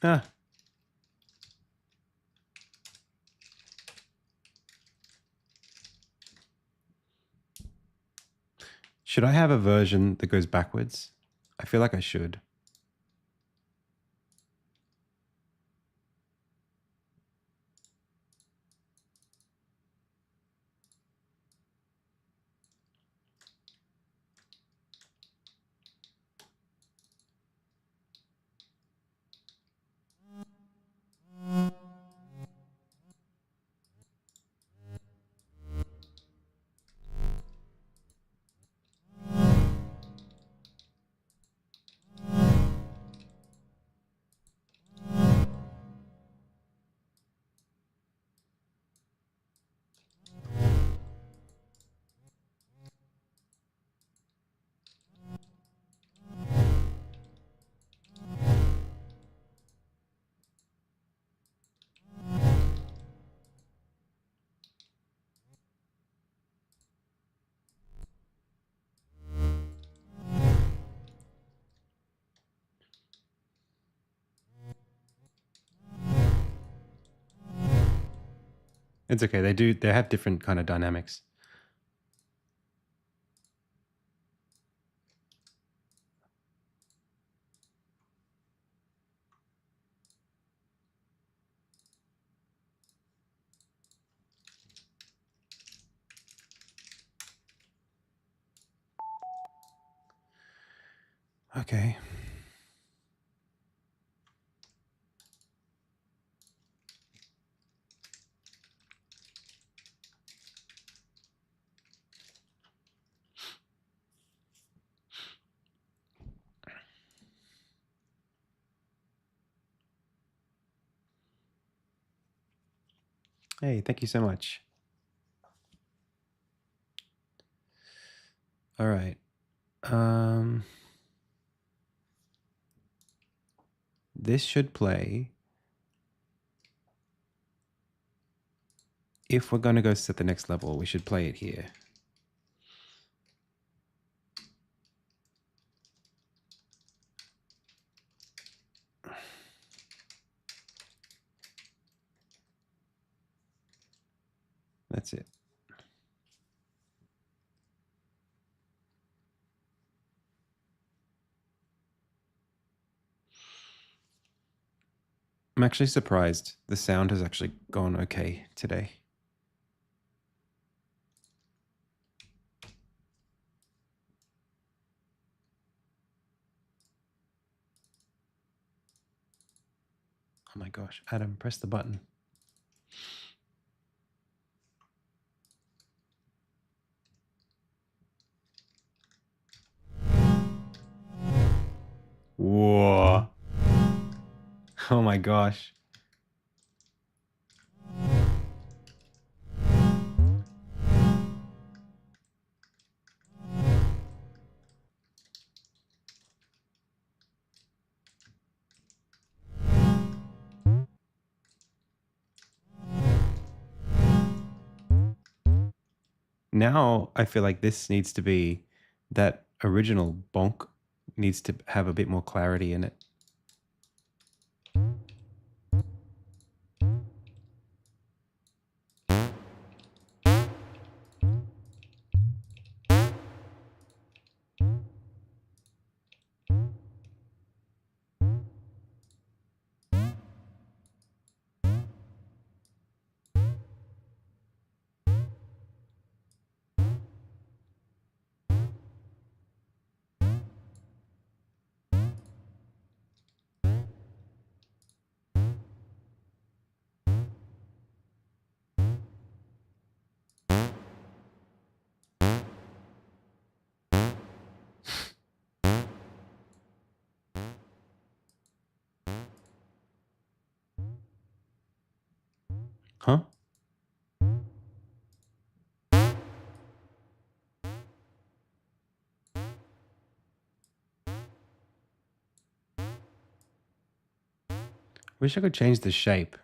Ah. Should I have a version that goes backwards? I feel like I should. It's okay. They have different kind of dynamics. Okay. Hey, thank you so much. All right. This should play. If we're going to go set the next level, we should play it here. That's it. I'm actually surprised the sound has actually gone okay today. Oh my gosh, Adam, press the button. Whoa. Oh my gosh. Now I feel like this needs to be, that original bonk needs to have a bit more clarity in it. Huh? Wish I could change the shape.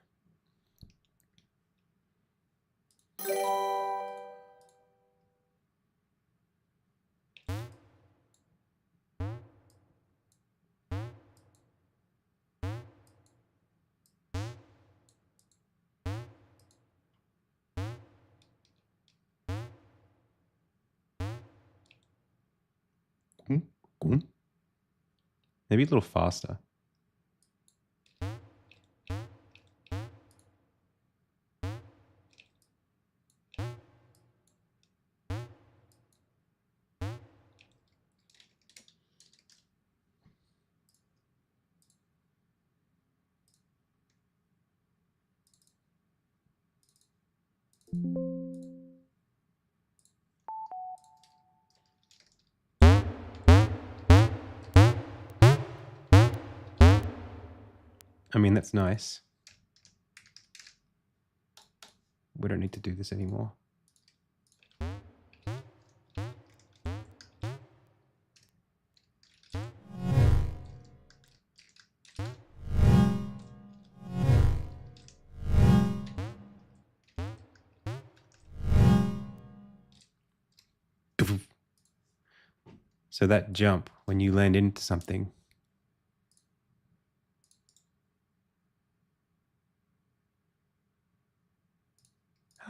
Maybe a little faster. I mean, that's nice. We don't need to do this anymore. So that jump, when you land into something,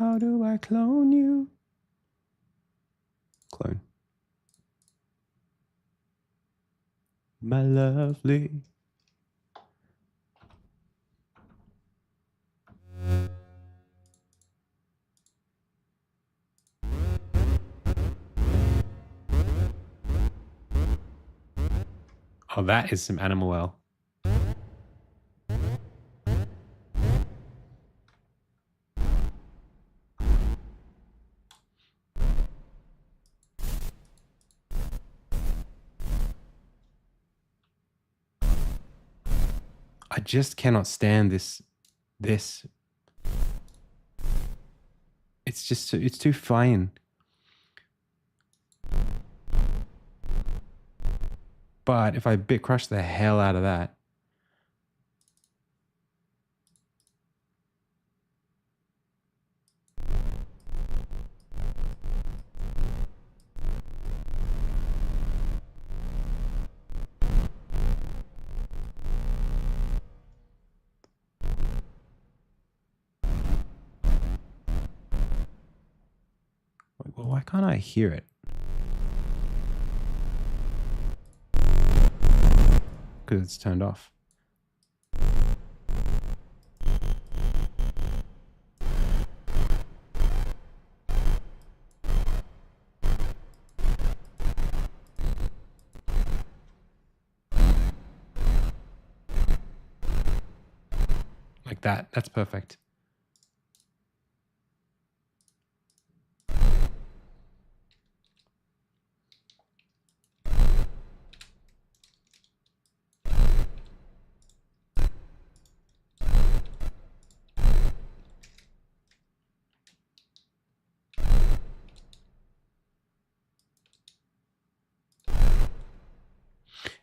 How do I clone you? Clone. My lovely. Oh, that is some animal well. I just cannot stand this. It's just, it's too fine. But if I bit crush the hell out of that. Well, why can't I hear it? Because it's turned off. Like that. That's perfect.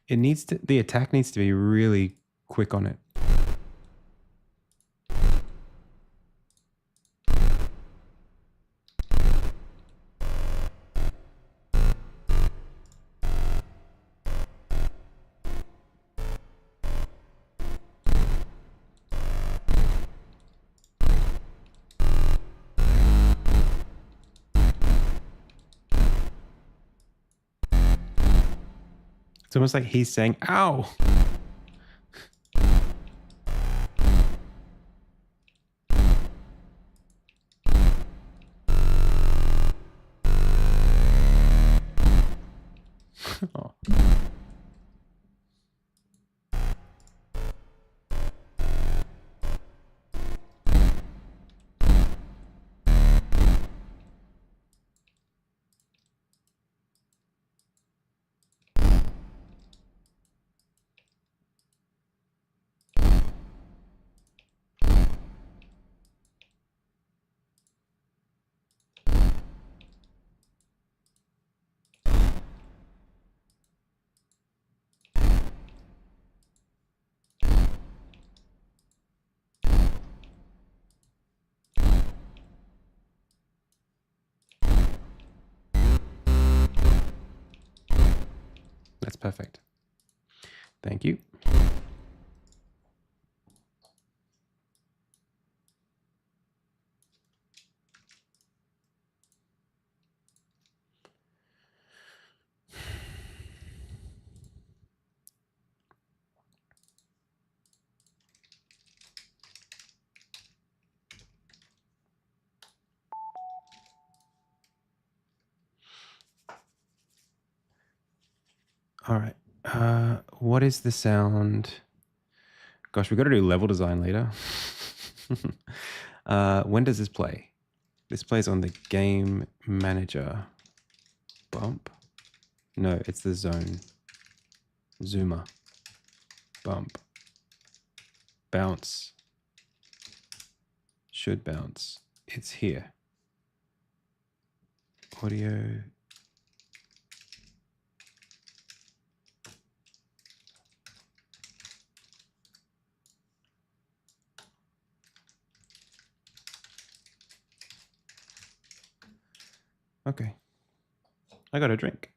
It needs to, the attack needs to be really quick on it. It's almost like he's saying, ow. Oh. That's perfect. Thank you. All right. What is the sound? Gosh, we've got to do level design later. When does this play? This plays on the game manager. Bump. No, it's the zone. Zoomer. Bump. Bounce. Should bounce. It's here. Audio. Okay. I got a drink.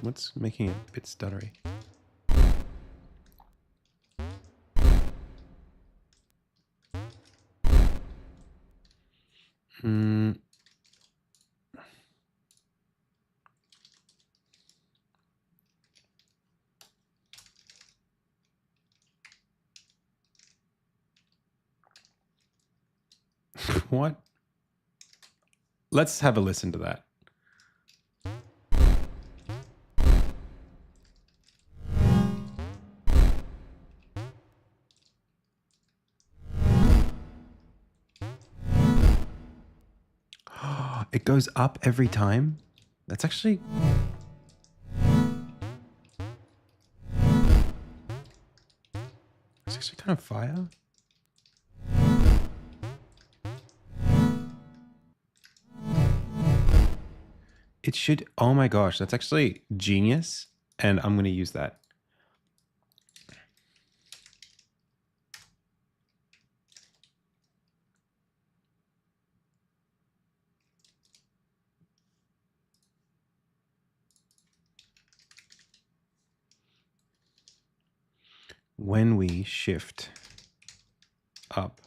What's making it a bit stuttery? Hmm. What? Let's have a listen to that. It goes up every time? That's actually... It's actually kind of fire. It should... Oh my gosh, that's actually genius. And I'm going to use that. When we shift up,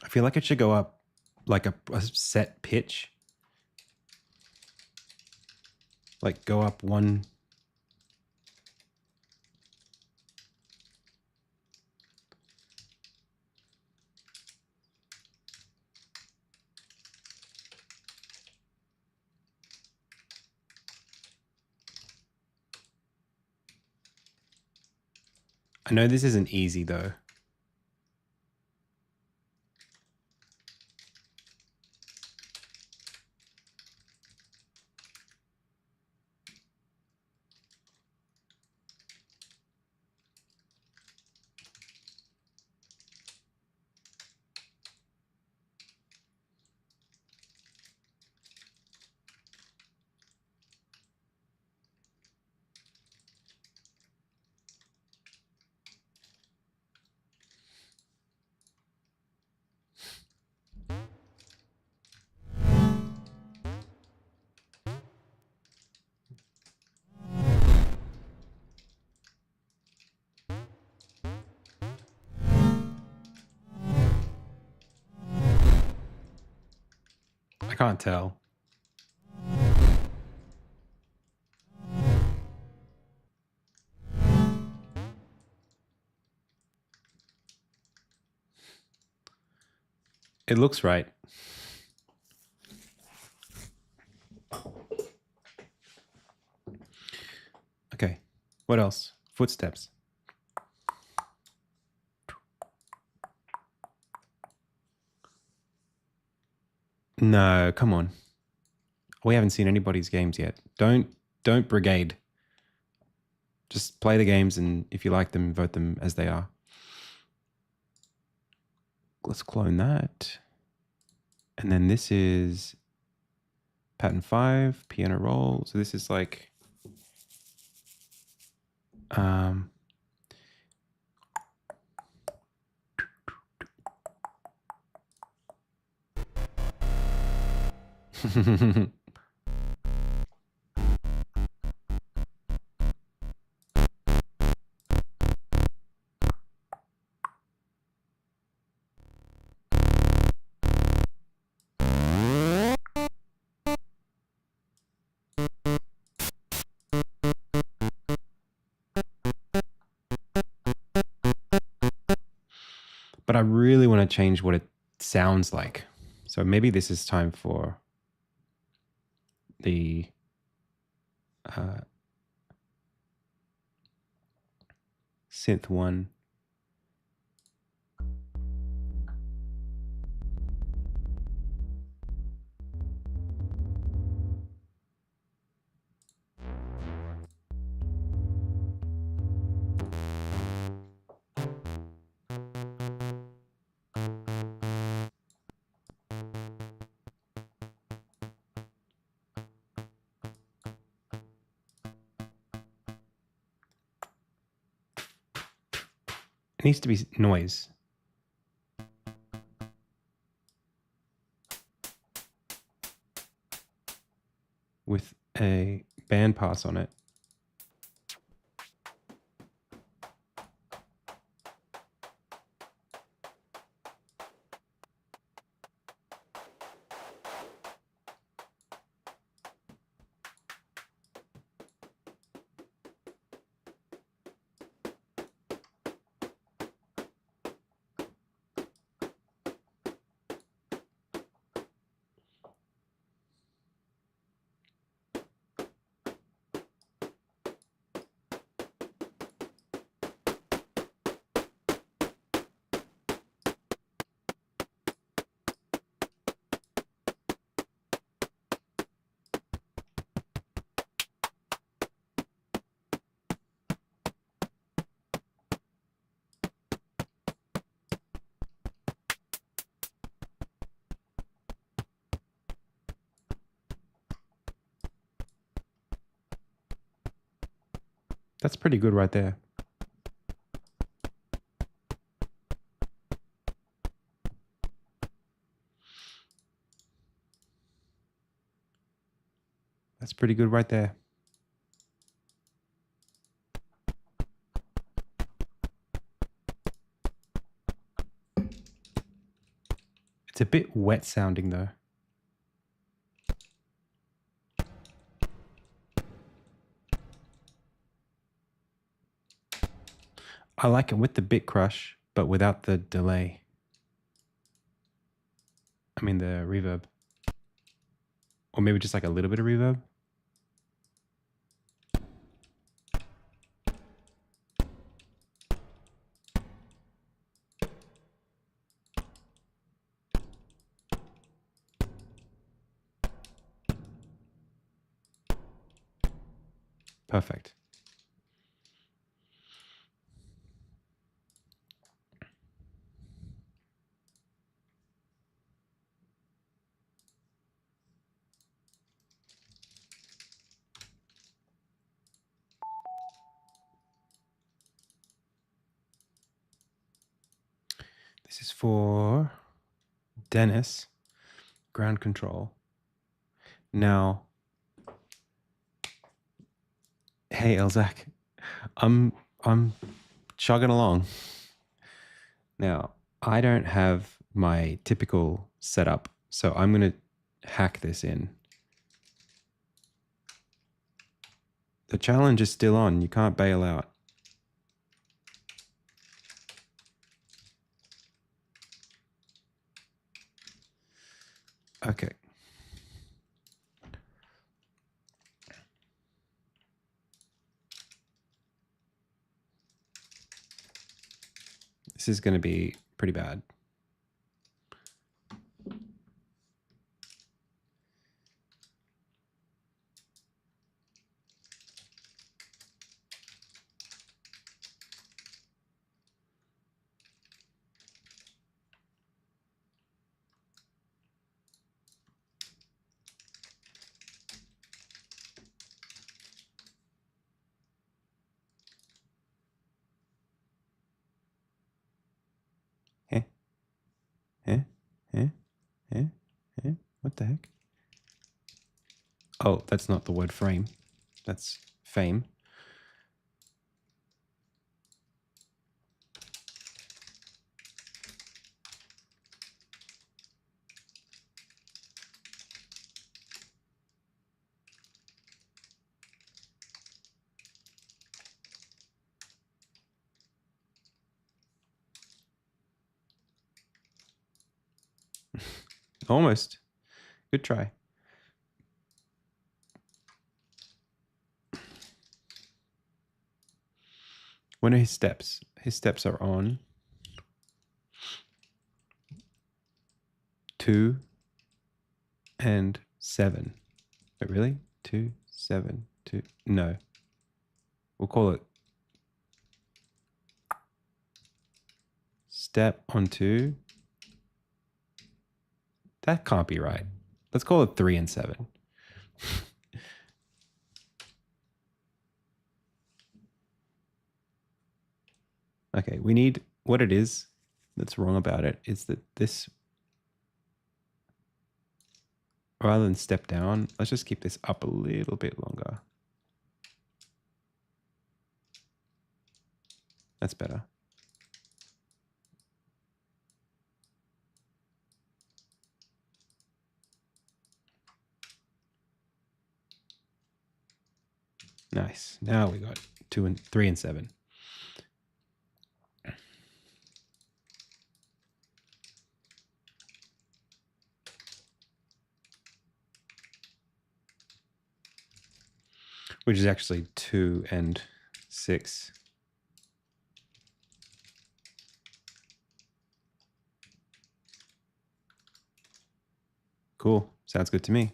I feel like it should go up like a set pitch. Like go up one. I know this isn't easy though. I can't tell. It looks right. Okay, what else? Footsteps. No, come on. We haven't seen anybody's games yet. Don't brigade. Just play the games, and if you like them, vote them as they are. Let's clone that. And then this is pattern 5, piano roll. So this is like but I really want to change what it sounds like. So maybe this is time for the synth one. It needs to be noise. With a band pass on it. That's pretty good right there. That's pretty good right there. It's a bit wet sounding though. I like it with the bit crush, but without the delay. I mean the reverb. Or maybe just like a little bit of reverb. Perfect. This is for Dennis, ground control. Now, hey Elzak, I'm chugging along. Now, I don't have my typical setup, so I'm going to hack this in. The challenge is still on. You can't bail out. Okay. This is going to be pretty bad. What the heck? Oh, that's not the word frame. That's fame. Almost. Good try. When are his steps? His steps are on 2 and 7. Wait, really? 2, 7, 2. No. We'll call it step on 2. That can't be right. Let's call it 3 and 7. Okay, we need, what it is that's wrong about it is that this, rather than step down, let's just keep this up a little bit longer. That's better. Nice. Now we got 2 and 3 and 7. Which is actually 2 and 6. Cool. Sounds good to me.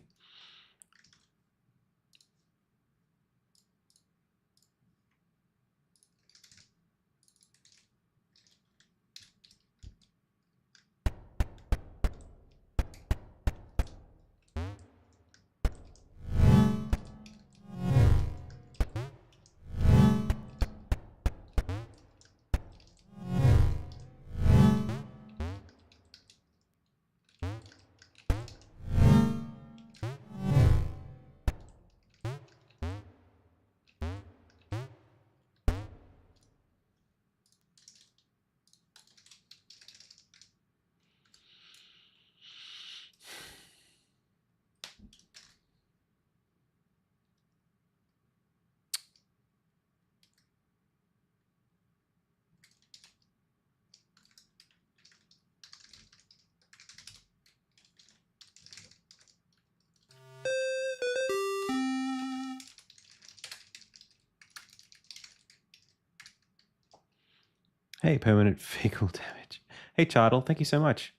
Hey, permanent fecal damage. Hey, Chartle, thank you so much.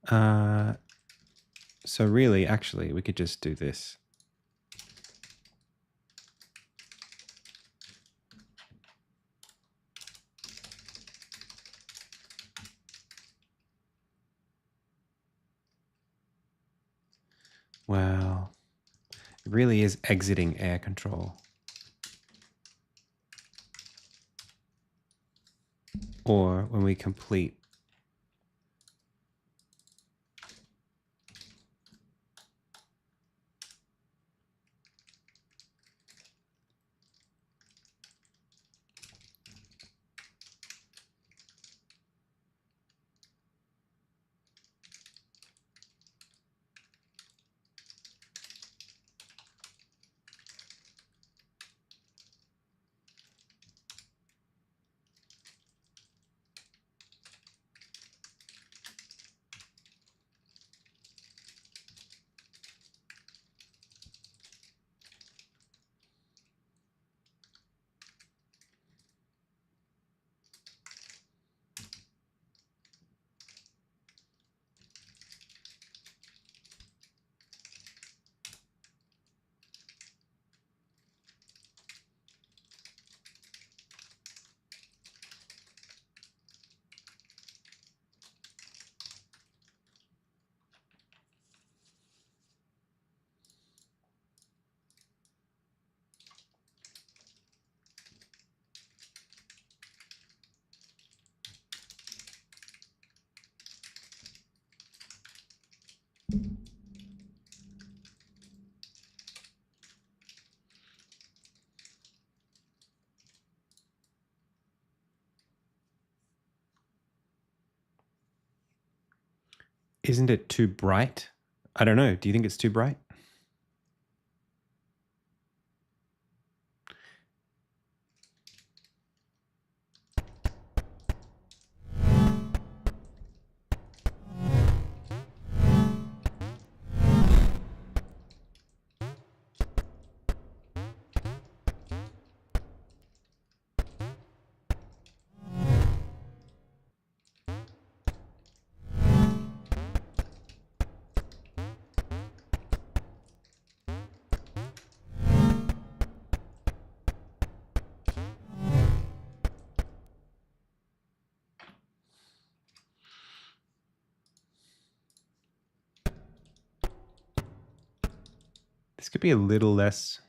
So really, actually, we could just do this. Well, it really is exiting air control. Or when we complete. Isn't it too bright? I don't know. Do you think it's too bright? This could be a little less.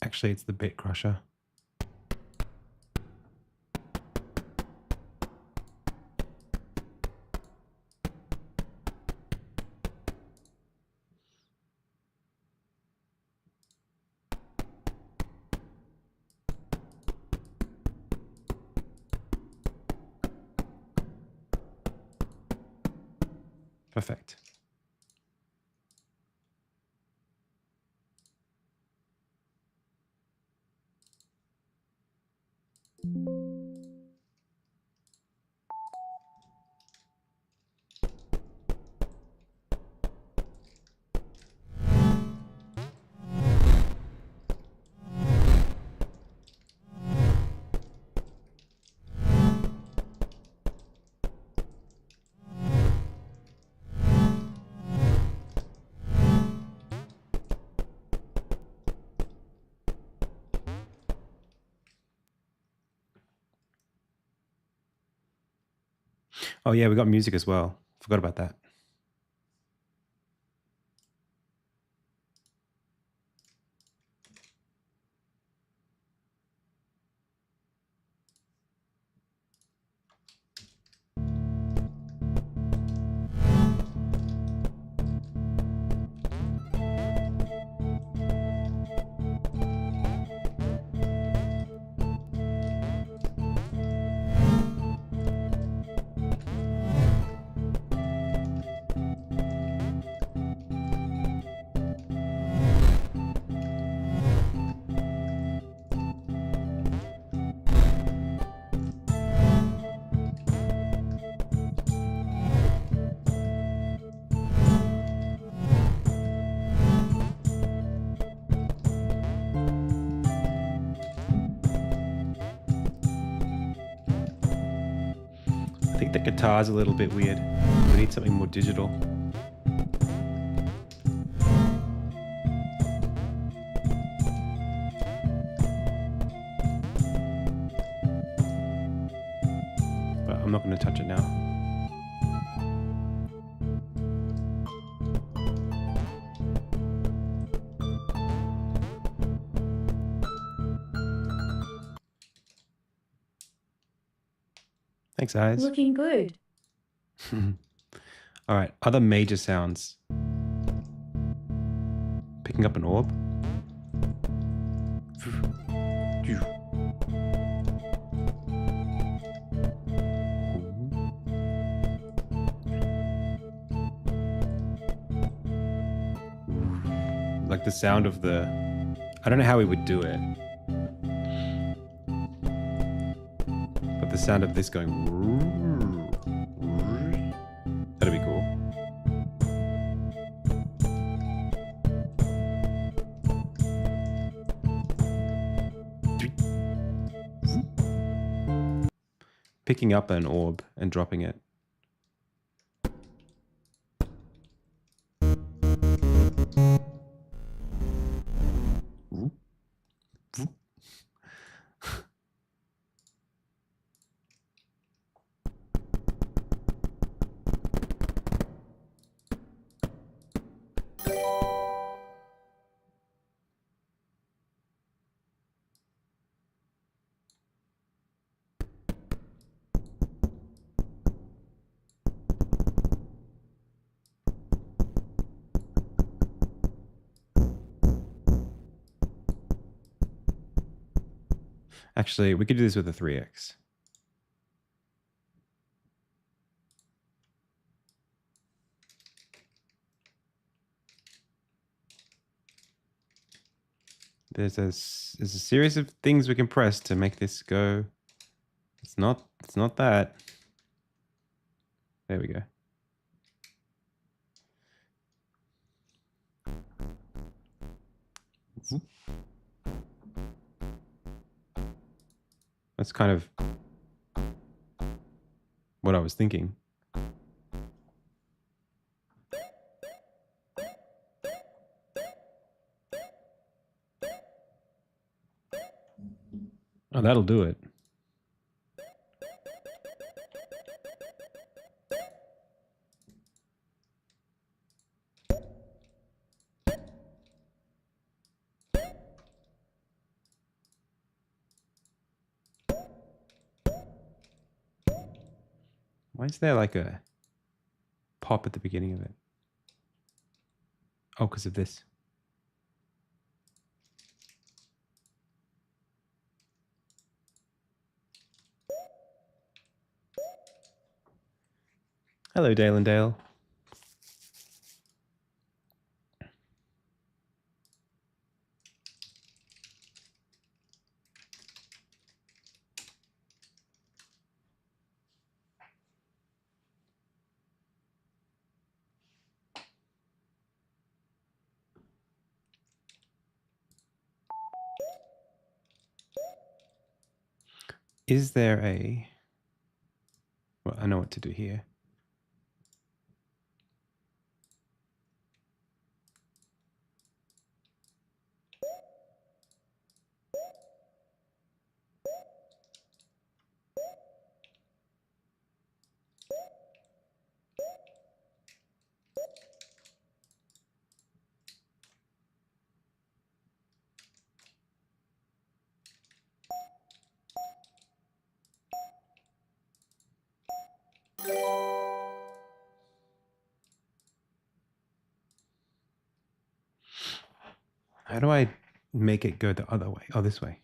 Actually, it's the bit crusher. Perfect. Oh yeah, we got music as well. Forgot about that. I think the guitar's a little bit weird. We need something more digital. But I'm not going to touch it now. Thanks, guys. Looking good. All right, other major sounds. Picking up an orb. Like the sound of the... I don't know how we would do it. But the sound of this going... That'd be cool. Picking up an orb and dropping it. Actually, we could do this with a 3x. There's a series of things we can press to make this go. It's not that. There we go. That's kind of what I was thinking. Oh, that'll do it. Why is there like a pop at the beginning of it? Oh, because of this. Hello, Dale and Dale. Is there a... Well, I know what to do here. How do I make it go the other way? Oh, this way.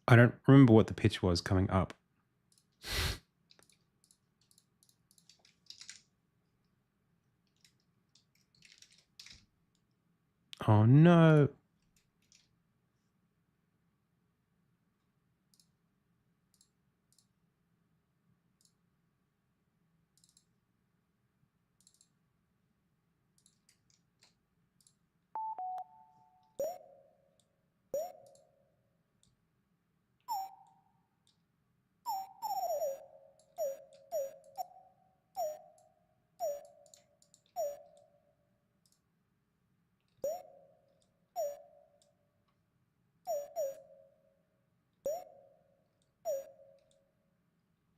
I don't remember what the pitch was coming up. Oh no.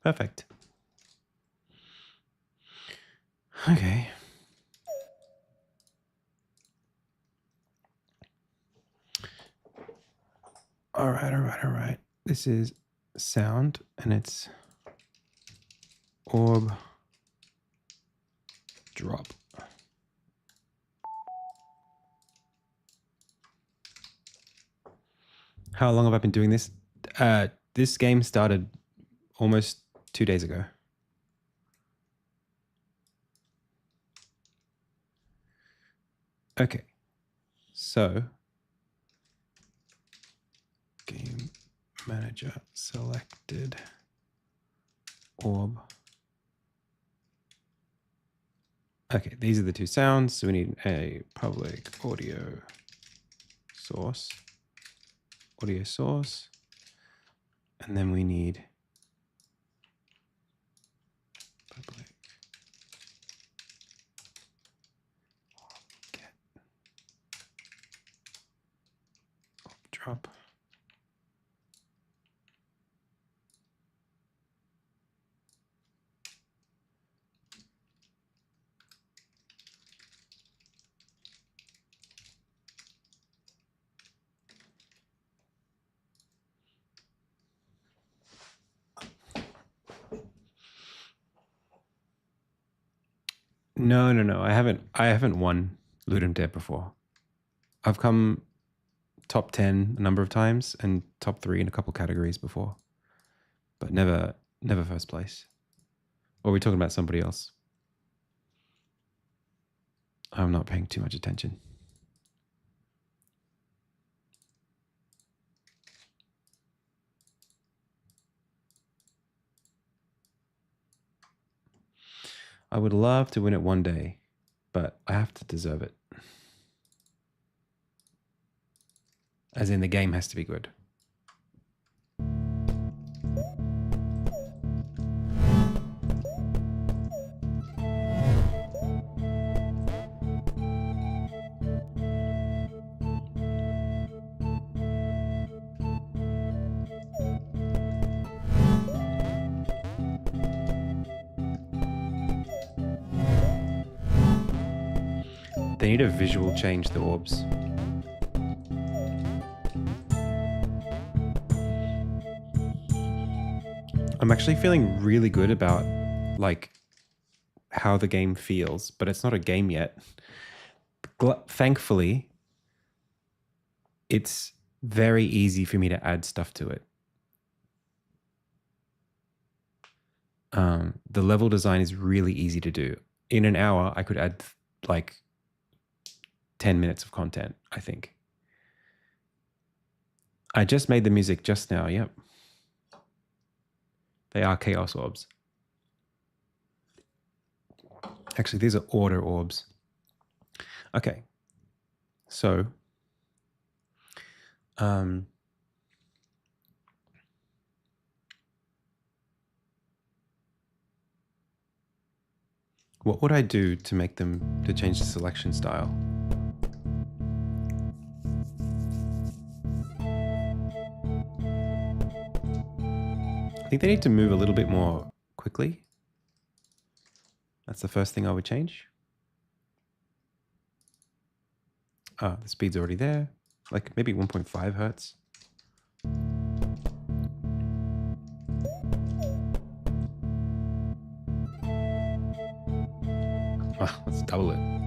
Perfect. Okay. All right. This is sound and it's orb drop. How long have I been doing this? This game started almost 2 days ago. Okay. So game manager selected orb. Okay, these are the two sounds. So we need a public audio source. And then we need public get drop. No. I haven't won Ludum Dare before. I've come top 10 a number of times and top 3 in a couple categories before, but never first place. Or are we talking about somebody else? I'm not paying too much attention. I would love to win it one day, but I have to deserve it. As in, the game has to be good. They need a visual change, the orbs. I'm actually feeling really good about like how the game feels, but it's not a game yet. Thankfully, it's very easy for me to add stuff to it. The level design is really easy to do. In an hour, I could add like 10 minutes of content, I think. I just made the music just now, yep. They are chaos orbs. Actually, these are order orbs. Okay. So, what would I do to make them, to change the selection style? I think they need to move a little bit more quickly. That's the first thing I would change. The speed's already there, like maybe 1.5 hertz. Let's double it.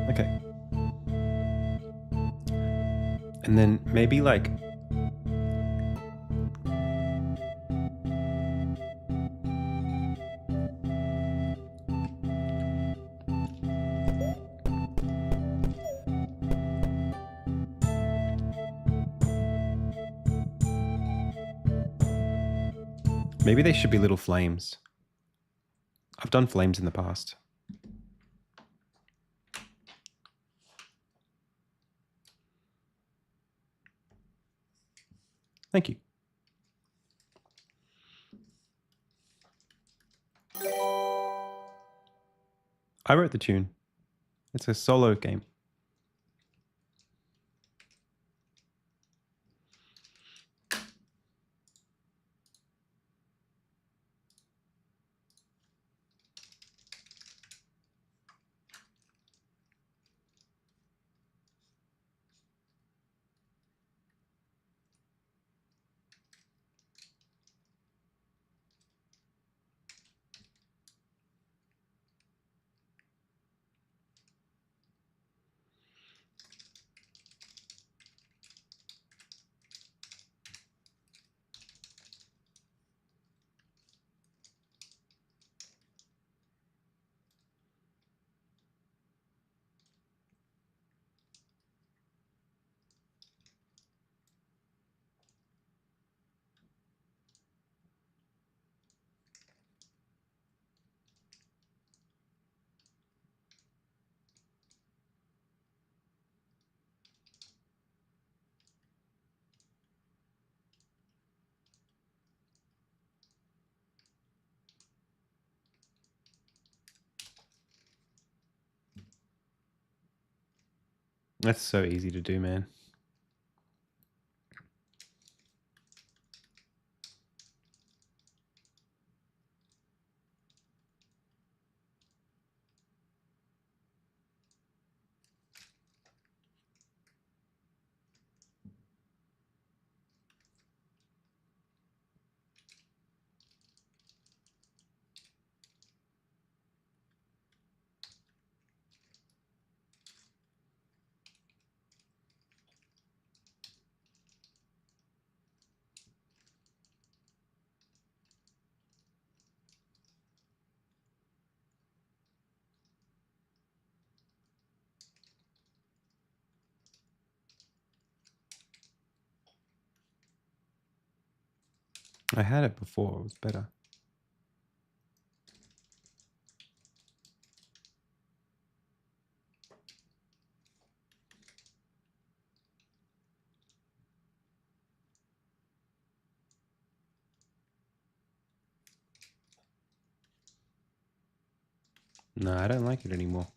Okay. And then maybe like maybe they should be little flames. I've done flames in the past. Thank you. I wrote the tune. It's a solo game. That's so easy to do, man. I had it before, it was better. No, I don't like it anymore.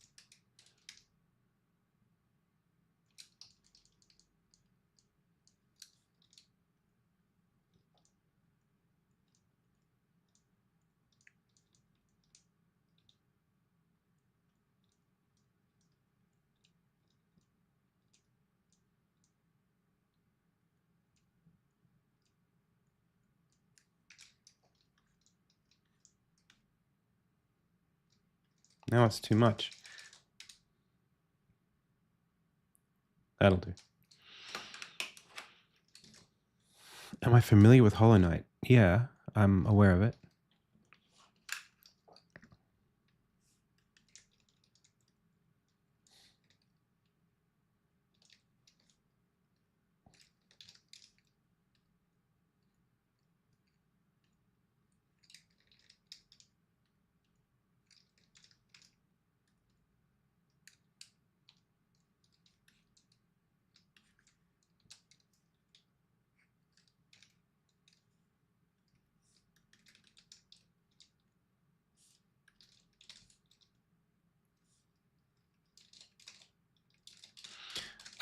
Now it's too much. That'll do. Am I familiar with Hollow Knight? Yeah, I'm aware of it.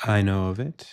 I know of it.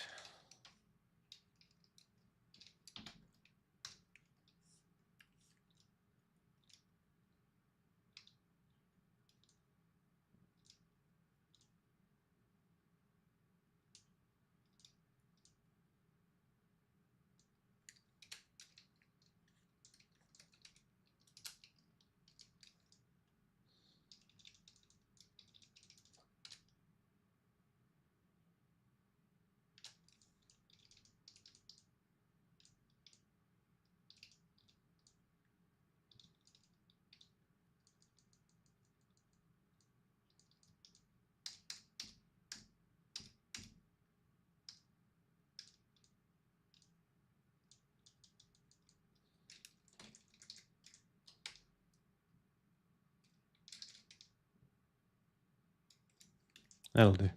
That'll do.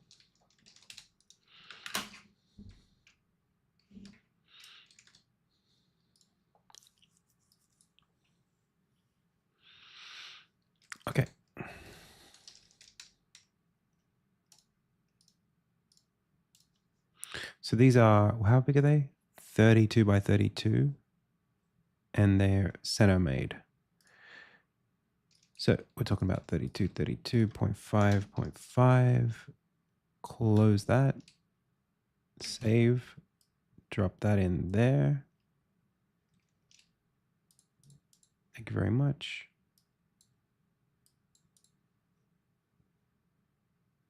Okay. So these are, how big are they? 32 by 32. And they're center made. So we're talking about 32, 32.5, 0.5. Close that. Save. Drop that in there. Thank you very much.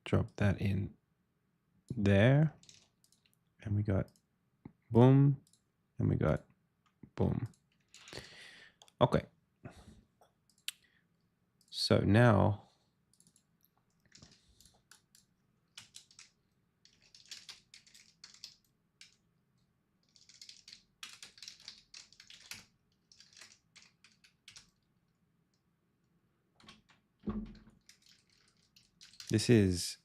Drop that in there. And we got boom. And we got boom. Okay. So now this is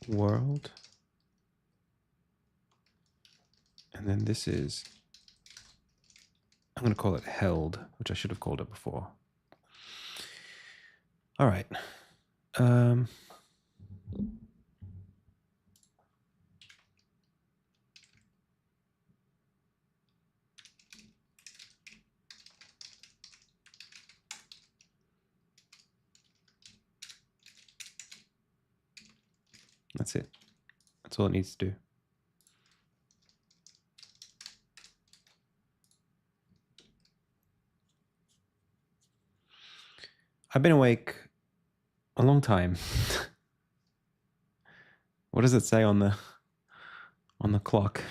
world. And then this is, I'm going to call it held, which I should have called it before. All right. That's it. That's all it needs to do. I've been awake a long time. What does it say on the clock?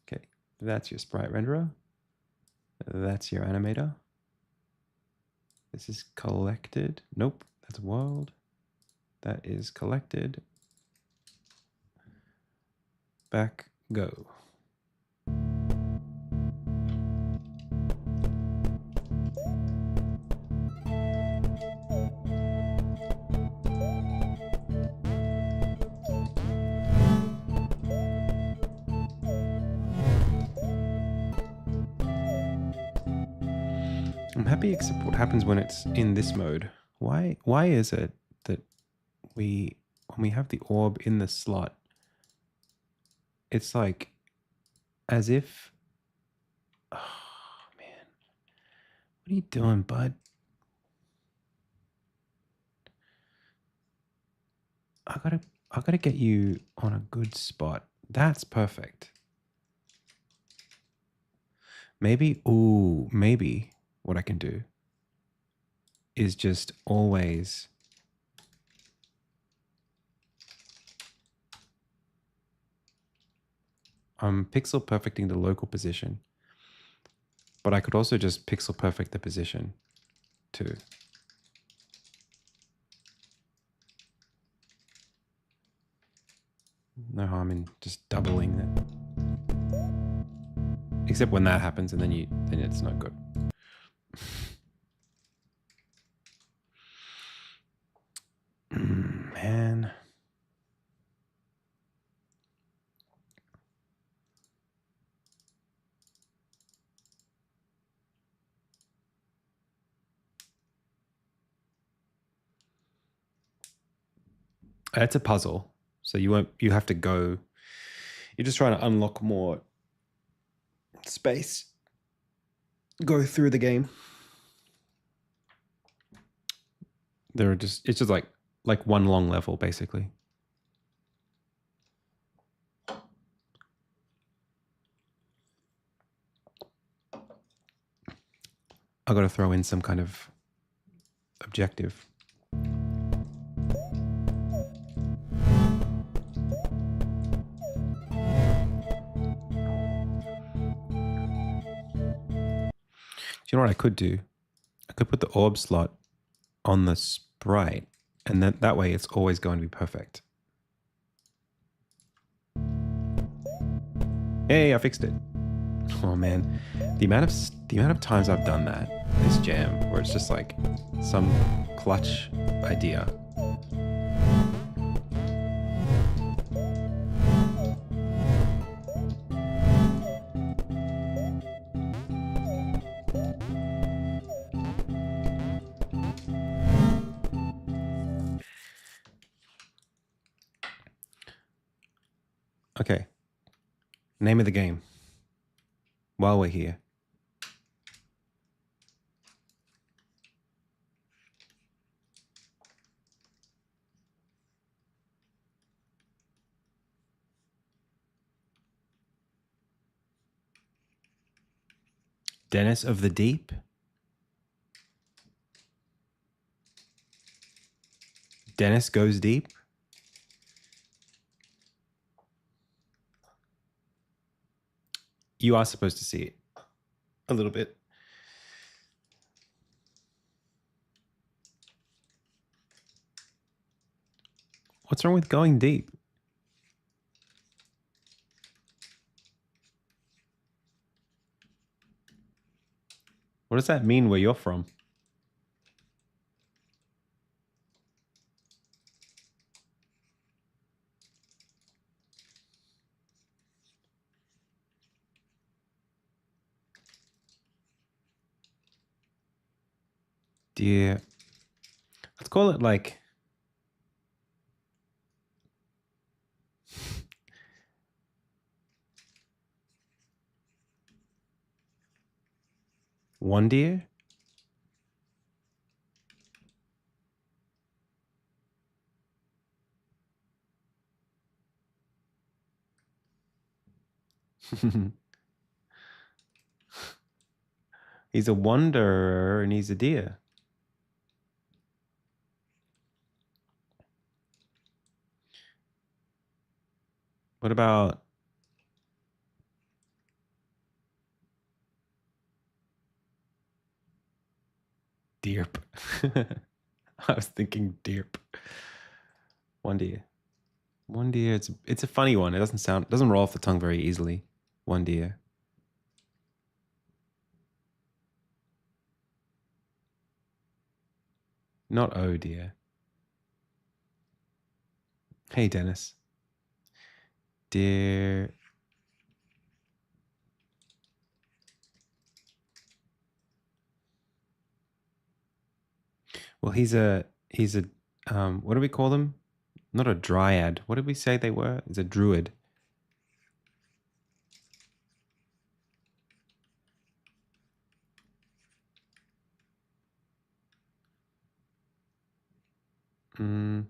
Okay, that's your sprite renderer. That's your animator. This is collected. Nope, that's world. That is collected. Back, go. I'm happy except what happens when it's in this mode. Why is it that when we have the orb in the slot, it's like as if, oh man, what are you doing, bud? I gotta get you on a good spot. That's perfect. Maybe what I can do is just always I'm pixel perfecting the local position, but I could also just pixel perfect the position too. No harm in just doubling it. Except when that happens and then it's not good. Man. It's a puzzle. So you have to go. You're just trying to unlock more space. Go through the game. It's just like one long level basically. I got to throw in some kind of objective. Do you know what I could do? I could put the orb slot on the sprite, and then that way it's always going to be perfect. Hey, I fixed it. Oh man, the amount of times I've done that, this jam, where it's just like some clutch idea. Okay. Name of the game. While we're here. Dennis of the Deep. Dennis goes deep. You are supposed to see it a little bit. What's wrong with going deep? What does that mean where you're from? Dear. Let's call it like one deer. He's a wanderer and he's a deer. What about derp? I was thinking derp. One deer. One deer. It's a funny one. It doesn't roll off the tongue very easily. One deer. Not oh dear. Hey Dennis. Dear. Well, he's a what do we call them? Not a dryad. What did we say they were? It's a druid. Mm.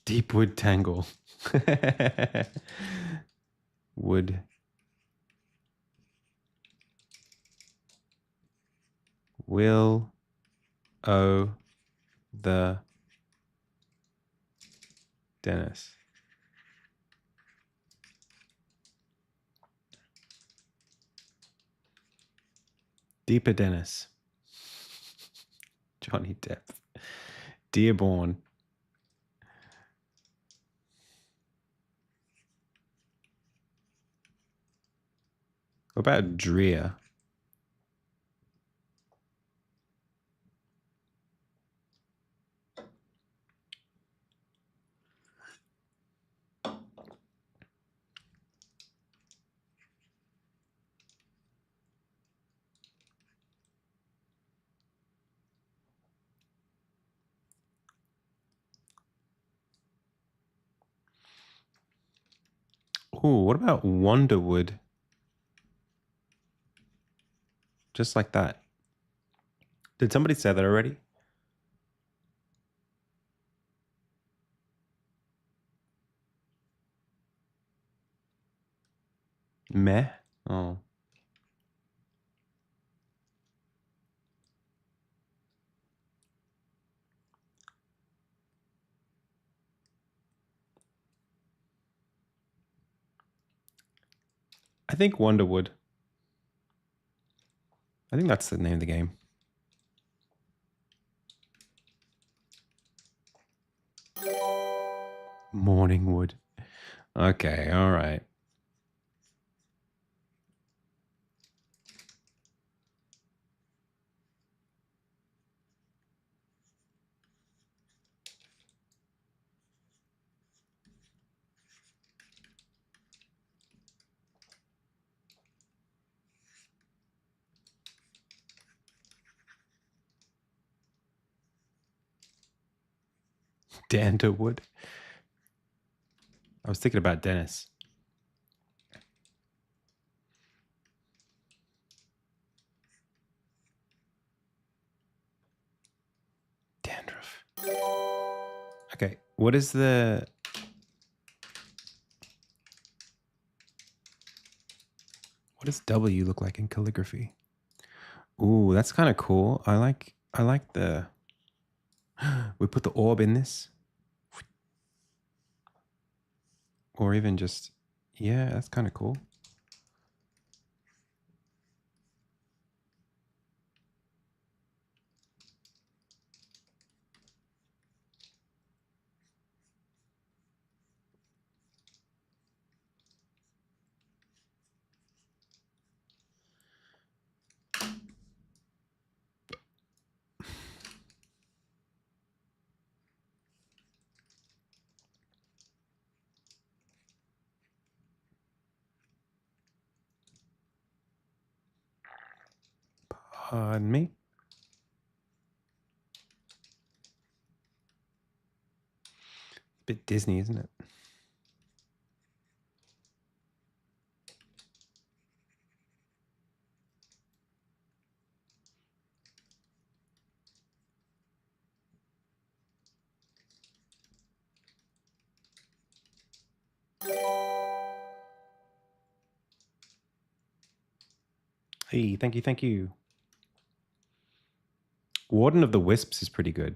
Deep wood tangle. Wood. Will. Oh. The. Dennis. Deeper Dennis. Johnny Depp. Dearborn. What about Dreer? Ooh, what about Wonderwood? Just like that. Did somebody say that already? Meh? Oh. I think Wonderwood. I think that's the name of the game. Morningwood. Okay, all right. Danderwood. I was thinking about Dennis. Dandruff. Okay, what is the... What does W look like in calligraphy? Ooh, that's kind of cool. I like the... We put the orb in this. Or even just... Yeah, that's kind of cool. Pardon me. Bit Disney, isn't it? Hey, thank you, thank you. Warden of the Wisps is pretty good.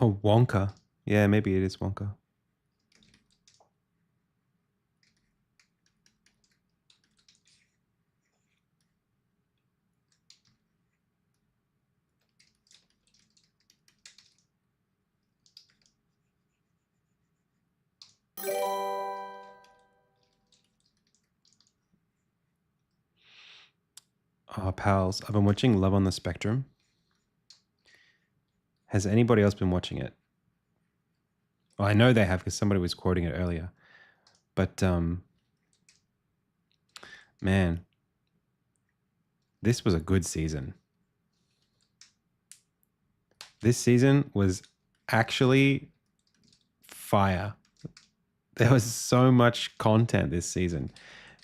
Oh, Wonka. Yeah, maybe it is Wonka. Oh, pals, I've been watching Love on the Spectrum. Has anybody else been watching it? Well, I know they have because somebody was quoting it earlier. But man, this was a good season. This season was actually fire. There was so much content this season.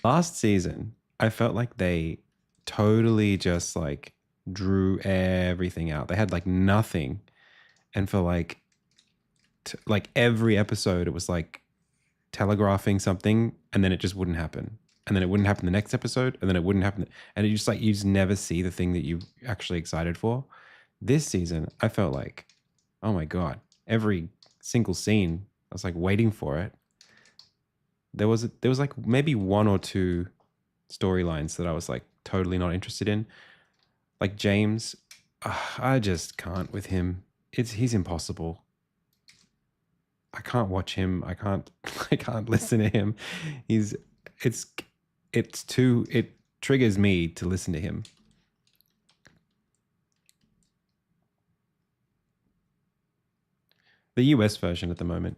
Last season, I felt like they totally just like drew everything out. They had like nothing. And for like every episode, it was like telegraphing something and then it just wouldn't happen. And then it wouldn't happen the next episode and then it wouldn't happen. And it just like, you just never see the thing that you're actually excited for. This season, I felt like, oh my God, every single scene, I was like waiting for it. There was like maybe one or two storylines that I was like totally not interested in. Like James, I just can't with him. He's impossible. I can't watch him. I can't I can't listen to him. It triggers me to listen to him. The US version at the moment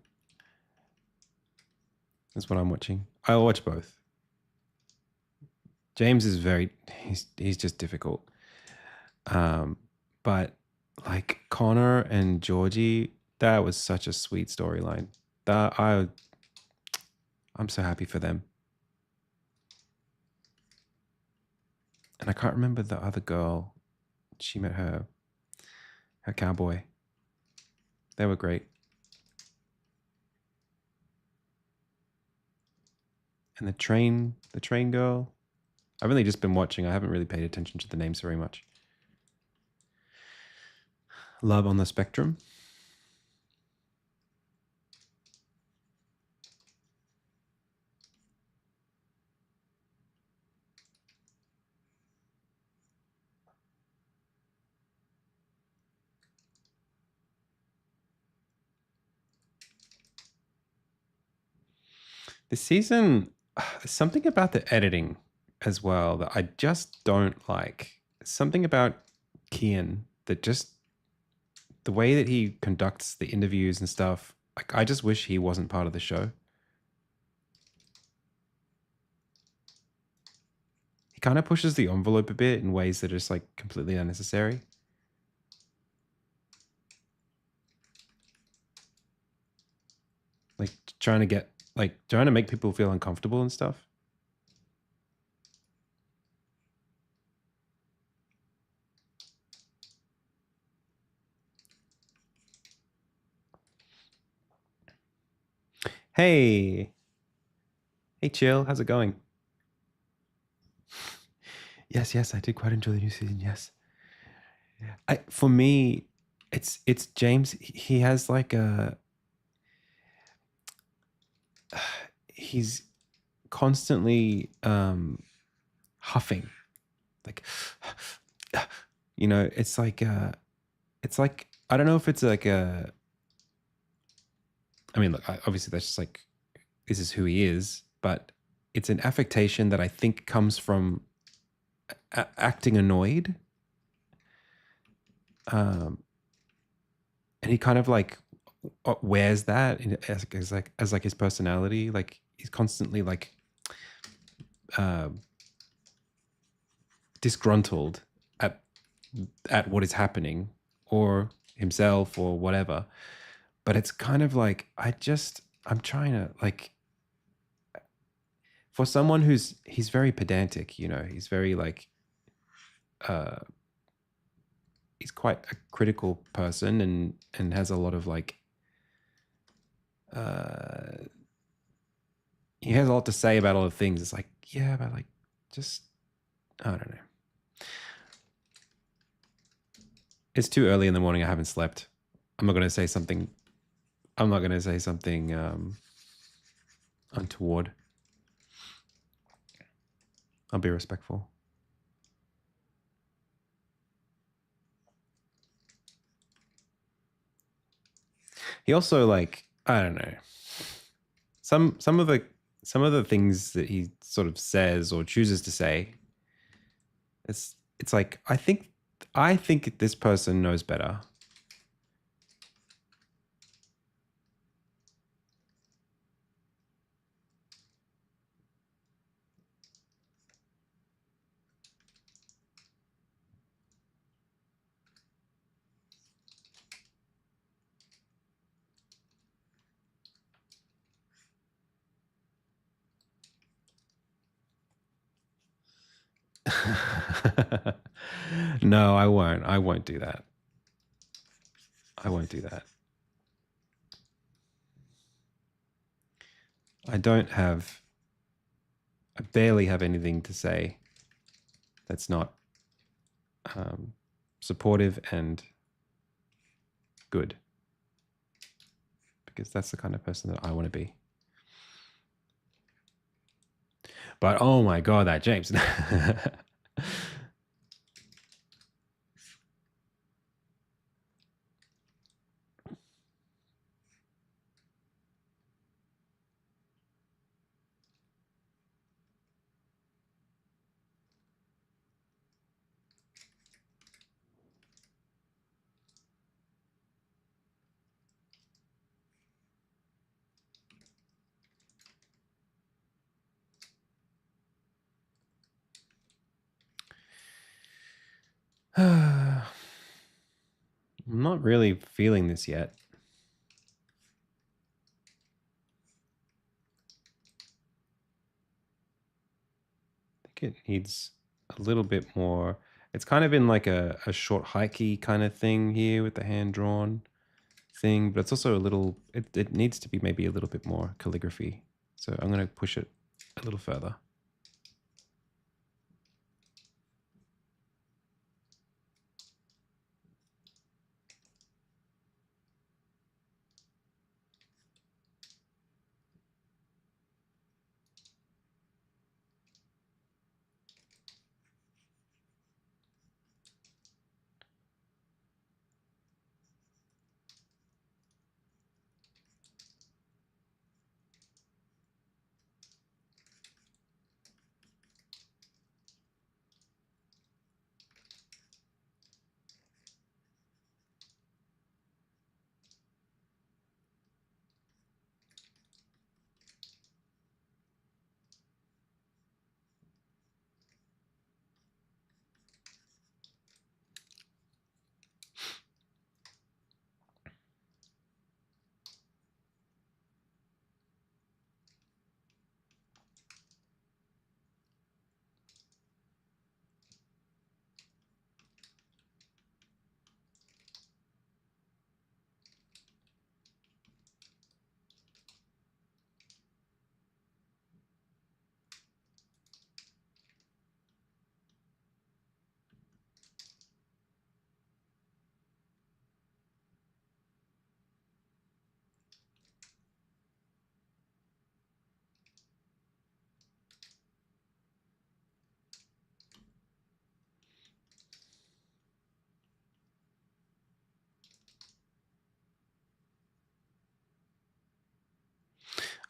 is what I'm watching. I'll watch both. James is he's just difficult. But like Connor and Georgie, that was such a sweet storyline. I'm so happy for them. And I can't remember the other girl. She met her cowboy. They were great. And the train girl. I've really just been watching. I haven't really paid attention to the names very much. Love on the Spectrum. This season, there's something about the editing as well that I just don't like. Something about Kian that just the way that he conducts the interviews and stuff. Like, I just wish he wasn't part of the show. He kind of pushes the envelope a bit in ways that are just like completely unnecessary. Like trying to make people feel uncomfortable and stuff. Hey, chill. How's it going? Yes, I did quite enjoy the new season. Yes, for me, it's James. He has like he's constantly huffing, like it's like I don't know if it's like a. I mean, look, obviously that's just like this is who he is, but it's an affectation that I think comes from acting annoyed. And he kind of like wears that as like his personality. Like he's constantly like disgruntled at what is happening or himself or whatever. But it's kind of like I'm trying to like for someone he's very pedantic, he's very like he's quite a critical person and has a lot of like he has a lot to say about all the things. It's like, yeah, but like just I don't know. It's too early in the morning. I haven't slept. I'm not going to say something. I'm not going to say something untoward. I'll be respectful. He also, like, I don't know. Some of the things that he sort of says or chooses to say, it's like I think this person knows better. No, I won't. I won't do that. I won't do that. I barely have anything to say that's not supportive and good, because that's the kind of person that I want to be. But oh my God, that James. I'm not really feeling this yet. I think it needs a little bit more. It's kind of in like a short hikey kind of thing here with the hand drawn thing, but it's also a little, it needs to be maybe a little bit more calligraphy. So I'm going to push it a little further.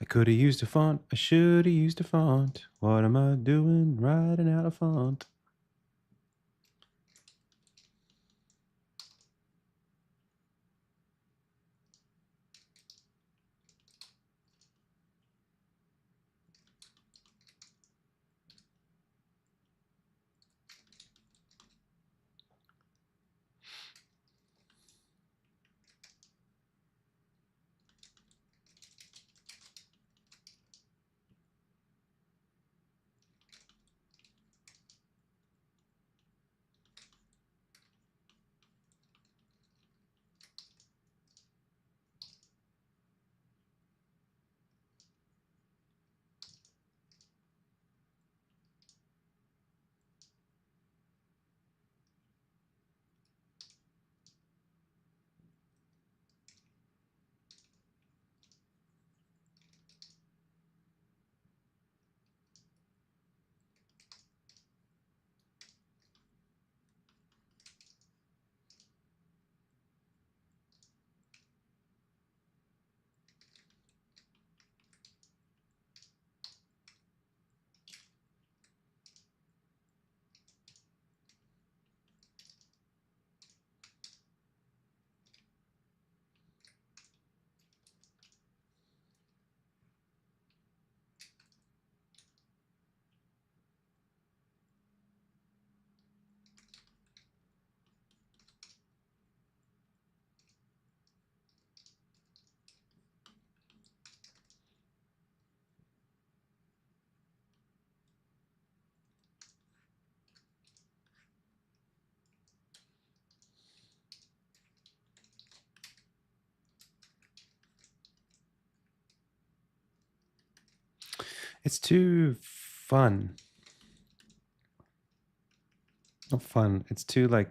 I could have used a font. I should have used a font. What am I doing writing out a font? It's too fun. Not fun. It's too like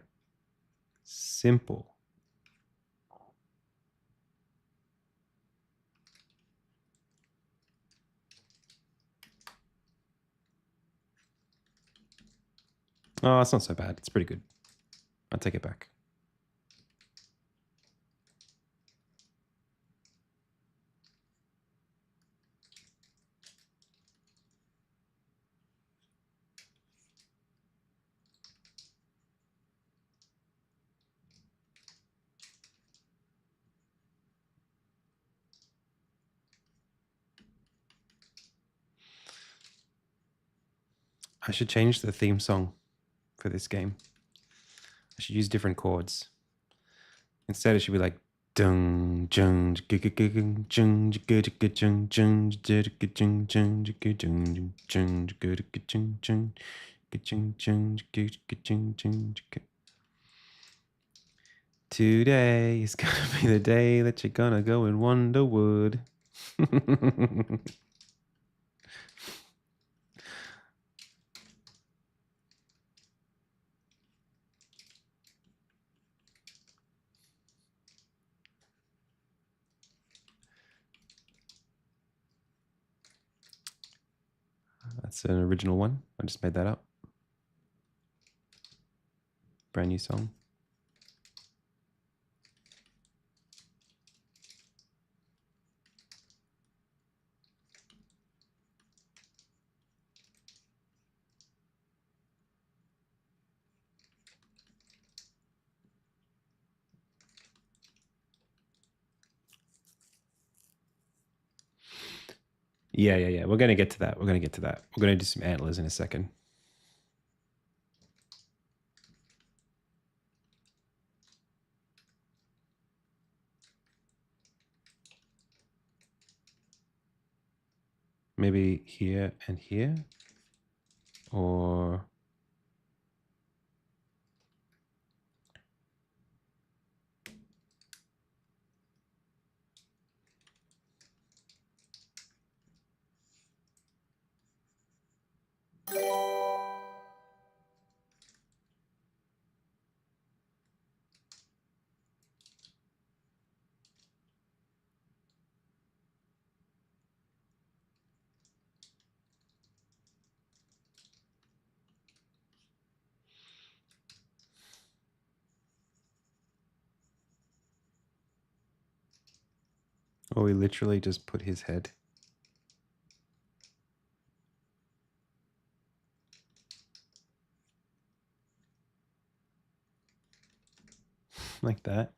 simple. Oh, it's not so bad. It's pretty good. I'll take it back. I should change the theme song for this game. I should use different chords. Instead, it should be like dung jung jung jung jung jung jung jung jung jung jung. Today is gonna be the day that you're gonna go in Wonderwood. That's an original one. I just made that up. Brand new song. Yeah. We're gonna get to that. We're gonna get to that. We're gonna do some antlers in a second. Maybe here and here, or we literally just put his head. Like that.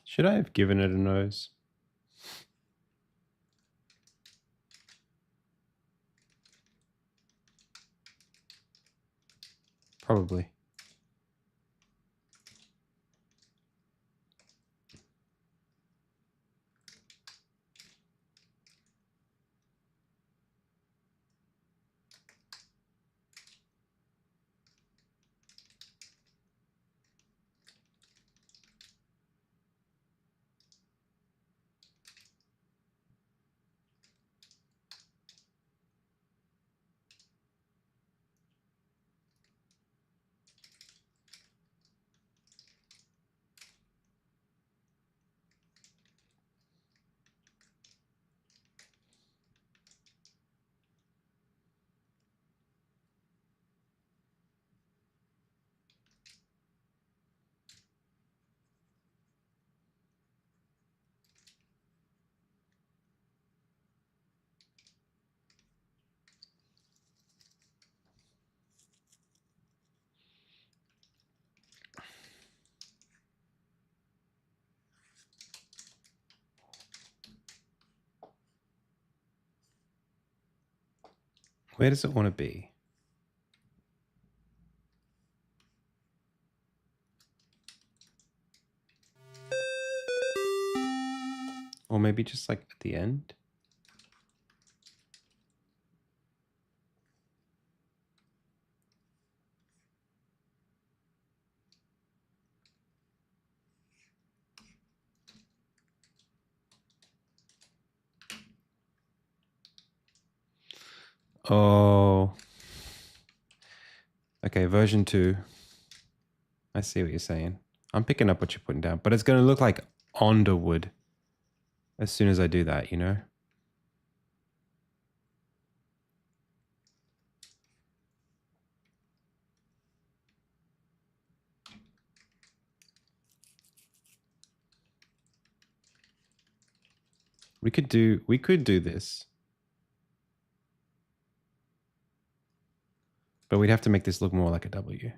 Should I have given it a nose? Probably. Where does it want to be? Or maybe just like at the end? Oh. Okay, version 2. I see what you're saying. I'm picking up what you're putting down, but it's going to look like Underwood as soon as I do that, you know? We could do this. But we'd have to make this look more like a W.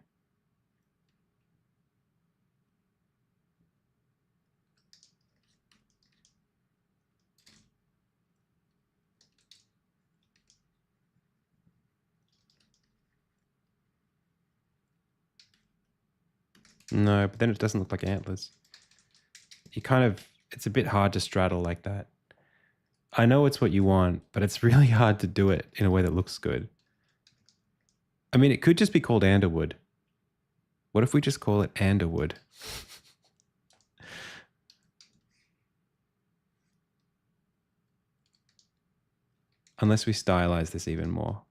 No, but then it doesn't look like antlers. It's a bit hard to straddle like that. I know it's what you want, but it's really hard to do it in a way that looks good. I mean, it could just be called Anderwood. What if we just call it Anderwood? Unless we stylize this even more.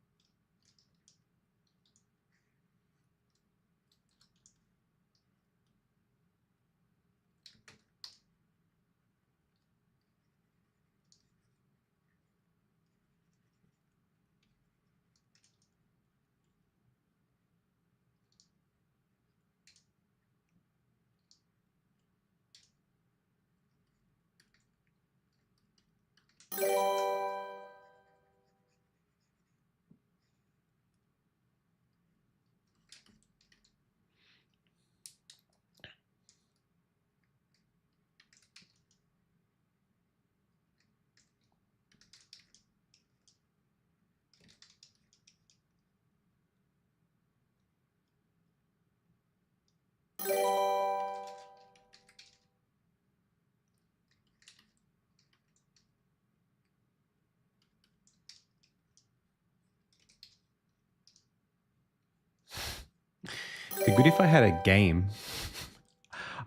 It'd be good if I had a game.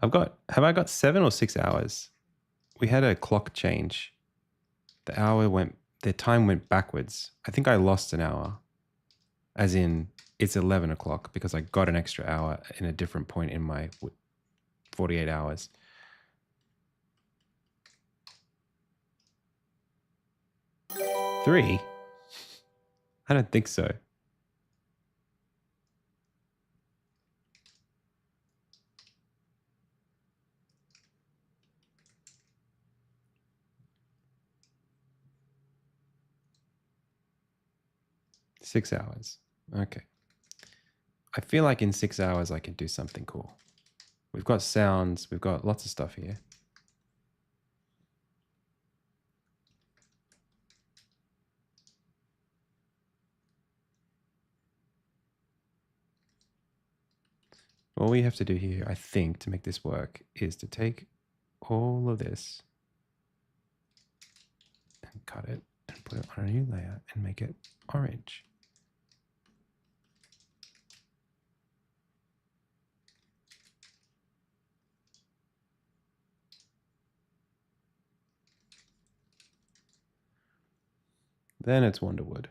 Have I got 7 or 6 hours? We had a clock change. The time went backwards. I think I lost an hour. As in, it's 11 o'clock because I got an extra hour in a different point in my 48 hours. Three? I don't think so. Six hours. Okay. I feel like in 6 hours I can do something cool. We've got sounds. We've got lots of stuff here. All we have to do here, I think, to make this work is to take all of this and cut it and put it on a new layer and make it orange. Then it's Wonderwood.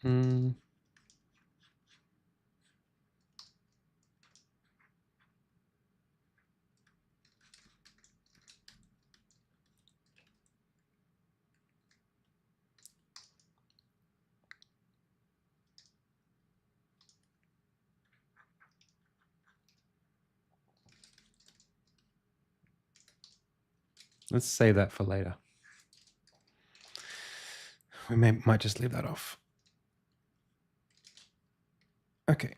Mm. Let's save that for later. We might just leave that off. Okay.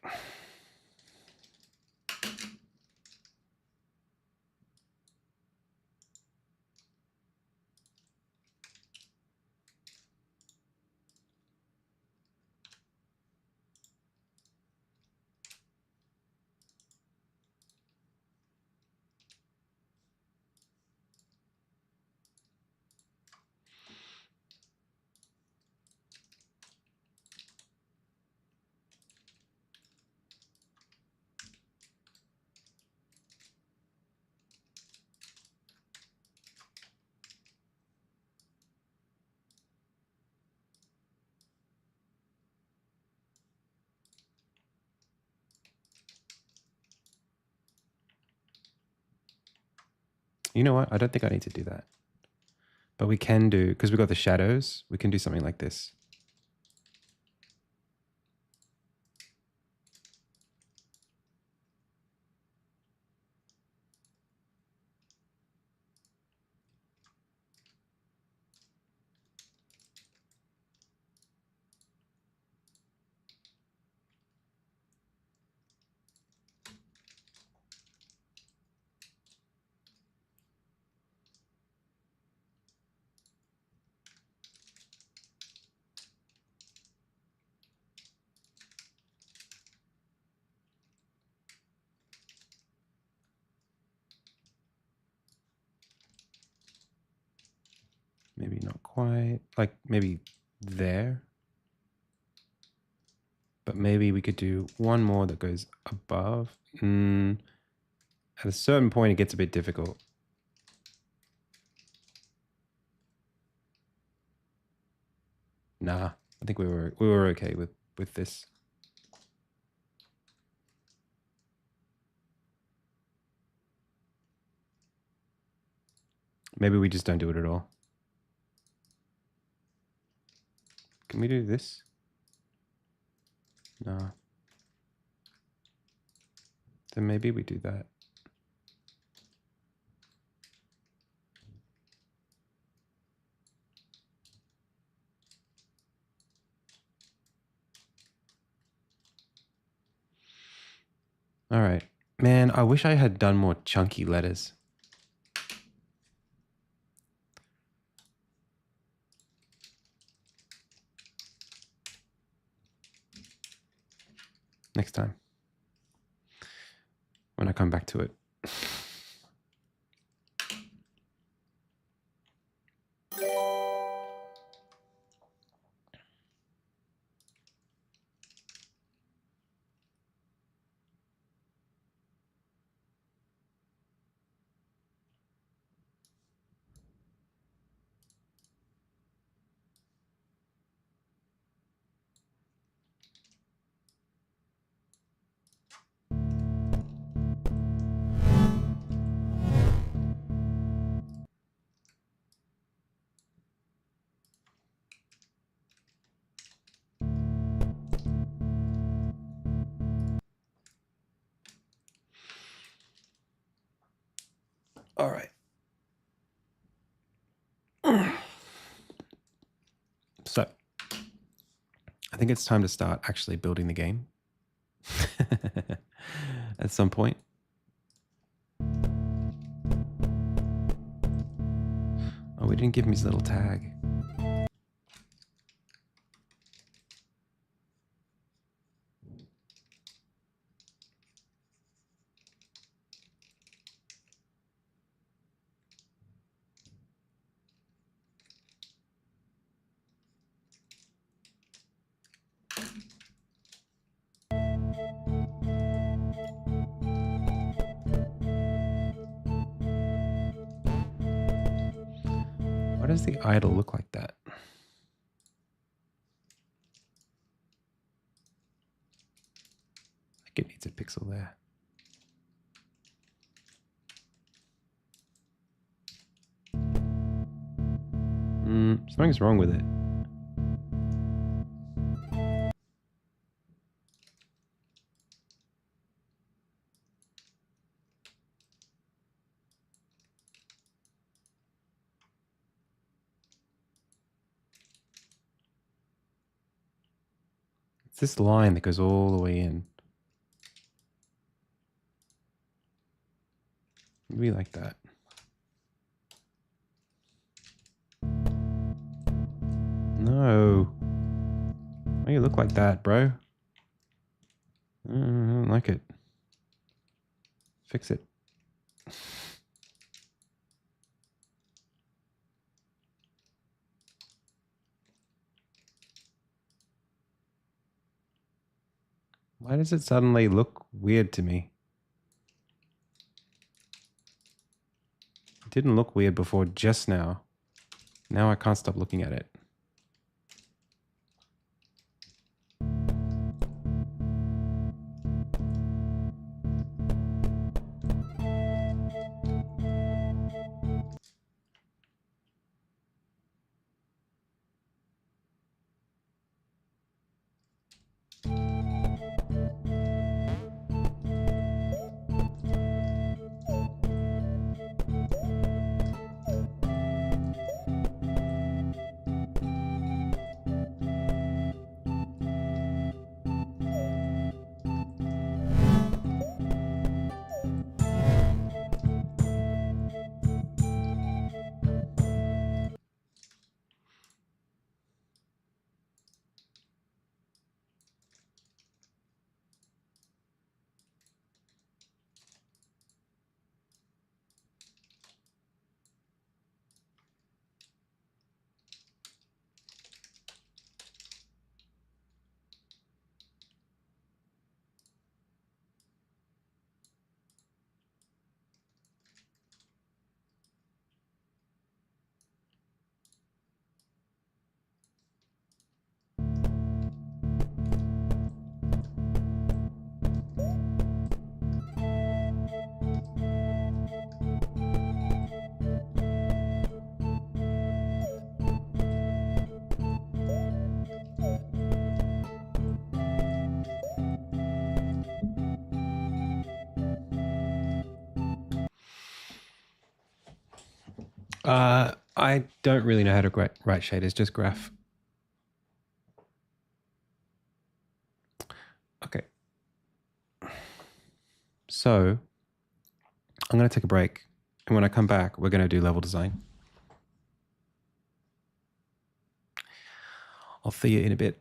You know what? I don't think I need to do that. But we can do, because we've got the shadows, we can do something like this. Maybe not quite, like maybe there. But maybe we could do one more that goes above. At a certain point, it gets a bit difficult. Nah, I think we were okay with this. Maybe we just don't do it at all. Can we do this? No. Then maybe we do that. All right. Man, I wish I had done more chunky letters. Next time. When I come back to it. All right. So, I think it's time to start actually building the game at some point. Oh, we didn't give him his little tag. Why does the idol look like that? think it needs a pixel there. Something's wrong with it. It's this line that goes all the way in. Maybe like that. No. Why you look like that, bro? I don't like it. Fix it. Why does it suddenly look weird to me? It didn't look weird before just now. Now I can't stop looking at it. I don't really know how to write shaders, just graph. Okay. So I'm going to take a break. And when I come back, we're going to do level design. I'll see you in a bit.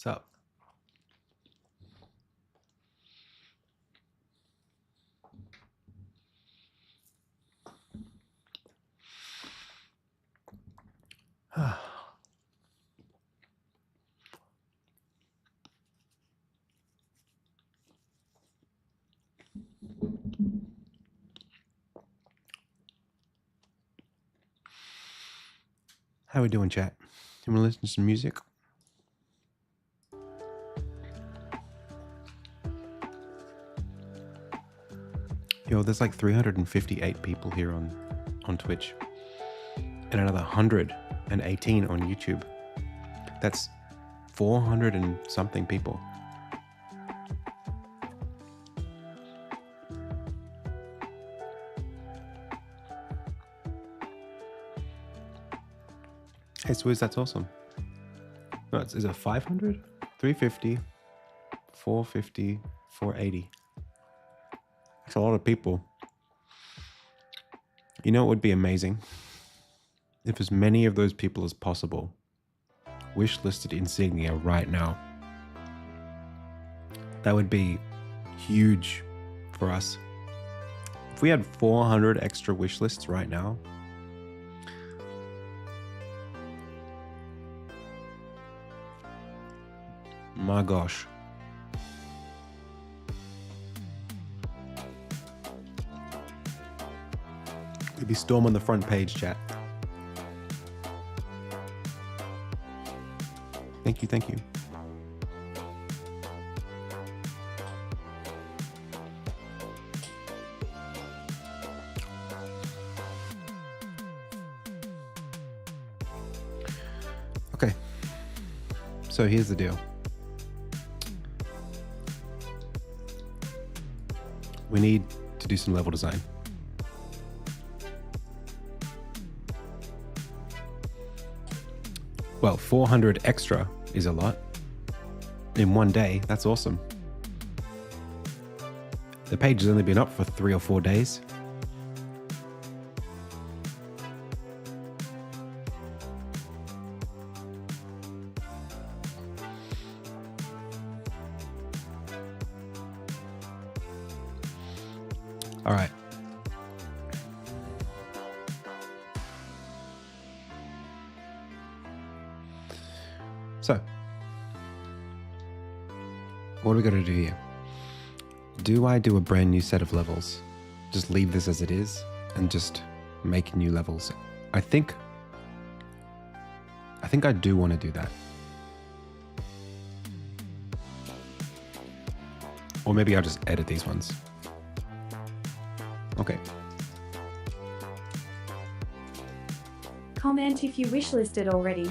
What's up? How we doing, chat? You want to listen to some music? Yo, there's like 358 people here on Twitch and another 118 on YouTube. That's 400 and something people. Hey, Swizz, that's awesome. No, is it 500? 350, 450, 480. That's a lot of people. You know what would be amazing? If as many of those people as possible wish-listed Insignia right now. That would be huge for us. If we had 400 extra wish lists right now, my gosh. We'd be storm on the front page, chat. Thank you, thank you. Okay. So here's the deal. We need to do some level design. Well, 400 extra is a lot. In one day, that's awesome. The page has only been up for 3 or 4 days. All right. So, what are we going to do here? Do I do a brand new set of levels? Just leave this as it is and just make new levels? I think I do want to do that. Or maybe I'll just edit these ones. Okay. Comment if you wishlisted already.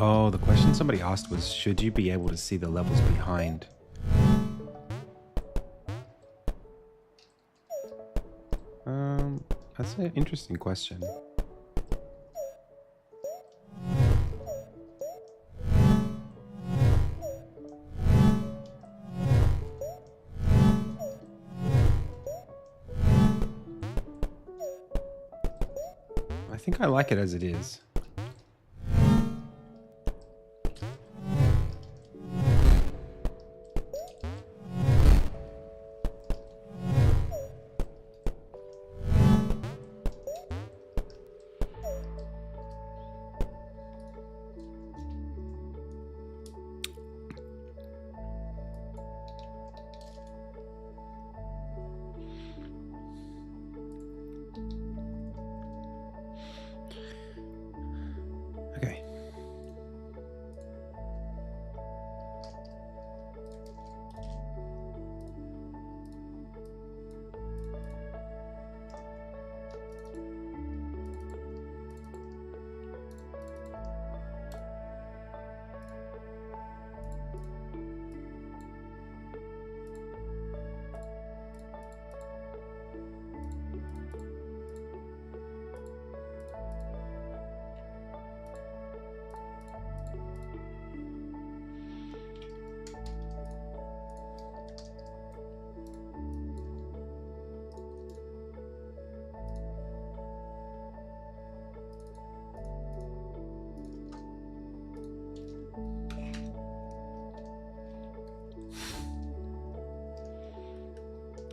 Oh, the question somebody asked was, should you be able to see the levels behind? That's an interesting question. I think I like it as it is. Okay.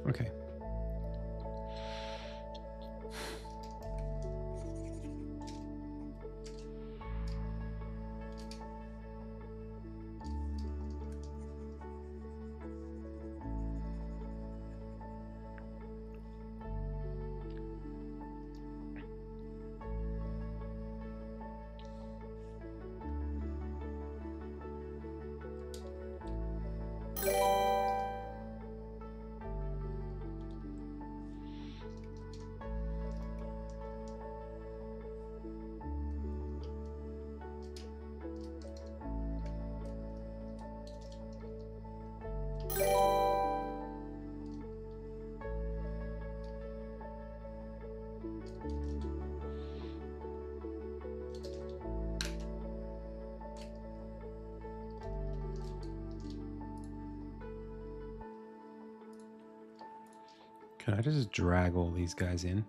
Okay. Can I just drag all these guys in?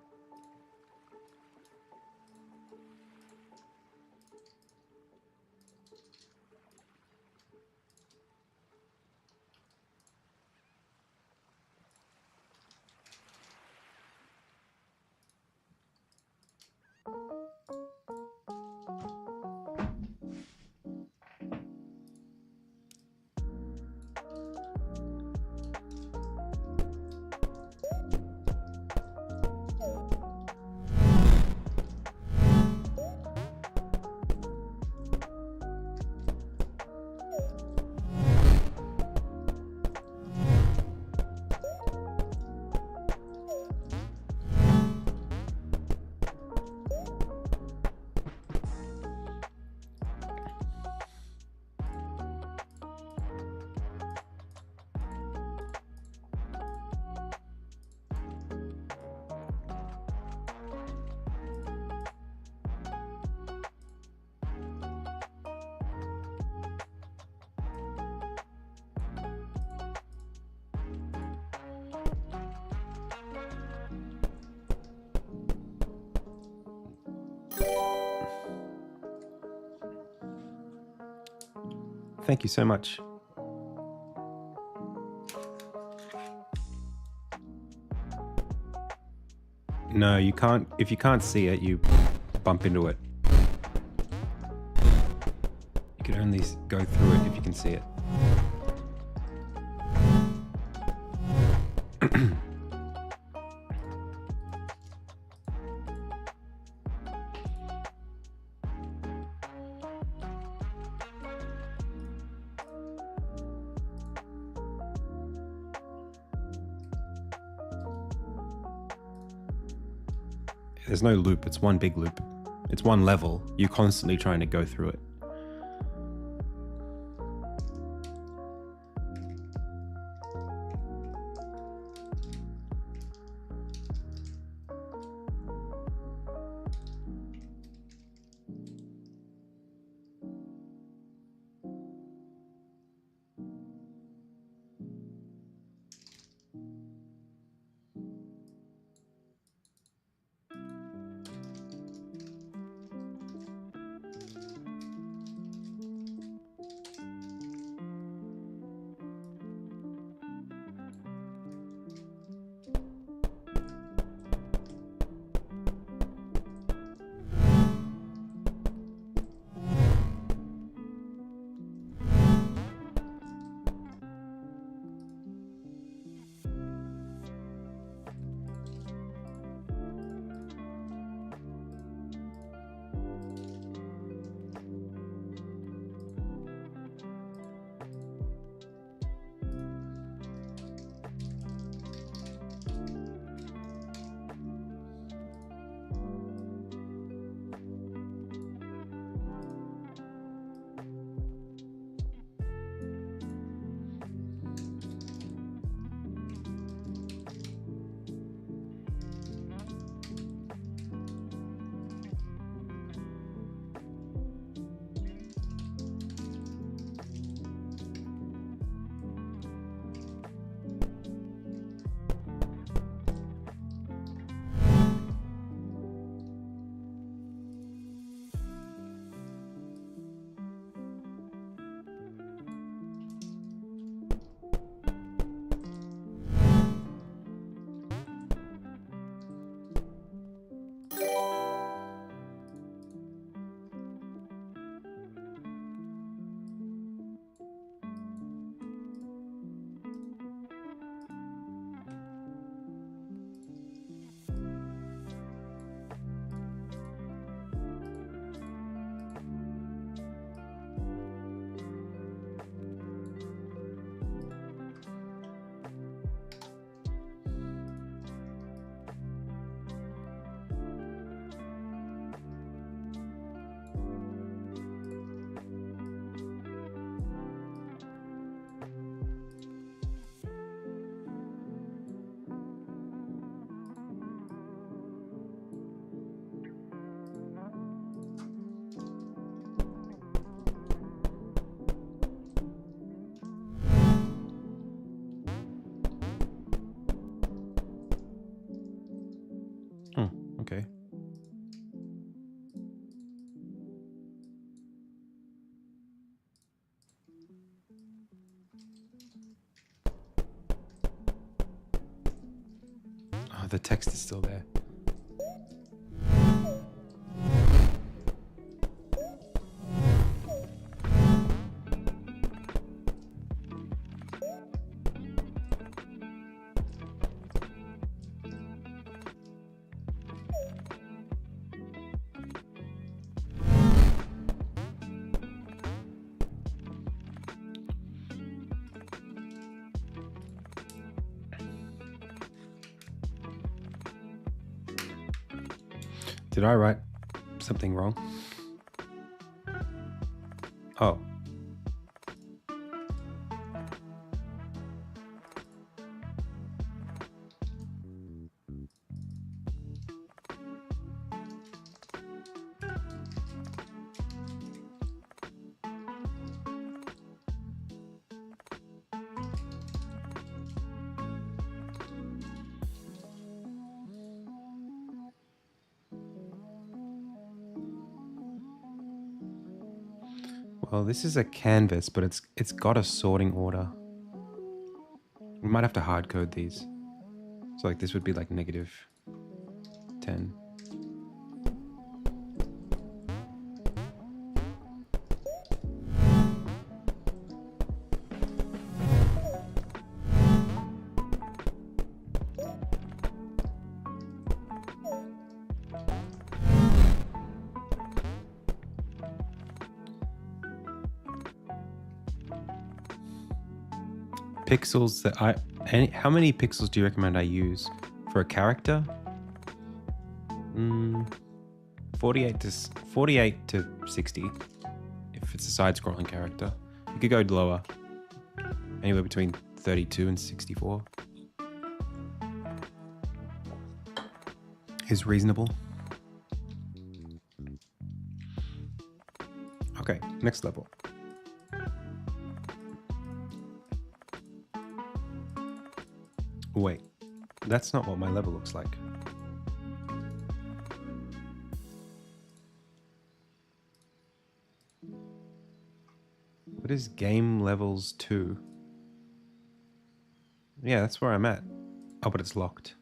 Thank you so much. No, you can't. If you can't see it, you bump into it. You can only go through it if you can see it. There's no loop. It's one big loop. It's one level. You're constantly trying to go through it. Oh, the text is still there. Did I write something wrong? Oh. Well, this is a canvas, but it's got a sorting order. We might have to hard code these. So like this would be like -10. Pixels that how many pixels do you recommend I use for a character? 48 to 60 if it's a side-scrolling character. You could go lower, anywhere between 32 and 64 is reasonable. Okay, next level. Wait, that's not what my level looks like. What is game levels 2? Yeah, that's where I'm at. Oh, but it's locked.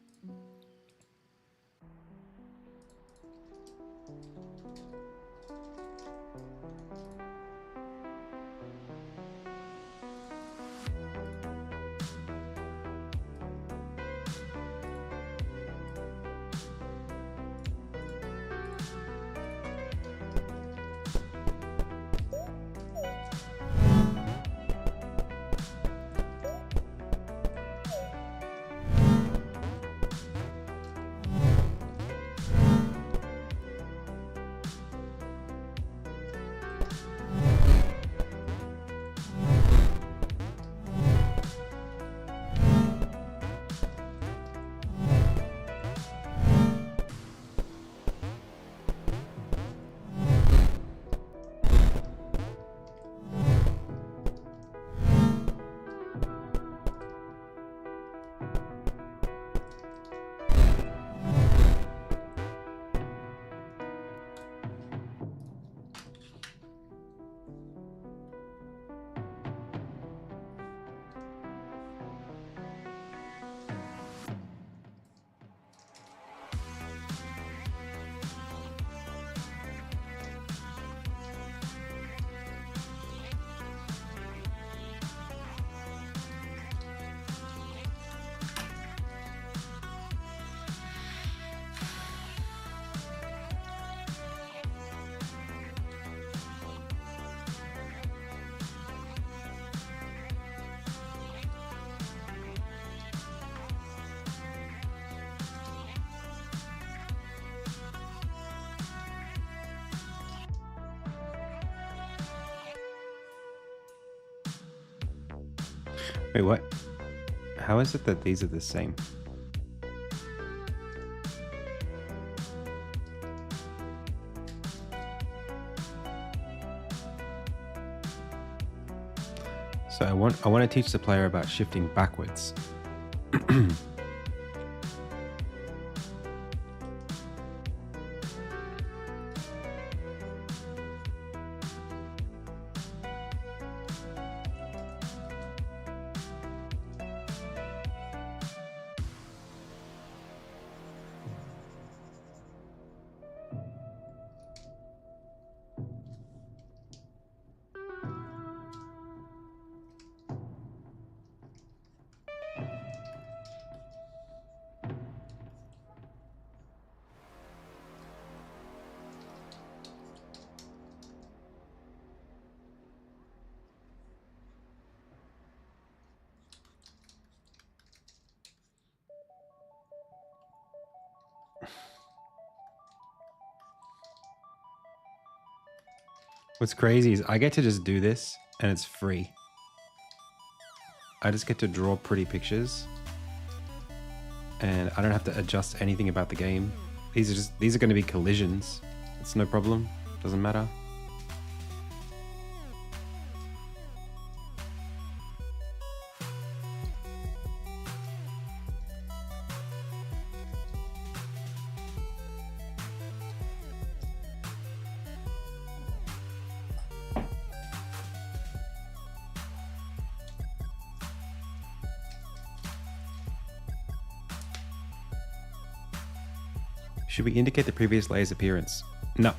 Wait, what? How is it that these are the same? So I want to teach the player about shifting backwards. What's crazy is I get to just do this and it's free. I just get to draw pretty pictures and I don't have to adjust anything about the game. These are going to be collisions. It's no problem. Doesn't matter. Should we indicate the previous layer's appearance? No.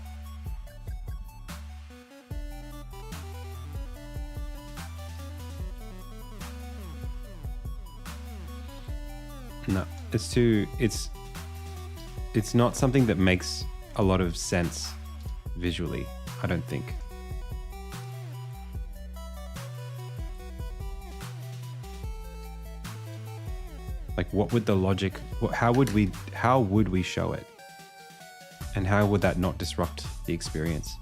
No, it's not something that makes a lot of sense visually, I don't think. Like, what would the logic, how would we show it? And how would that not disrupt the experience?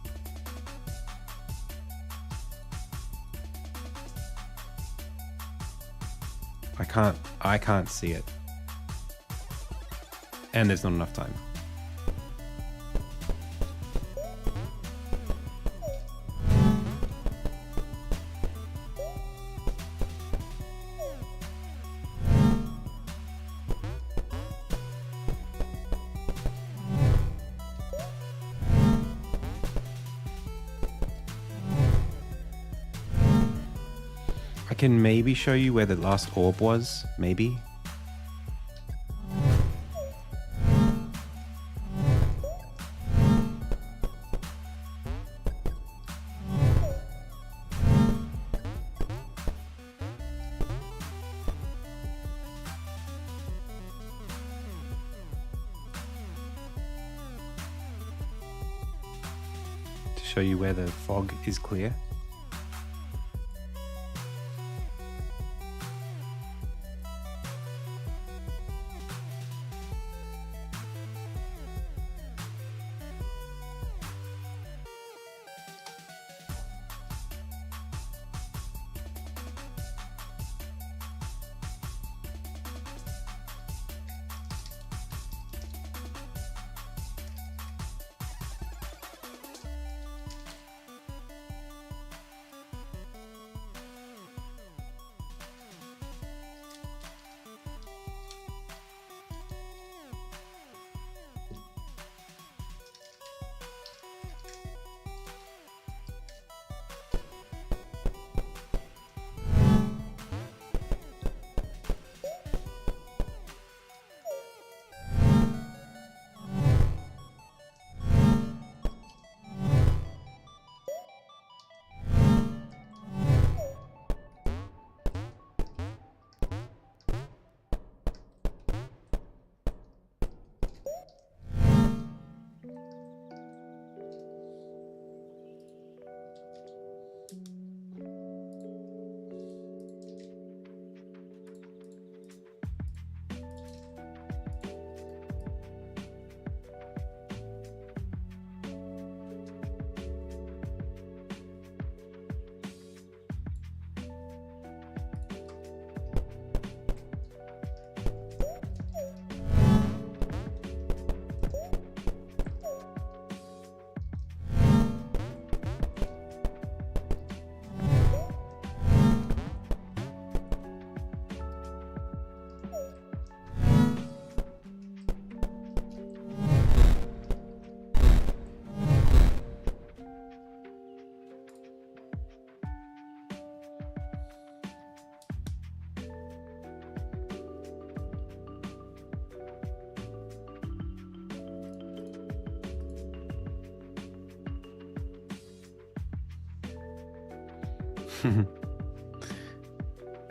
I can't see it. And there's not enough time. I can maybe show you where the last orb was, maybe. To show you where the fog is clear.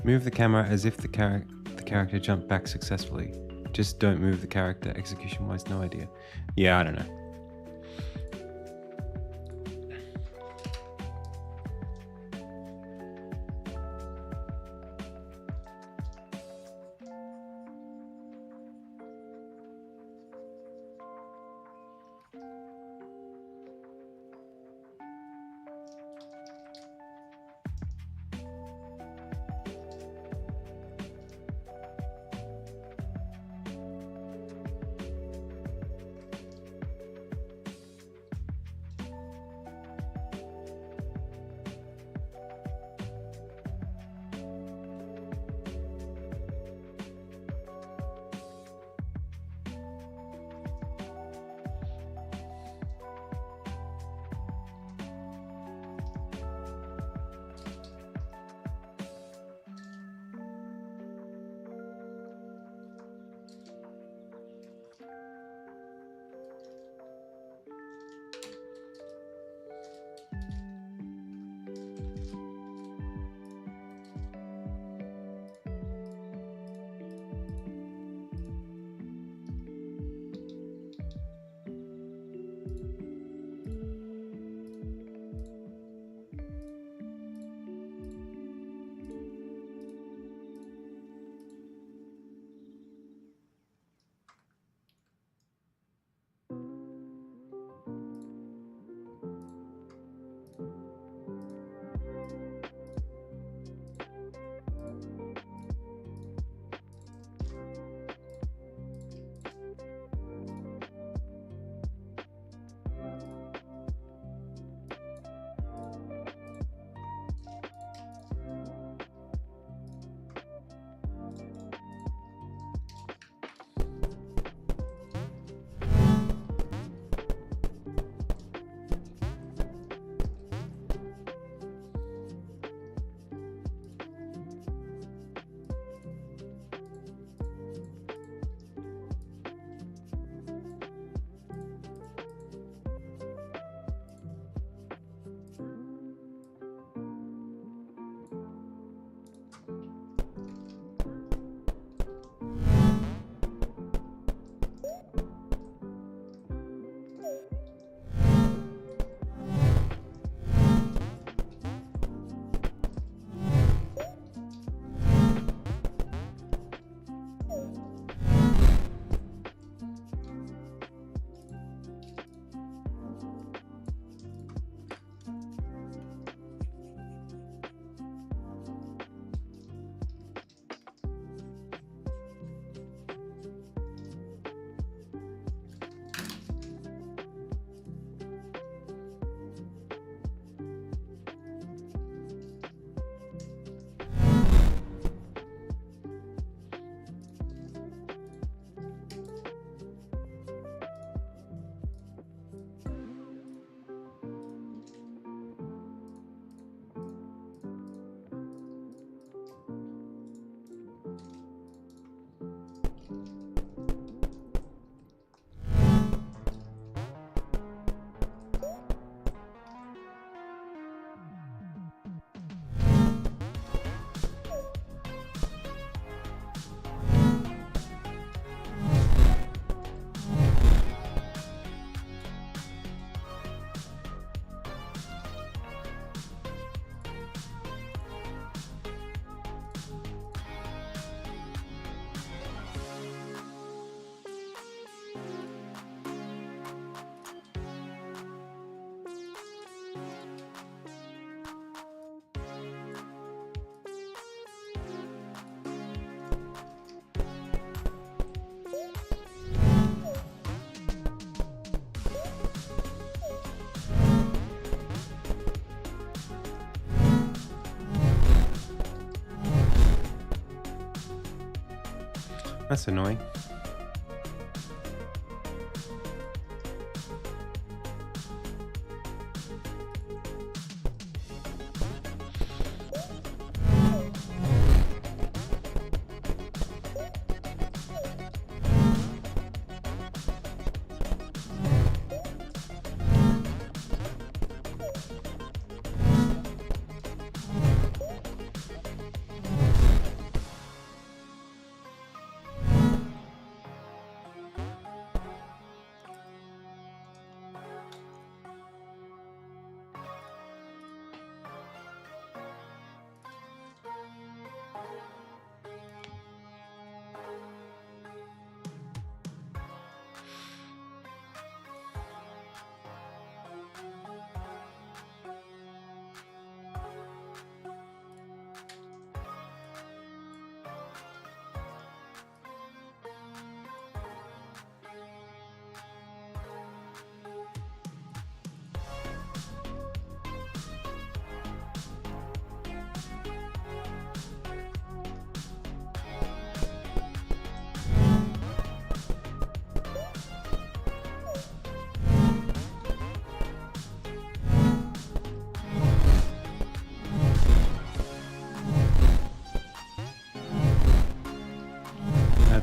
Move the camera as if the character jumped back successfully. Just don't move the character. Execution-wise, no idea. Yeah, I don't know. That's annoying.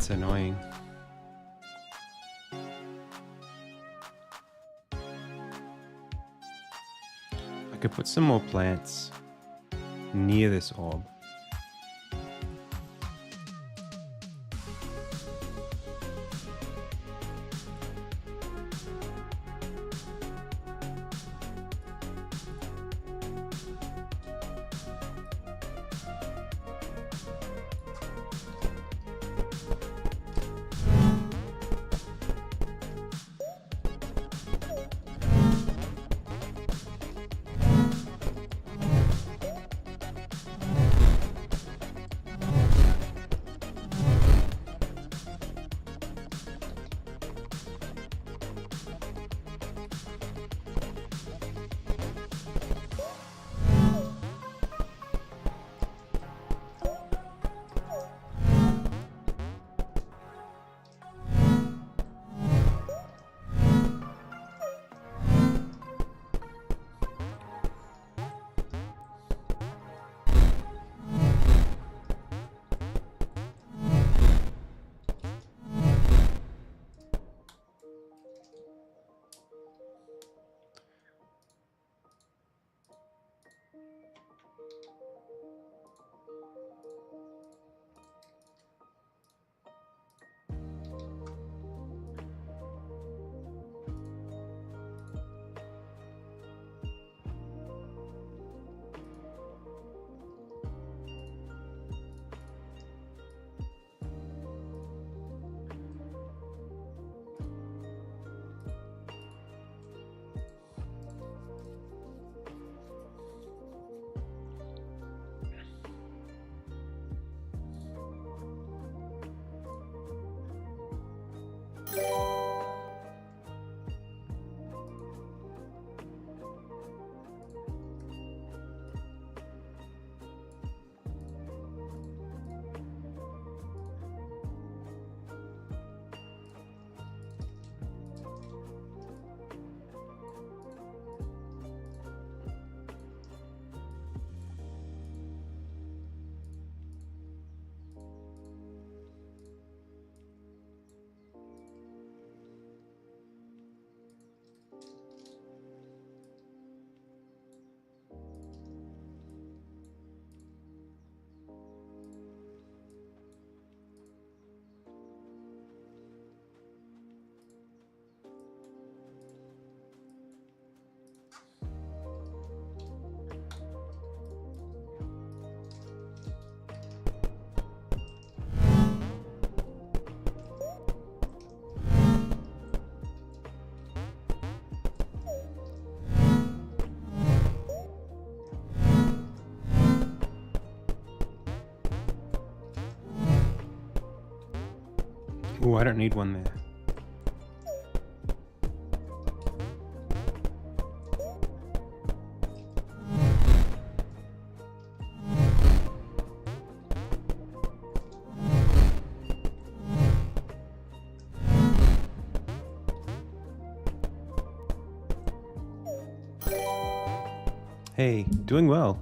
That's annoying. I could put some more plants near this orb. Oh, I don't need one there. Hey, doing well.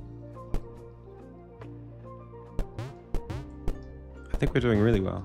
I think we're doing really well.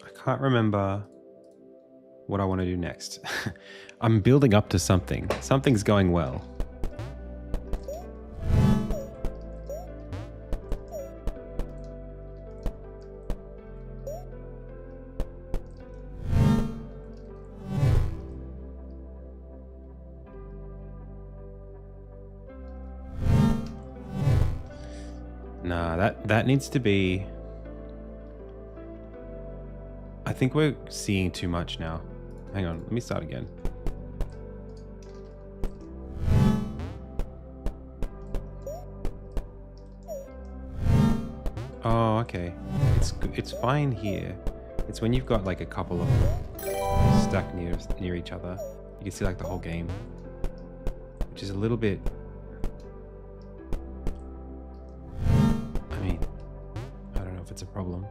I can't remember what I want to do next. I'm building up to something. Something's going well. Nah, that needs to be... I think we're seeing too much now. Hang on, let me start again. Oh, okay. It's fine here. It's when you've got like a couple of stacked near each other. You can see like the whole game, which is a little bit... I mean, I don't know if it's a problem.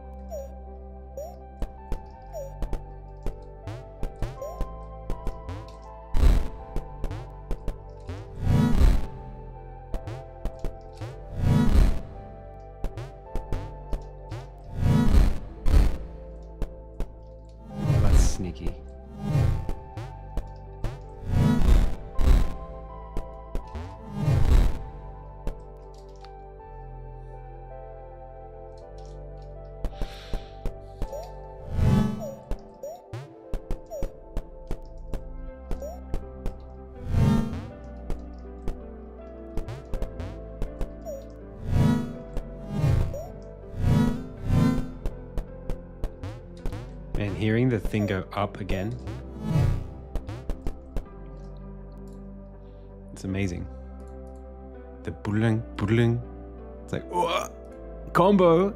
Sneaky. And hearing the thing go up again, it's amazing. The bulling, bulling. It's like, oh, combo.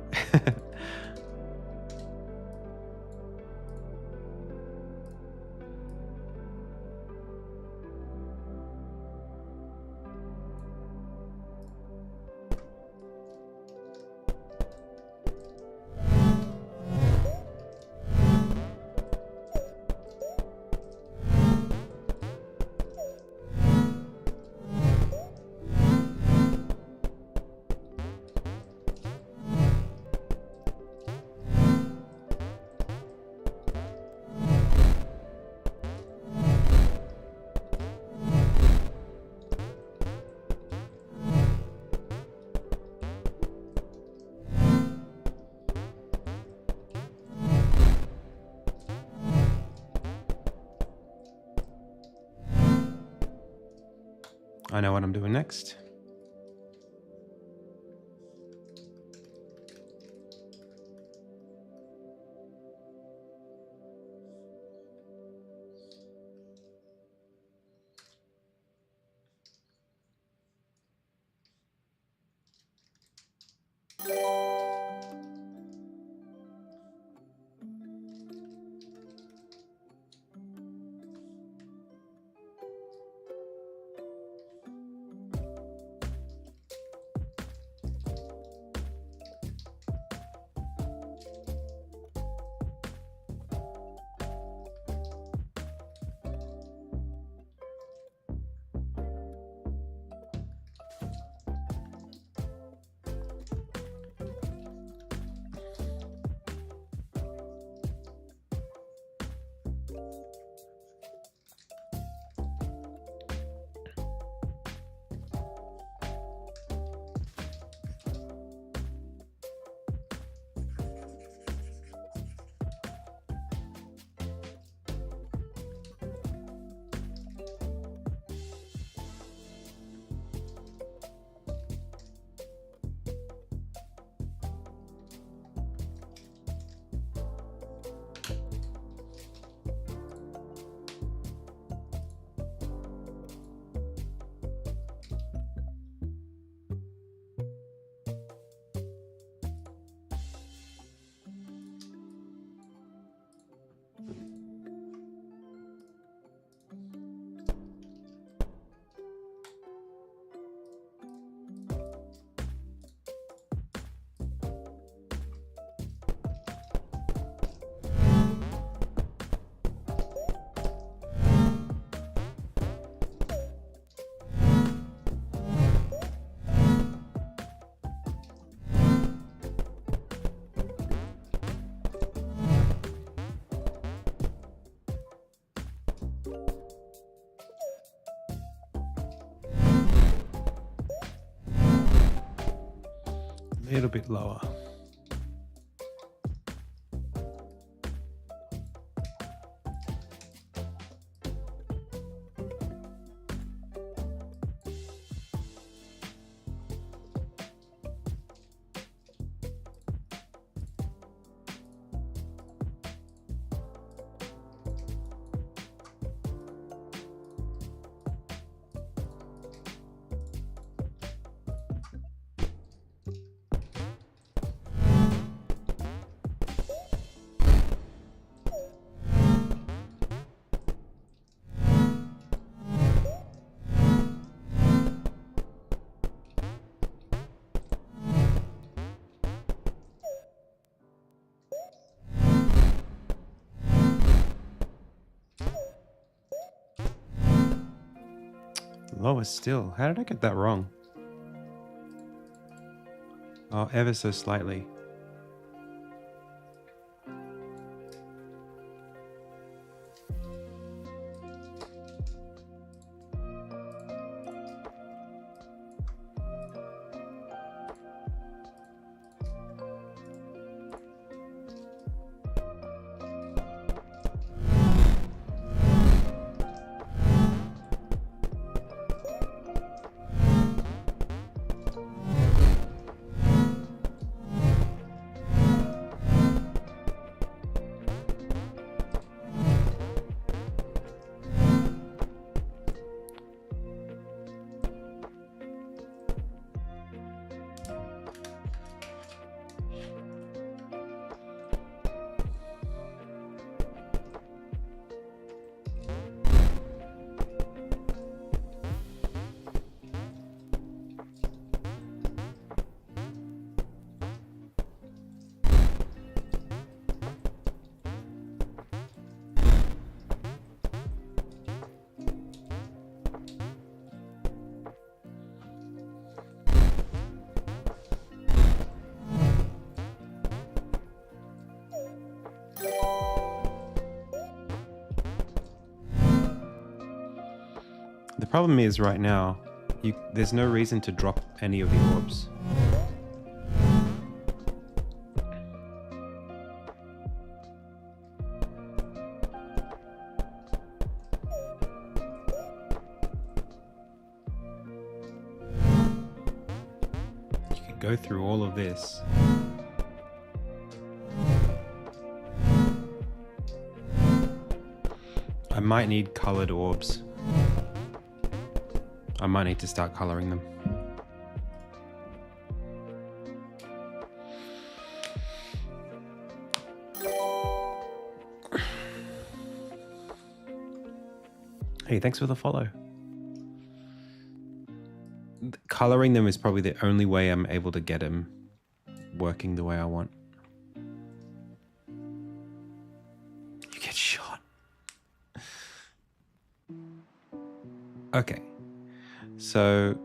I know what I'm doing next. A little bit lower. Lower still. How did I get that wrong? Oh, ever so slightly. The problem is right now, there's no reason to drop any of the orbs. You can go through all of this. I might need colored orbs. I might need to start coloring them. Hey, thanks for the follow. Coloring them is probably the only way I'm able to get them working the way I want. You get shot. Okay. So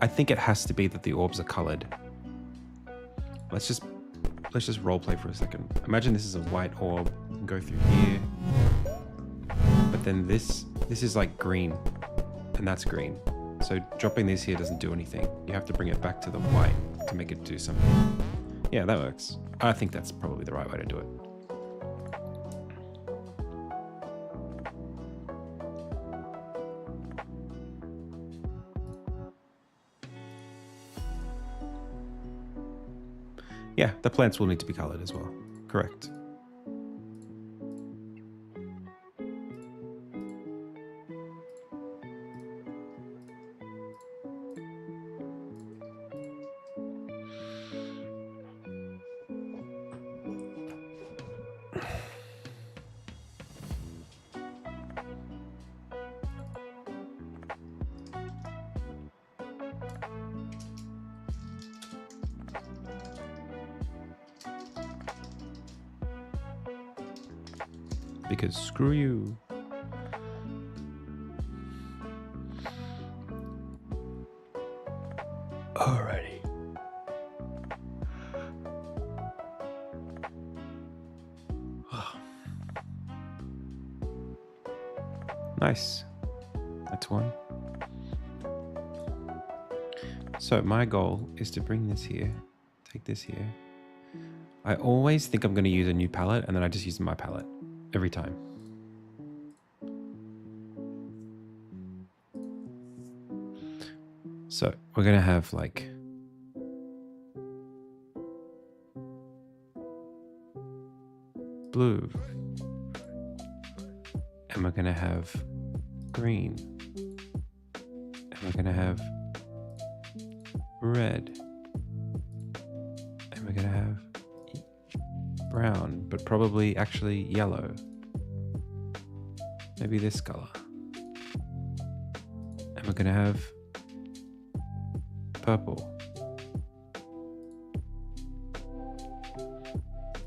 I think it has to be that the orbs are colored. Let's just role play for a second. Imagine this is a white orb. You can go through here. But then this is like green. And that's green. So dropping this here doesn't do anything. You have to bring it back to the white to make it do something. Yeah, that works. I think that's probably the right way to do it. Yeah, the plants will need to be colored as well. Correct. Because screw you. Alrighty. Nice. That's one. So my goal is to bring this here, take this here. I always think I'm going to use a new palette, and then I just use my palette every time. So we're going to have like blue, and we're going to have green, and we're going to have red, and we're going to have brown, but probably actually yellow. Maybe this color. And we're going to have purple.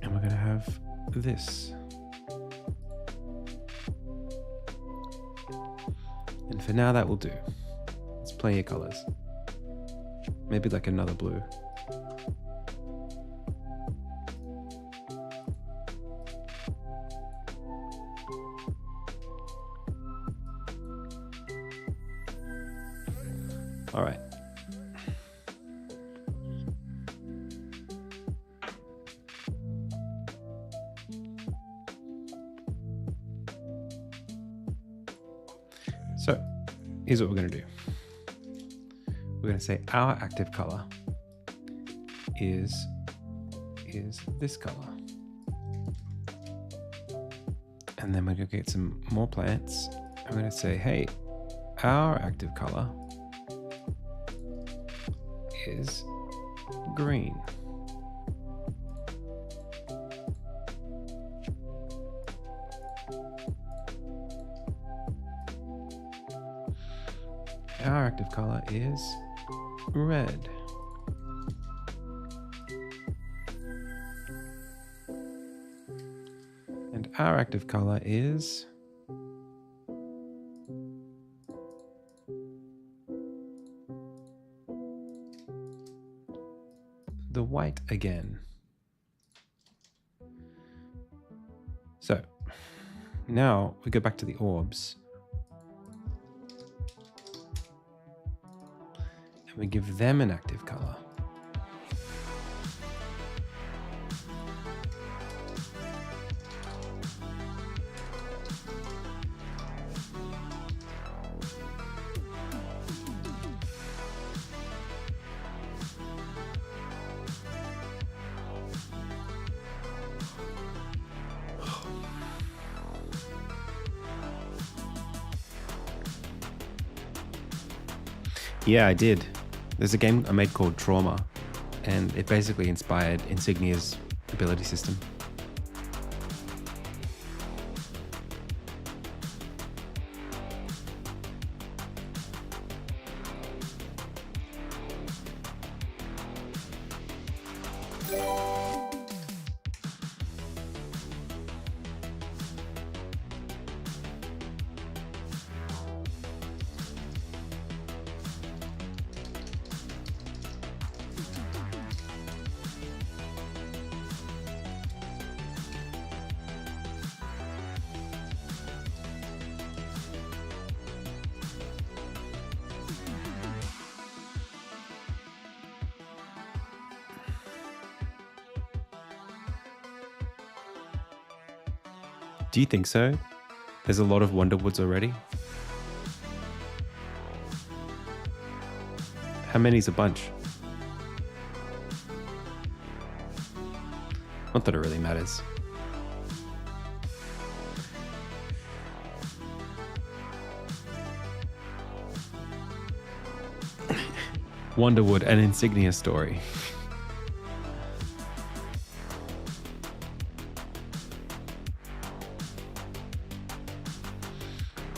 And we're going to have this. And for now, that will do. It's plenty of colors. Maybe like another blue. All right. So here's what we're going to do. We're going to say our active color is this color. And then we're going to get some more plants. I'm going to say, hey, our active color is green. Our active color is red. And our active color is the white again. So now we go back to the orbs. And we give them an active color. Yeah, I did. There's a game I made called Trauma, and it basically inspired Insignia's ability system. Do you think so? There's a lot of Wonderwoods already. How many's a bunch? Not that it really matters. Wonderwood, an Insignia story.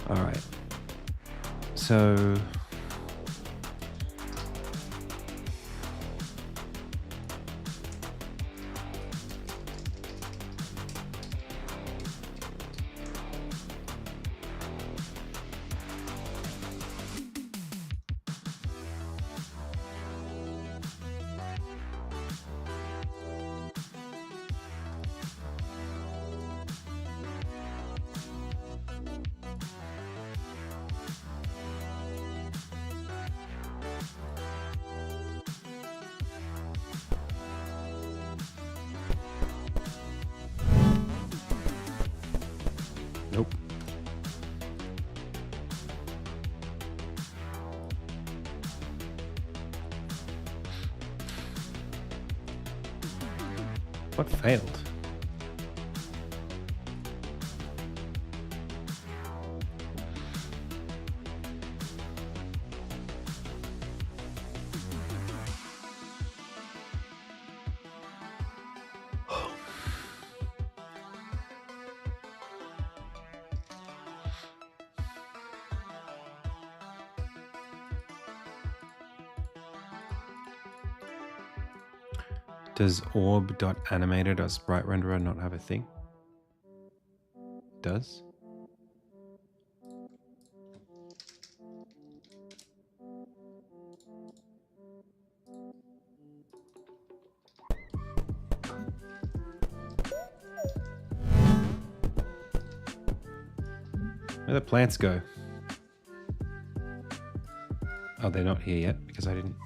All right. So Nope. What failed? Does orb.animator.sprite-renderer not have a thing? It does? Where the plants go? Oh, they're not here yet because I didn't.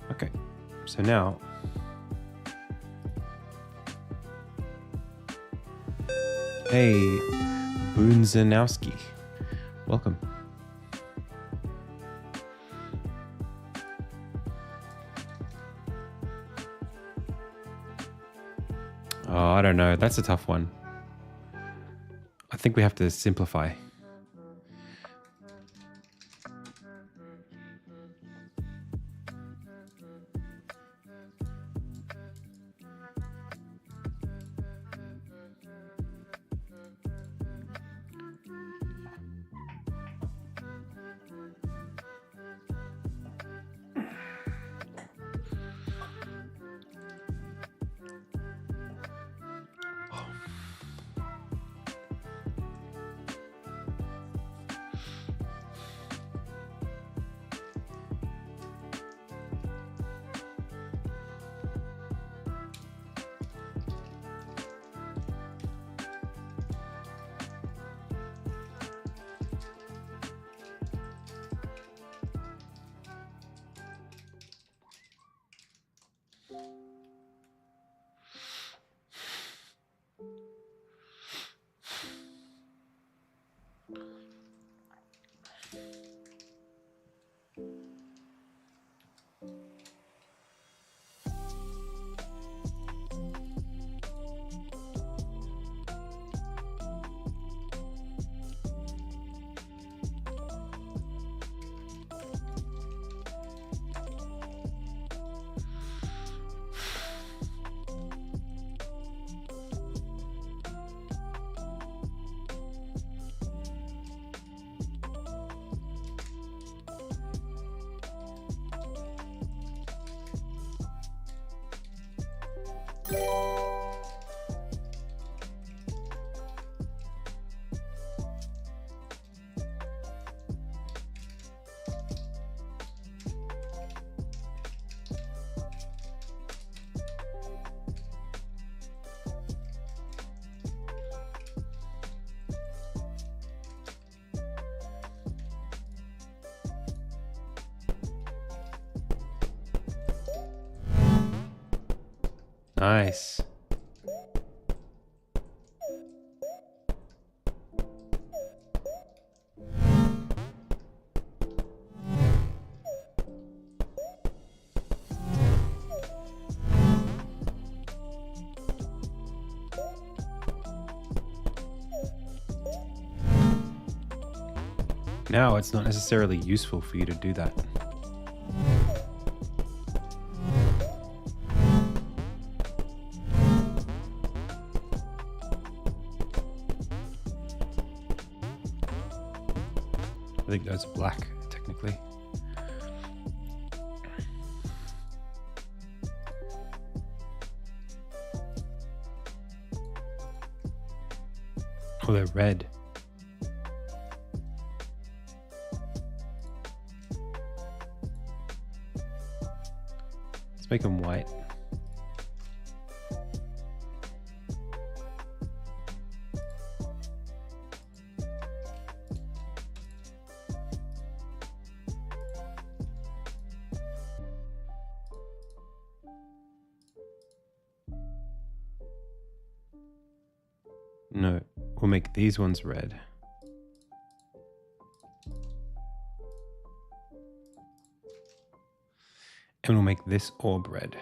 Okay, so now. Hey, Boonzanowski. Welcome. Oh, I don't know. That's a tough one. I think we have to simplify. Nice. Now it's not necessarily useful for you to do that. I think those are black, technically. Oh, they're red. Let's make them white. No, we'll make these ones red. And we'll make this orb red.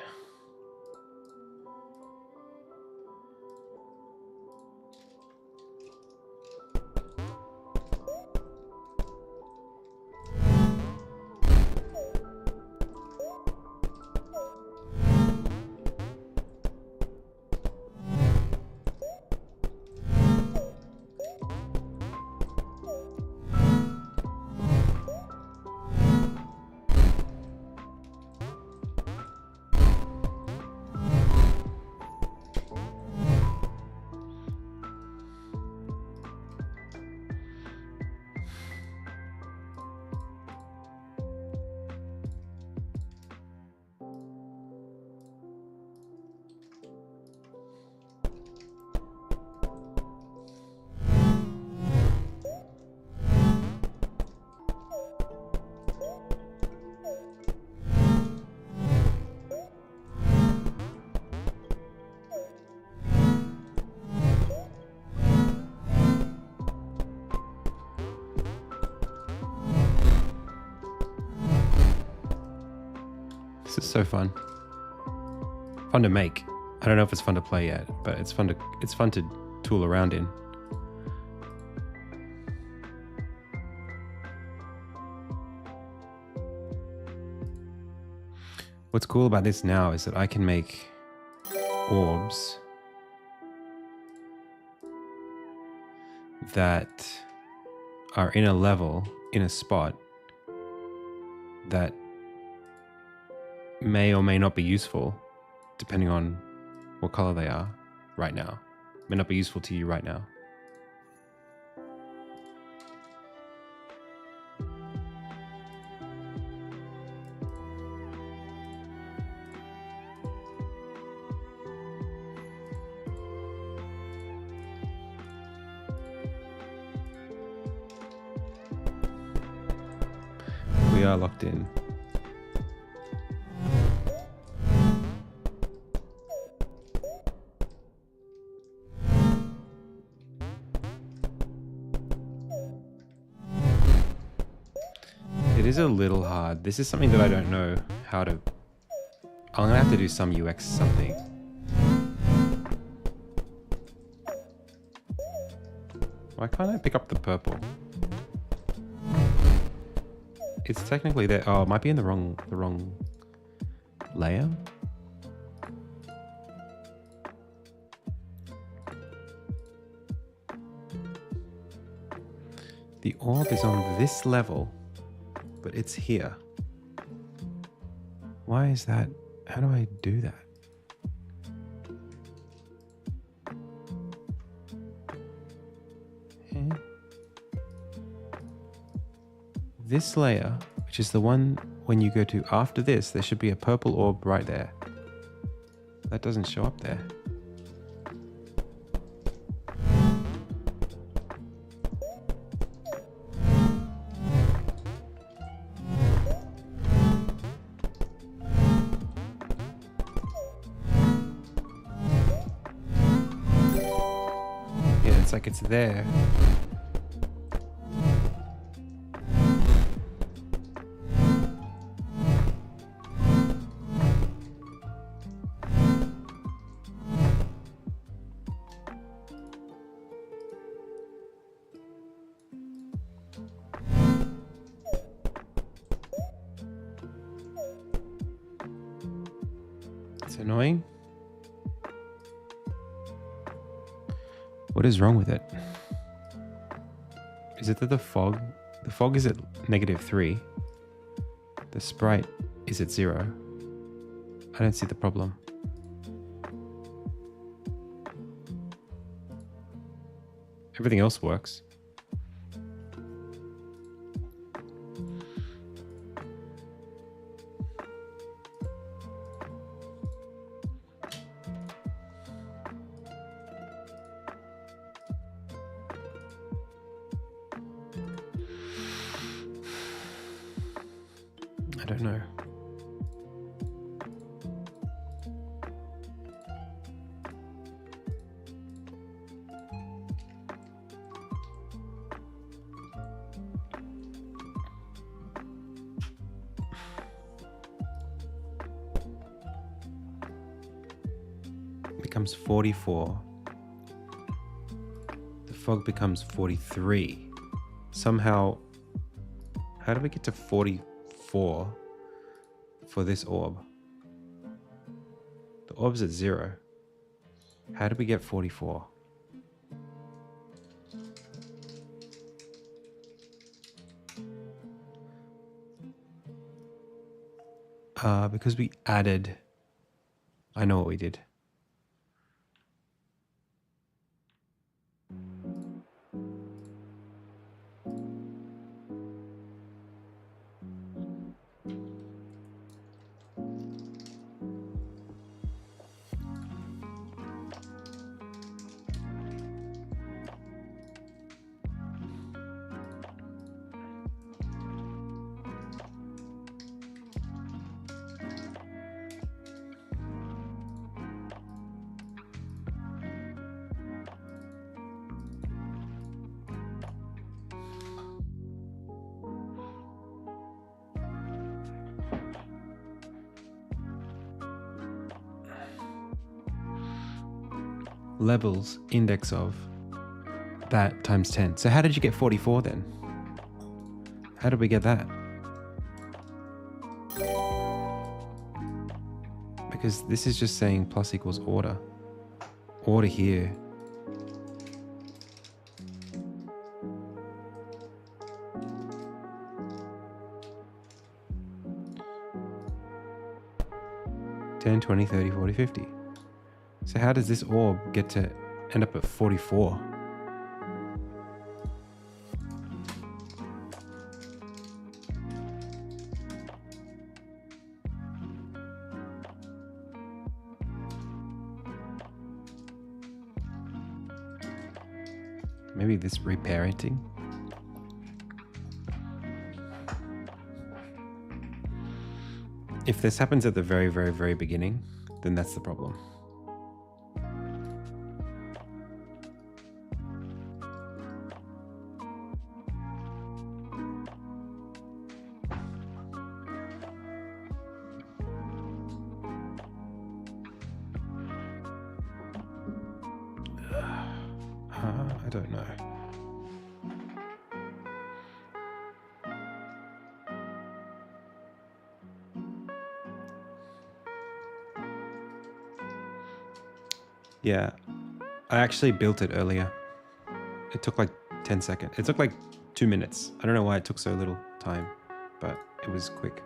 This is so fun. Fun to make. I don't know if it's fun to play yet, but it's fun to tool around in. What's cool about this now is that I can make orbs that are in a level, in a spot, that may or may not be useful, depending on what color they are right now. May not be useful to you right now. We are locked in. It is a little hard. This is something that I don't know how to... I'm gonna have to do some UX something. Why can't I pick up the purple? It's technically there. Oh, it might be in the wrong layer. The orb is on this level, but it's here. Why is that? How do I do that? Okay. This layer, which is the one when you go to after this, there should be a purple orb right there. That doesn't show up there. Yeah, it's like it's there. It's annoying. What is wrong with it? Is it that the fog is at -3. The sprite is at 0. I don't see the problem. Everything else works. I don't know. becomes 44. The fog becomes 43. Somehow, how do we get to 44 for this orb? The orb's at 0. How do we get 44? Because we added... I know what we did. Levels index of that times 10. So how did you get 44 then? How did we get that? Because this is just saying plus equals order. Order here. $10, $20, $30, $40, $50. So how does this orb get to end up at 44? Maybe this reparenting? If this happens at the very, very, very beginning, then that's the problem. I don't know. Yeah, I actually built it earlier. It took like 10 seconds. It took like 2 minutes. I don't know why it took so little time, but it was quick.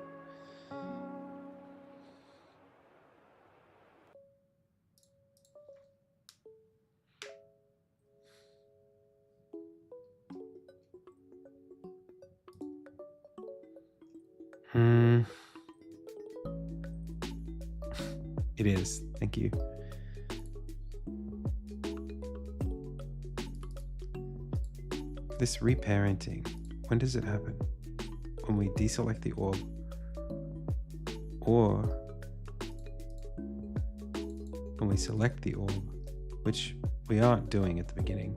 It is. Thank you. This reparenting, when does it happen? When we deselect the orb, or when we select the orb, which we aren't doing at the beginning.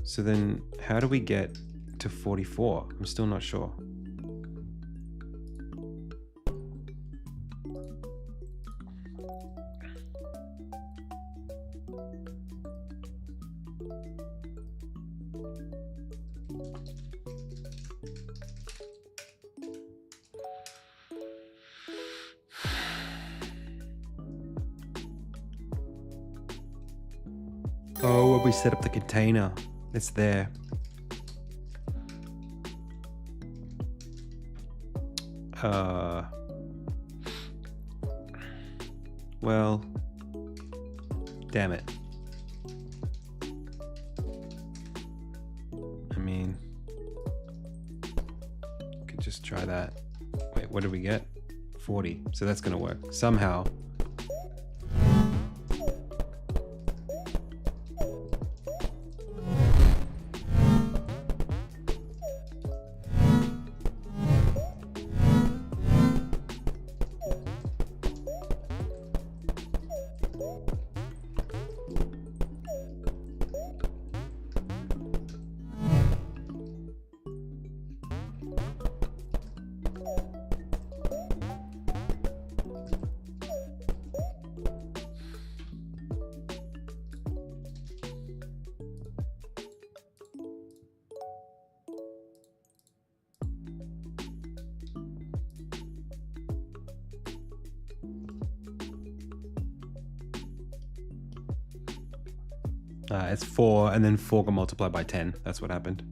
So then how do we get to 44? I'm still not sure. Oh, well, we set up the container. It's there. Well, damn it. I mean, could just try that. Wait, what did we get? 40. So that's gonna work somehow. It's 4, and then 4 got multiplied by 10. That's what happened.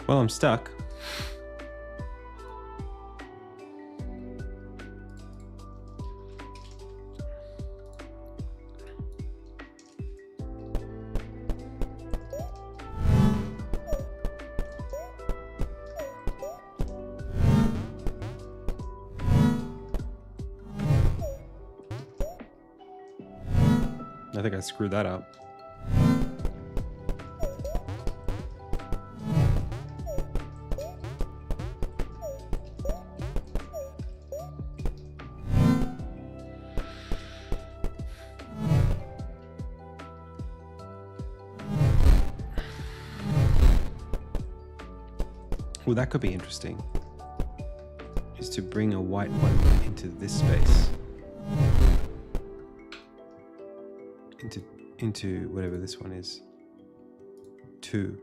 Well, I'm stuck. I think I screwed that up. Well, that could be interesting. Is to bring a white one into this space. Into whatever this one is. 2.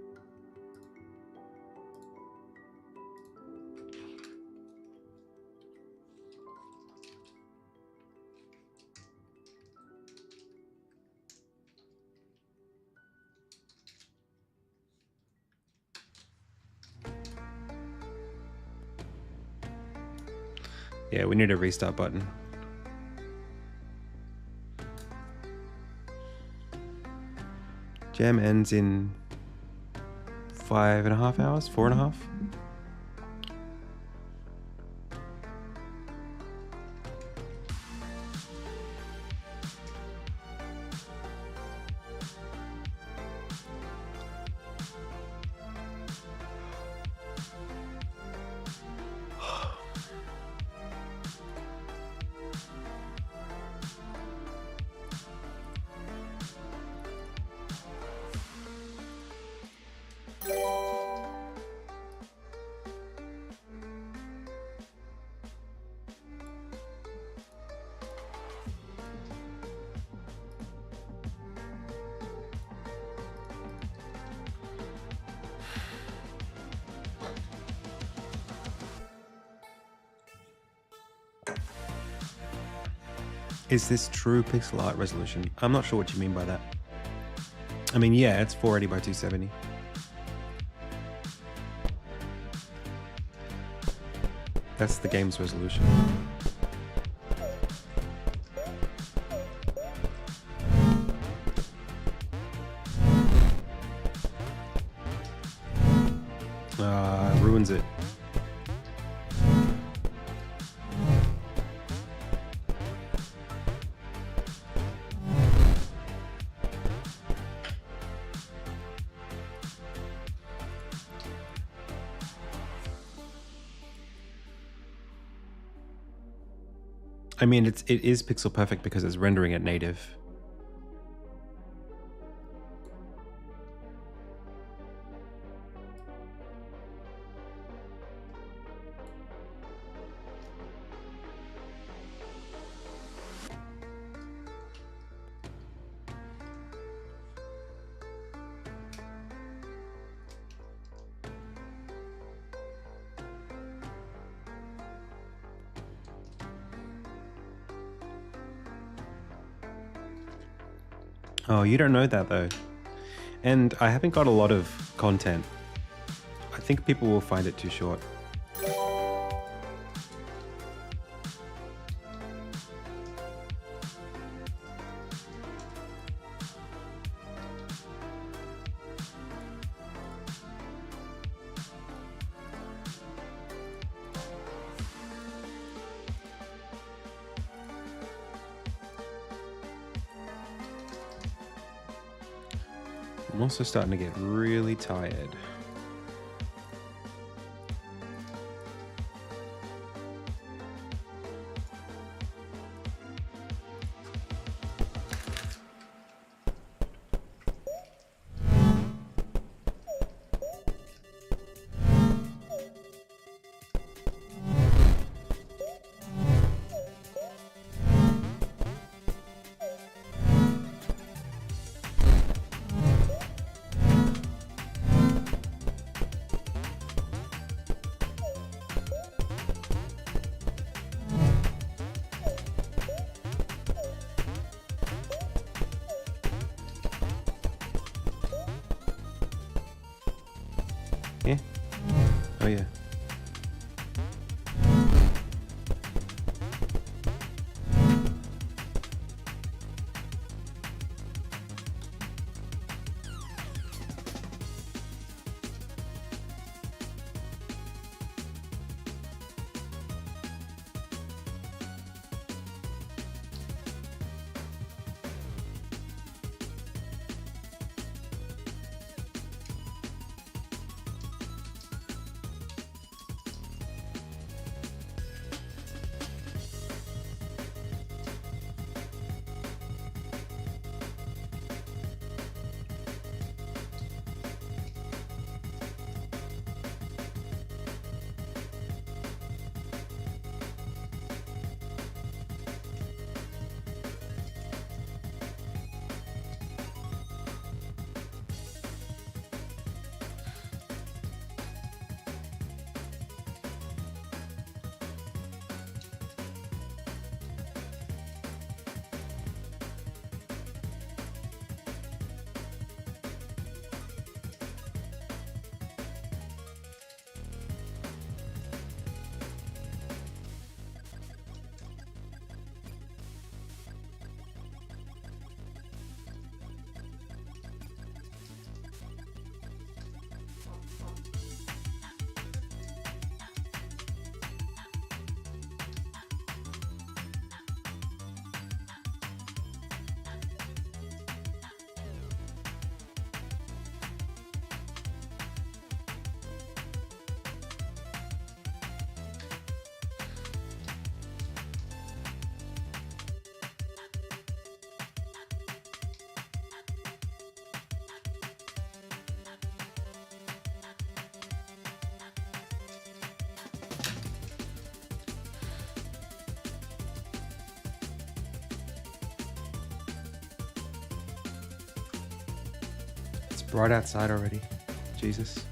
Yeah, we need a restart button. Jam ends in 5.5 hours, 4.5. Is this true pixel art resolution? I'm not sure what you mean by that. I mean, yeah, it's 480 by 270. That's the game's resolution. Ruins it. I mean, it is pixel perfect because it's rendering it native. Oh, you don't know that though. And I haven't got a lot of content. I think people will find it too short. I'm also starting to get really tired. Yeah? Oh yeah. It's bright outside already. Jesus.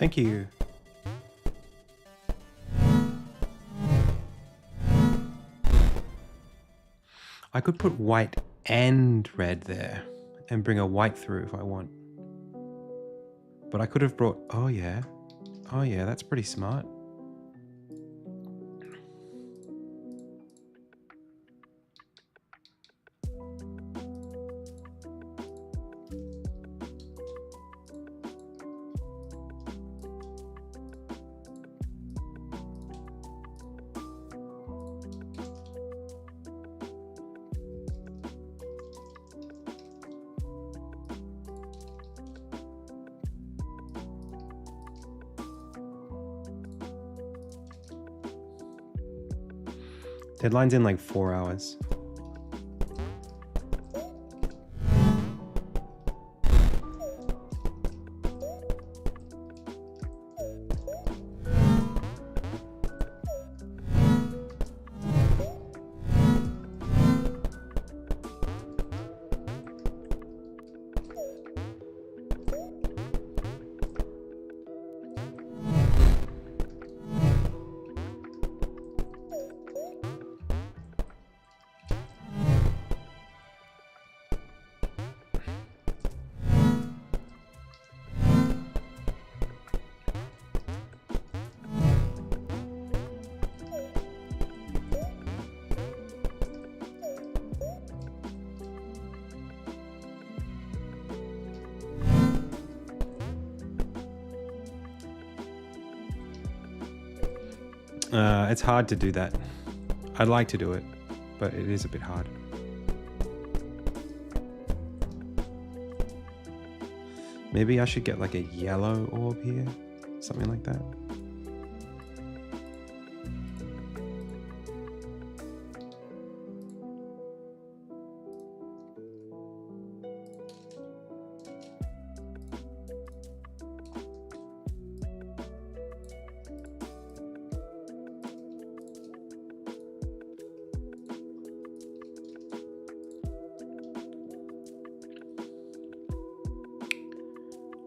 Thank you. I could put white and red there and bring a white through if I want. But I could have brought, oh yeah, that's pretty smart. Deadline's in like 4 hours. It's hard to do that. I'd like to do it, but it is a bit hard. Maybe I should get like a yellow orb here, something like that.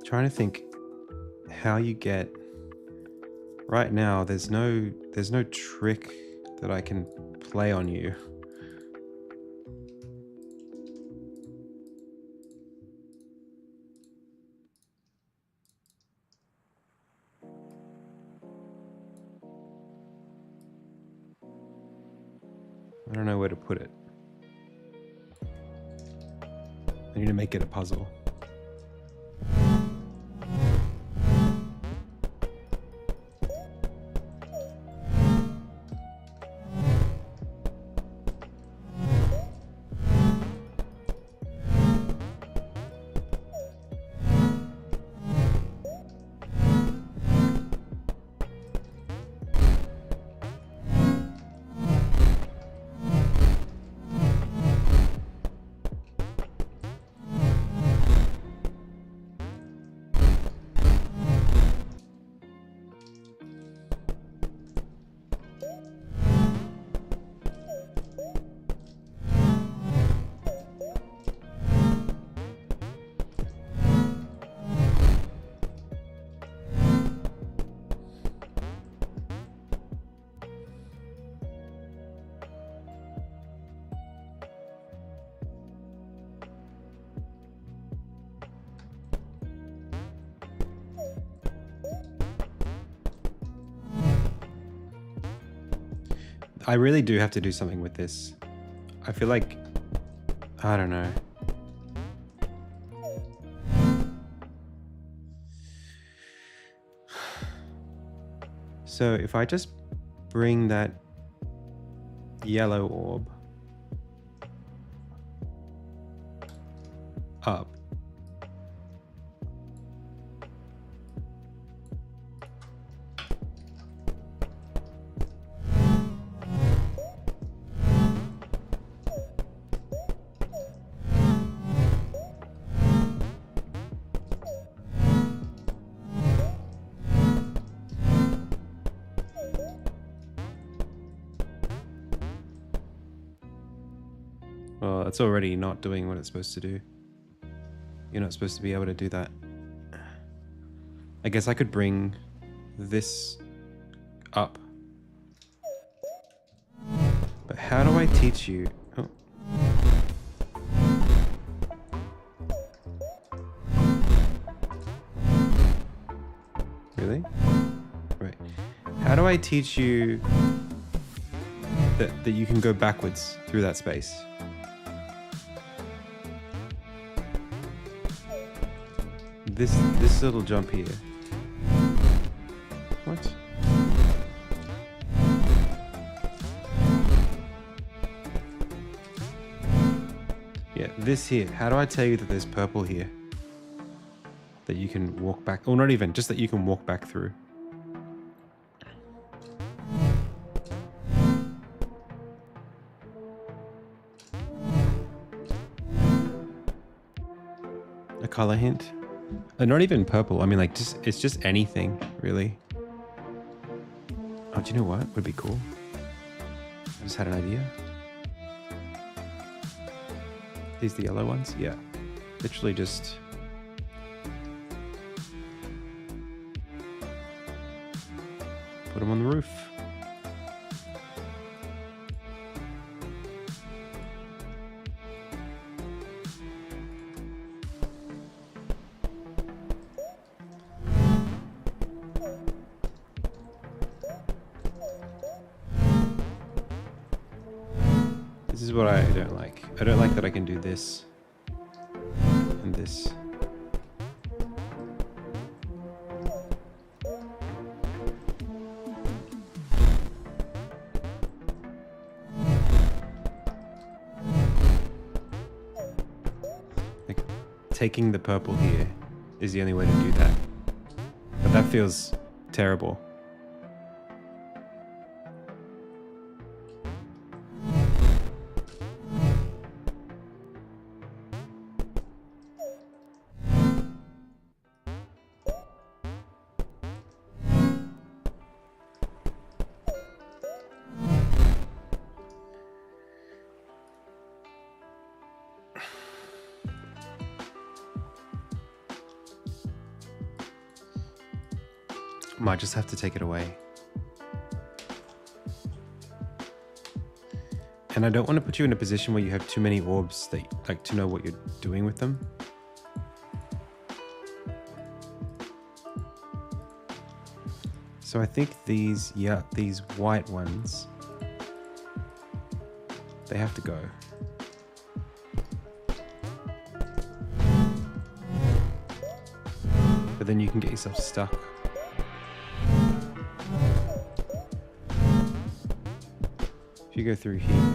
Trying to think how you get right now. There's no trick that I can play on you. I don't know where to put it. I need to make it a puzzle. I really do have to do something with this. I feel like, I don't know. So if I just bring that yellow orb up, well, it's already not doing what it's supposed to do. You're not supposed to be able to do that. I guess I could bring this up. But how do I teach you? Oh. Really? Right. How do I teach you that you can go backwards through that space? This little jump here. What? Yeah, this here. How do I tell you that there's purple here? That you can walk back, or not even, just that you can walk back through. A color hint? Not even purple. I mean, like, it's just anything, really. Oh, do you know what would be cool? I just had an idea. These the yellow ones? Yeah. Literally just... put them on the roof. This is what I don't like. I don't like that I can do this and this. Like, taking the purple here is the only way to do that. But that feels terrible. Might just have to take it away. And I don't want to put you in a position where you have too many orbs that like to know what you're doing with them. So I think these white ones, they have to go. But then you can get yourself stuck. If you go through here.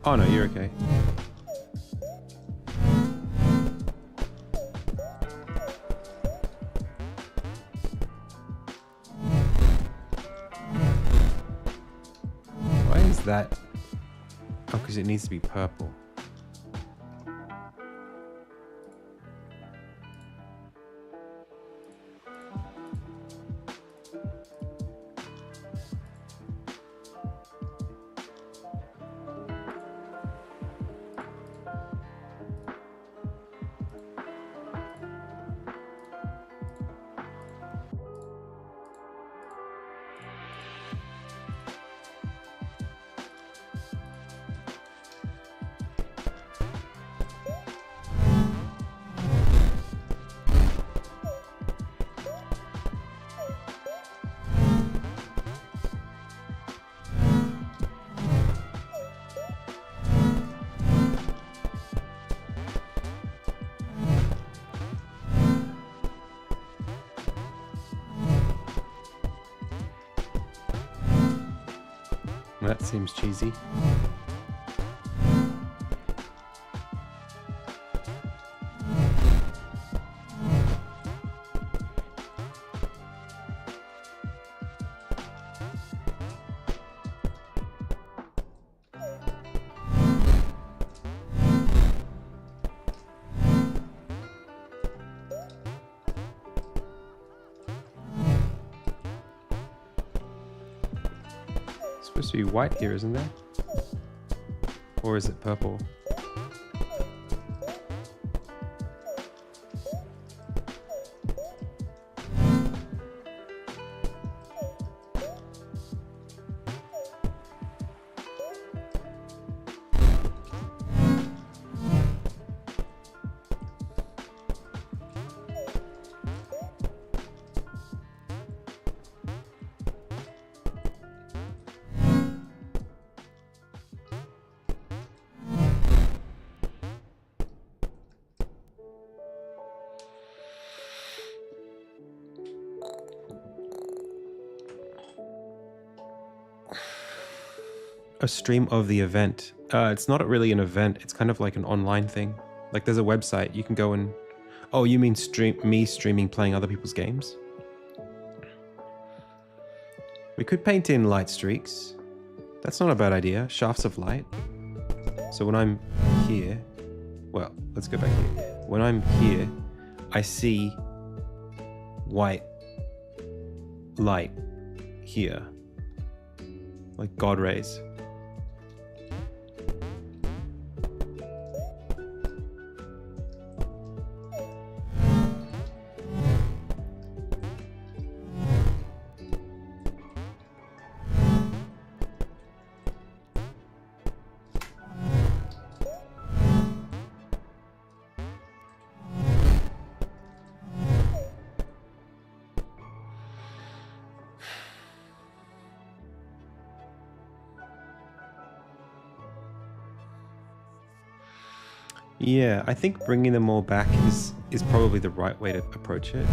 Oh no, you're okay. Why is that? Oh, because it needs to be purple. That seems cheesy. Supposed to be white here, isn't there? Or is it purple? A stream of the event. It's not really an event. It's kind of like an online thing. Like there's a website you can go and. Oh, you mean me streaming playing other people's games? We could paint in light streaks. That's not a bad idea. Shafts of light. So when I'm here, well, let's go back here. When I'm here, I see white light here, like God rays. Yeah, I think bringing them all back is probably the right way to approach it.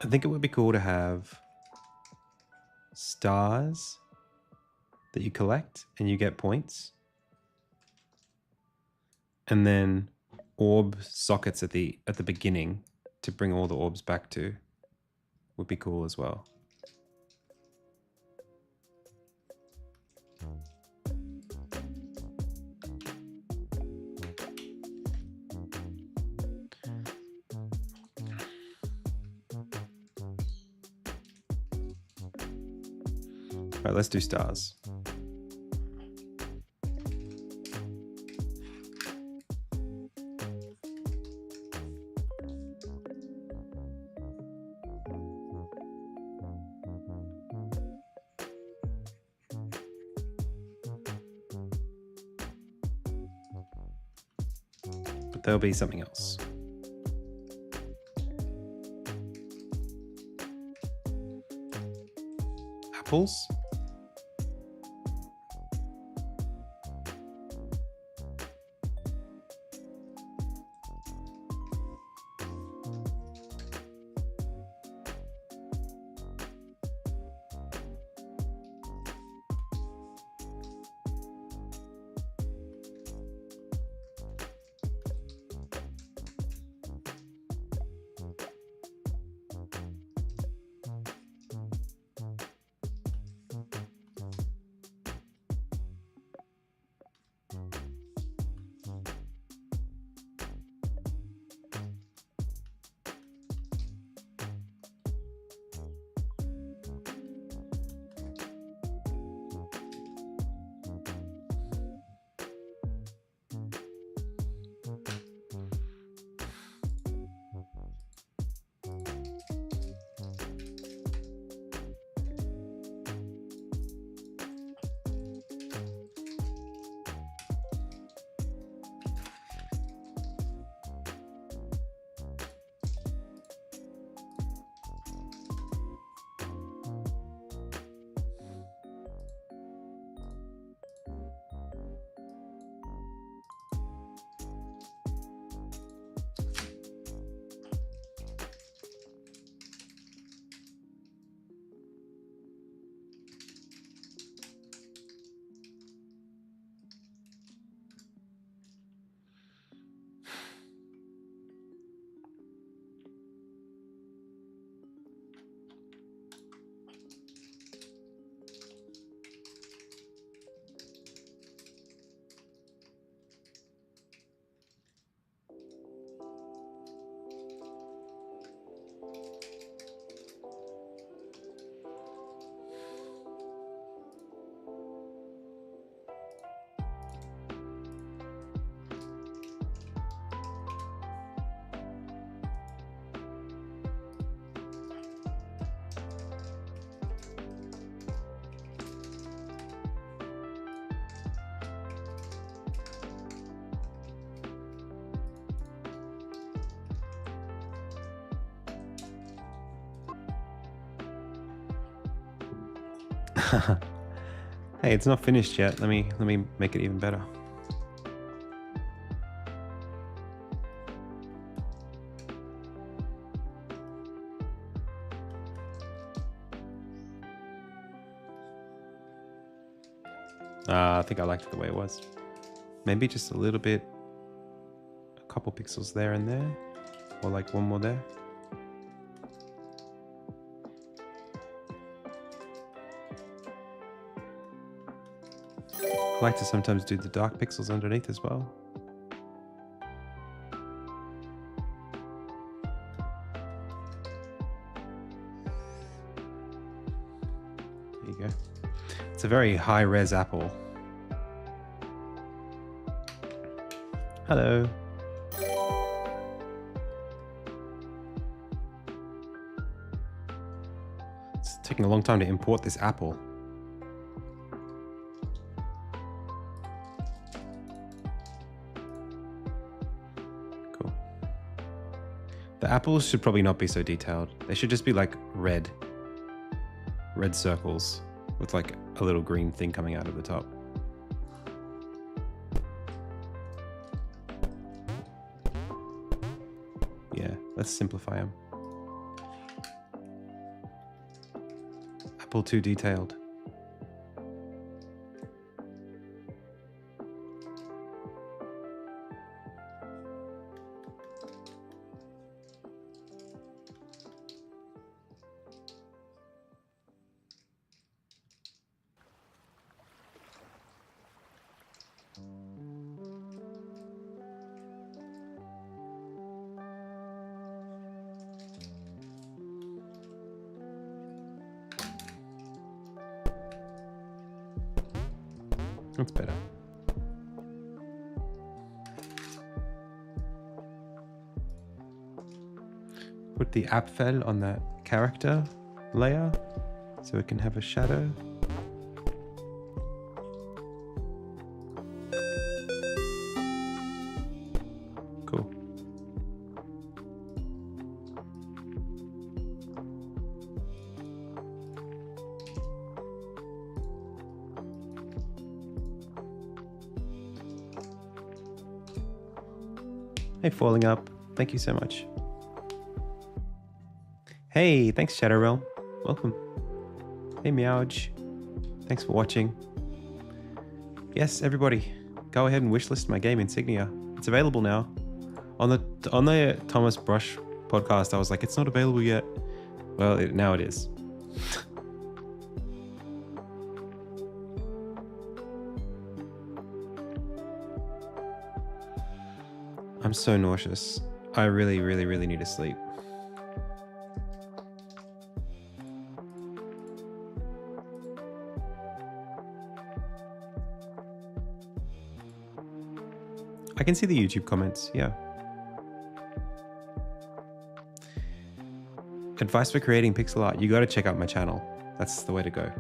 I think it would be cool to have stars that you collect and you get points. And then orb sockets at the beginning to bring all the orbs back to would be cool as well. All right, let's do stars. But there'll be something else. Apples? Hey, it's not finished yet. Let me make it even better. I think I liked it the way it was. Maybe just a little bit, a couple pixels there and there, or like one more there. I like to sometimes do the dark pixels underneath as well. There you go. It's a very high res apple. Hello. It's taking a long time to import this apple. Cool. The apples should probably not be so detailed. They should just be like red circles with like a little green thing coming out of the top. Yeah, let's simplify them. Apple too detailed. That's better. Put the Apfel on that character layer so it can have a shadow. Cool. Hey, Falling Up. Thank you so much. Hey, thanks, Shadow Realm. Welcome. Hey, Meowge. Thanks for watching. Yes, everybody, go ahead and wishlist my game Insignia. It's available now. On the Thomas Brush podcast, I was like, it's not available yet. Well, now it is. I'm so nauseous. I really, really, really need to sleep. I can see the YouTube comments, yeah. Advice for creating pixel art. You got to check out my channel. That's the way to go.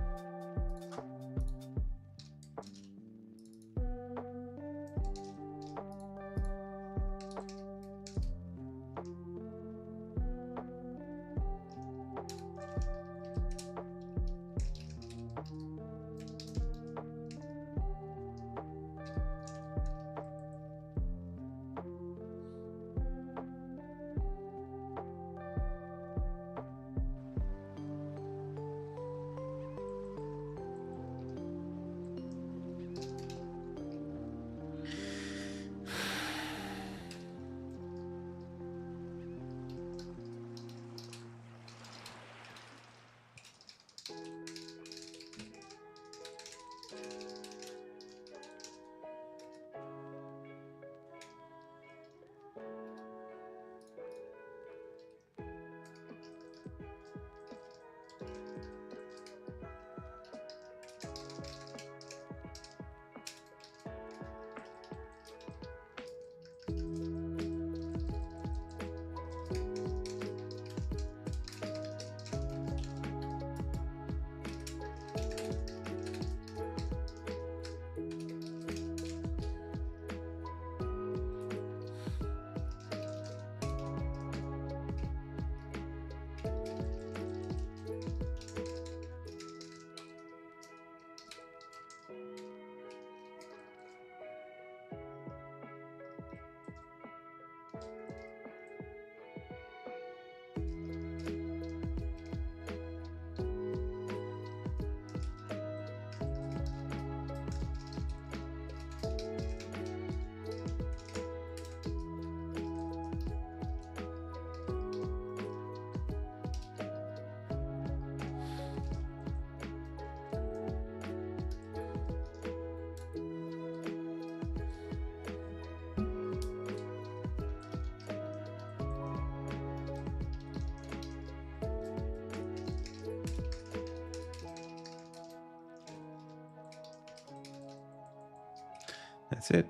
That's it.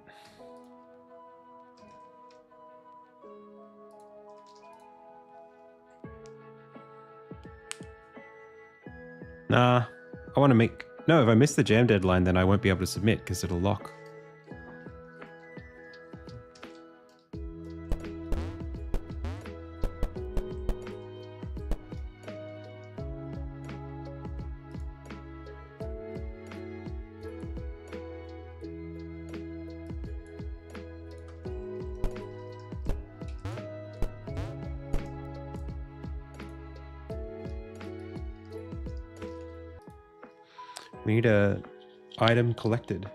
Nah, I want to make... No, if I miss the jam deadline, then I won't be able to submit because it'll lock. We need a item collected.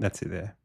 That's it there.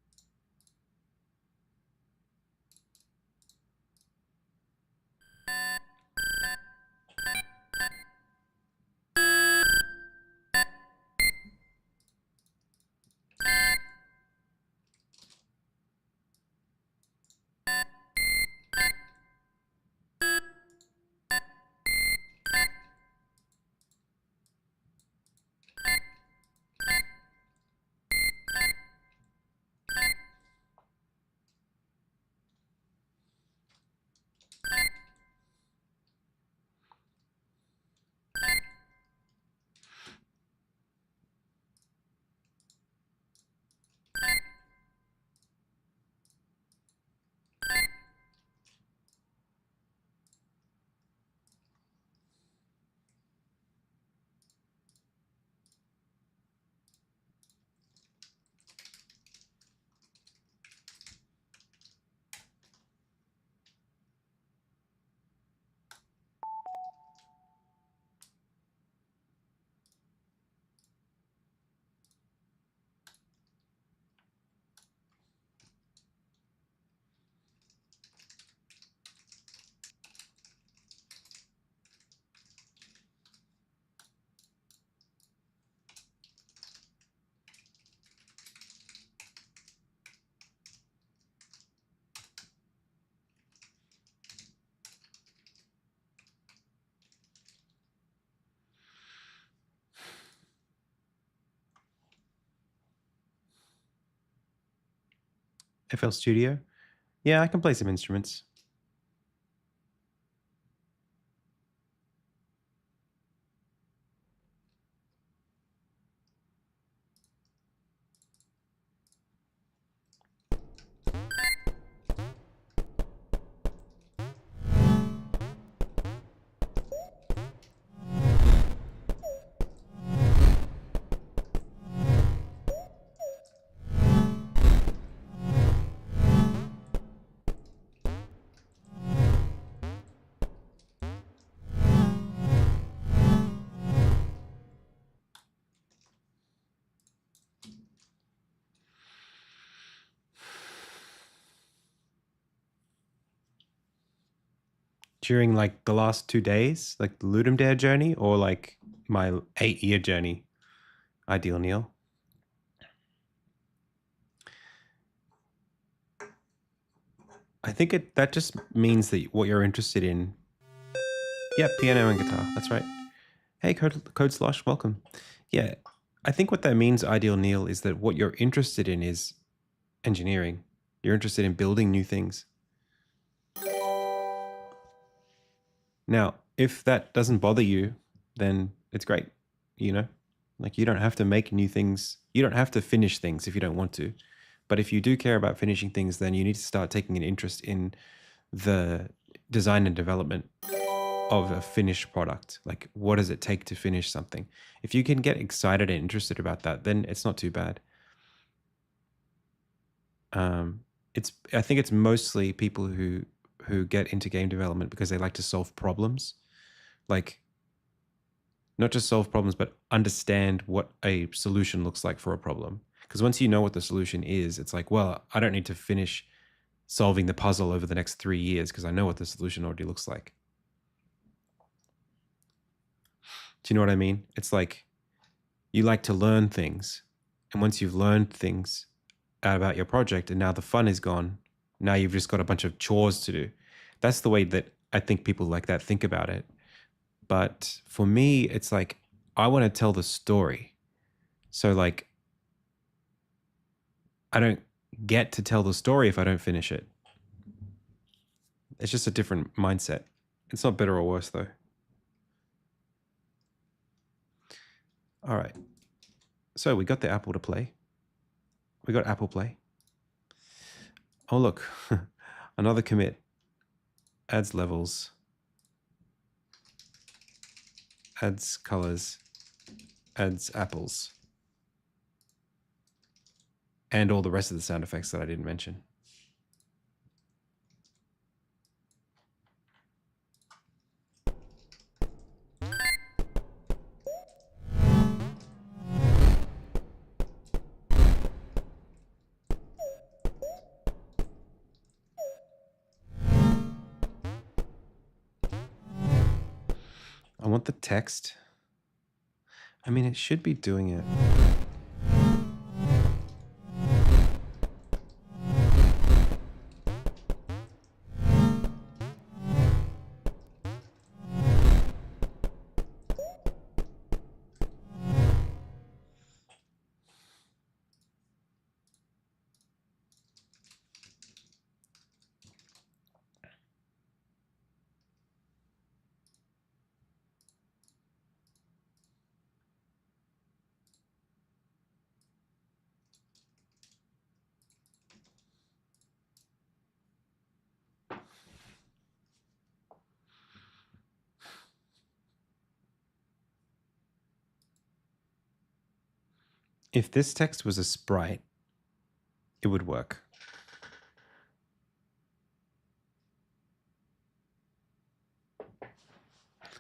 FL Studio. Yeah, I can play some instruments. during like the last 2 days, like the LUDUM Dare journey, or like my 8-year journey? Ideal Neil. I think that just means that what you're interested in. Yeah, piano and guitar. That's right. Hey, Code Slosh, welcome. Yeah, I think what that means, Ideal Neil, is that what you're interested in is engineering. You're interested in building new things. Now, if that doesn't bother you, then it's great. You know, like you don't have to make new things. You don't have to finish things if you don't want to. But if you do care about finishing things, then you need to start taking an interest in the design and development of a finished product. Like, what does it take to finish something? If you can get excited and interested about that, then it's not too bad. I think it's mostly people who get into game development because they like to solve problems, like not just solve problems, but understand what a solution looks like for a problem. Because once you know what the solution is, it's like, well, I don't need to finish solving the puzzle over the next 3 years because I know what the solution already looks like. Do you know what I mean? It's like you like to learn things. And once you've learned things about your project and now the fun is gone, now you've just got a bunch of chores to do. That's the way that I think people like that think about it. But for me, it's like, I want to tell the story. So like, I don't get to tell the story if I don't finish it. It's just a different mindset. It's not better or worse though. All right. So we got the Apple to play. We got Apple Play. Oh, look, another commit. Adds levels. Adds colors. Adds apples. And all the rest of the sound effects that I didn't mention. I want the text. I mean, it should be doing it. If this text was a sprite, it would work.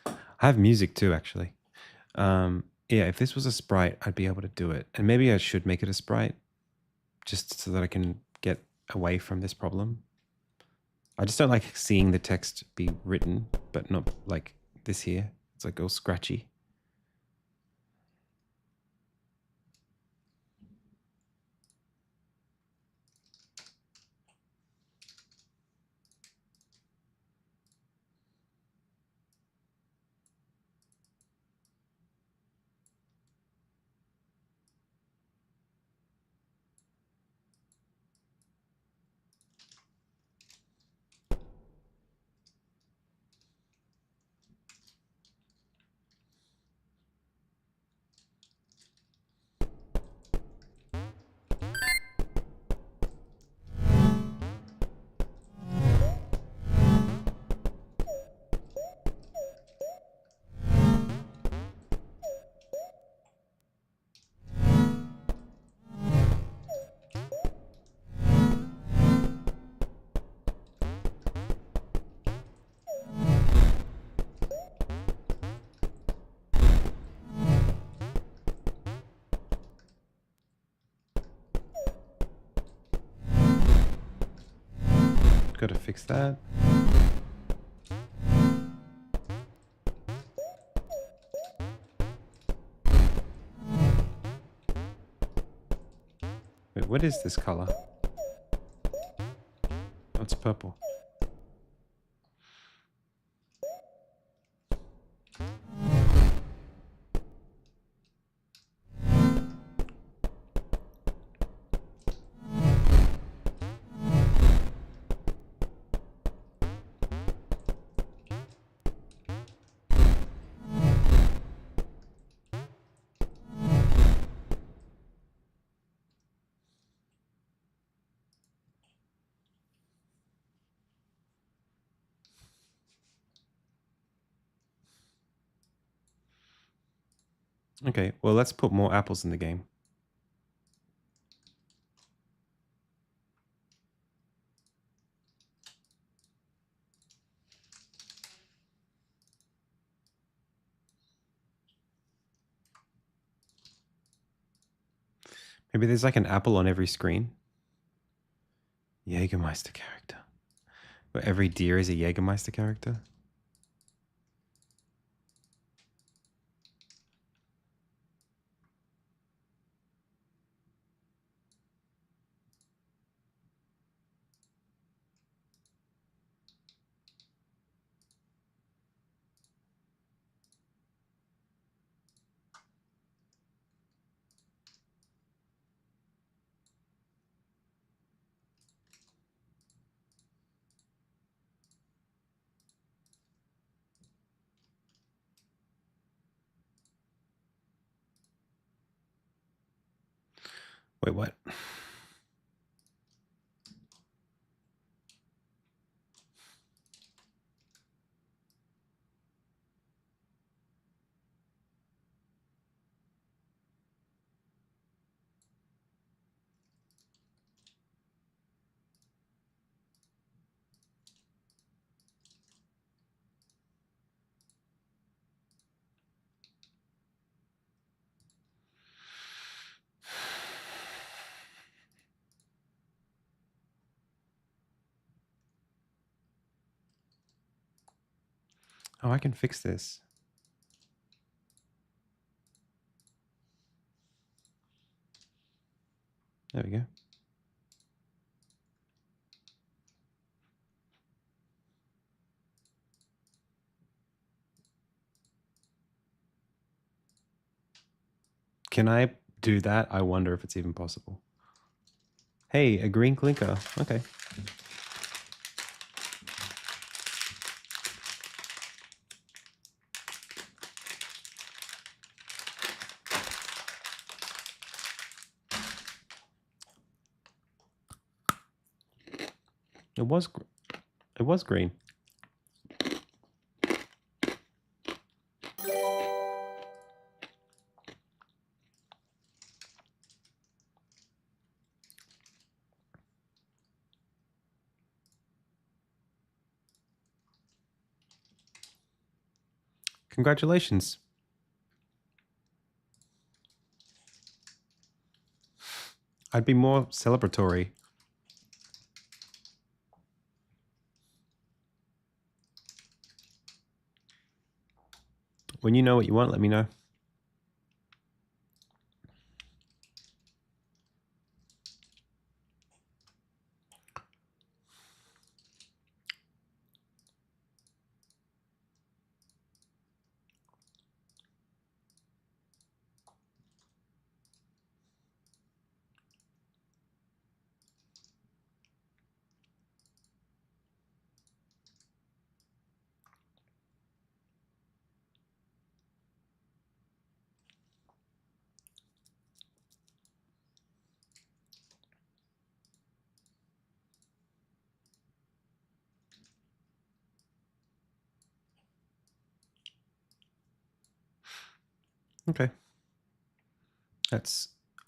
I have music too, actually. Yeah, if this was a sprite, I'd be able to do it. And maybe I should make it a sprite just so that I can get away from this problem. I just don't like seeing the text be written, but not like this here. It's like all scratchy. Got to fix that. Wait, what is this color? Oh, it's purple. Okay, well, let's put more apples in the game. Maybe there's like an apple on every screen. Jägermeister character. Where every deer is a Jägermeister character. Wait, what? Oh, I can fix this. There we go. Can I do that? I wonder if it's even possible. Hey, a green clinker. Okay. It was green. Congratulations. I'd be more celebratory. When you know what you want, let me know. Okay. That's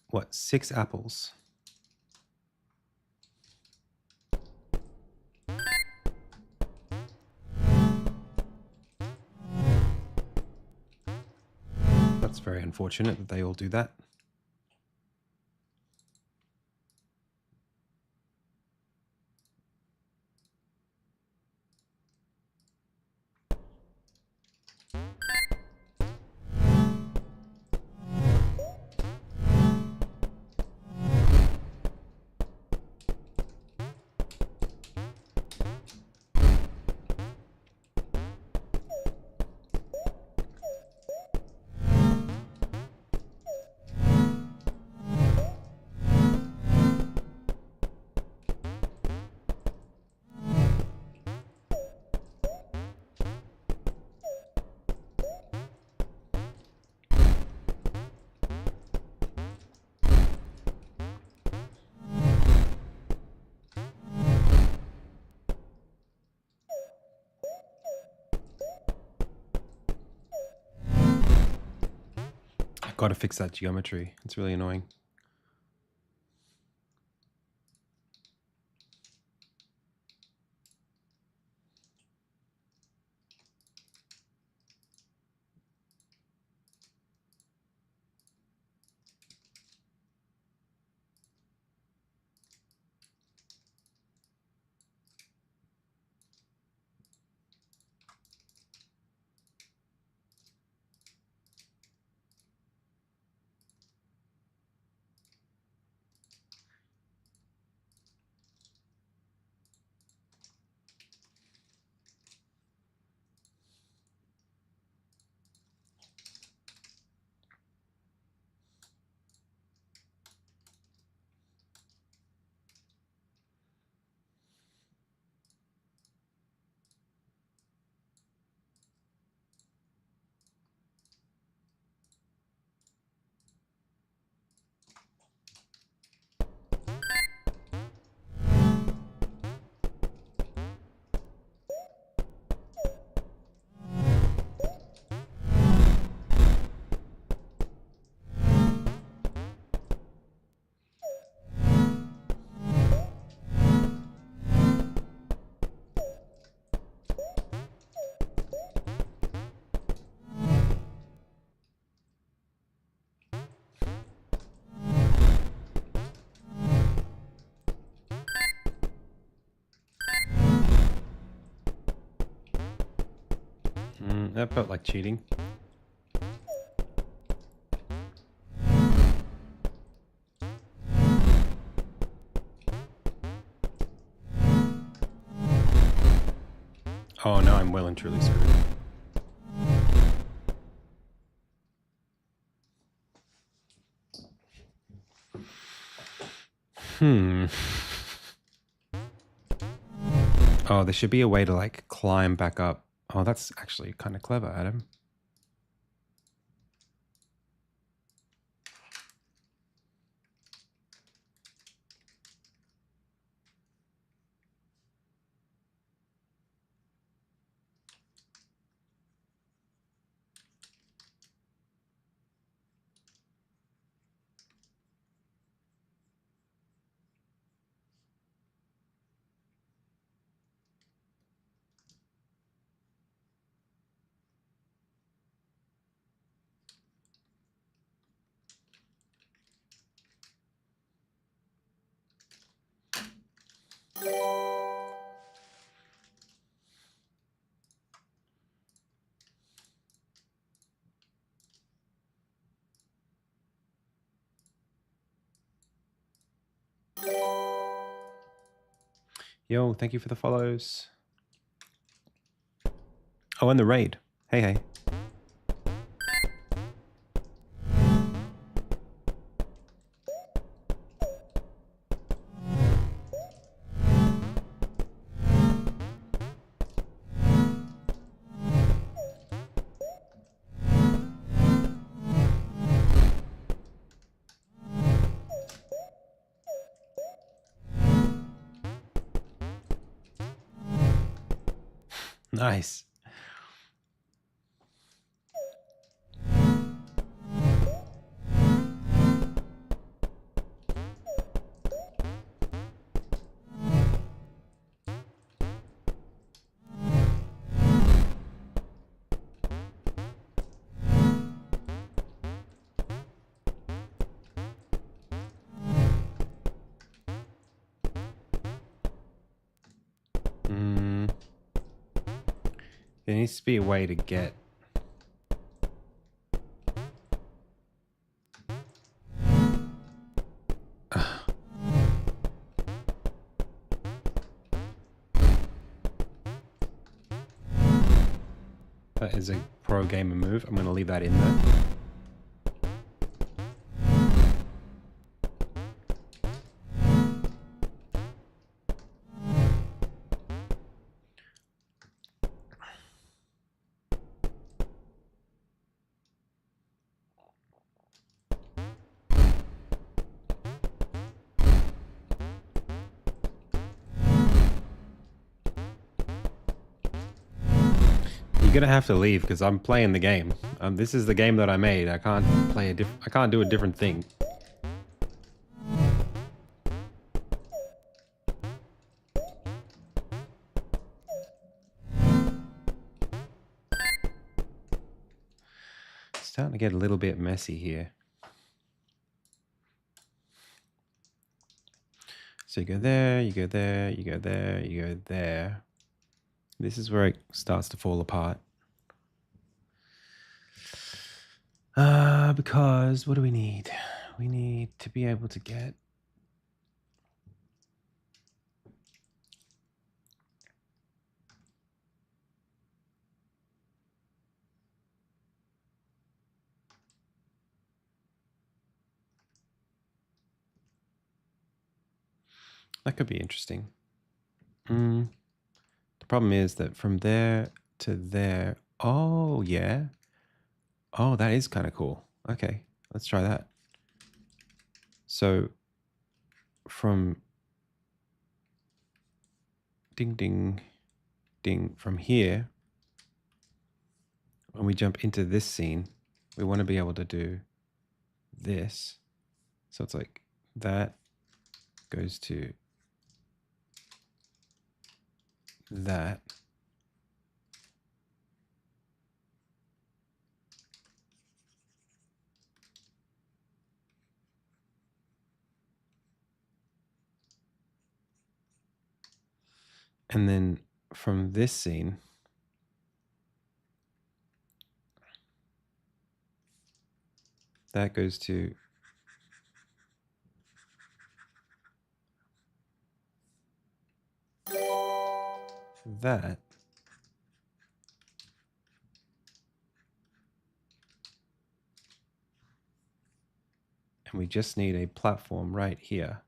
what, 6 apples. That's very unfortunate that they all do that. Got to fix that geometry. It's really annoying. That felt like cheating. Oh, no, I'm well and truly screwed. Oh, there should be a way to like climb back up. Oh, that's actually kind of clever, Adam. Yo, thank you for the follows. Oh, and the raid. Hey, hey. Nice. There needs to be a way to get... That is a pro gamer move. I'm going to leave that in there. gonna have to leave because I'm playing the game. This is the game that I made. I can't play I can't do a different thing. It's starting to get a little bit messy here. So you go there, you go there, you go there, you go there. This is where it starts to fall apart. Because what do we need? We need to be able to get... That could be interesting. The problem is that from there to there... Oh, yeah. Oh, that is kind of cool. Okay, let's try that. So from ding, ding, ding, from here, when we jump into this scene, we want to be able to do this. So it's like that goes to that. And then from this scene, that goes to that. And we just need a platform right here.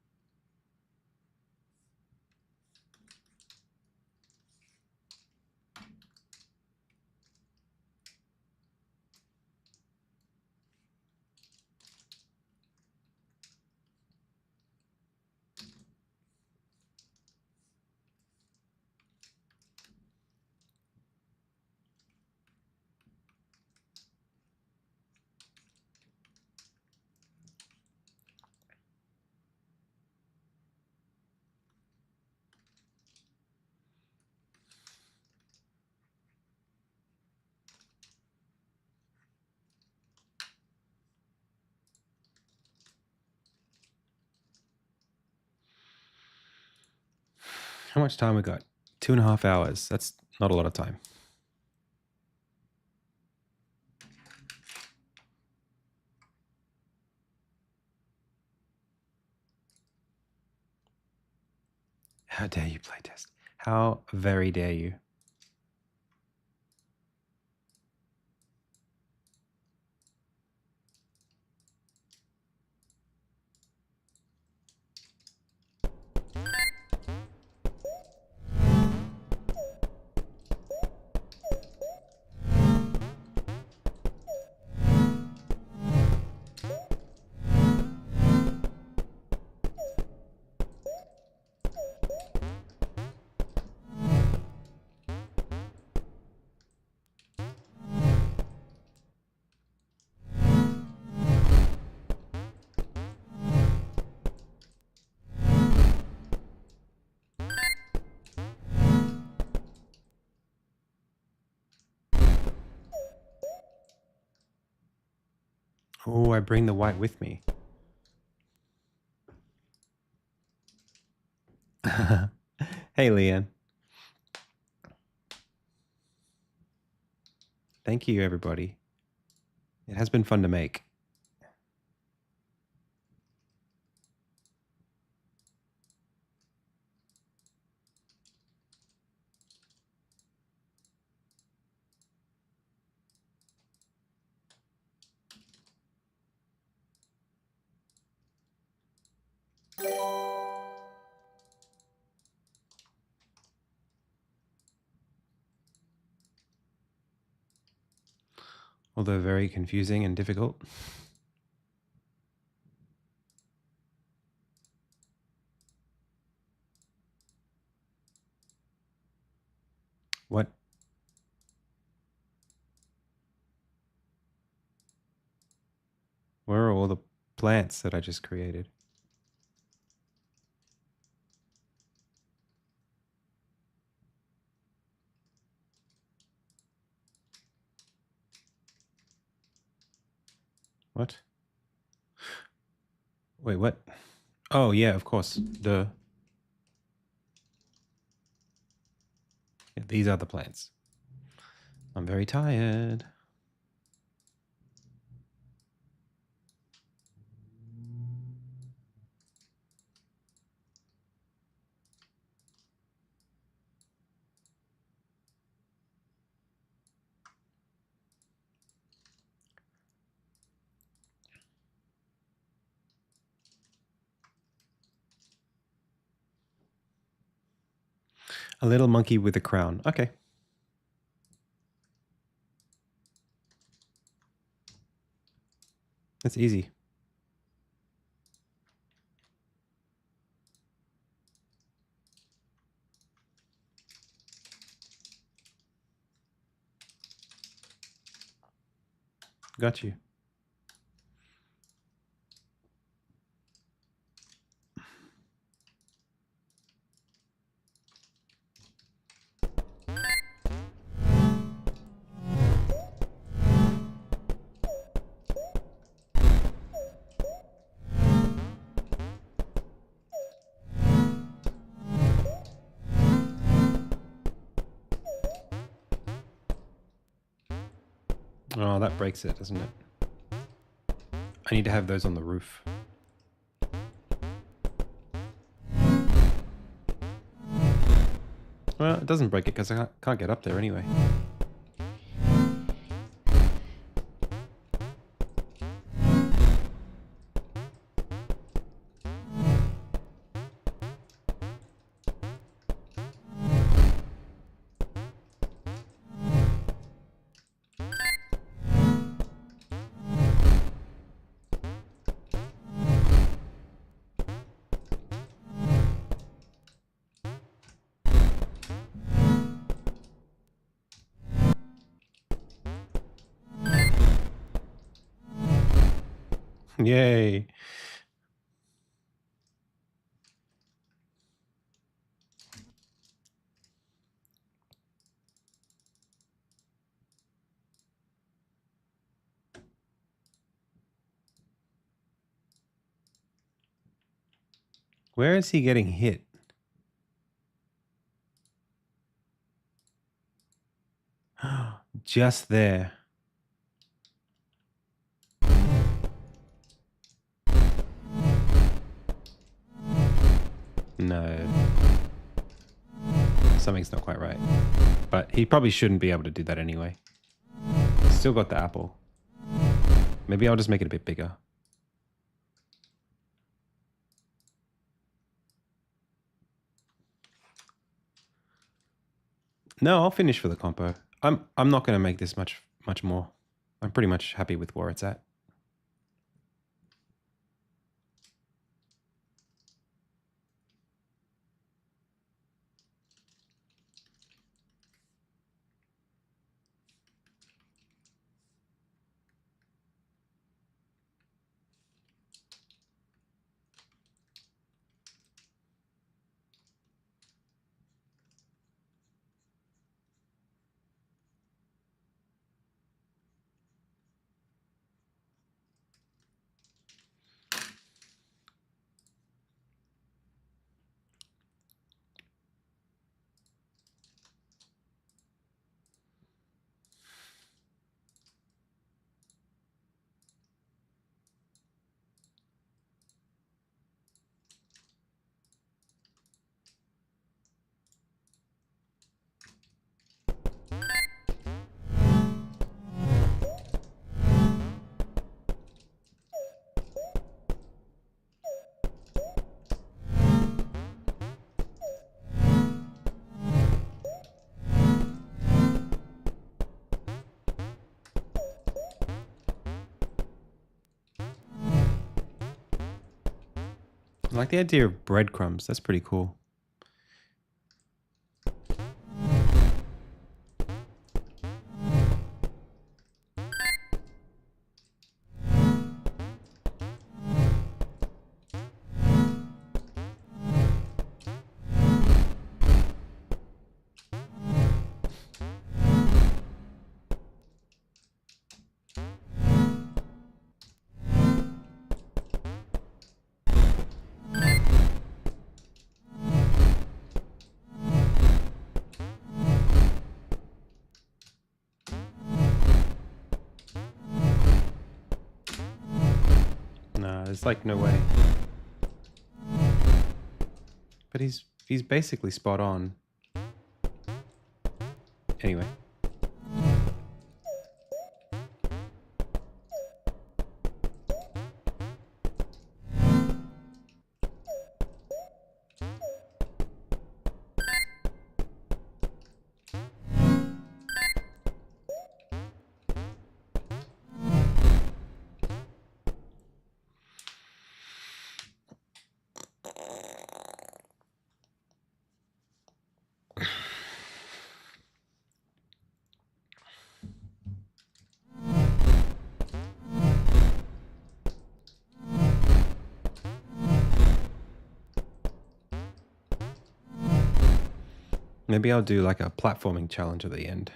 How much time we got? 2.5 hours. That's not a lot of time. How dare you playtest? How very dare you? Oh, I bring the white with me. Hey, Leanne. Thank you, everybody. It has been fun to make. Although very confusing and difficult. What? Where are all the plants that I just created? What? Wait, what? Oh, yeah, of course. Yeah, these are the plants. I'm very tired. A little monkey with a crown. Okay. That's easy. Got you. Oh, that breaks it, doesn't it? I need to have those on the roof. Well, it doesn't break it because I can't get up there anyway. Yay. Where is he getting hit? Just there. No. Something's not quite right. But he probably shouldn't be able to do that anyway. Still got the apple. Maybe I'll just make it a bit bigger. No, I'll finish for the compo. I'm not going to make this much more. I'm pretty much happy with where it's at. I like the idea of breadcrumbs. That's pretty cool. No, there's like no way. But he's basically spot on. Anyway. Maybe I'll do like a platforming challenge at the end.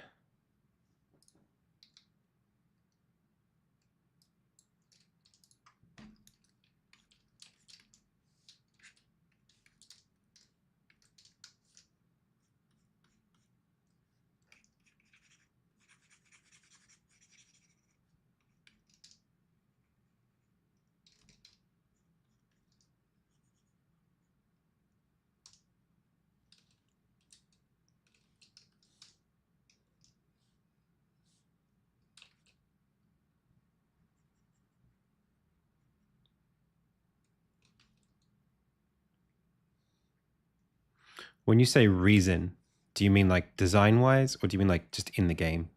When you say reason, do you mean like design-wise, or do you mean like just in the game?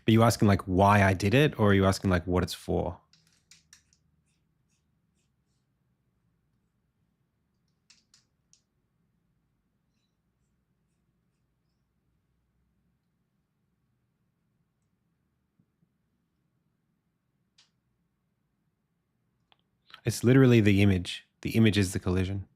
But you asking like why I did it, or are you asking like what it's for? It's literally the image. The image is the collision.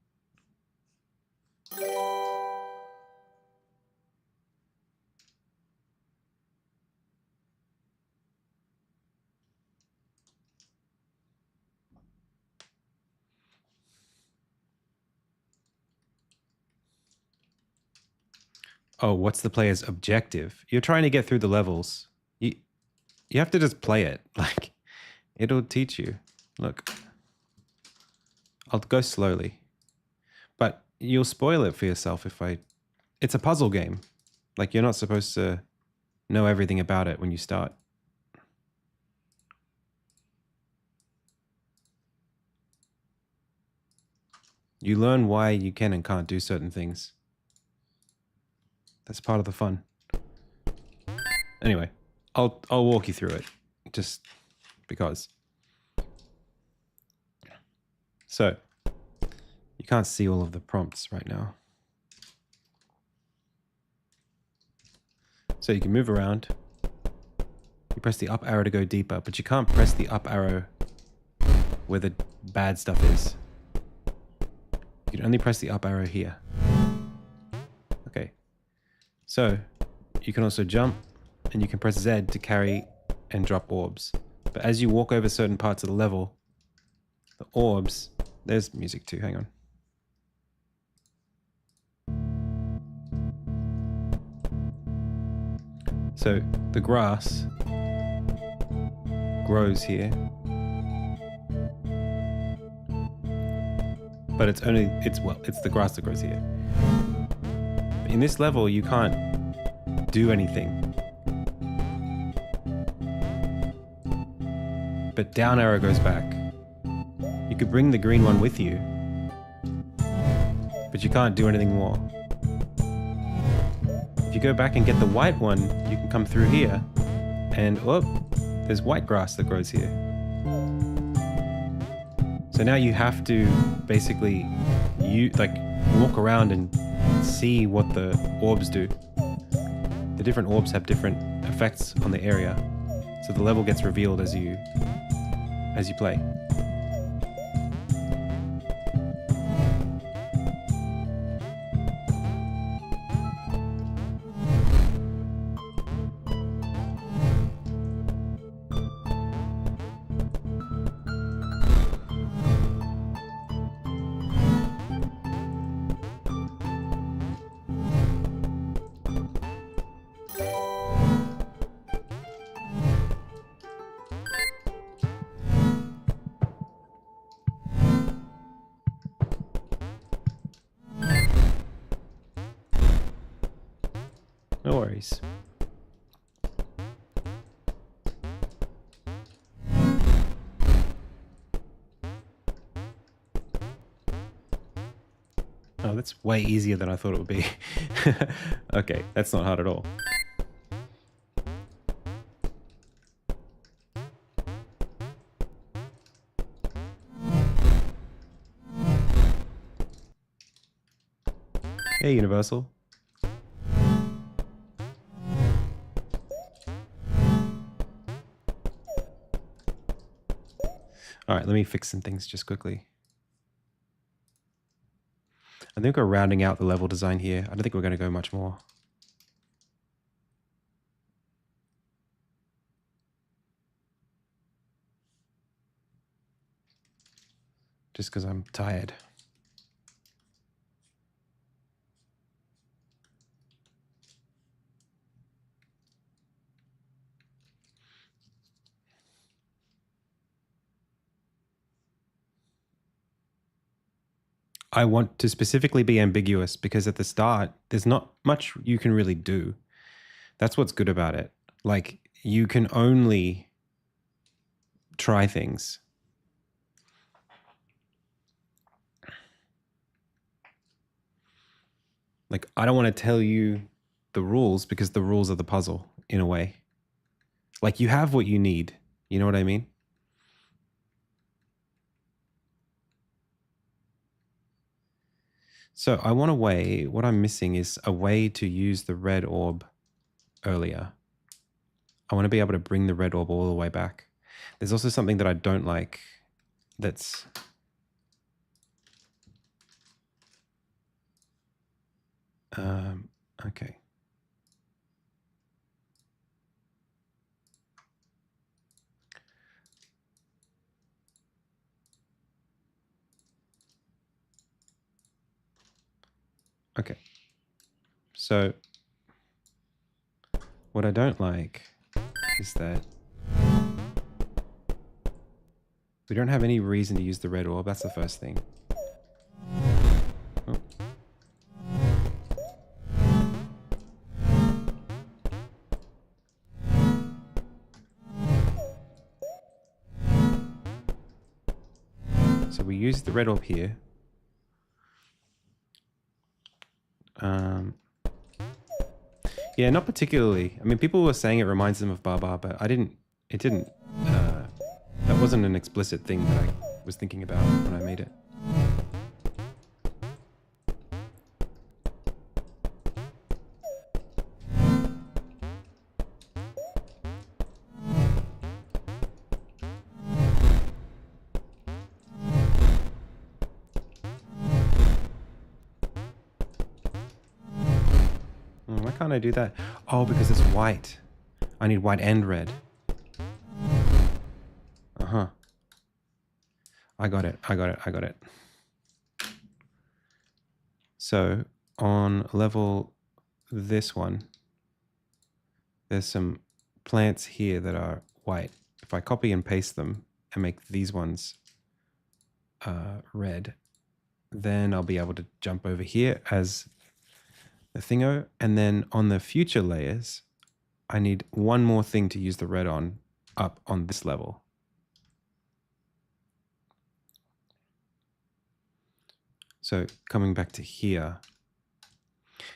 Oh, what's the player's objective? You're trying to get through the levels. You have to just play it. Like, it'll teach you. Look. I'll go slowly. But you'll spoil it for yourself if I... It's a puzzle game. Like, you're not supposed to know everything about it when you start. You learn why you can and can't do certain things. That's part of the fun. Anyway, I'll walk you through it, just because. So, you can't see all of the prompts right now. So you can move around. You press the up arrow to go deeper, but you can't press the up arrow where the bad stuff is. You can only press the up arrow here. Okay. So, you can also jump, and you can press Z to carry and drop orbs. But as you walk over certain parts of the level, the orbs... There's music too, hang on. So, the grass grows here. But it's the grass that grows here. In this level, you can't do anything. But down arrow goes back. You could bring the green one with you, but you can't do anything more. If you go back and get the white one, you can come through here, and oh, there's white grass that grows here. So now you have to basically walk around and see what the orbs do. The different orbs have different effects on the area, so the level gets revealed as you play. No worries. Oh, that's way easier than I thought it would be. Okay, that's not hard at all. Hey, Universal. All right, let me fix some things just quickly. I think we're rounding out the level design here. I don't think we're going to go much more. Just because I'm tired. I want to specifically be ambiguous because at the start, there's not much you can really do. That's what's good about it. Like, you can only try things. Like, I don't want to tell you the rules because the rules are the puzzle in a way. Like, you have what you need. You know what I mean? So I want a way, what I'm missing is a way to use the red orb earlier. I want to be able to bring the red orb all the way back. There's also something that I don't like that's... okay. Okay. So what I don't like is that we don't have any reason to use the red orb. That's the first thing. Oh. So we use the red orb here. Yeah, not particularly. I mean, people were saying it reminds them of Baba, but it didn't, that wasn't an explicit thing that I was thinking about when I made it. Why can't I do that? Oh, because it's white. I need white and red. Uh-huh. I got it. So on level this one, there's some plants here that are white. If I copy and paste them and make these ones red, then I'll be able to jump over here as the thingo. And then on the future layers, I need one more thing to use the red on up on this level. So coming back to here,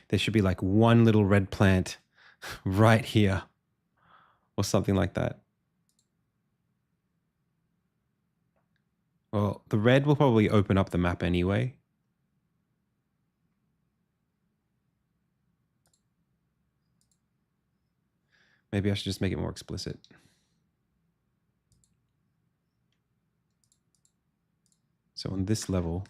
there should be like one little red plant right here or something like that. Well, the red will probably open up the map anyway. Maybe I should just make it more explicit. So on this level,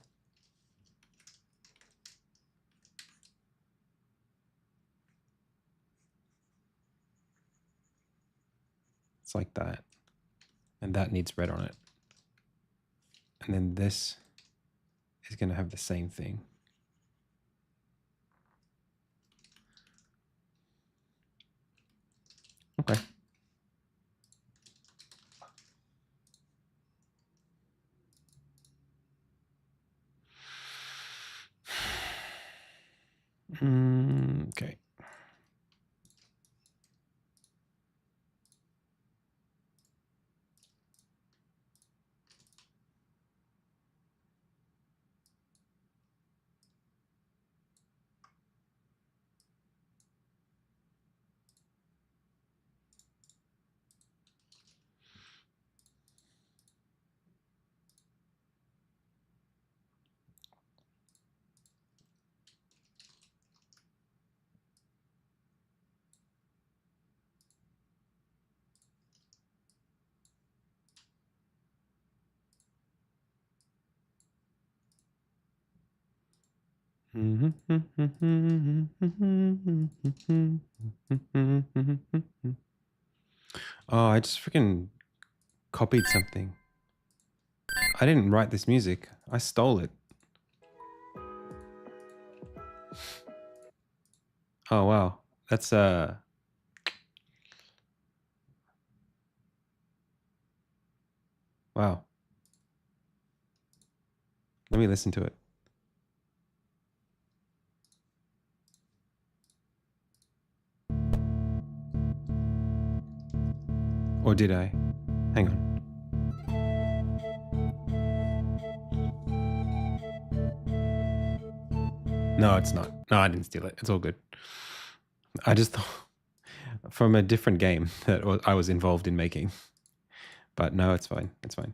it's like that. And that needs red on it. And then this is going to have the same thing. Okay. Okay. Oh, I just freaking copied something. I didn't write this music. I stole it. Oh, wow. That's wow. Let me listen to it. Or did I? Hang on. No, it's not. No, I didn't steal it. It's all good. I just thought from a different game that I was involved in making. But no, it's fine. It's fine.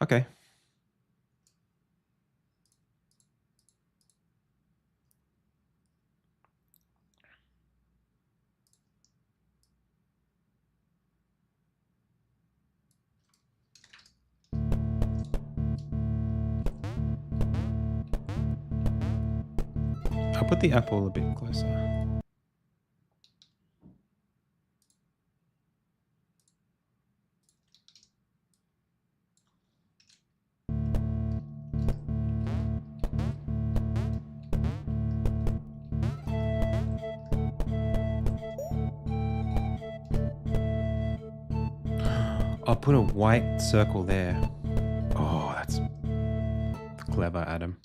Okay. I'll put the apple a bit closer. I'll put a white circle there. Oh, that's clever, Adam.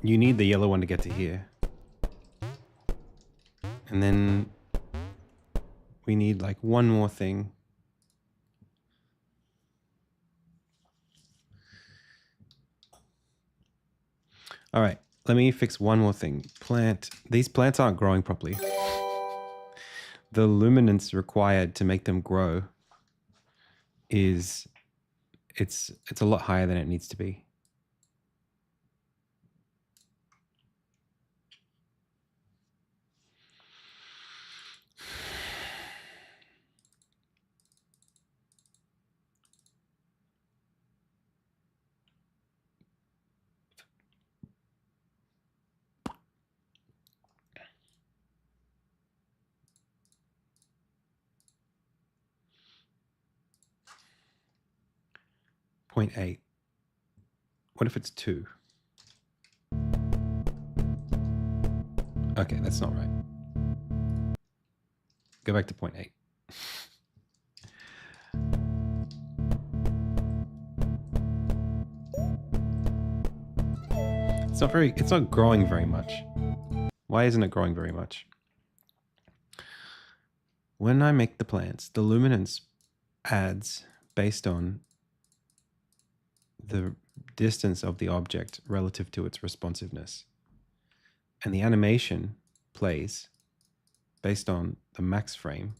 You need the yellow one to get to here. And then we need like one more thing. All right, let me fix one more thing. Plant. These plants aren't growing properly. The luminance required to make them grow is it's a lot higher than it needs to be. Point 0.8. What if it's 2? Okay, that's not right. Go back to 0.8. It's not growing very much. Why isn't it growing very much? When I make the plants, the luminance adds based on the distance of the object relative to its responsiveness. And the animation plays based on the max frame,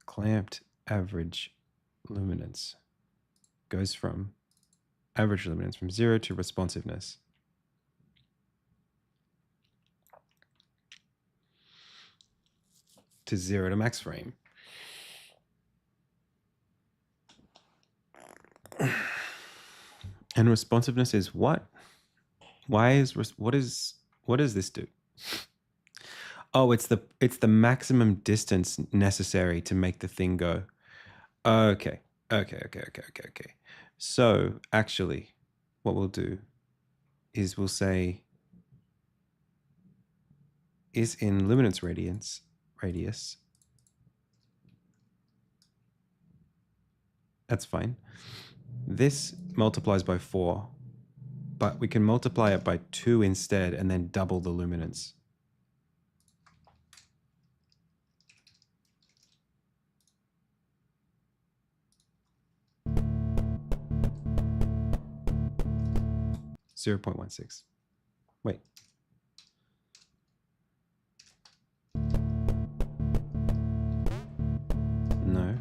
clamped average luminance goes from average luminance from 0 to responsiveness. To 0 to max frame. And responsiveness is what? What does this do? Oh, it's the maximum distance necessary to make the thing go. Okay. So actually, what we'll do is we'll say is in luminance radius. That's fine. This multiplies by 4, but we can multiply it by 2 instead and then double the luminance. .16. Wait. No.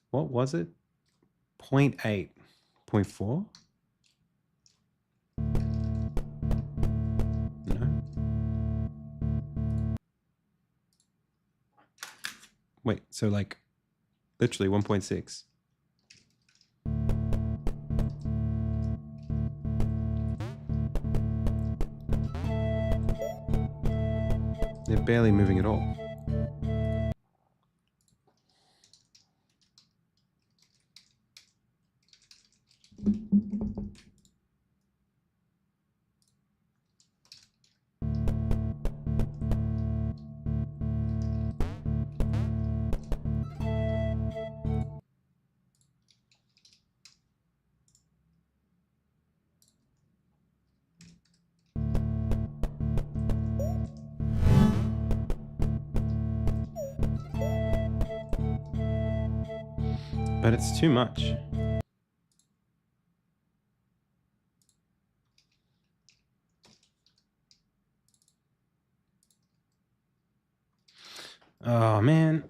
What was it? 0.8. 0.4? No. Wait, so like literally 1.6. They're barely moving at all. But it's too much. Oh, man.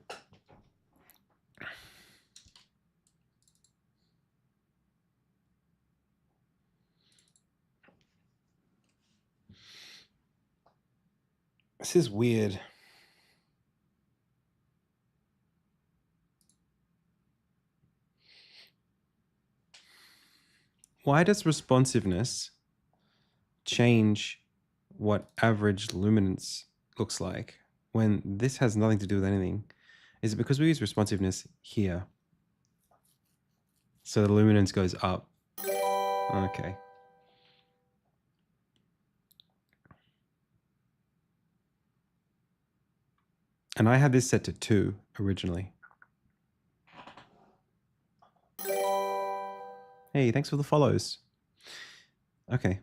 This is weird. Why does responsiveness change what average luminance looks like when this has nothing to do with anything? Is it because we use responsiveness here? So the luminance goes up. Okay. And I had this set to 2 originally. Hey, thanks for the follows. Okay.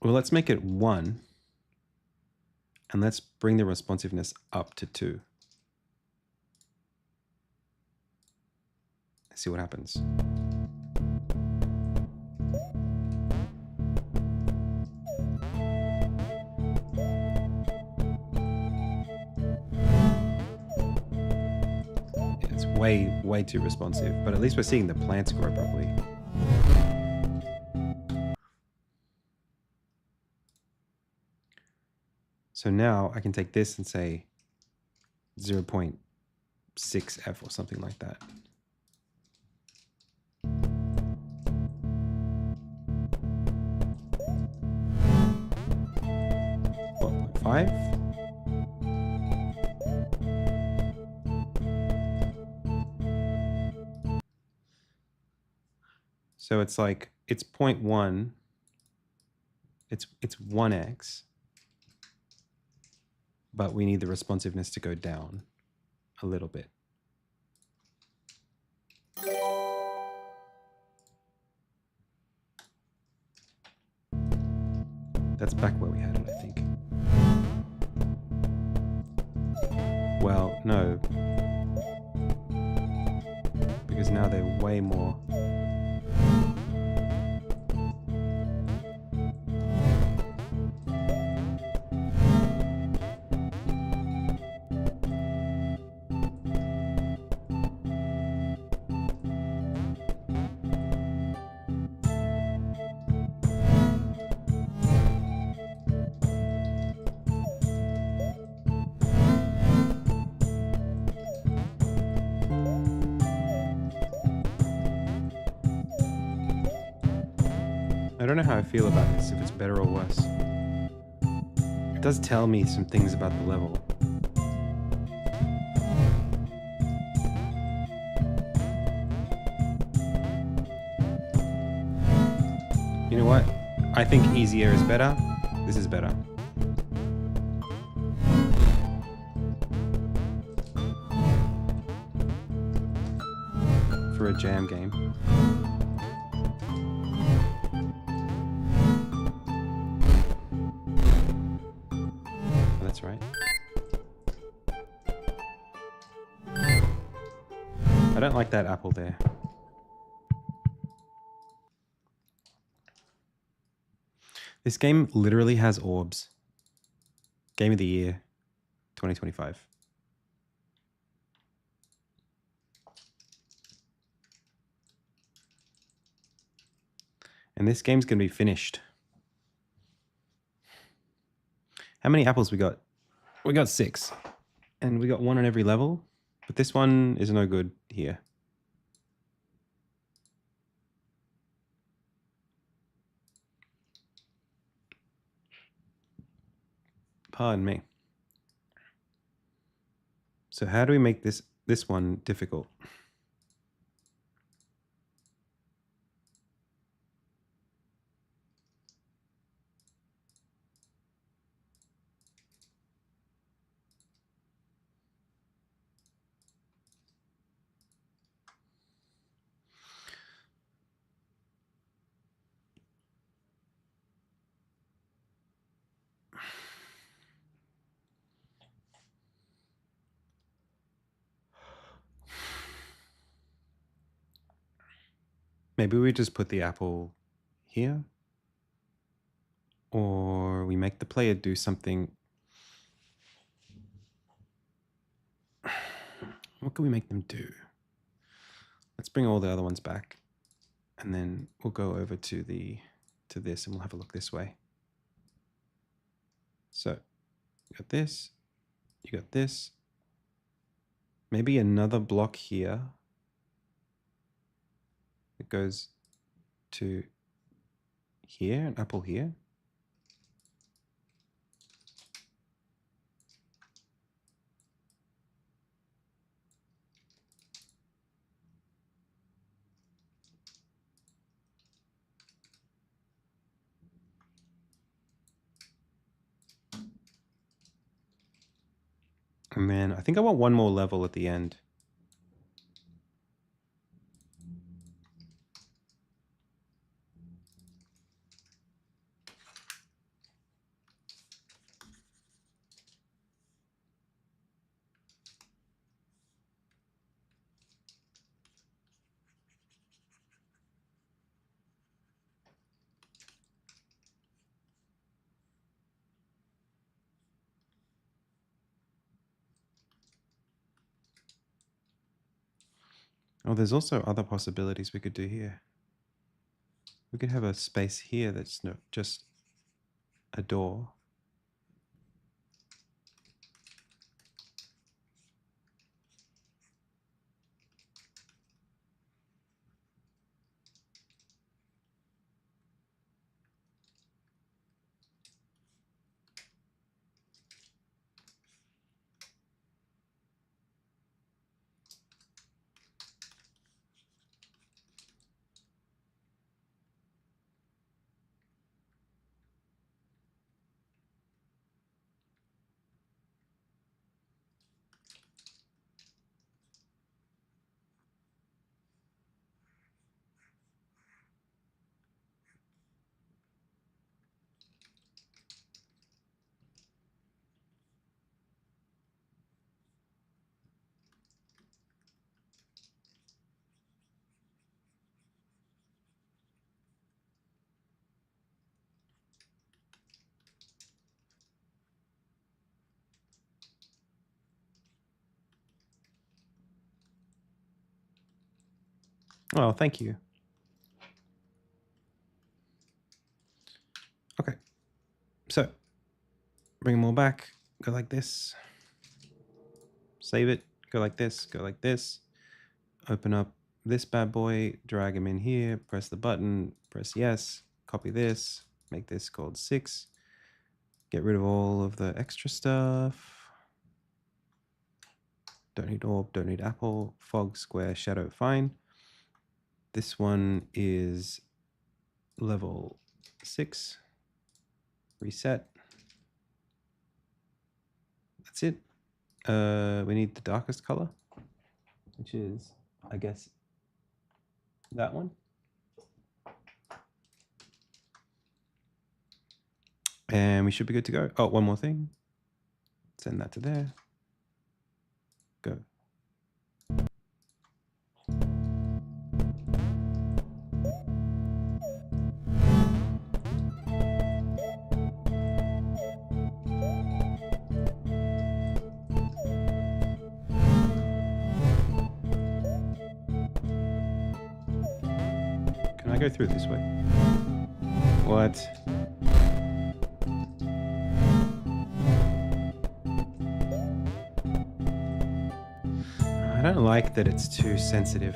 Well, let's make it 1. And let's bring the responsiveness up to 2. Let's see what happens. It's way too responsive, but at least we're seeing the plants grow properly. So now I can take this and say 0.6F or something like that. What, 5? So it's like, it's 0.1 it's 1x, but we need the responsiveness to go down a little bit. That's back where we had it, I think. Well, no. Because now they're way more. I don't know how I feel about this, if it's better or worse. It does tell me some things about the level. You know what? I think easier is better. This is better. For a jam game. That's right. I don't like that apple there. This game literally has orbs. Game of the Year, 2025. And this game's going to be finished. How many apples we got? We got 6. And we got 1 on every level. But this one is no good here. Pardon me. So how do we make this one difficult? Maybe we just put the apple here, or we make the player do something. What can we make them do? Let's bring all the other ones back, and then we'll go over to this, and we'll have a look this way. So, you got this, you got this. Maybe another block here. It goes to here, an apple here. And then I think I want one more level at the end. Oh, there's also other possibilities we could do here. We could have a space here that's not just a door. Oh, thank you. Okay. So bring them all back. Go like this. Save it. Go like this. Go like this. Open up this bad boy. Drag him in here. Press the button. Press yes. Copy this. Make this called 6. Get rid of all of the extra stuff. Don't need orb, don't need apple, fog, square, shadow, fine. This one is level 6. Reset. That's it. We need the darkest color, which is, I guess, that one. And we should be good to go. Oh, one more thing. Send that to there. Go. Can I go through this way? What? I don't like that it's too sensitive.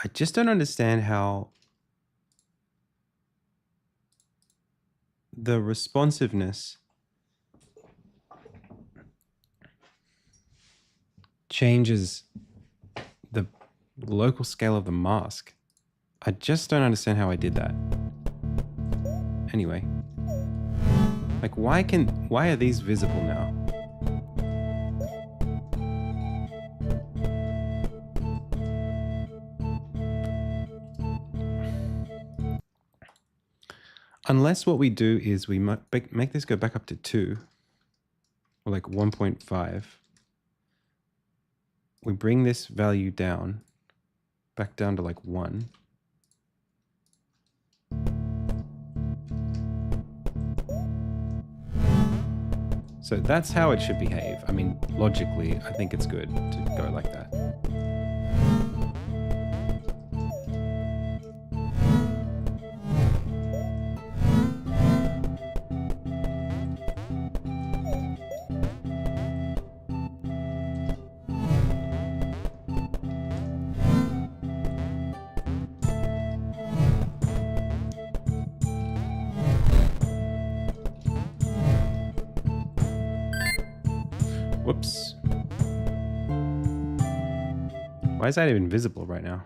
I just don't understand how the responsiveness changes the local scale of the mask. I just don't understand how I did that. Anyway, like why are these visible now? Unless what we do is we make this go back up to 2 or like 1.5. We bring this value down, back down to like 1. So that's how it should behave. I mean, logically, I think it's good to go like that. Whoops. Why is that even visible right now?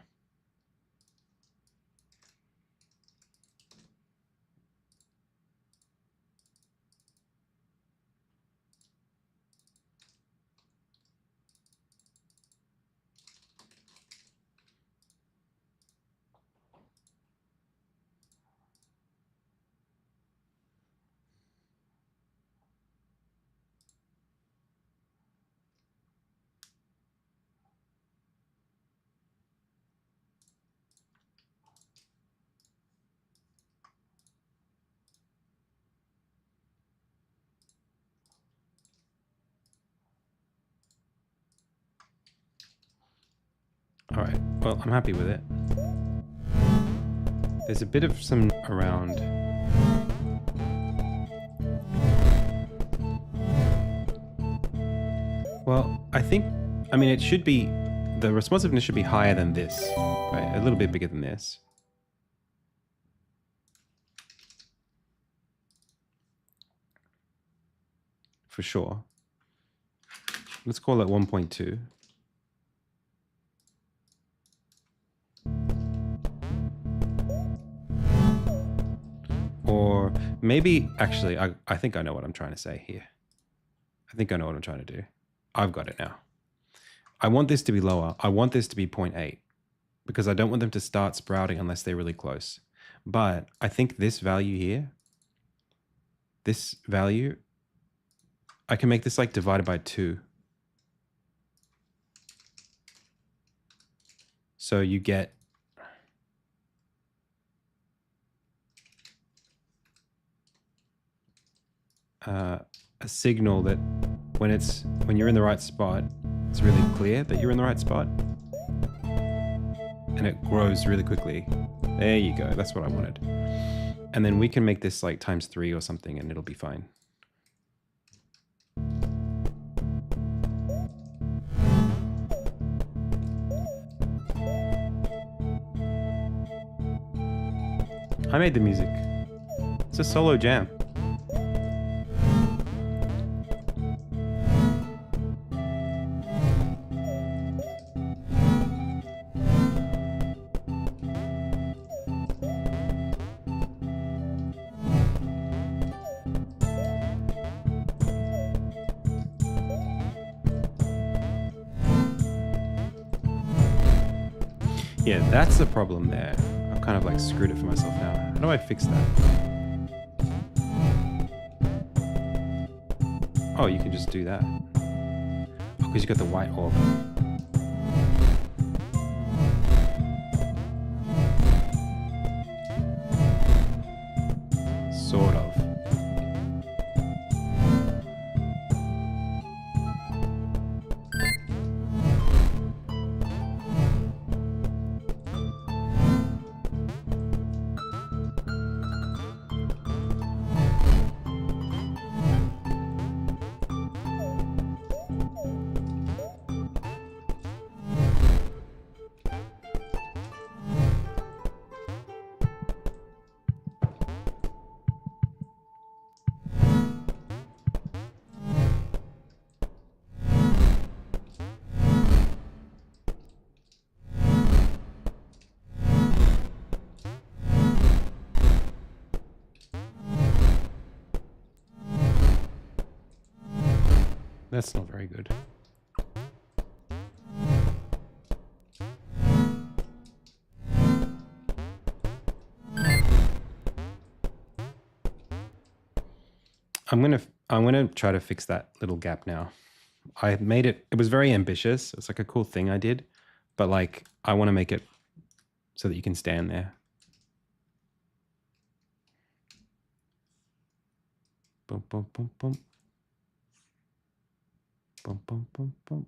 All right, well, I'm happy with it. There's a bit of some around. Well, I mean, it should be, the responsiveness should be higher than this, right? A little bit bigger than this. For sure. Let's call it 1.2. Or maybe, actually, I think I know what I'm trying to say here. I think I know what I'm trying to do. I've got it now. I want this to be lower. I want this to be 0.8 because I don't want them to start sprouting unless they're really close. But I think this value here, this value, I can make this like divided by 2. So you get a signal that when you're in the right spot, it's really clear that you're in the right spot, and it grows really quickly. There you go. That's what I wanted. And then we can make this like ×3 or something, and it'll be fine. I made the music. It's a solo jam. Yeah, that's the problem there. I've kind of like screwed it for myself now. How do I fix that? Oh, you can just do that. Oh, because you got the white orb. Sort of. That's not very good. I'm gonna try to fix that little gap now. I made it. It was very ambitious. It's like a cool thing I did, but like I want to make it so that you can stand there. Boom, boom, boom, boom. Boom, boom, boom, boom.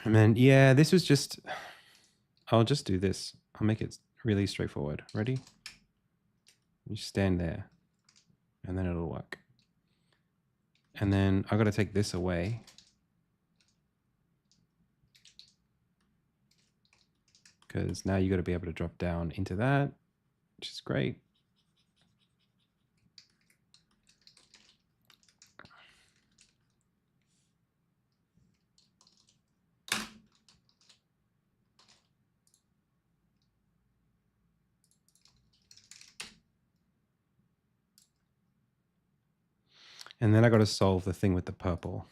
And then, yeah, this was just, I'll just do this. I'll make it really straightforward. Ready? You stand there and then it'll work. And then I've got to take this away. Because now you got to be able to drop down into that, which is great. And then I got to solve the thing with the purple.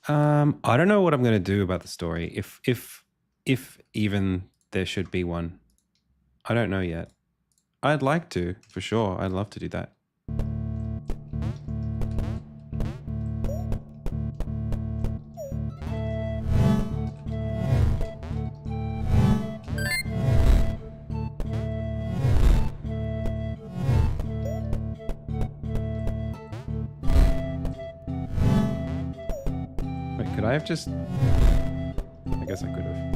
I don't know what I'm going to do about the story. If even there should be one. I don't know yet. I'd like to, for sure. I'd love to do that. Could I have just... I guess I could have.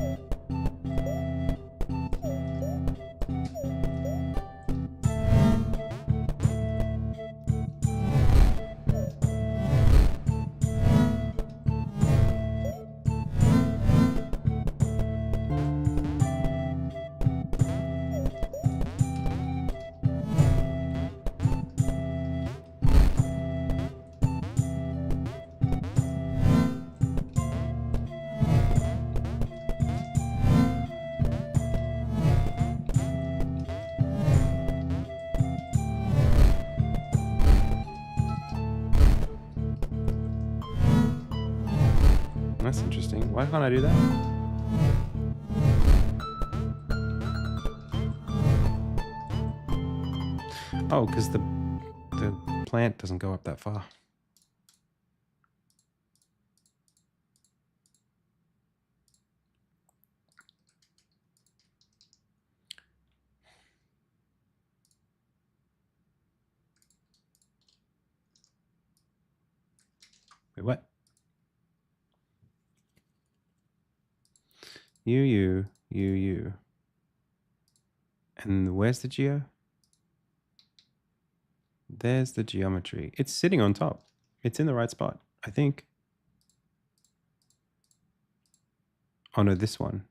That's interesting. Why can't I do that? Oh, because the plant doesn't go up that far. Wait, what? You. And where's the geo? There's the geometry. It's sitting on top. It's in the right spot, I think. Oh no, this one.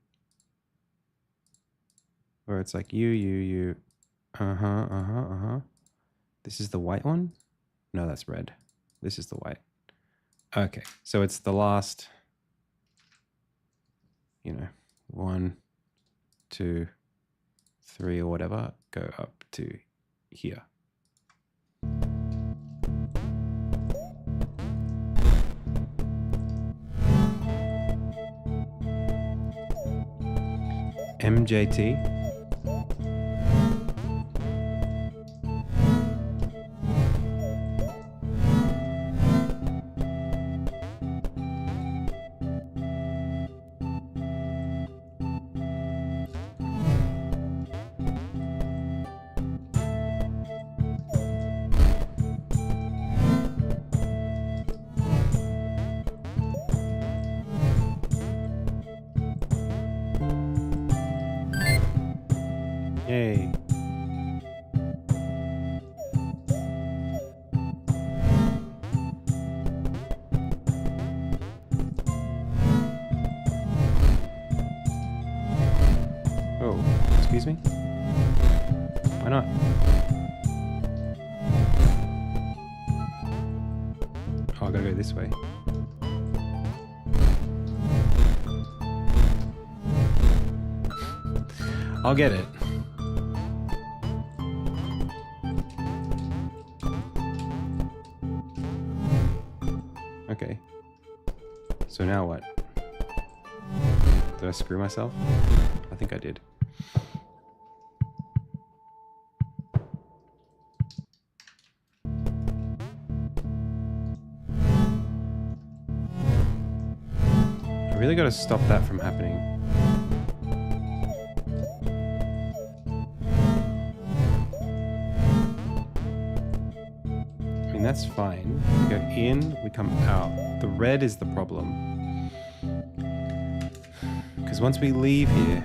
Where it's like you. This is the white one? No, that's red. This is the white. Okay, so it's the last, 1, 2, 3 or whatever, go up to here. MJT. Yay. Oh, excuse me? Why not? Oh, I gotta go this way. I'll get it. Okay. So now what? Did I screw myself? I think I did. I really got to stop that from happening. I mean, that's fine. We go in, we come out. The red is the problem. Because once we leave here,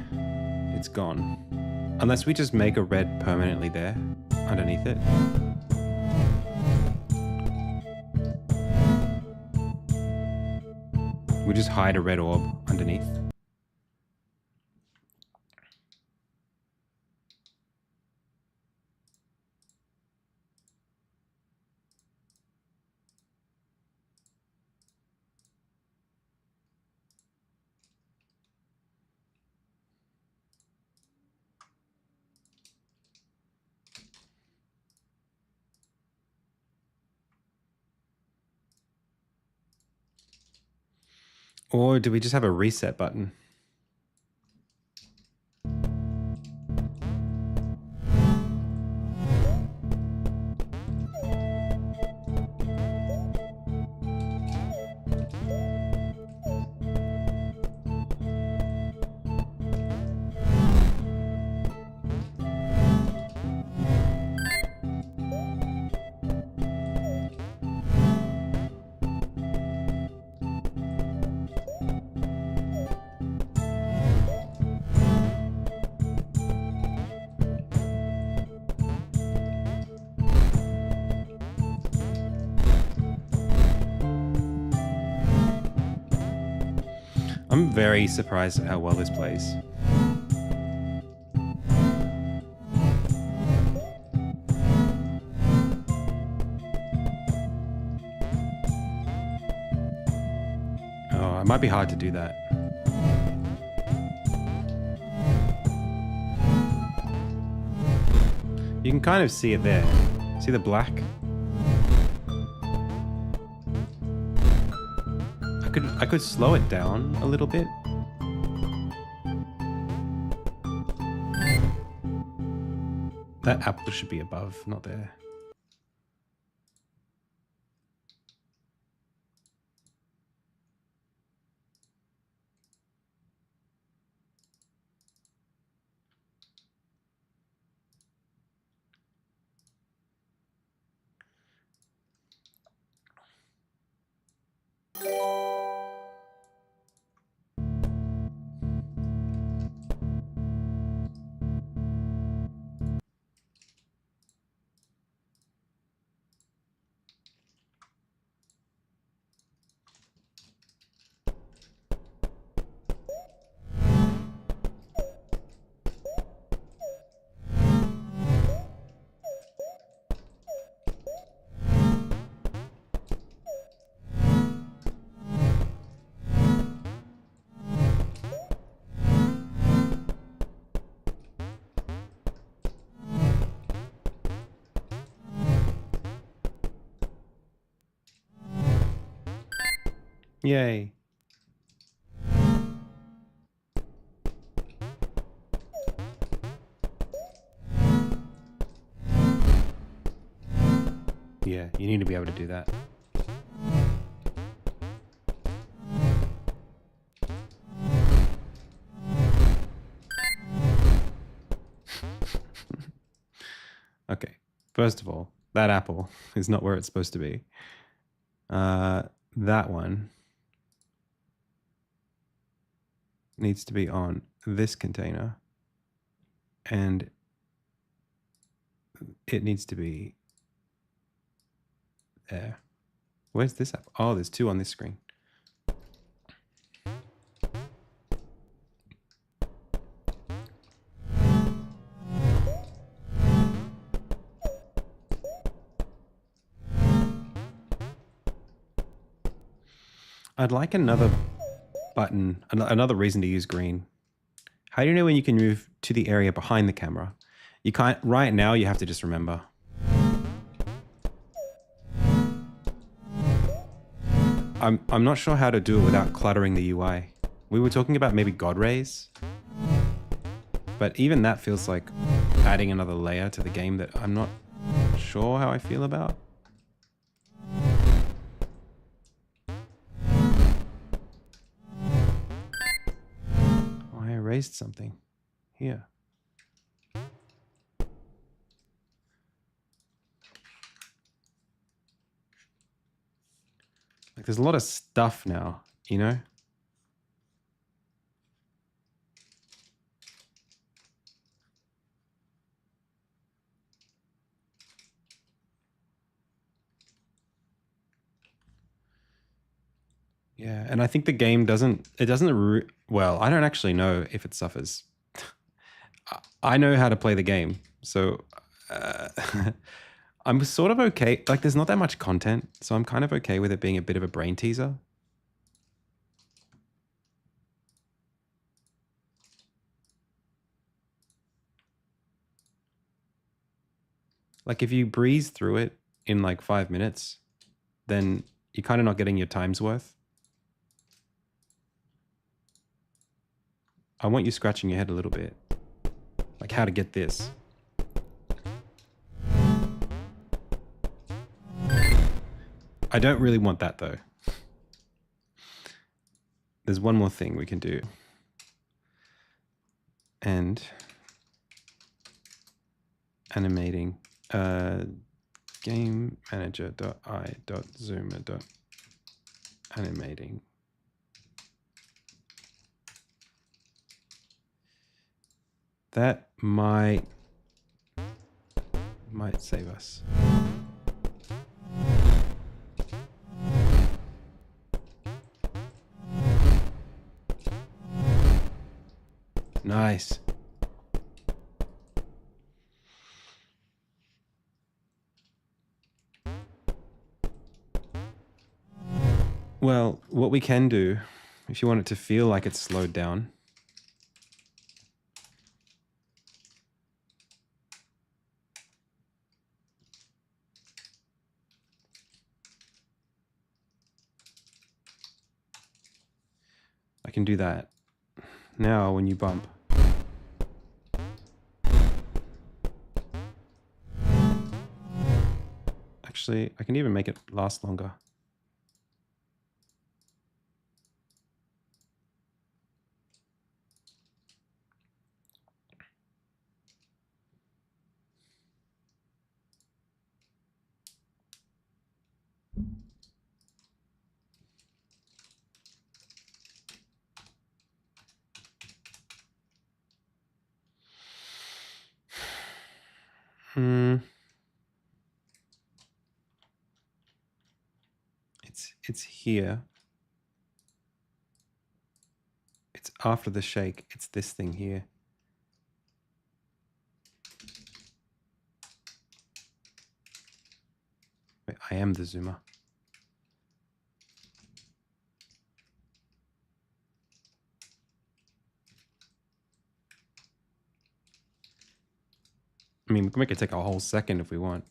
it's gone. Unless we just make a red permanently there, underneath it. We just hide a red orb underneath. Or do we just have a reset button? I'm very surprised at how well this plays. Oh, it might be hard to do that. You can kind of see it there. See the black? I I could slow it down a little bit. That apple should be above, not there. Yay. Yeah, you need to be able to do that. Okay, first of all, that apple is not where it's supposed to be. That one needs to be on this container, and it needs to be there. Where's this apple? Oh, there's two on this screen. I'd like another button, another reason to use green. How do you know when you can move to the area behind the camera? You can't, right now you have to just remember. I'm not sure how to do it without cluttering the UI. We were talking about maybe God rays, but even that feels like adding another layer to the game that I'm not sure how I feel about. Oh, I erased something here. Like there's a lot of stuff now, you know? Yeah, and I think the game doesn't, well, I don't actually know if it suffers. I know how to play the game, so I'm sort of okay. Like there's not that much content, so I'm kind of okay with it being a bit of a brain teaser. Like if you breeze through it in like 5 minutes, then you're kind of not getting your time's worth. I want you scratching your head a little bit. Like how to get this. I don't really want that though. There's one more thing we can do. And animating game manager.i.zoomer.animating. That might save us. Nice. Well, what we can do, if you want it to feel like it's slowed down, can do that. Now, when you bump. Actually, I can even make it last longer. It's here. It's after the shake. It's this thing here. Wait, I am the zoomer. I mean, we can make it take a whole second if we want.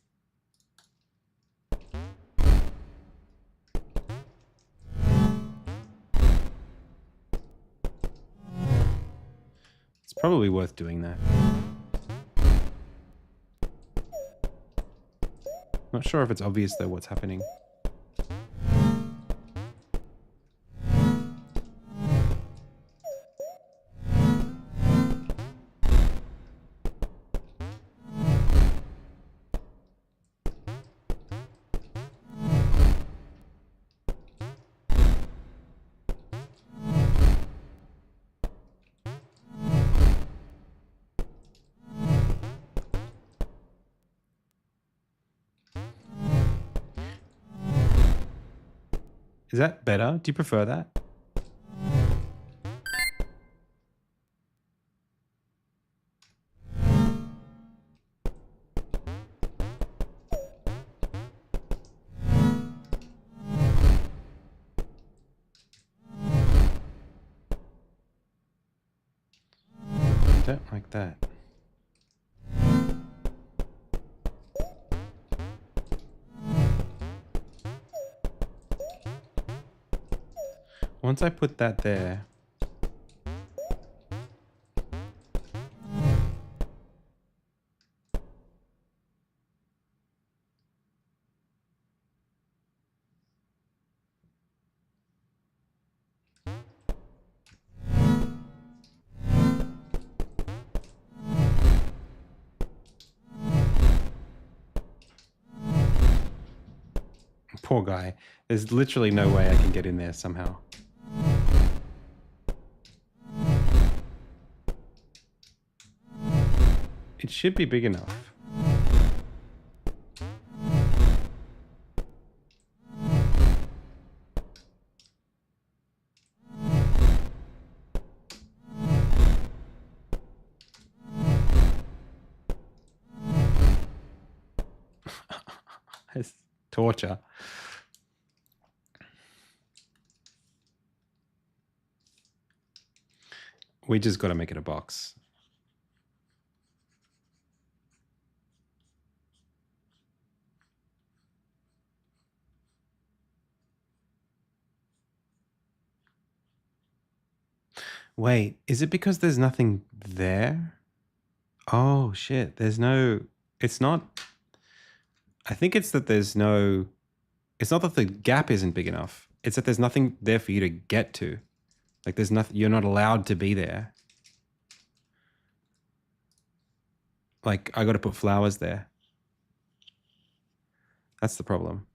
It's probably worth doing that. Not sure if it's obvious though what's happening. Is that better? Do you prefer that? I don't like that. Once I put that there, poor guy. There's literally no way I can get in there somehow. It should be big enough. It's torture. We just got to make it a box. Wait, is it because there's nothing there? Oh shit, there's no, it's not, I think it's that there's no, it's not that the gap isn't big enough. It's that there's nothing there for you to get to. Like there's nothing, you're not allowed to be there. Like I got to put flowers there. That's the problem.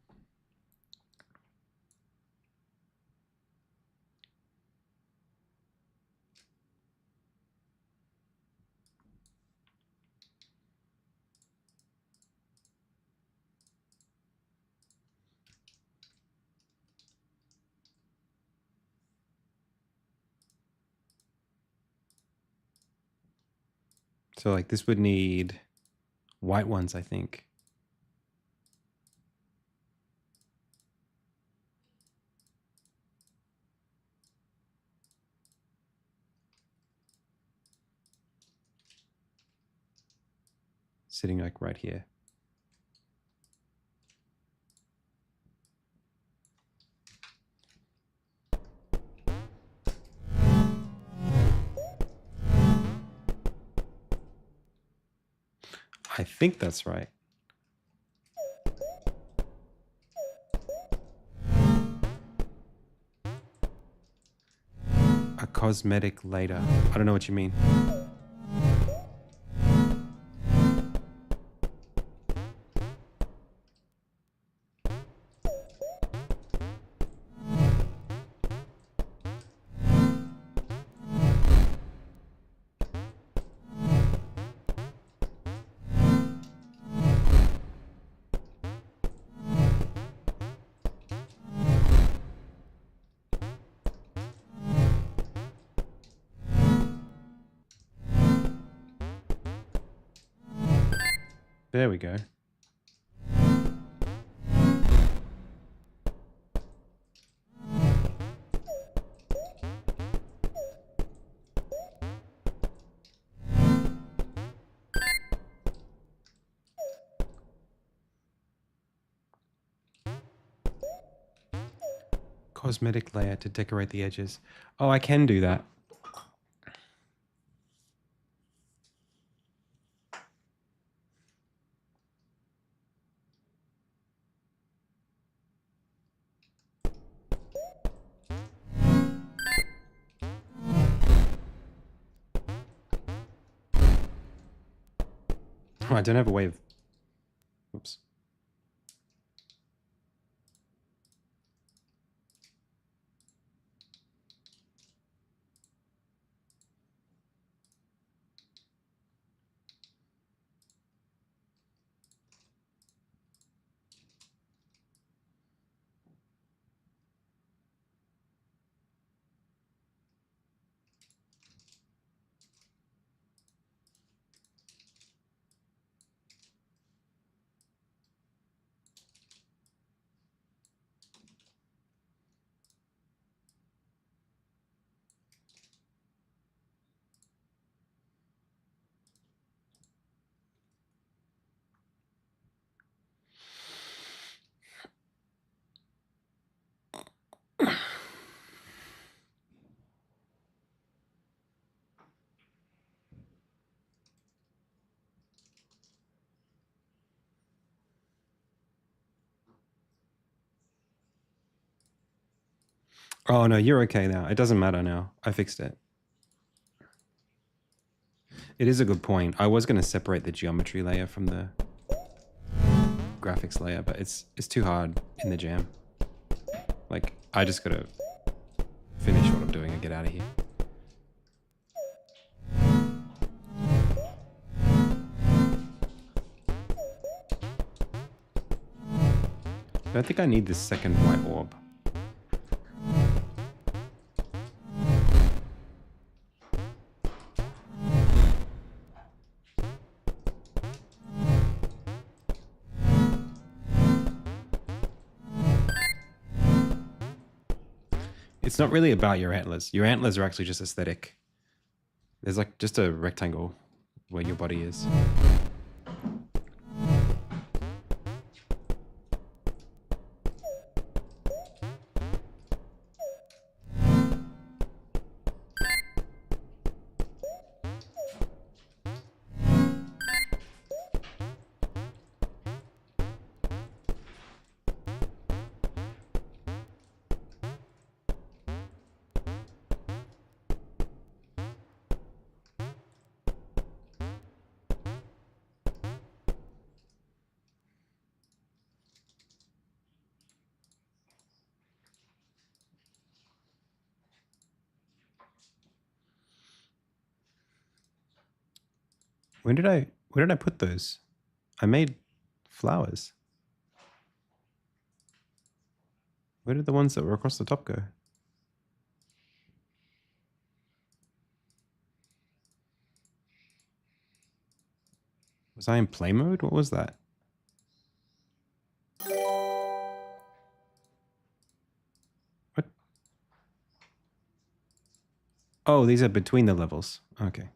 So like this would need white ones, I think. Sitting like right here. I think that's right. A cosmetic later. I don't know what you mean. There we go. Cosmetic layer to decorate the edges. Oh, I can do that. Oh, I don't have a way of... Oops. Oh, no, you're okay now. It doesn't matter now. I fixed it. It is a good point. I was going to separate the geometry layer from the graphics layer, but it's too hard in the jam. Like, I just got to finish what I'm doing and get out of here. I don't think I need this second white orb. It's not really about your antlers. Your antlers are actually just aesthetic. There's like just a rectangle where your body is. Where did I put those? I made flowers. Where did the ones that were across the top go? Was I in play mode? What was that? What? Oh, these are between the levels. Okay.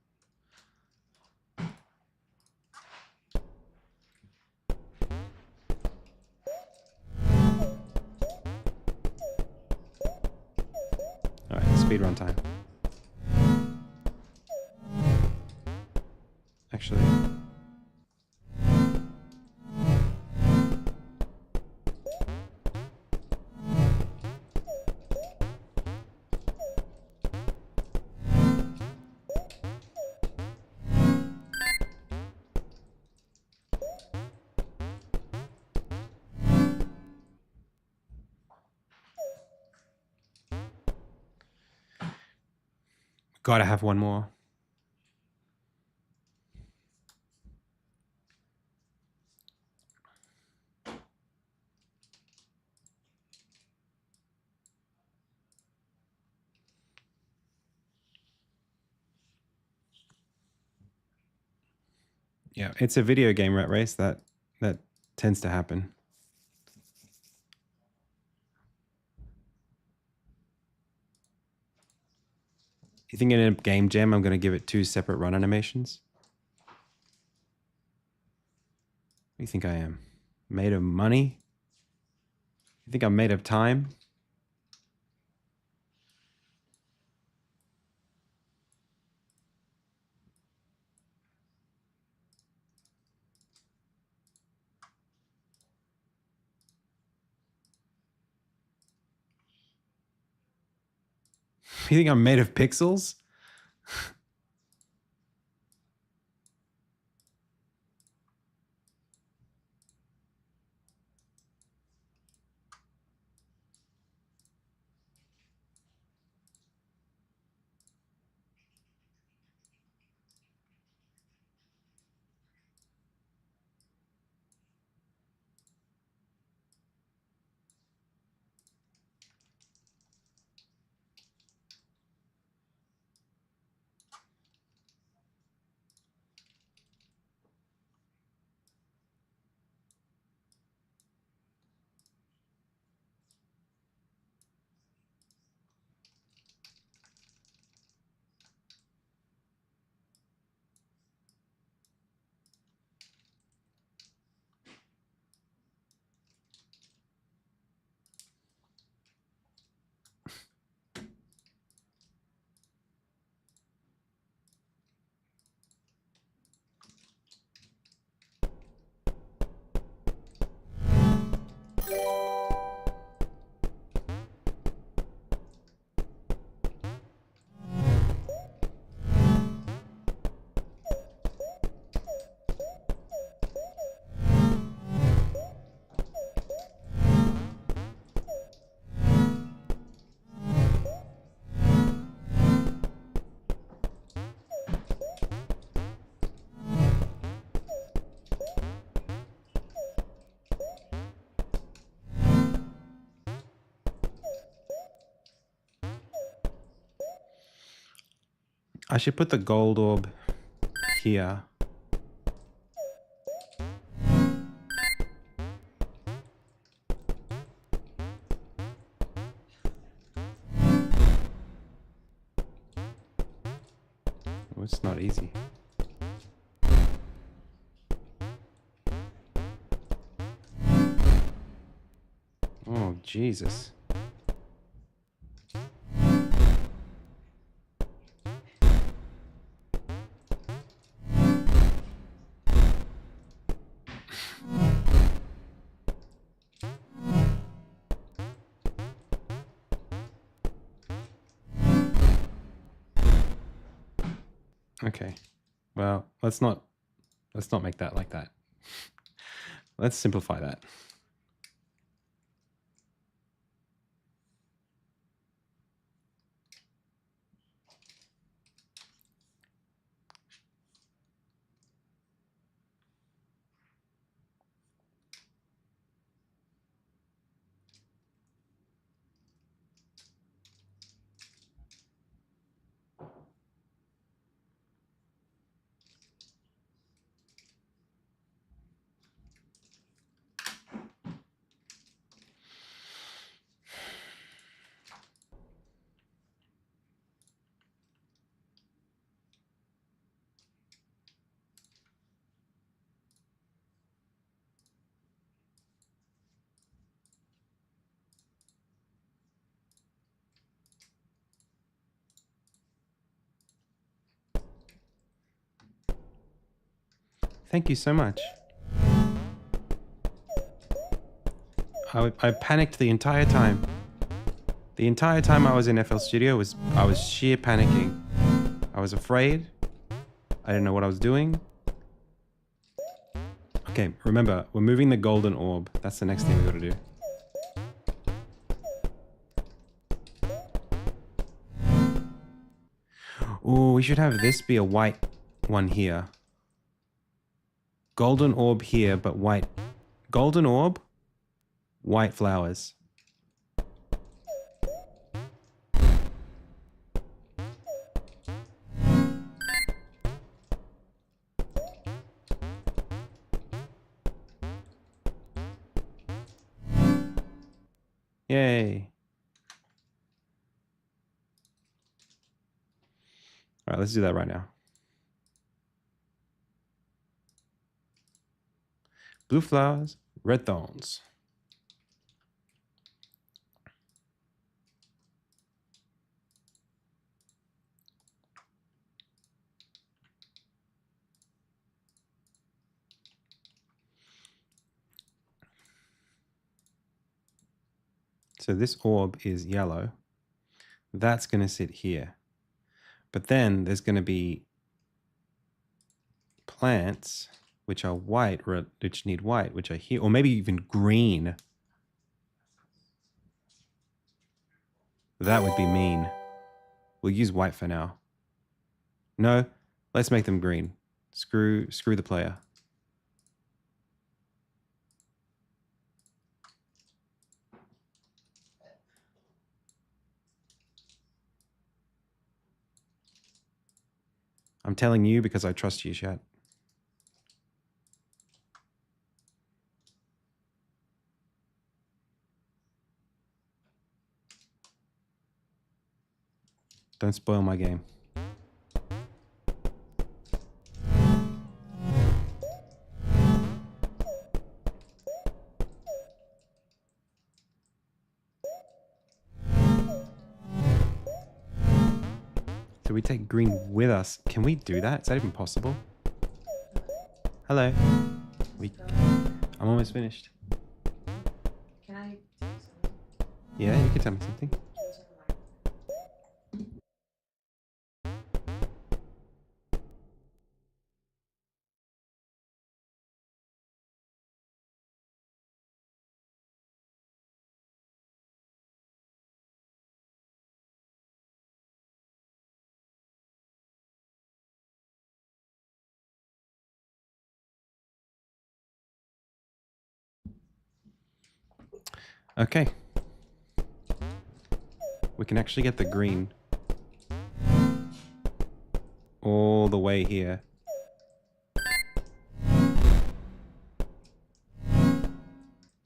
All right, speedrun time. Actually, Gotta have one more. Yeah, it's a video game rat race that tends to happen. You think in a game jam I'm going to give it 2 separate run animations? What do you think I am? Made of money? You think I'm made of time? You think I'm made of pixels? I should put the gold orb here. Oh, it's not easy. Oh, Jesus. Okay. Well, let's not make that like that. Let's simplify that. Thank you so much. I panicked the entire time. The entire time I was in FL Studio I was sheer panicking. I was afraid. I didn't know what I was doing. Okay, remember, we're moving the golden orb. That's the next thing we gotta do. Oh, we should have this be a white one here. Golden orb here, but white. Golden orb, white flowers. Yay. All right, let's do that right now. Blue flowers, red thorns. So this orb is yellow. That's going to sit here. But then there's going to be plants which are white, which need white, which are here, or maybe even green. That would be mean. We'll use white for now. No, let's make them green. Screw the player. I'm telling you because I trust you, chat. Don't spoil my game. So we take green with us. Can we do that? Is that even possible? Hello. I'm almost finished. Can I tell you something? Yeah, you can tell me something. Okay. We can actually get the green all the way here.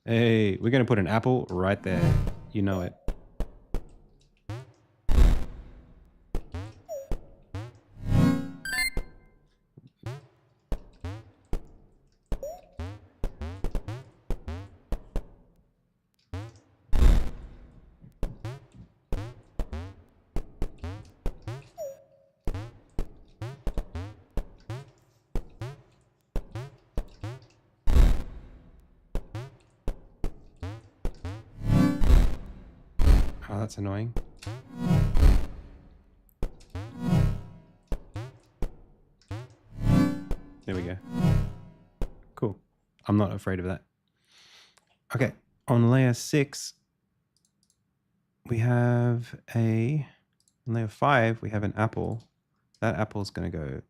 Hey, we're going to put an apple right there. You know it. Oh, that's annoying. There we go. Cool. I'm not afraid of that. Okay, on layer 6, we have on layer 5, we have an apple. That apple's going to go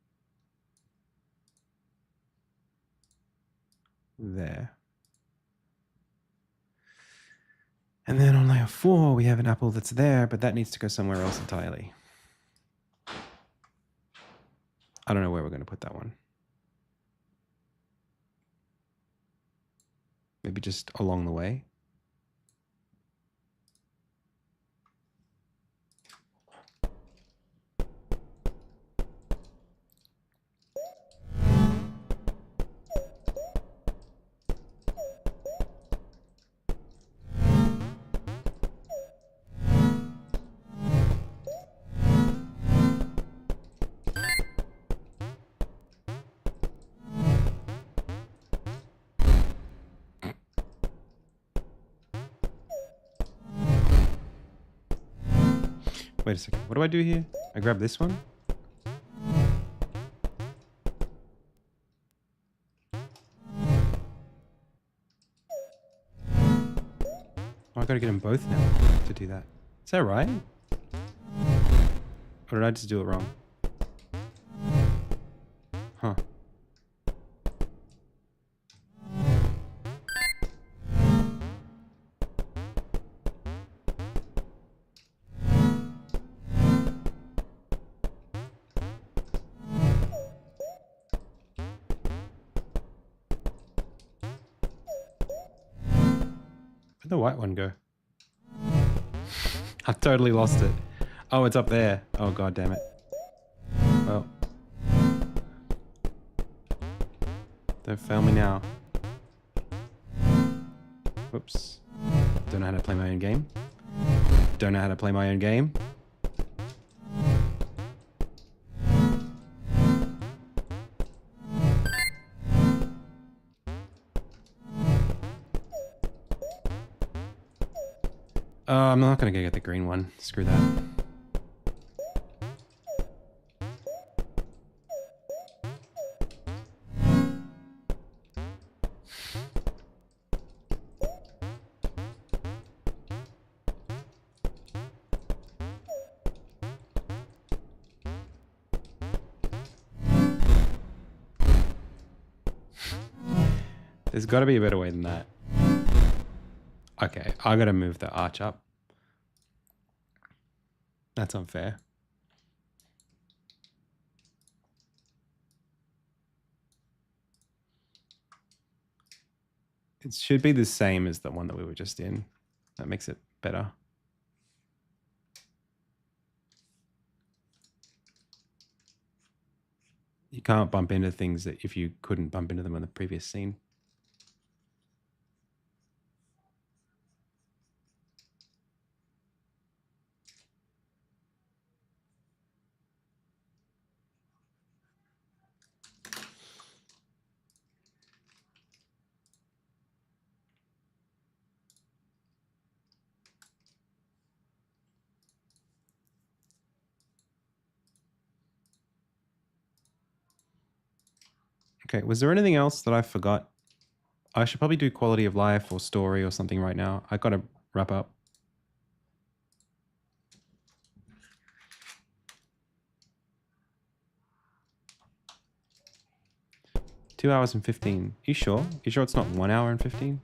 there. And then on layer 4, we have an apple that's there, but that needs to go somewhere else entirely. I don't know where we're going to put that one. Maybe just along the way. Wait a second. What do I do here? I grab this one? Oh, I gotta get them both now to do that. Is that right? Or did I just do it wrong? Where'd the white one go? I totally lost it. Oh, it's up there. Oh, god damn it. Well. Don't fail me now. Whoops. Don't know how to play my own game. Don't know how to play my own game. I'm not gonna go get the green one. Screw that. There's got to be a better way than that. Okay, I gotta move the arch up. That's unfair. It should be the same as the one that we were just in. That makes it better. You can't bump into things that if you couldn't bump into them in the previous scene. Okay, was there anything else that I forgot? I should probably do quality of life or story or something right now. I gotta wrap up. Two hours and 15. You sure? You sure it's not 1 hour and 15?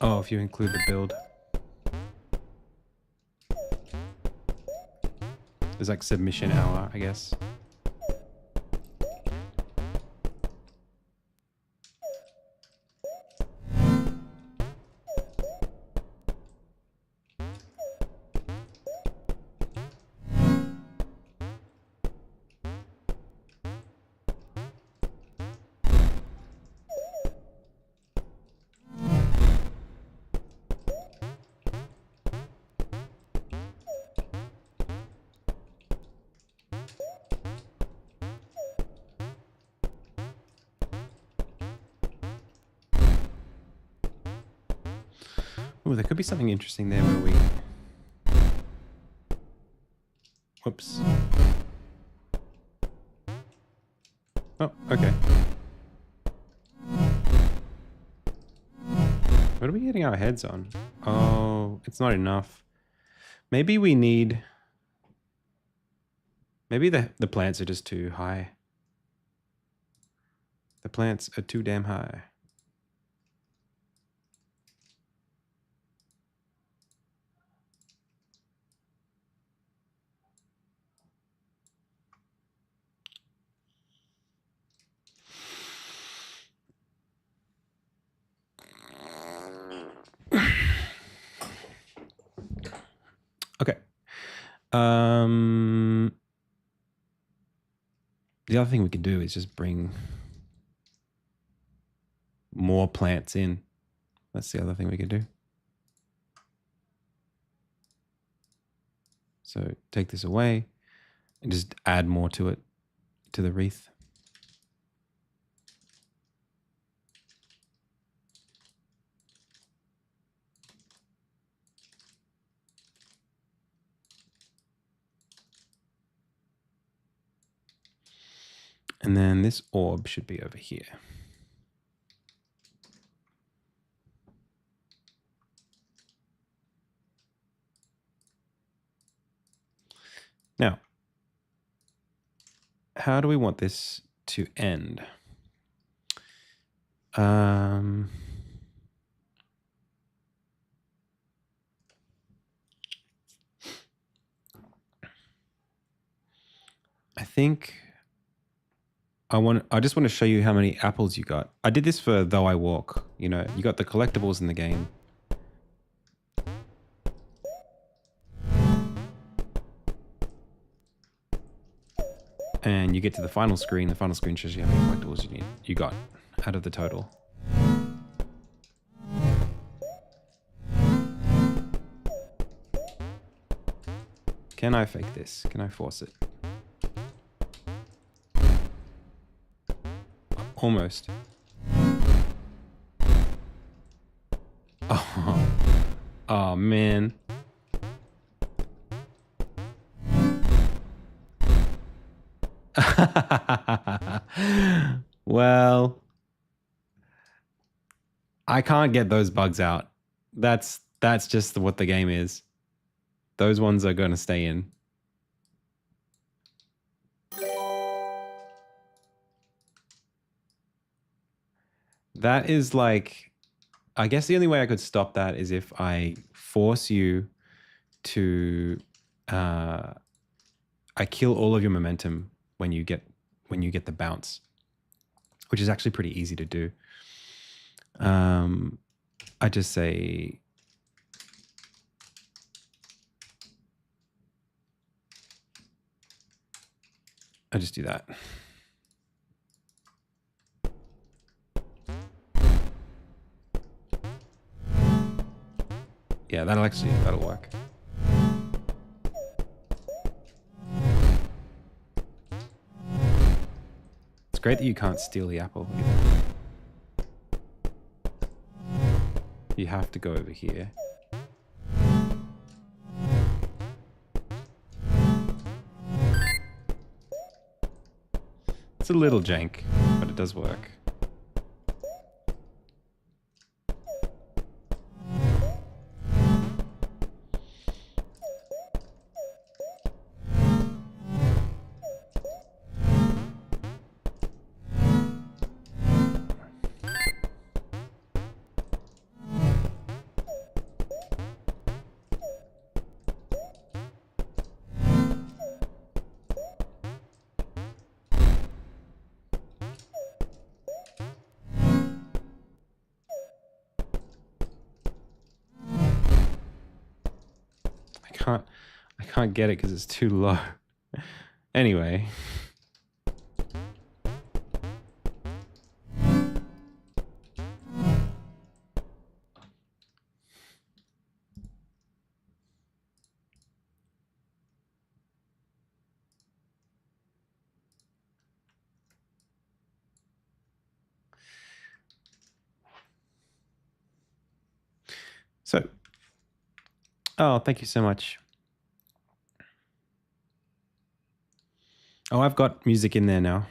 Oh, if you include the build. There's like submission hour, I guess. Oh, there could be something interesting there where we... Whoops. Oh, okay. What are we hitting our heads on? Oh, it's not enough. Maybe we need... Maybe the plants are just too high. The plants are too damn high. Okay. The other thing we can do is just bring more plants in. That's the other thing we can do. So take this away and just add more to it, to the wreath. And then this orb should be over here. Now, how do we want this to end? think I just want to show you how many apples you got. I did this for Though I Walk. You know, you got the collectibles in the game. And you get to the final screen. The final screen shows you how many collectibles you got out of the total. Can I fake this? Can I force it? Almost. Oh, oh man. Well, I can't get those bugs out. That's just what the game is. Those ones are going to stay in. That is like, I guess the only way I could stop that is if I force you to, I kill all of your momentum when you get the bounce, which is actually pretty easy to do. I just say, I just do that. Yeah, that'll work. It's great that you can't steal the apple either. You have to go over here. It's a little jank, but it does work. I can't get it because it's too low. Anyway. So, oh, thank you so much. Oh, I've got music in there now.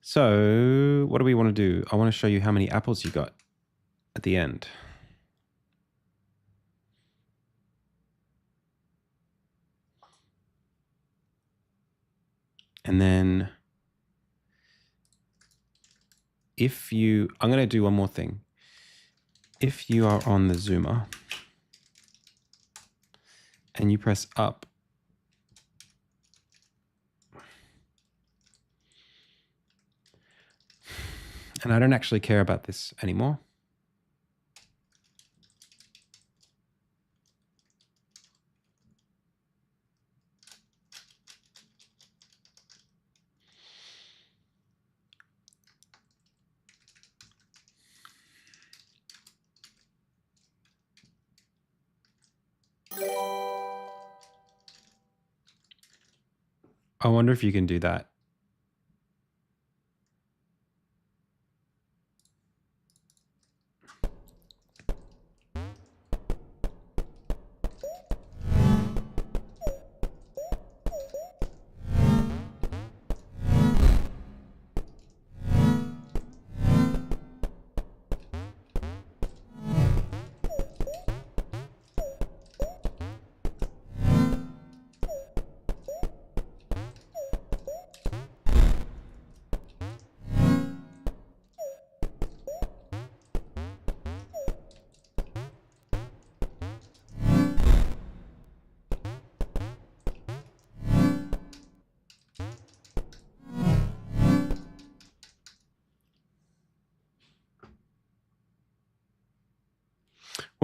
So, what do we want to do? I want to show you how many apples you got at the end. And then if you, I'm going to do one more thing. If you are on the zoomer and you press up, and I don't actually care about this anymore. I wonder if you can do that.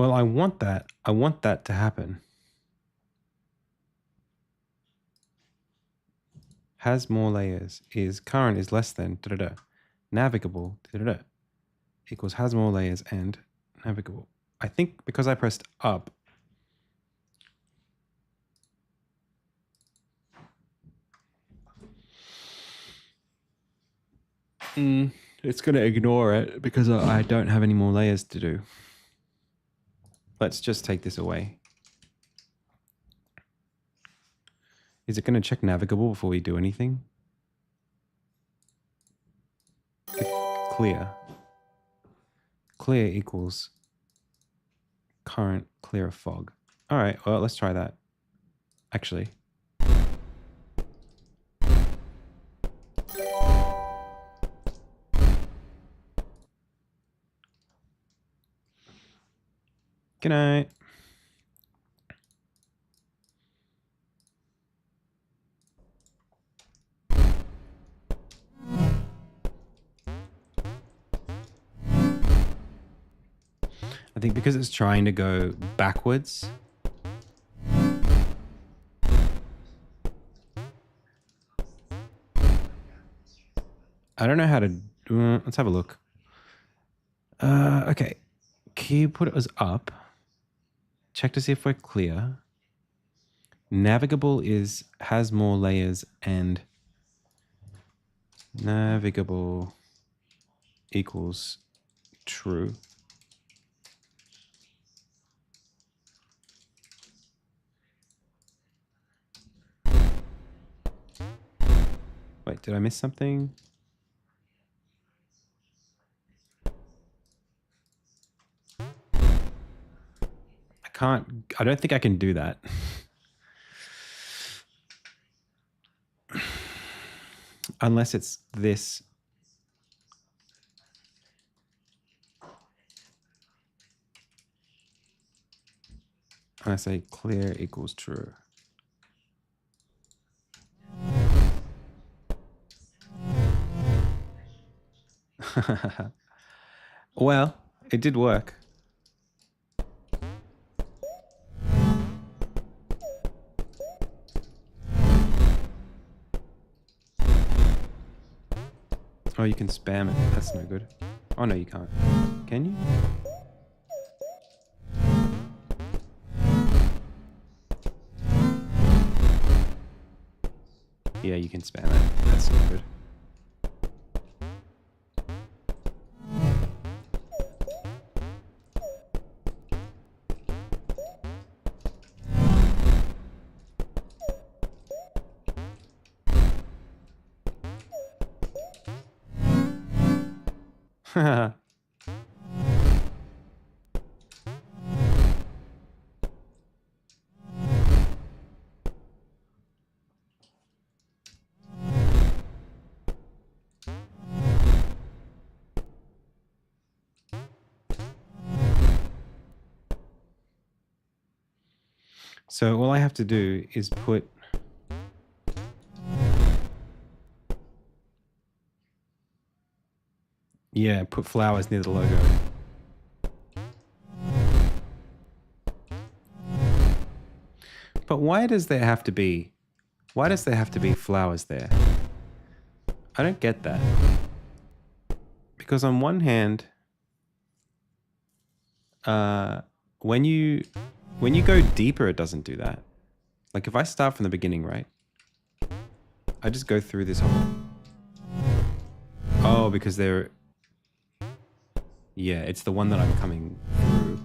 Well, I want that. I want that to happen. Has more layers. Is current is less than da da da. Navigable da da da. Equals has more layers and navigable. I think because I pressed up. It's going to ignore it because I don't have any more layers to do. Let's just take this away. Is it going to check navigable before we do anything? Clear. Clear equals current clear of fog. All right, well, let's try that. Actually. Good night. I think because it's trying to go backwards. I don't know how to. Let's have a look. Okay. Can you put it as up? Check to see if we're clear. Navigable has more layers and navigable equals true. Wait, did I miss something? I don't think I can do that. Unless it's this. I say clear equals true. Well, it did work. Oh, you can spam it. That's no good. Oh, no, you can't. Can you? Yeah, you can spam it. That's no good. So all I have to do is put put flowers near the logo. But why does there have to be flowers there? I don't get that. Because on one hand, when you go deeper, it doesn't do that. Like if I start from the beginning, right? I just go through this whole. Oh, because they're. Yeah, it's the one that I'm coming through.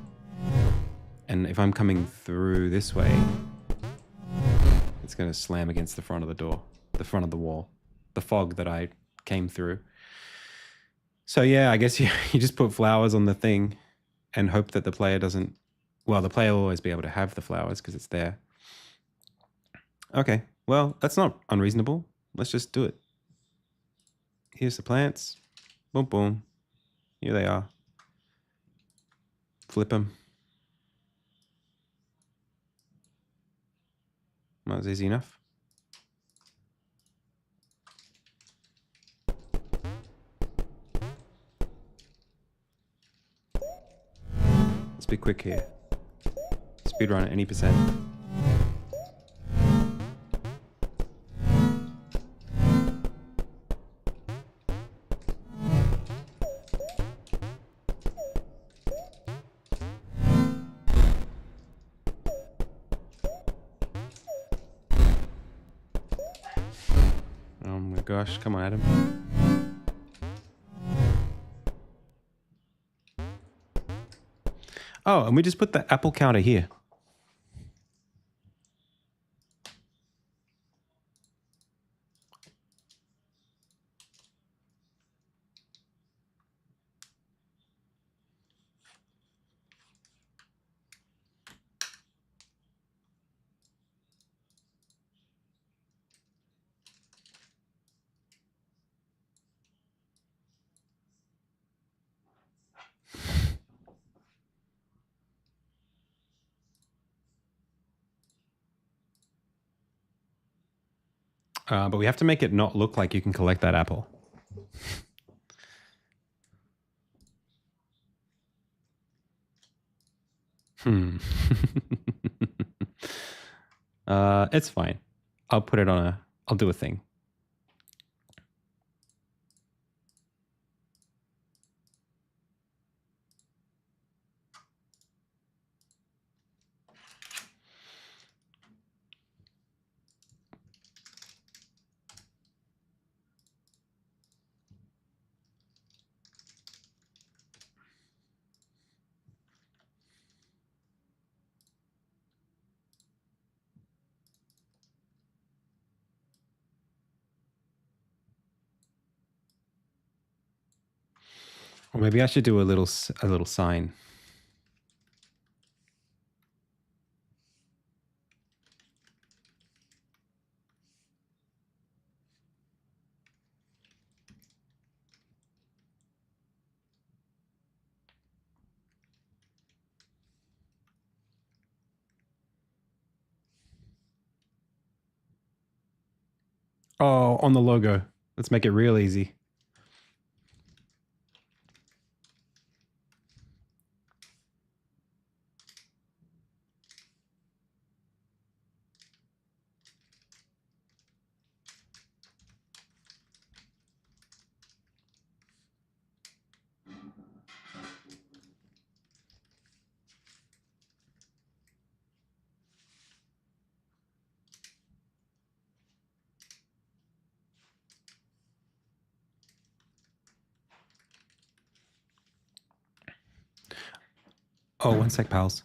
And if I'm coming through this way, it's going to slam against the front of the door, the front of the wall, the fog that I came through. So yeah, I guess you just put flowers on the thing and hope that the player doesn't. Well, the player will always be able to have the flowers because it's there. Okay, well, that's not unreasonable. Let's just do it. Here's the plants. Boom, boom. Here they are. Flip them. That was easy enough. Let's Let's be quick here. Speedrun at any percent. Oh my gosh, come on, Adam. Oh, and we just put the apple counter here. But we have to make it not look like you can collect that apple. It's fine. I'll put it on I'll do a thing. Or maybe I should do a little sign. Oh, on the logo. Let's make it real easy. Oh, one sec, pals.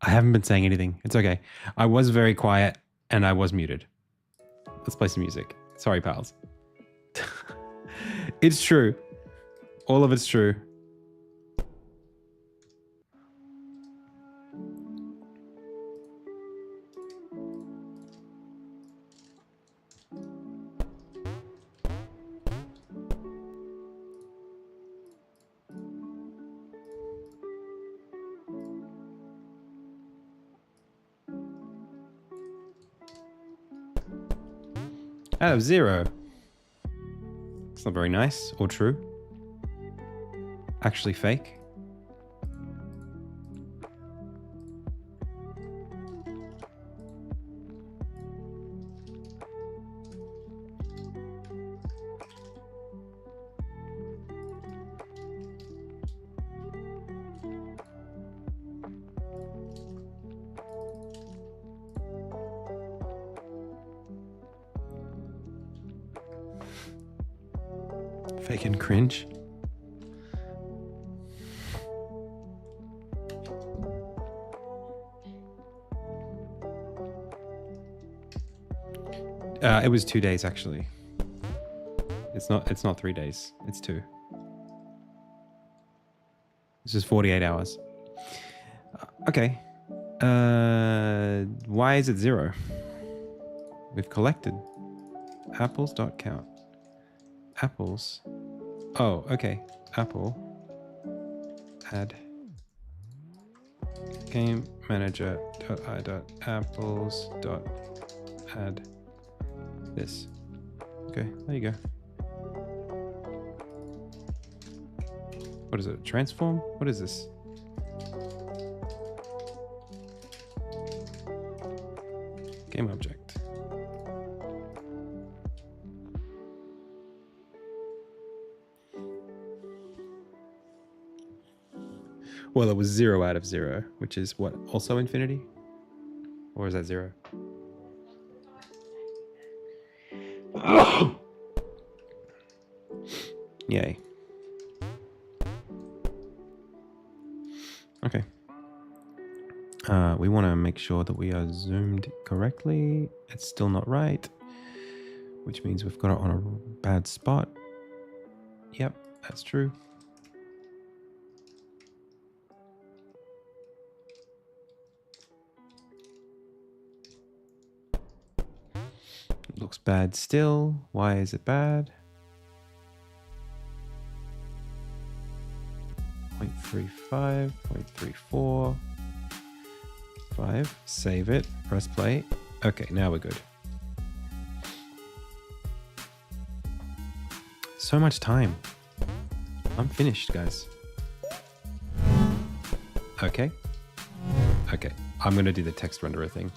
I haven't been saying anything. It's okay. I was very quiet and I was muted. Let's play some music. Sorry, pals. It's true. All of it's true. Out of 0. It's not very nice or true. Actually fake. Fake and cringe. It was 2 days actually. It's not 3 days. It's 2. This is 48 hours. Okay. Why is it 0? We've collected. Apples.count. Apples. Oh, okay. Apple. Add. Game manager. Apples. Add. This. Okay, there you go. What is it? Transform? What is this? Game object. Well, it was 0 out of 0, which is what? Also infinity? Or is that 0? Yay. Okay. We want to make sure that we are zoomed correctly. It's still not right, which means we've got it on a bad spot. Yep, that's true. It looks bad still. Why is it bad? 0.35, 0.34, 5. Save it. Press play. Okay, now we're good. So much time. I'm finished, guys. Okay. Okay. I'm going to do the text renderer thing.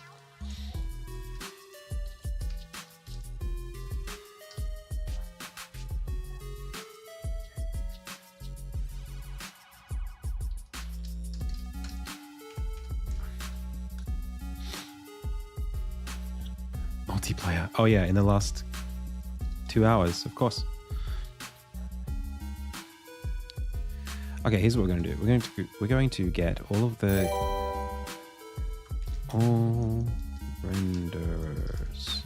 Multiplayer. Oh yeah, in the last 2 hours, of course. Okay, here's what we're going to do. We're going to get all renders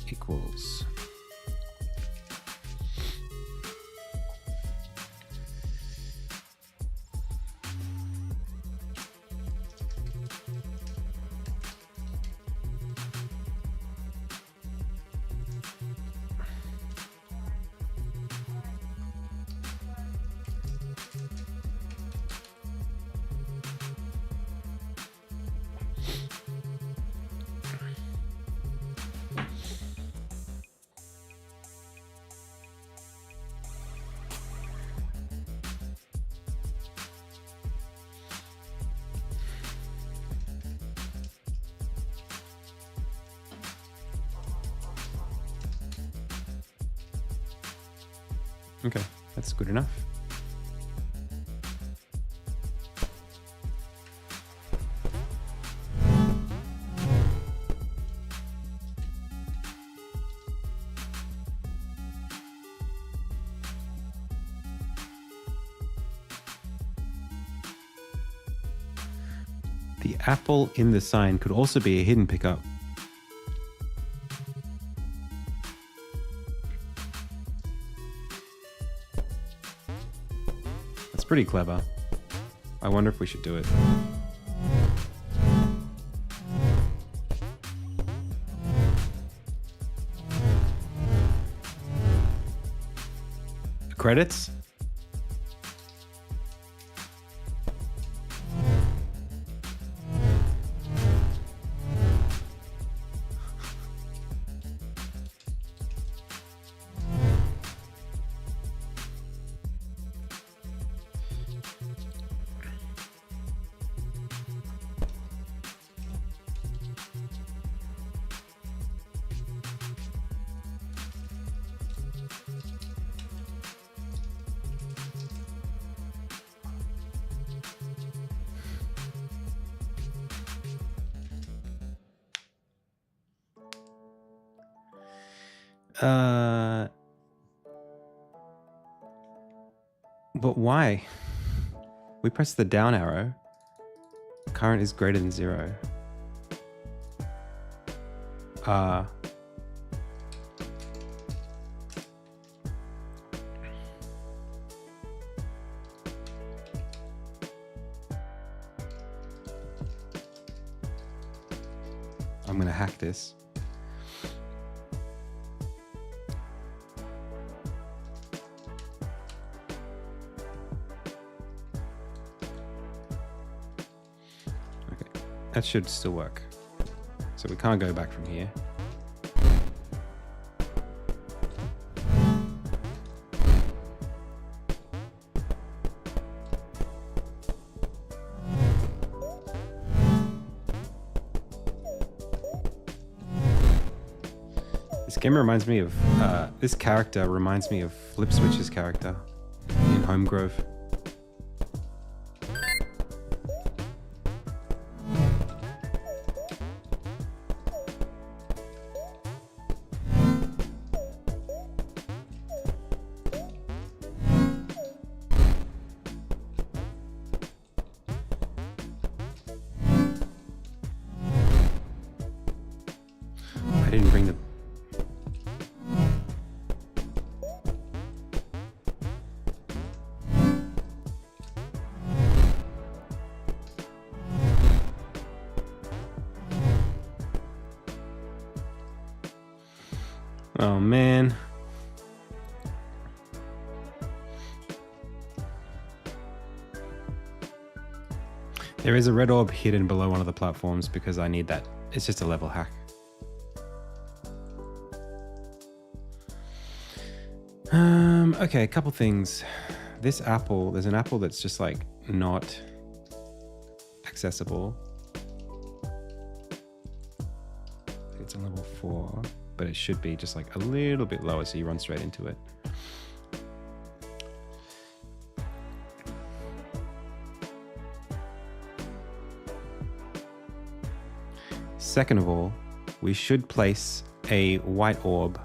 equals okay, that's good enough. The apple in the sign could also be a hidden pickup. That's pretty clever. I wonder if we should do it. Credits? But why? We press the down arrow. Current is greater than 0. I'm gonna hack this. That should still work. So we can't go back from here. This game reminds me of, this character reminds me of Flip Switch's character in Home Grove. I didn't bring the... Oh man. There is a red orb hidden below one of the platforms because I need that. It's just a level hack. Okay, a couple things. This apple, there's an apple that's just like not accessible. It's on level 4, but it should be just like a little bit lower so you run straight into it. Second of all, we should place a white orb .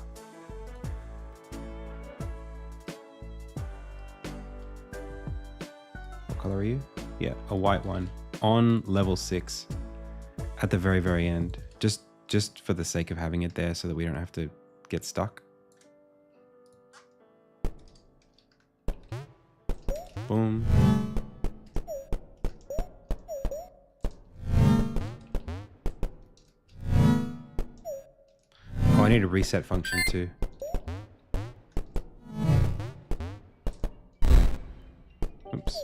What color are you? Yeah, a white one on level 6 at the very, very end. Just for the sake of having it there so that we don't have to get stuck. Boom. Oh, I need a reset function too. Oops.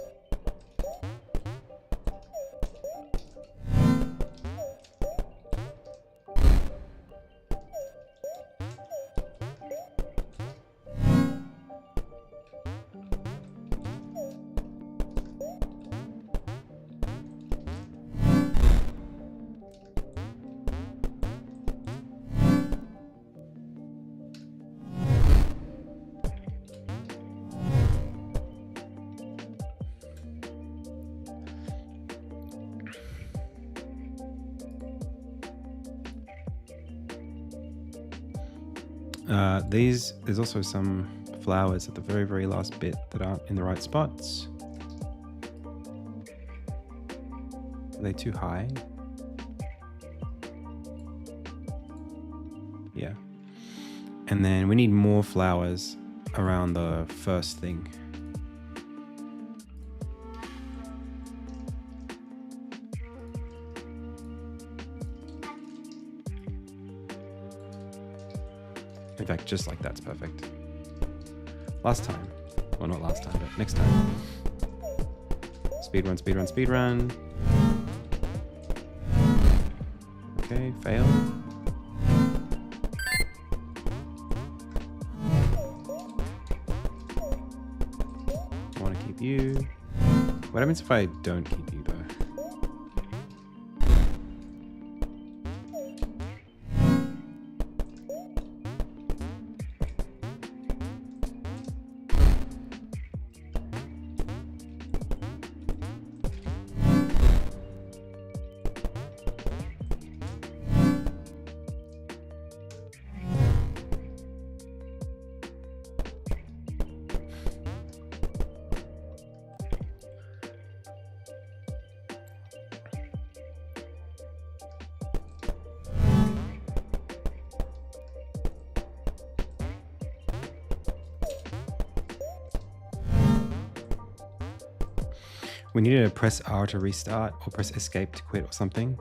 There's also some flowers at the very, very last bit that aren't in the right spots. Are they too high? Yeah. And then we need more flowers around the first thing. In fact, just like that's perfect. Last time. Well, not last time, but next time. Speed run, speed run, speed run. Okay, fail. I want to keep you. What happens if I don't keep you though? We need to press R to restart or press escape to quit or something.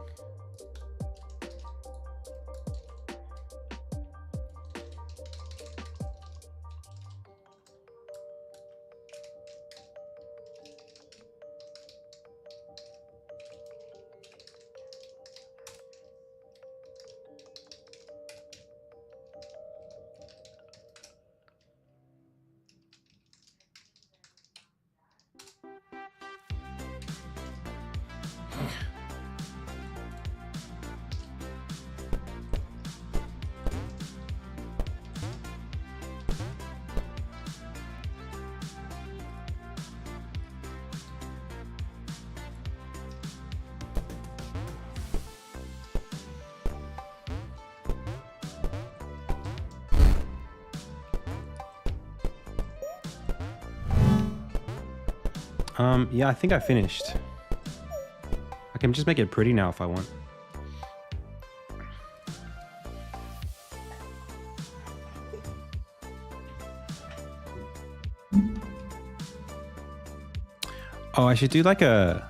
Yeah, I think I finished. I can just make it pretty now if I want. Oh, I should do like a...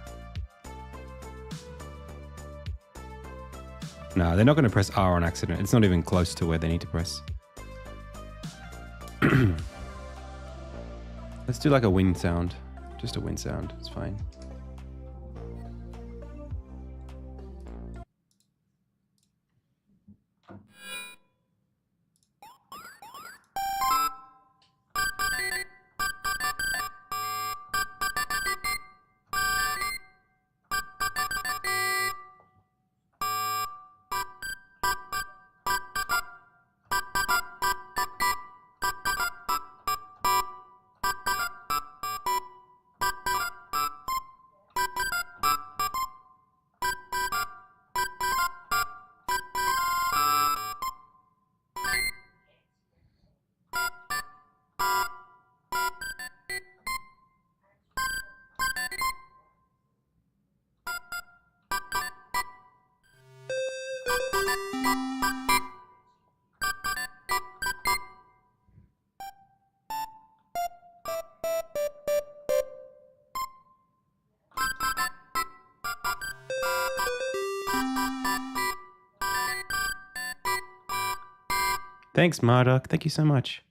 No, they're not going to press R on accident. It's not even close to where they need to press. Let's do like a wind sound. Just a wind sound. It's fine. Thanks, Marduk. Thank you so much.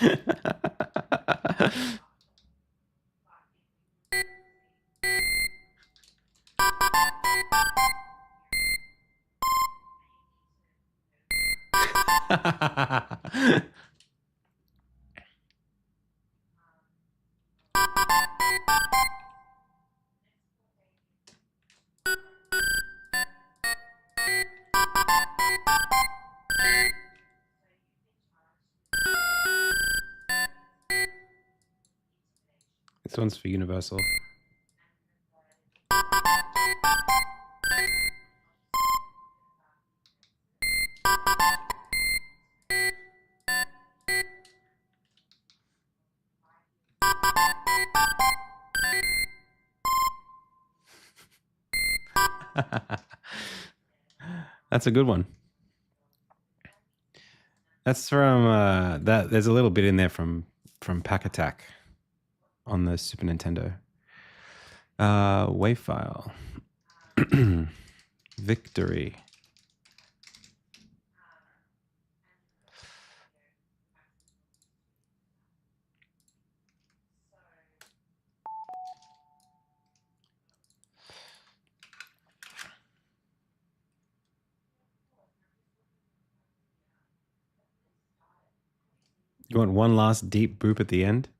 This one's for Universal. That's a good one. That's from that. There's a little bit in there from Pack Attack on the Super Nintendo. Wave file. Victory. You want one last deep boop at the end?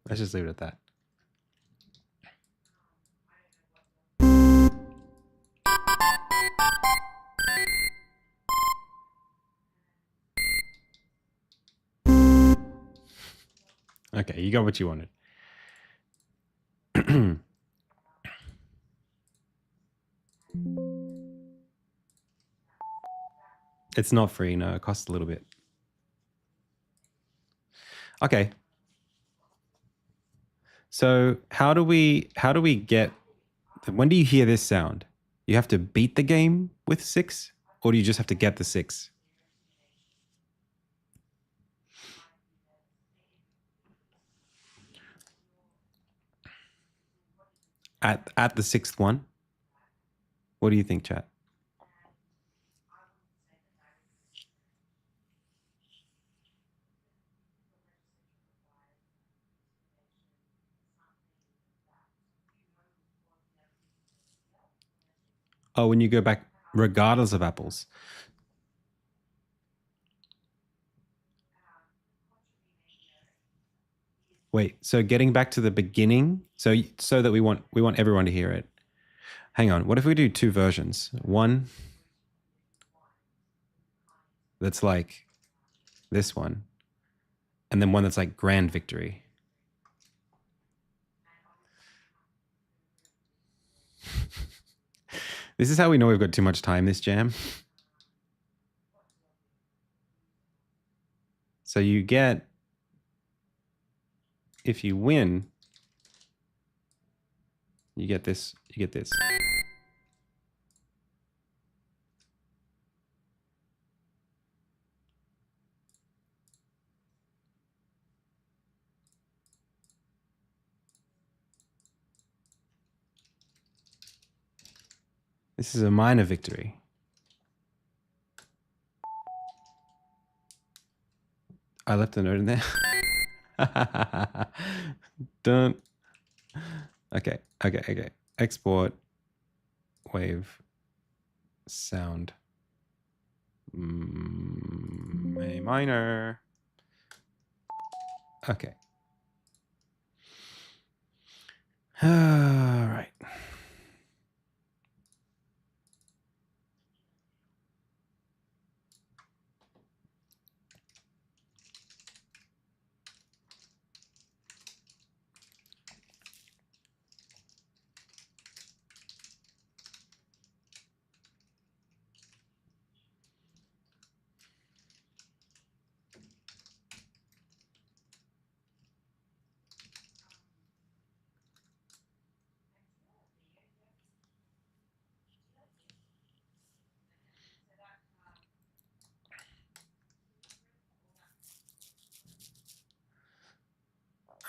Let's just leave it at that. Okay, you got what you wanted. It's not free, no, it costs a little bit. Okay. So how do we get, when do you hear this sound? You have to beat the game with 6, or do you just have to get the 6? At the 6th one? What do you think, chat? Oh, when you go back, regardless of apples. Wait, so getting back to the beginning, so that we want everyone to hear it. Hang on, what if we do 2 versions? One that's like this one, and then one that's like Grand Victory. This is how we know we've got too much time, this jam. So you get, if you win, you get this, you get this. This is a minor victory. I left a note in there. Don't. Okay. Export wave sound. A minor. Okay. All right.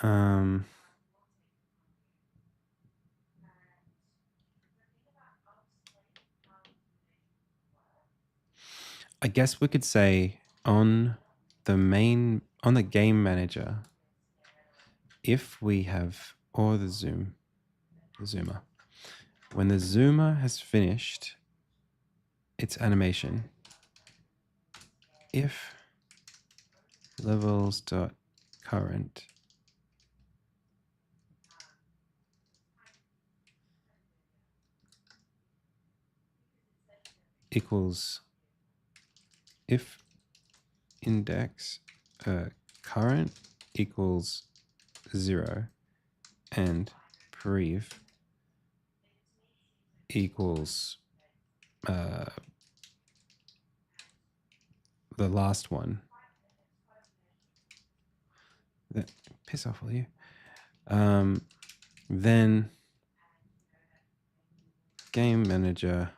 Um, I guess we could say on the game manager, if we have, or the zoomer, when the zoomer has finished its animation, if levels.current equals, if index current equals 0 and prev equals the last one. Piss off, will you? Then game manager